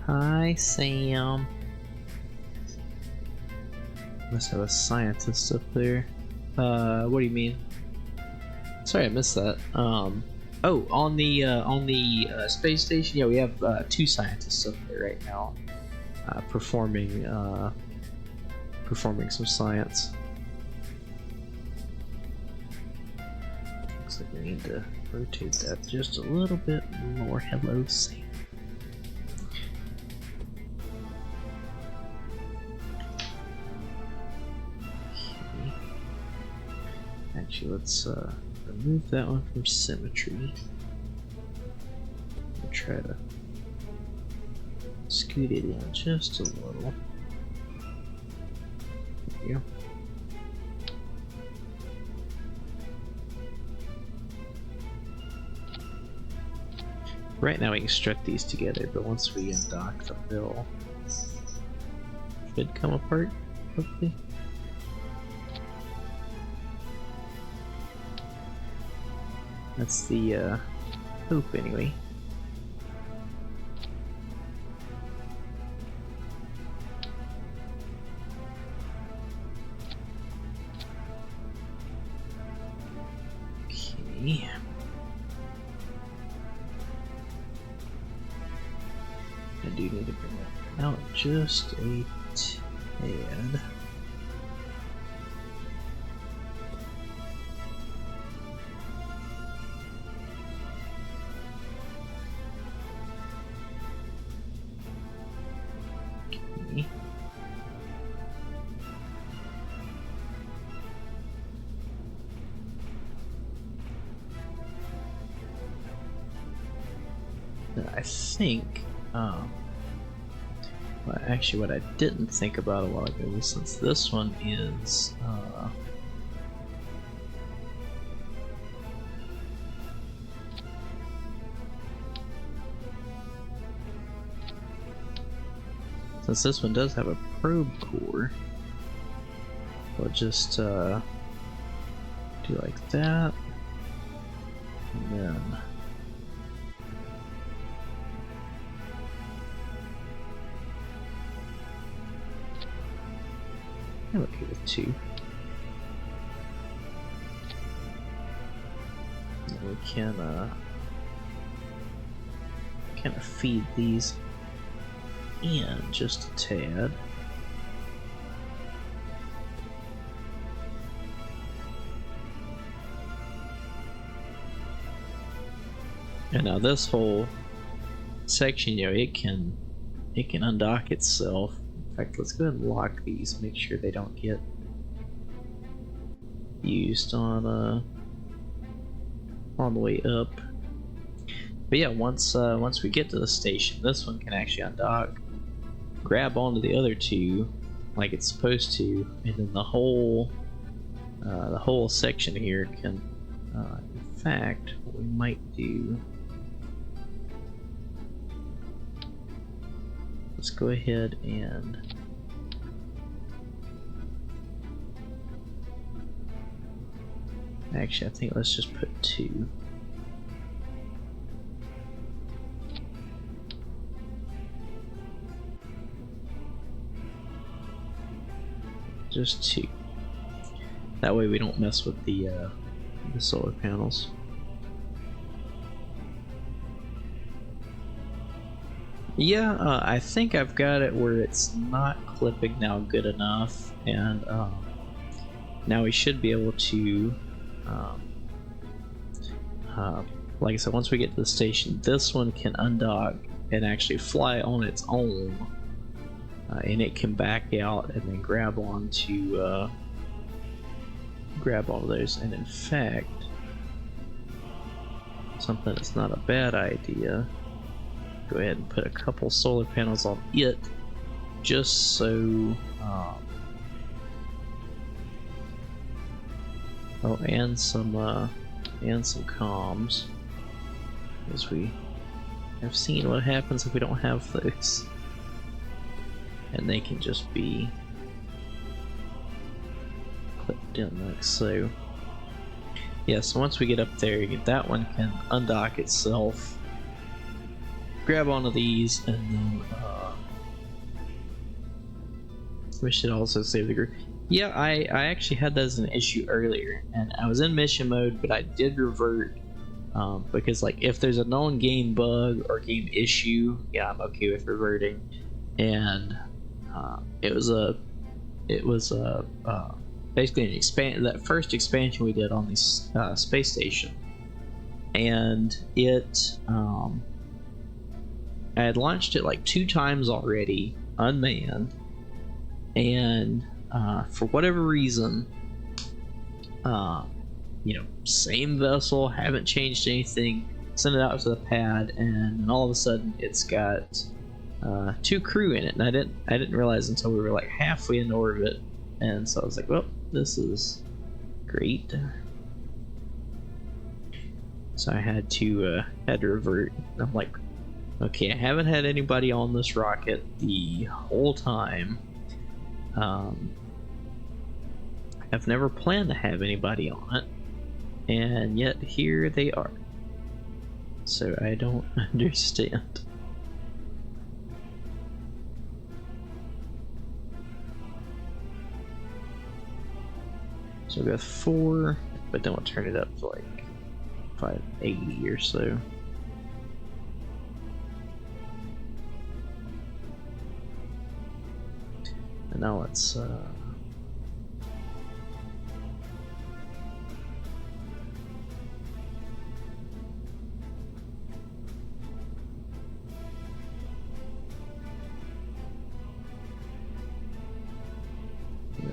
Hi, Sam. Must have a scientist up there. What do you mean? Sorry, I missed that. Oh, on the space station, yeah, we have 2 scientists up there right now, performing some science. Looks like we need to rotate that just a little bit more. Hello, Sam. Okay. Actually, let's remove that one from symmetry. We'll try to scoot it in just a little. There we go. Right now we can strut these together, but once we undock the bill, should come apart, hopefully. That's the hope anyway. Okay. I do need to bring it out just a tad. Okay. I think, well, actually what I didn't think about a while ago was, since this one is, since this one does have a probe core, we'll just do like that, and then I'm okay with 2. And we can kind of feed these in just a tad. And now this whole section, you know, it can undock itself. In fact, let's go ahead and lock these, make sure they don't get used on the way up. But yeah, once we get to the station, this one can actually undock, grab onto the other 2 like it's supposed to, and then the whole section here can, in fact, what we might do, let's go ahead and actually, I think let's just put 2. Just 2. That way we don't mess with the solar panels. Yeah, I think I've got it where it's not clipping now good enough, and now we should be able to, like I said, once we get to the station, this one can undock and actually fly on its own, and it can back out and then grab onto those. And in fact, something that's not a bad idea, go ahead and put a couple solar panels on it, just so oh, and some comms, because we have seen what happens if we don't have those, and they can just be clipped in like so. Yeah, so once we get up there, that one can undock itself, grab onto these, and then we should also save the group. Yeah, I actually had that as an issue earlier, and I was in mission mode, but I did revert, because like if there's a known game bug or game issue, yeah, I'm okay with reverting. And it was basically that first expansion we did on the space station, and it I had launched it like 2 times already unmanned, and for whatever reason, you know, same vessel, haven't changed anything, sent it out to the pad, and all of a sudden it's got 2 crew in it, and I didn't realize until we were like halfway into orbit, and so I was like, well, this is great. So I had to revert. I'm like, okay, I haven't had anybody on this rocket the whole time. I've never planned to have anybody on it, and yet here they are. So I don't understand. So we got 4, but then we'll turn it up to like 580 or so. And now let's that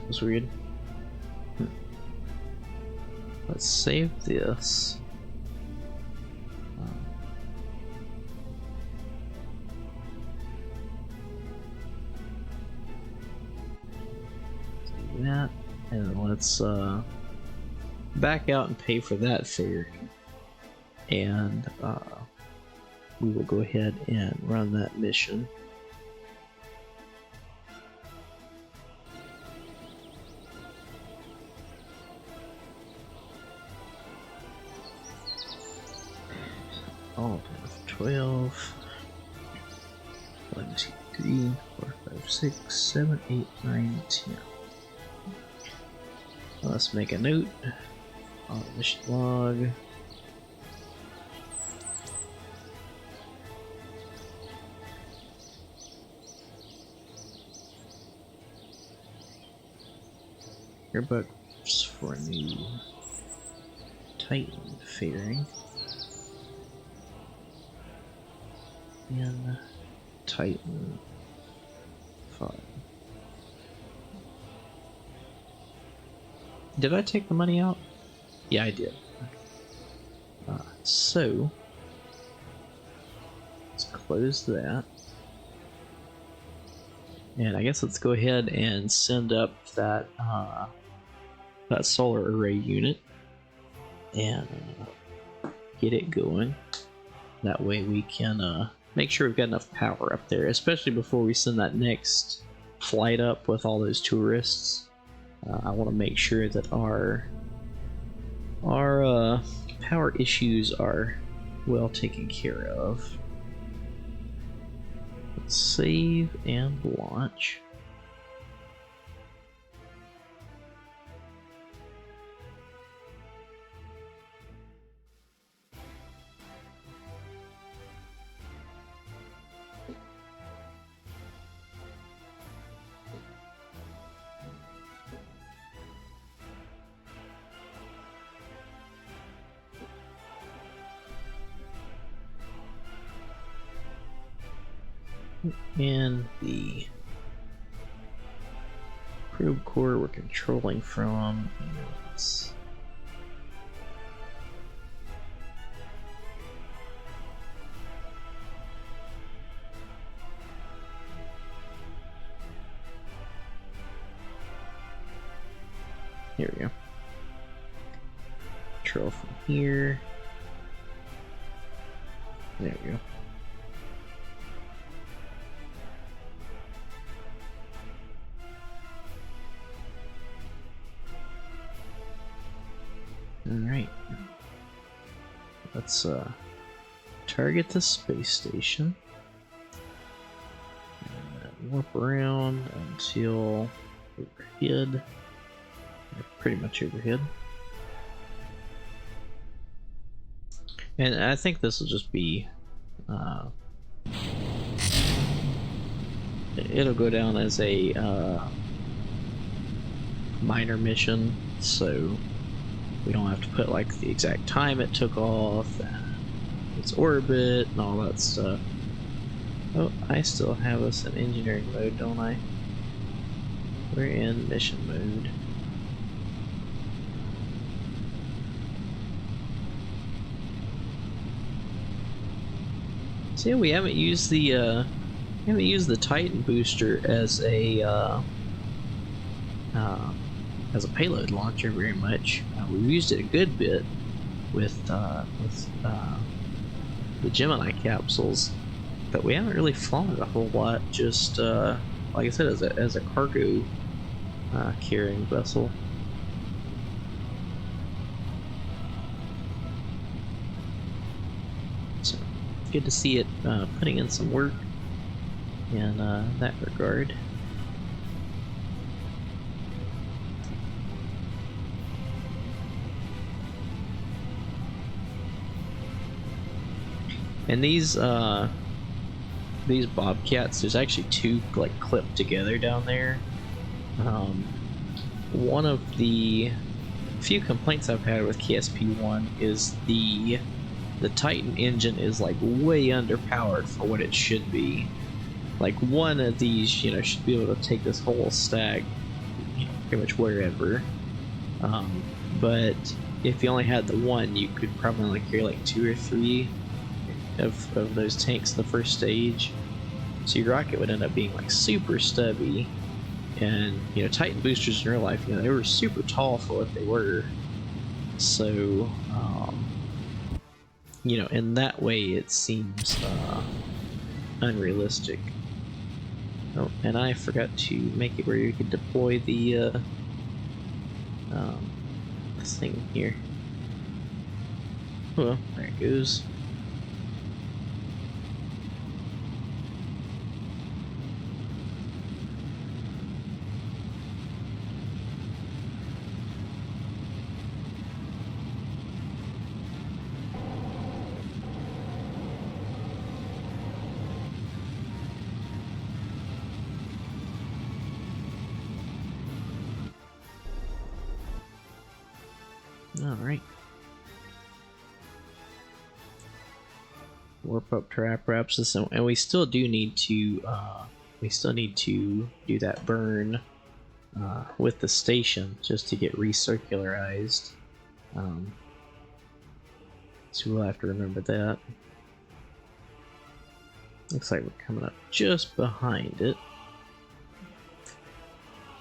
was weird. Let's save this. Do that, and let's back out and pay for that fairing, and we will go ahead and run that mission. All 12, 1, 2, 3, 4, 5, 6, 7, 8, 9, 10. Let's make a note on the mission log. Earbuds for a new Titan fairing. And Titan 5. Did I take the money out? Yeah, I did. So let's close that. And I guess let's go ahead and send up that that solar array unit and get it going. That way we can make sure we've got enough power up there, especially before we send that next flight up with all those tourists. I want to make sure that our power issues are well taken care of. Let's save and launch. And the probe core we're controlling from is here we go. Control from here. There we go. Alright, let's target the space station and warp around until overhead, pretty much overhead. And I think this will just be, it'll go down as a minor mission, so we don't have to put like the exact time it took off and its orbit and all that stuff. Oh, I still have us in engineering mode, don't I? We're in mission mode. So yeah, we haven't used the Titan booster as a payload launcher very much. We've used it a good bit, with the Gemini capsules, but we haven't really flown it a whole lot. Just like I said, as a cargo carrying vessel. So good to see it putting in some work in that regard. And these bobcats, there's actually two like clipped together down there. One of the few complaints I've had with KSP1 is the Titan engine is like way underpowered for what it should be. Like one of these, you know, should be able to take this whole stag, you know, pretty much wherever. But if you only had the one, you could probably only carry like 2 or 3 of those tanks in the first stage. So your rocket would end up being like super stubby. And you know, Titan boosters in real life, you know, they were super tall for what they were. So you know, in that way it seems unrealistic. Oh, and I forgot to make it where you could deploy the this thing here. Well, there it goes. All right. Warp up to Apparatus, and we still do need to do that burn with the station just to get recircularized. So we'll have to remember that. Looks like we're coming up just behind it.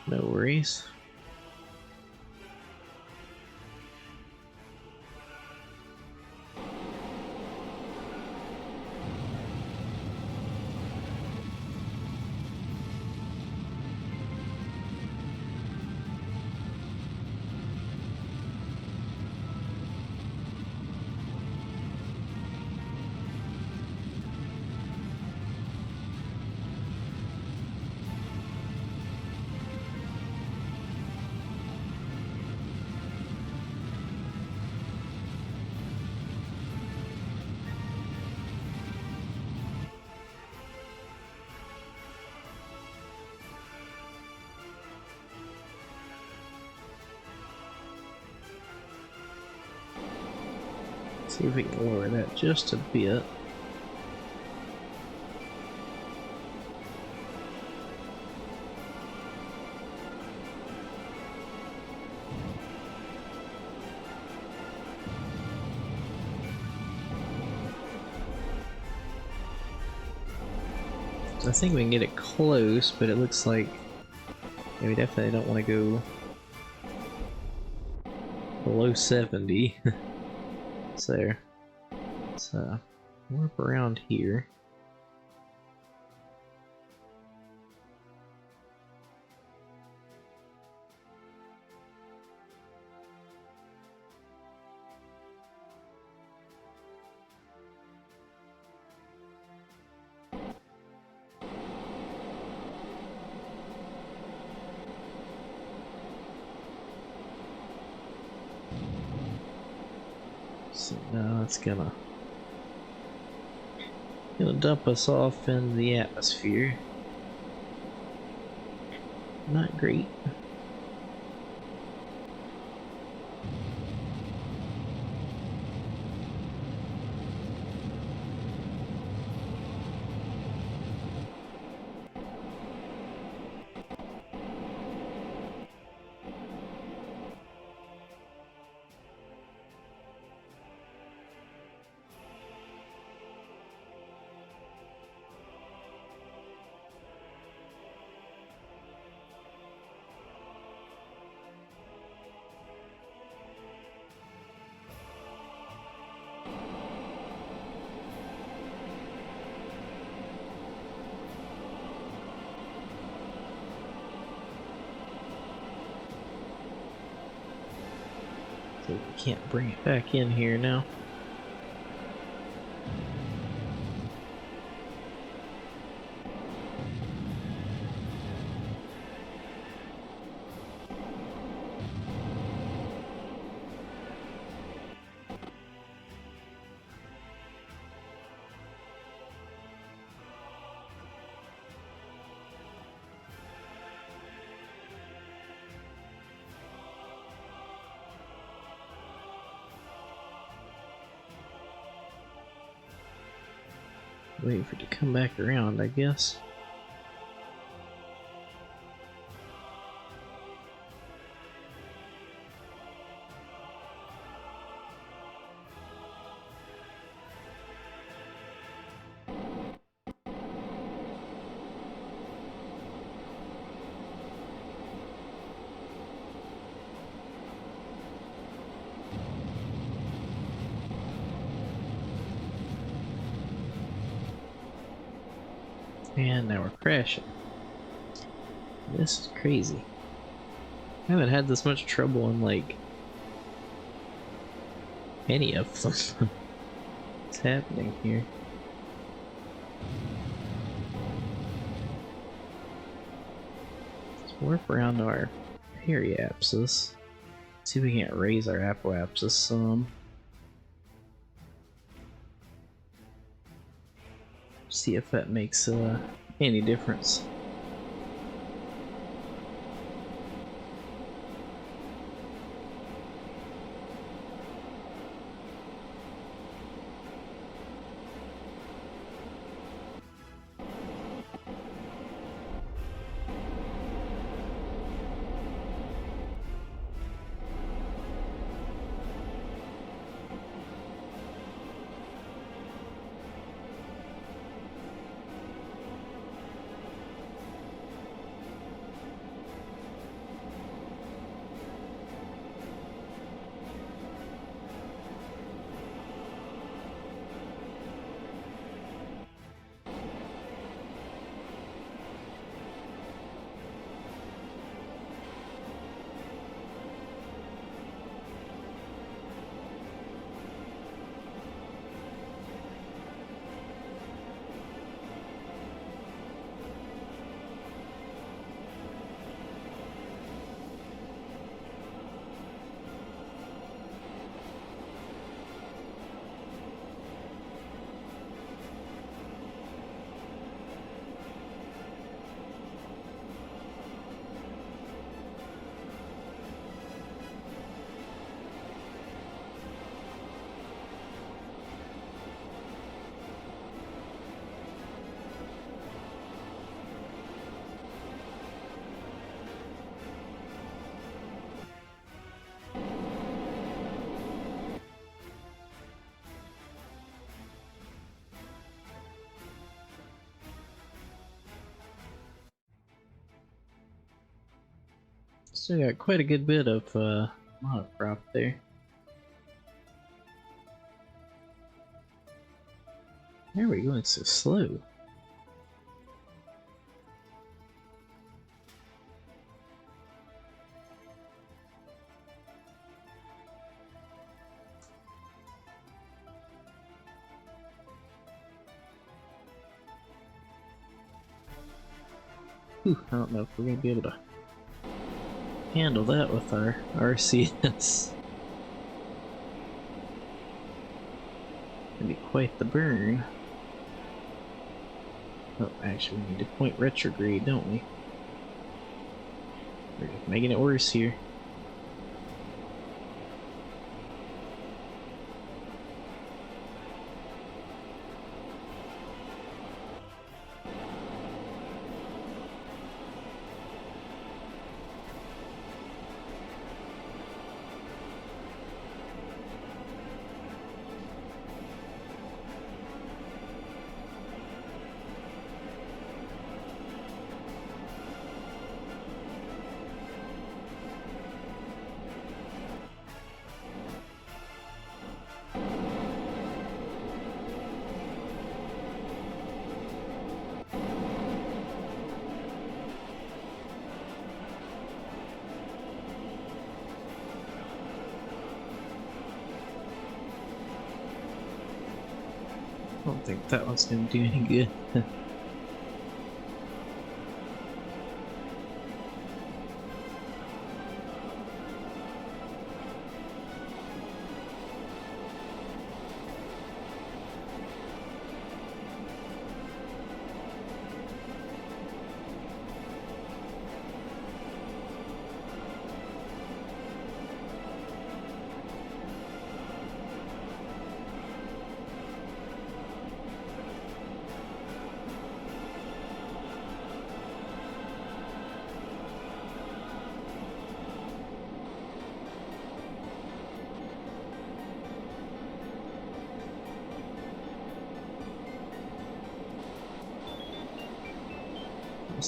No worries. See if we can lower that just a bit. I think we can get it close, but it looks like we definitely don't want to go below 70. So let's warp around here. So now it's gonna dump us off in the atmosphere. Not great. we can't bring it back in here now. Wait for it to come back around, I guess. And now we're crashing. This is crazy. I haven't had this much trouble in like any of them. What's happening here? Let's warp around to our periapsis. See if we can't raise our apoapsis some. See if that makes any difference. Still got quite a good bit of monocrop there. Why are we going so slow? Whew, I don't know if we're going to be able to handle that with our RCS. It'd be quite the burn. Oh, actually, we need to point retrograde, don't we? We're just making it worse here. don't think that one's gonna do any good.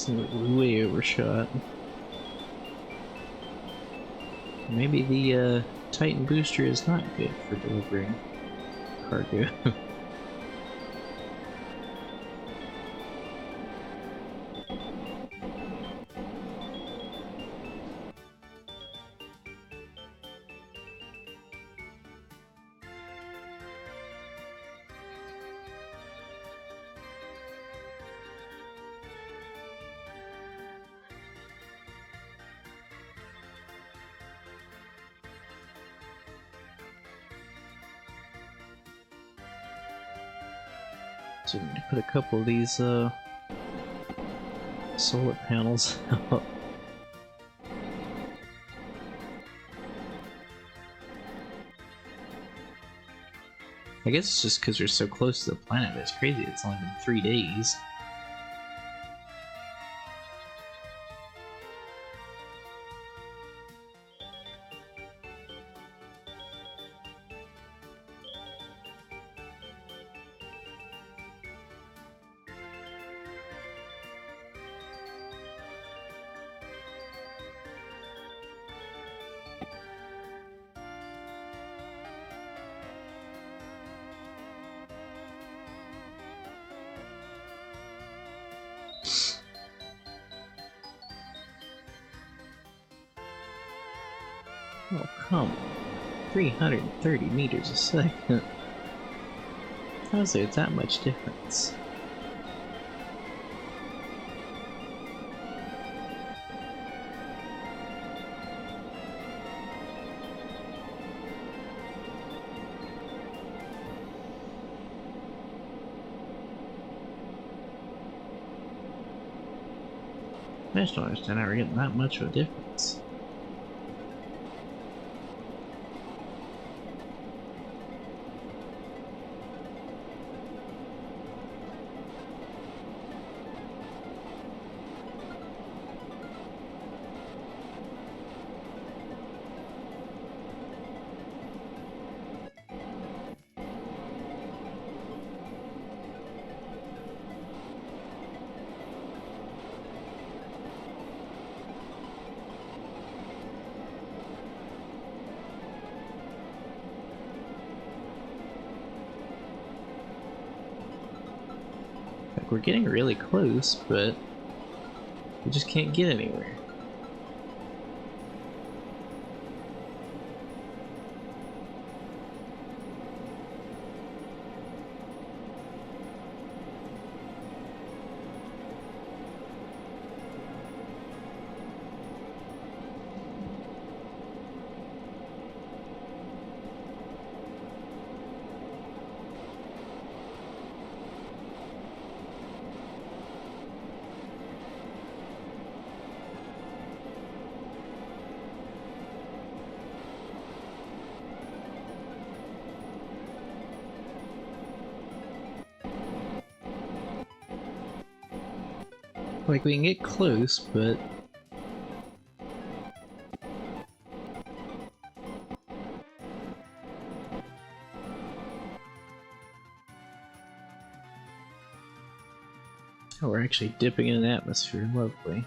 Way overshot. Maybe the Titan booster is not good for delivering cargo. So we need to put a couple of these solar panels up. I guess it's just because we're so close to the planet. It's crazy. It's only been 3 days. Oh, come on. 330 meters a second. How is there that much difference? I just don't understand how we're getting that much of a difference. Like, we're getting really close, but we just can't get anywhere. Like, we can get close, but... Oh, we're actually dipping in an atmosphere. Lovely.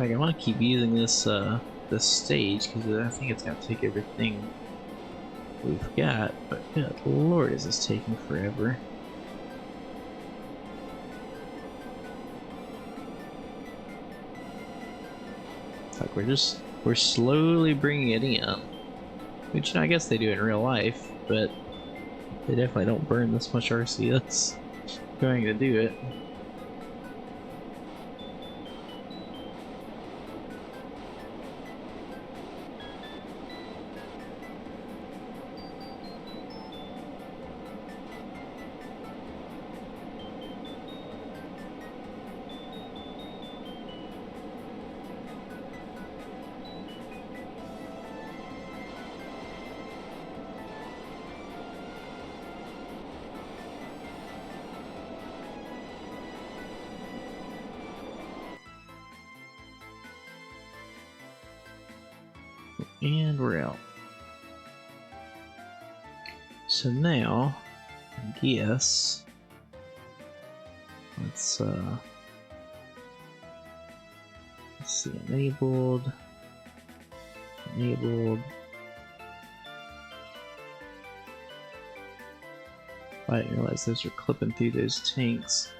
Like, I want to keep using this this stage because I think it's gonna take everything we've got. But good lord, is this taking forever? Like we're slowly bringing it in, which, you know, I guess they do it in real life, but they definitely don't burn this much RC. That's going to do it. And we're out. So now, I guess, let's see, enabled. I didn't realize those were clipping through those tanks.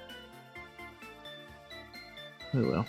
Oh well.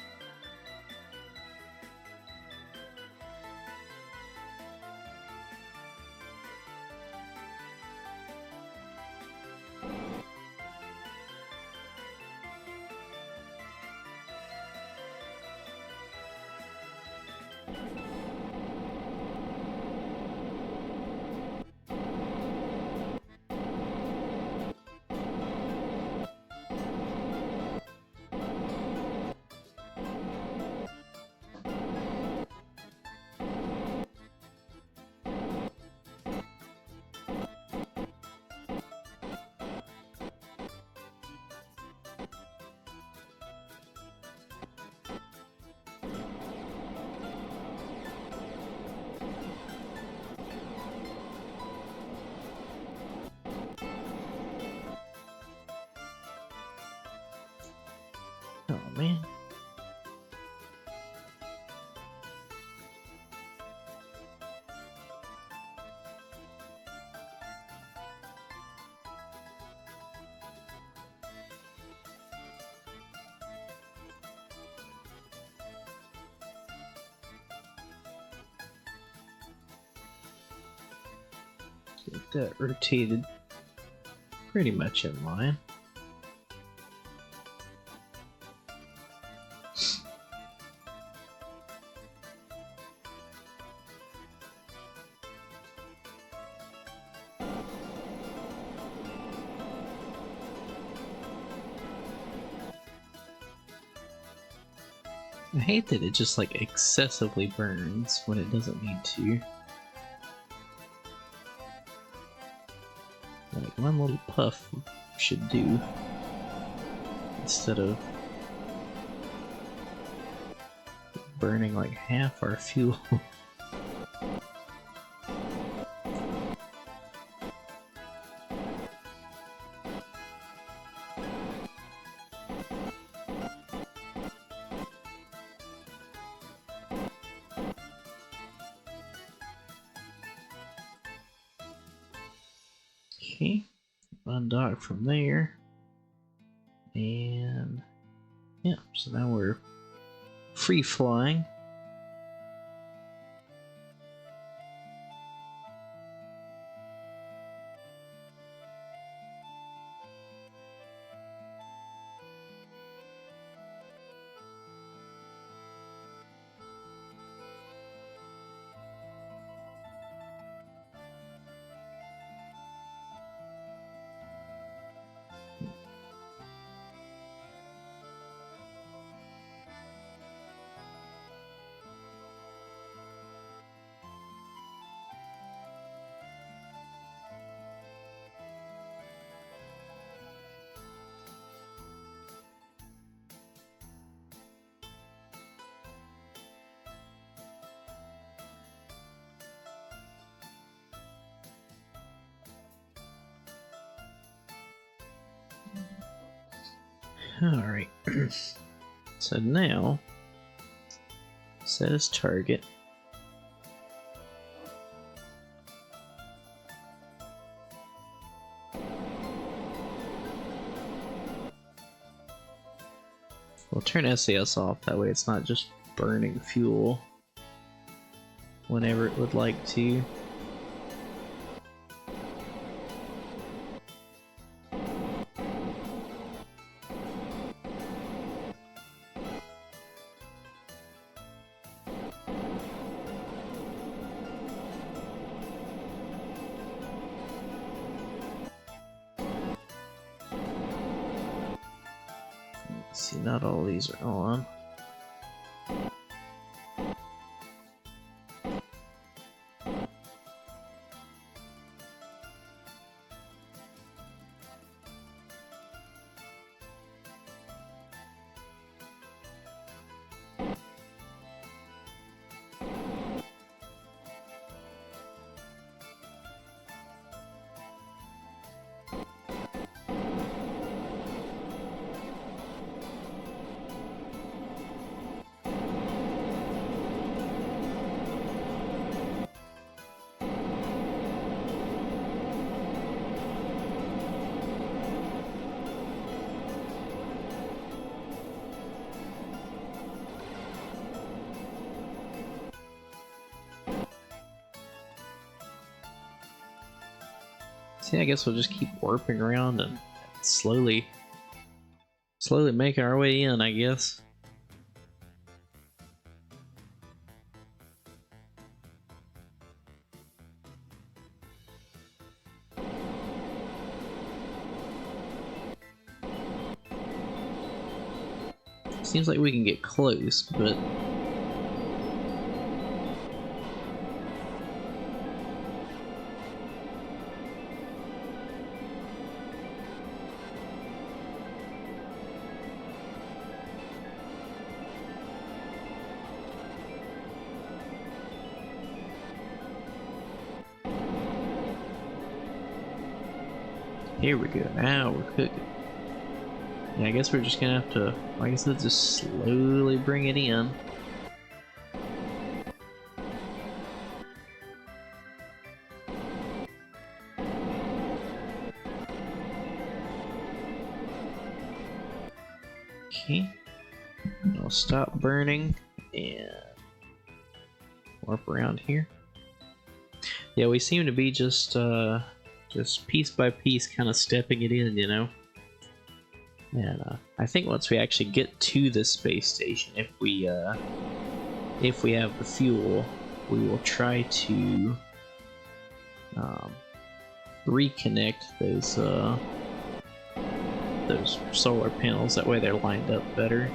Oh man. Get that rotated pretty much in line. I hate that it just like excessively burns when it doesn't need to. Like one little puff should do instead of burning like half our fuel. Okay, undock from there, and yeah, so now we're free flying. Alright, so now set as target. We'll turn SAS off, that way it's not just burning fuel whenever it would like to. See, not all these are on. See, I guess we'll just keep warping around and slowly making our way in, I guess. Seems like we can get close, but here we go. Now we're cooking. Yeah, I guess we're just gonna have to, like I said, just slowly bring it in. Okay. I'll stop burning and warp around here. Yeah, we seem to be just piece by piece kind of stepping it in, you know? And I think once we actually get to the space station, if we have the fuel, we will try to reconnect those solar panels. That way they're lined up better.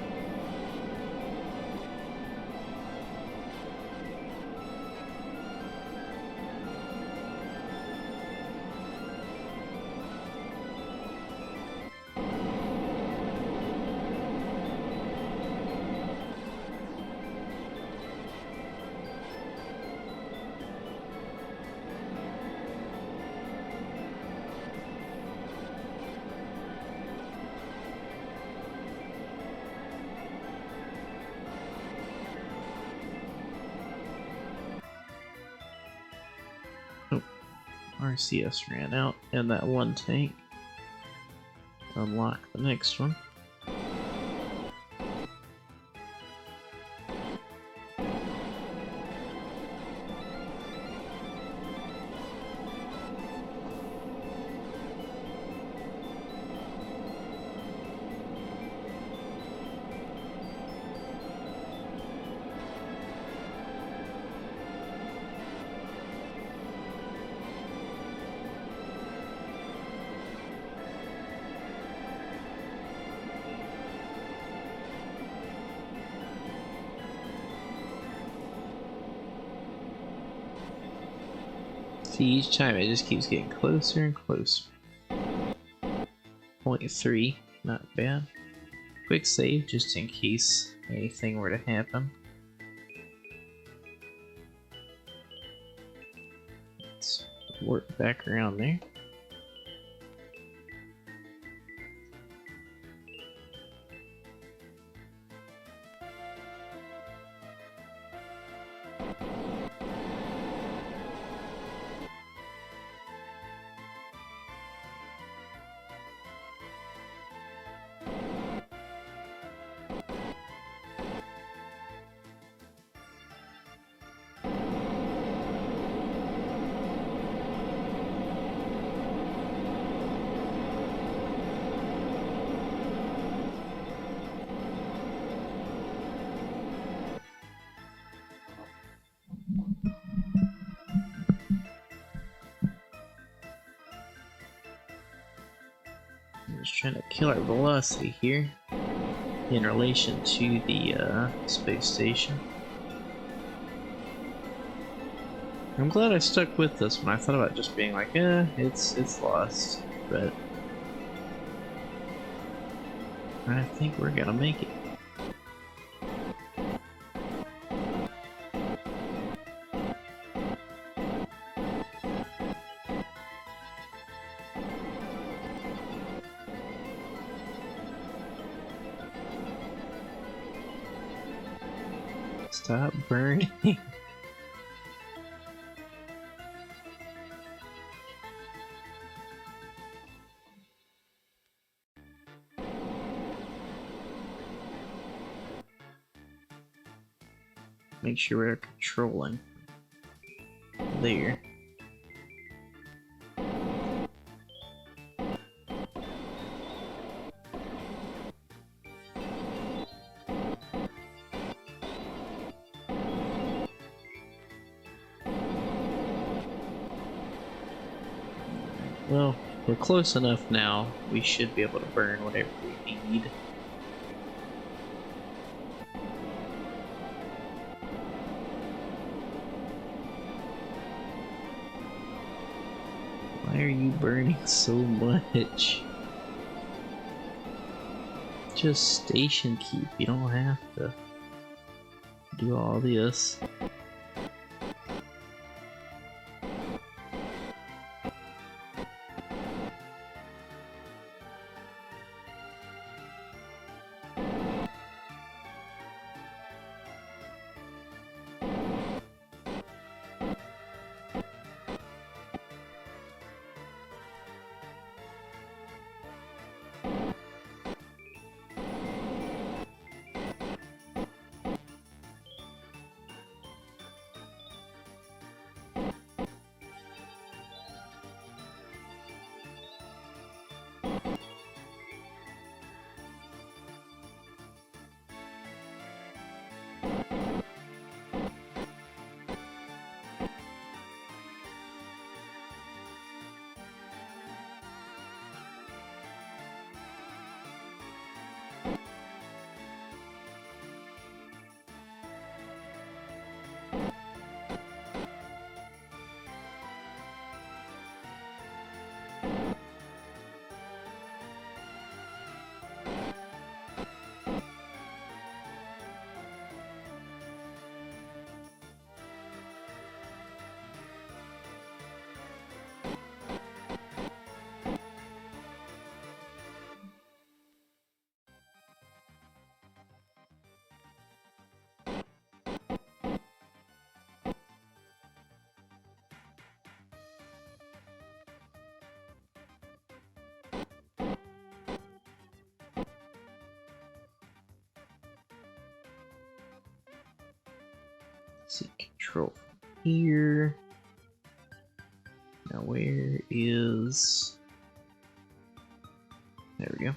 RCS ran out in that one tank. Unlock the next one. See, each time it just keeps getting closer and closer. 0.3, not bad. Quick save just in case anything were to happen. Let's work back around there. trying to kill our velocity here in relation to the space station. I'm glad I stuck with this one. I thought about just being like, it's lost, but I think we're gonna make it. Stop burning. Make sure we're controlling. There. Well, we're close enough now. We should be able to burn whatever we need. Why are you burning so much? Just station keep. You don't have to do all this. Let's see, control here. Now where is... There we go.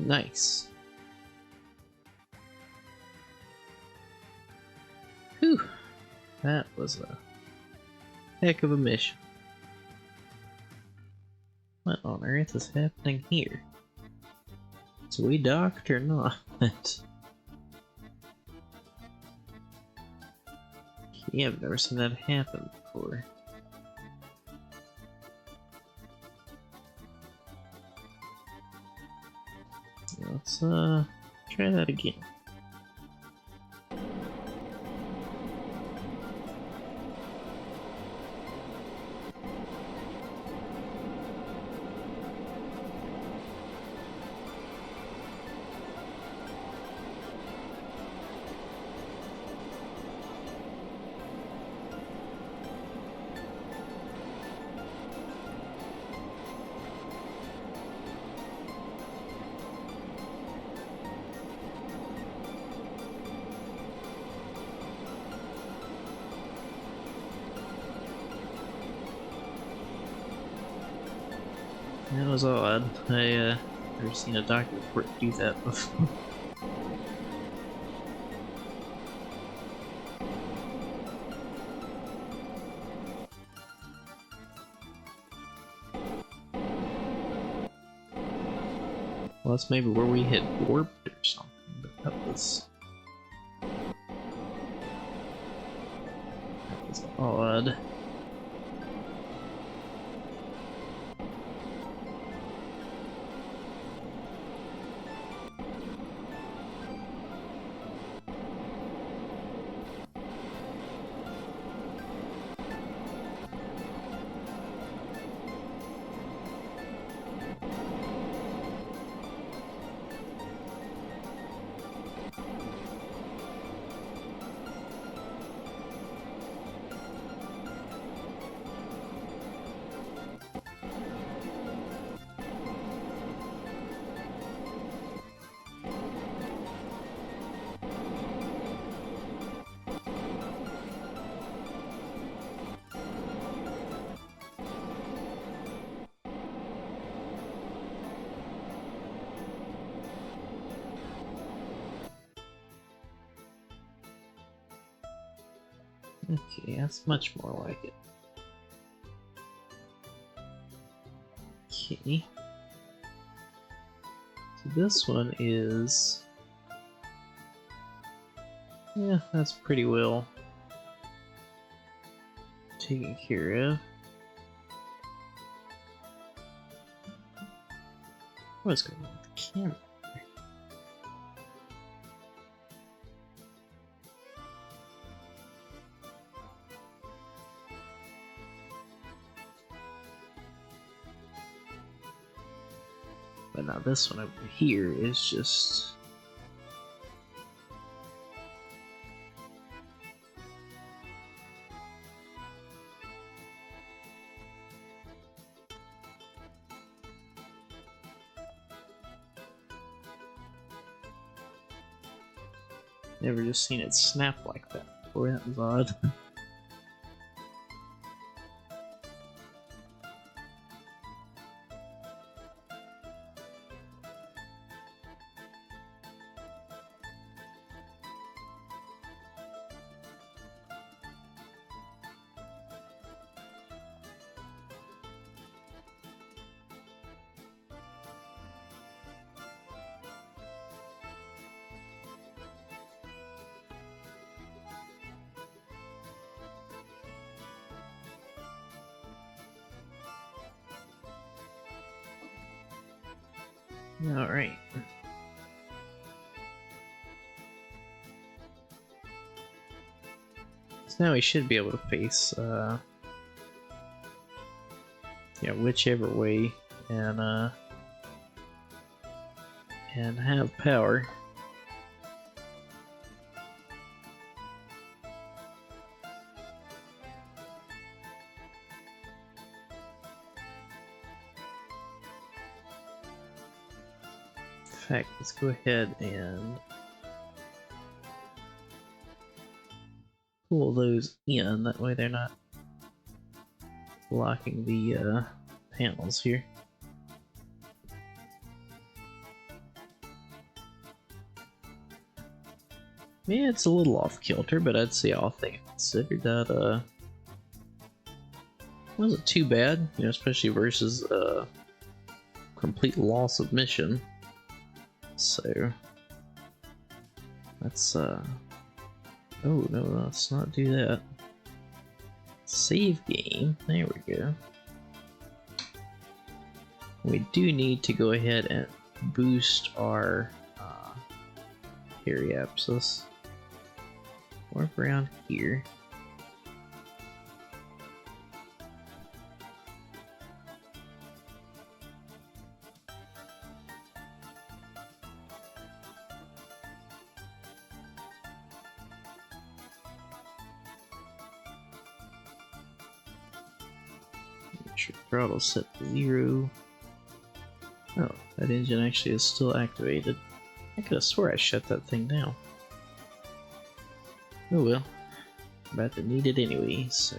Nice. Whew. That was a heck of a mission. What on earth is happening here? So we docked or not? Yeah, I've never seen that happen before. Let's try that again. That was odd. I never seen a doctor report do that before. Well, that's maybe where we hit warped or something, but that was odd. Okay, that's much more like it. Okay. So this one is... yeah, that's pretty well taken care of. What's going on with the camera? But now this one over here is just... never just seen it snap like that before. That was odd. Alright. So now we should be able to face, yeah, whichever way, and have power. In fact, let's go ahead and pull those in, that way they're not blocking the panels here. Yeah, it's a little off kilter, but I'd say all things considered that wasn't too bad, you know, especially versus complete loss of mission. So let's oh no, let's not do that. Save game. There we go. We do need to go ahead and boost our periapsis. Warp around here. Make sure throttle set to 0. Oh, that engine actually is still activated. I could have swore I shut that thing down. Oh well. About to need it anyway, so.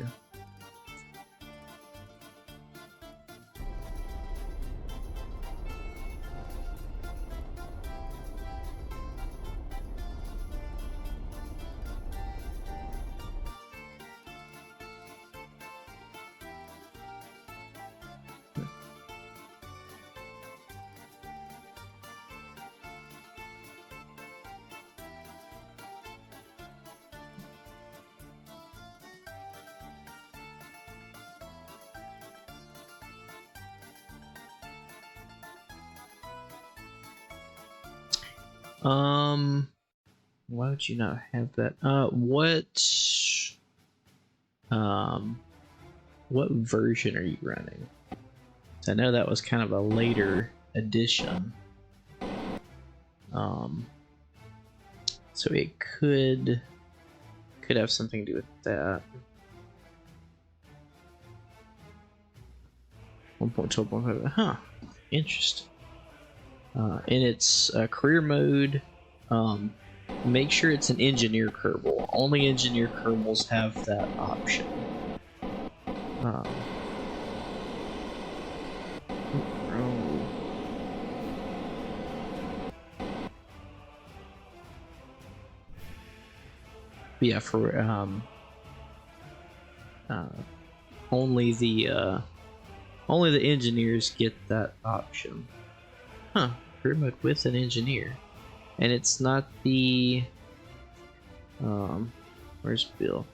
Why would you not have that? What version are you running? I know that was kind of a later edition. So it could have something to do with that. 1.12.5. Huh. Interesting. In its career mode, make sure it's an engineer Kerbal. Only engineer Kerbals have that option. Yeah, for only the engineers get that option. Huh? Career mode with an engineer, and it's not the where's Bill?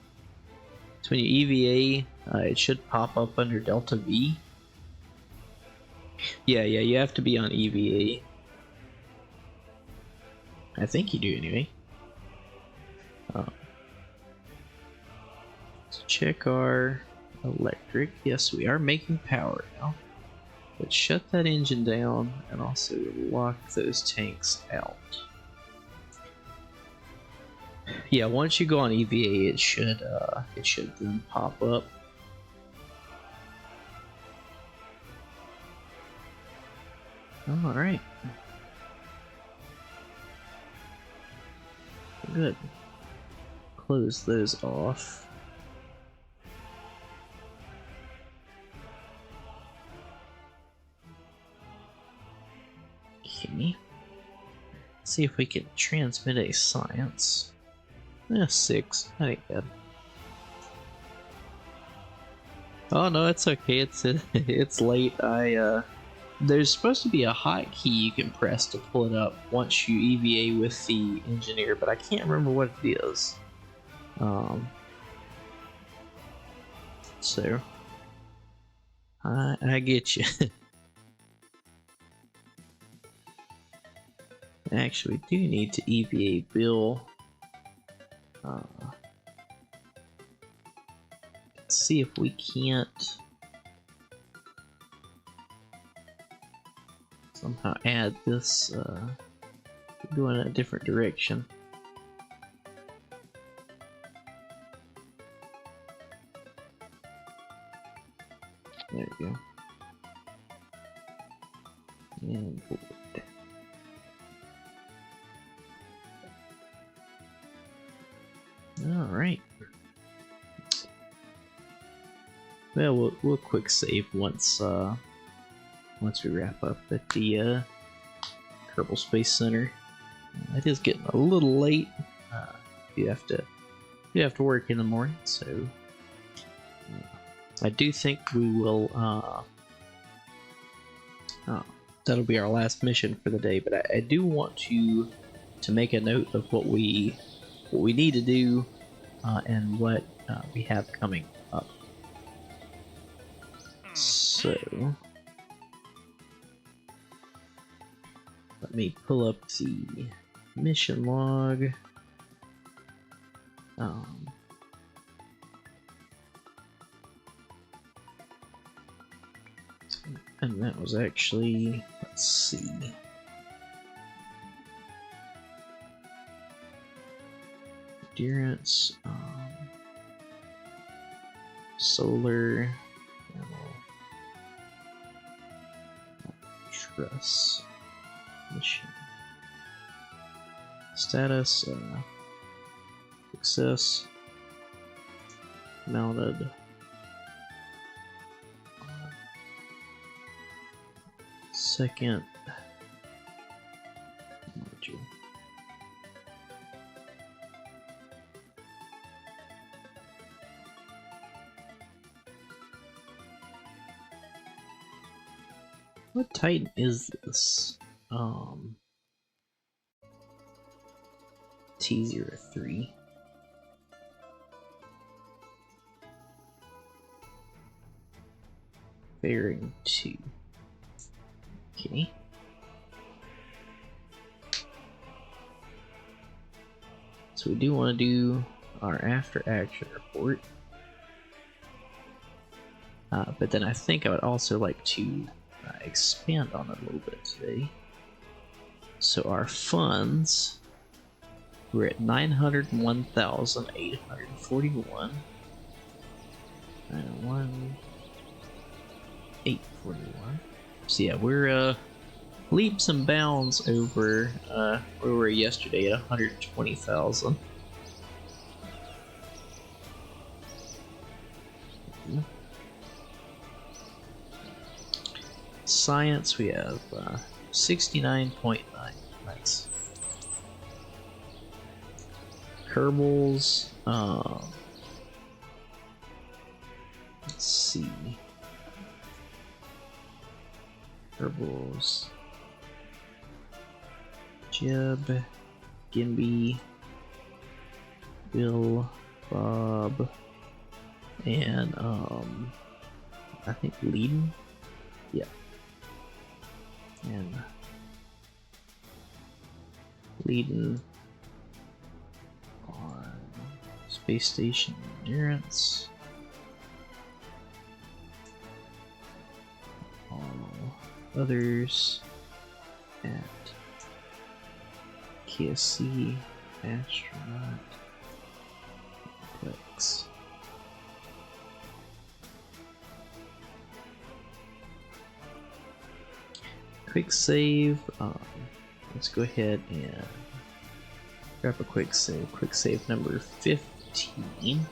So when you EVA, it should pop up under Delta V. Yeah, you have to be on EVA. I think you do anyway. Let's check our electric. Yes, we are making power now. But shut that engine down and also lock those tanks out. Yeah, once you go on EVA, it should then pop up. All right. Good. Close those off. Okay. See if we can transmit a science. 6. That ain't bad. Oh no, it's okay. It's late. There's supposed to be a hotkey you can press to pull it up once you EVA with the engineer, but I can't remember what it is. So I get you. Actually, we do need to EVA Bill. Let's see if we can't somehow add this, go in a different direction. There we go. And board. Alright. Well, we'll quick save once we wrap up at the Kerbal Space Center. It is getting a little late. you have to work in the morning, so I do think we will. That'll be our last mission for the day. But I do want to make a note of what we need to do and what we have coming up. So let me pull up the mission log. And that was actually, let's see. Endurance, solar panel, truss, mission, status, success, mounted. Second module. What Titan is this? T03. Bearing 2. Okay. So we do want to do our after action report. But then I think I would also like to expand on it a little bit today. So our funds, we're at 901,841. 901,841. So yeah, we're leaps and bounds over where we were yesterday at 120,000. Science, we have 69.9. Nice. Kerbals, let's see. Kerbals, Jeb, Gimby, Bill, Bob, and I think Leiden. Yeah. And Leiden on Space Station Endurance. All others at KSC Astronaut Complex. Quick save. Let's go ahead and grab a quick save. Quick save number 15.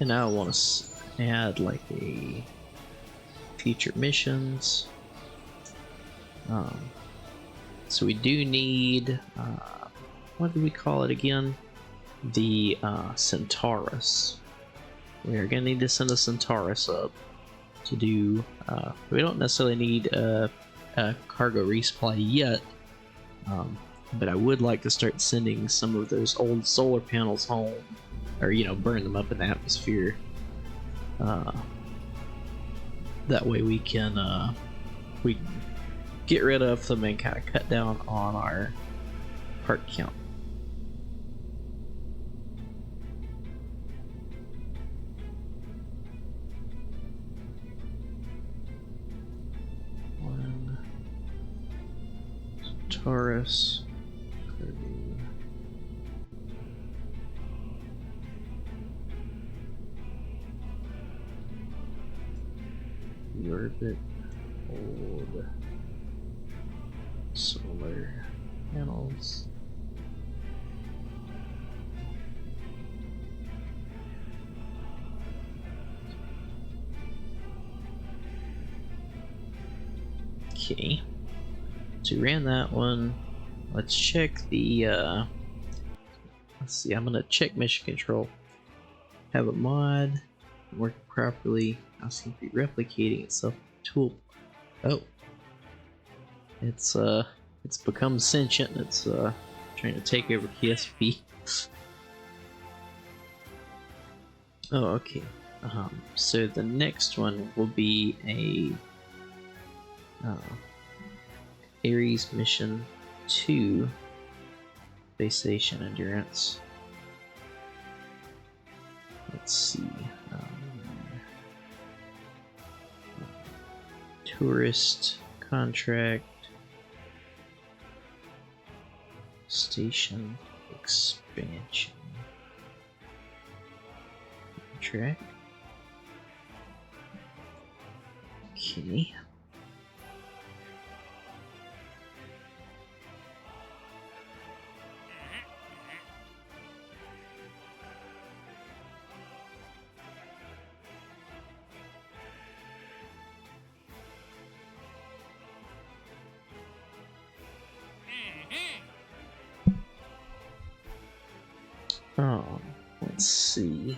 And I want to add like a future missions. So we do need what do we call it again? The Centaurus. We are gonna need to send a Centaurus up to do. We don't necessarily need a cargo resupply yet, but I would like to start sending some of those old solar panels home, or burn them up in the atmosphere. That way we can get rid of them and kind of cut down on our part count. Taurus, the orbit, old solar panels. Okay. So we ran that one. Let's check the, let's see, I'm gonna check mission control. Have a mod, working properly. Now seems to be replicating itself. Tool. Oh. It's become sentient. It's, trying to take over KSP. Oh, okay. So the next one will be a Ares mission 2, Space Station Endurance. Let's see. Tourist contract. Station expansion. Contract. Okay. Let's see.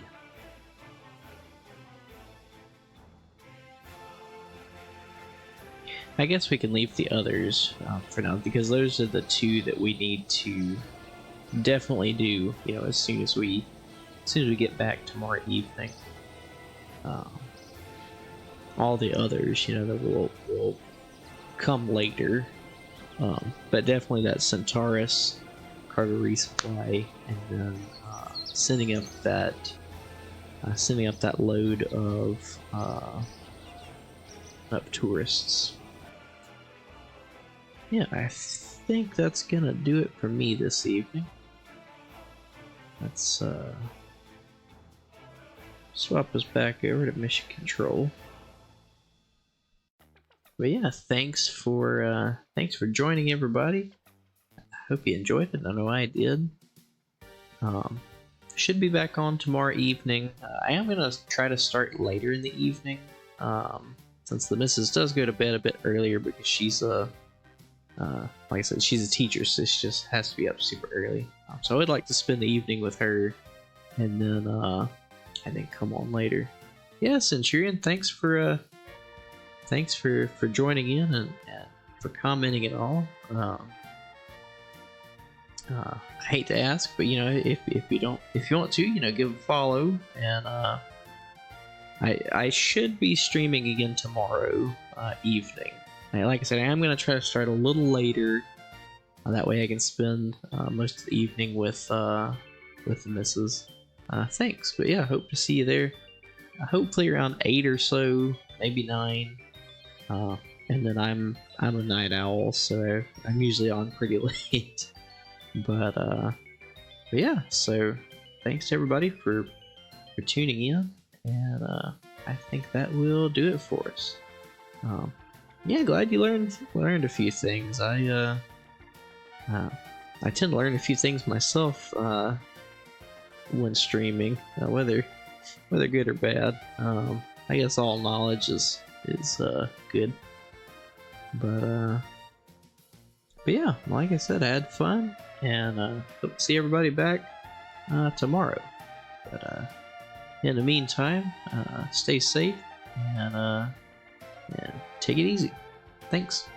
I guess we can leave the others for now, because those are the two that we need to definitely do, you know, as soon as we get back tomorrow evening. All the others, you know, that will come later. But definitely that Centaurus cargo resupply, and then sending up that load of tourists. Yeah, I think that's gonna do it for me this evening. Let's swap us back over to mission control. But yeah, thanks for joining, everybody. I hope you enjoyed it. I know I did. Should be back on tomorrow evening. I am gonna try to start later in the evening, since the missus does go to bed a bit earlier, because she's like I said, she's a teacher, so she just has to be up super early. So I would like to spend the evening with her, and then come on later. Yeah, Centurion, thanks for joining in and for commenting at all. I hate to ask, but you know, if you want to, you know, give a follow, and I should be streaming again tomorrow evening. Like I said, I am gonna try to start a little later. That way I can spend most of the evening with the missus. Thanks, but yeah, hope to see you there. Hopefully around 8 or so, maybe 9. And then I'm a night owl, so I'm usually on pretty late. But yeah, so thanks to everybody for tuning in, and I think that will do it for us. Yeah, glad you learned a few things. I tend to learn a few things myself when streaming, whether good or bad. I guess all knowledge is good. But yeah, like I said, I had fun, and hope to see everybody back tomorrow. But in the meantime, stay safe, and take it easy. Thanks.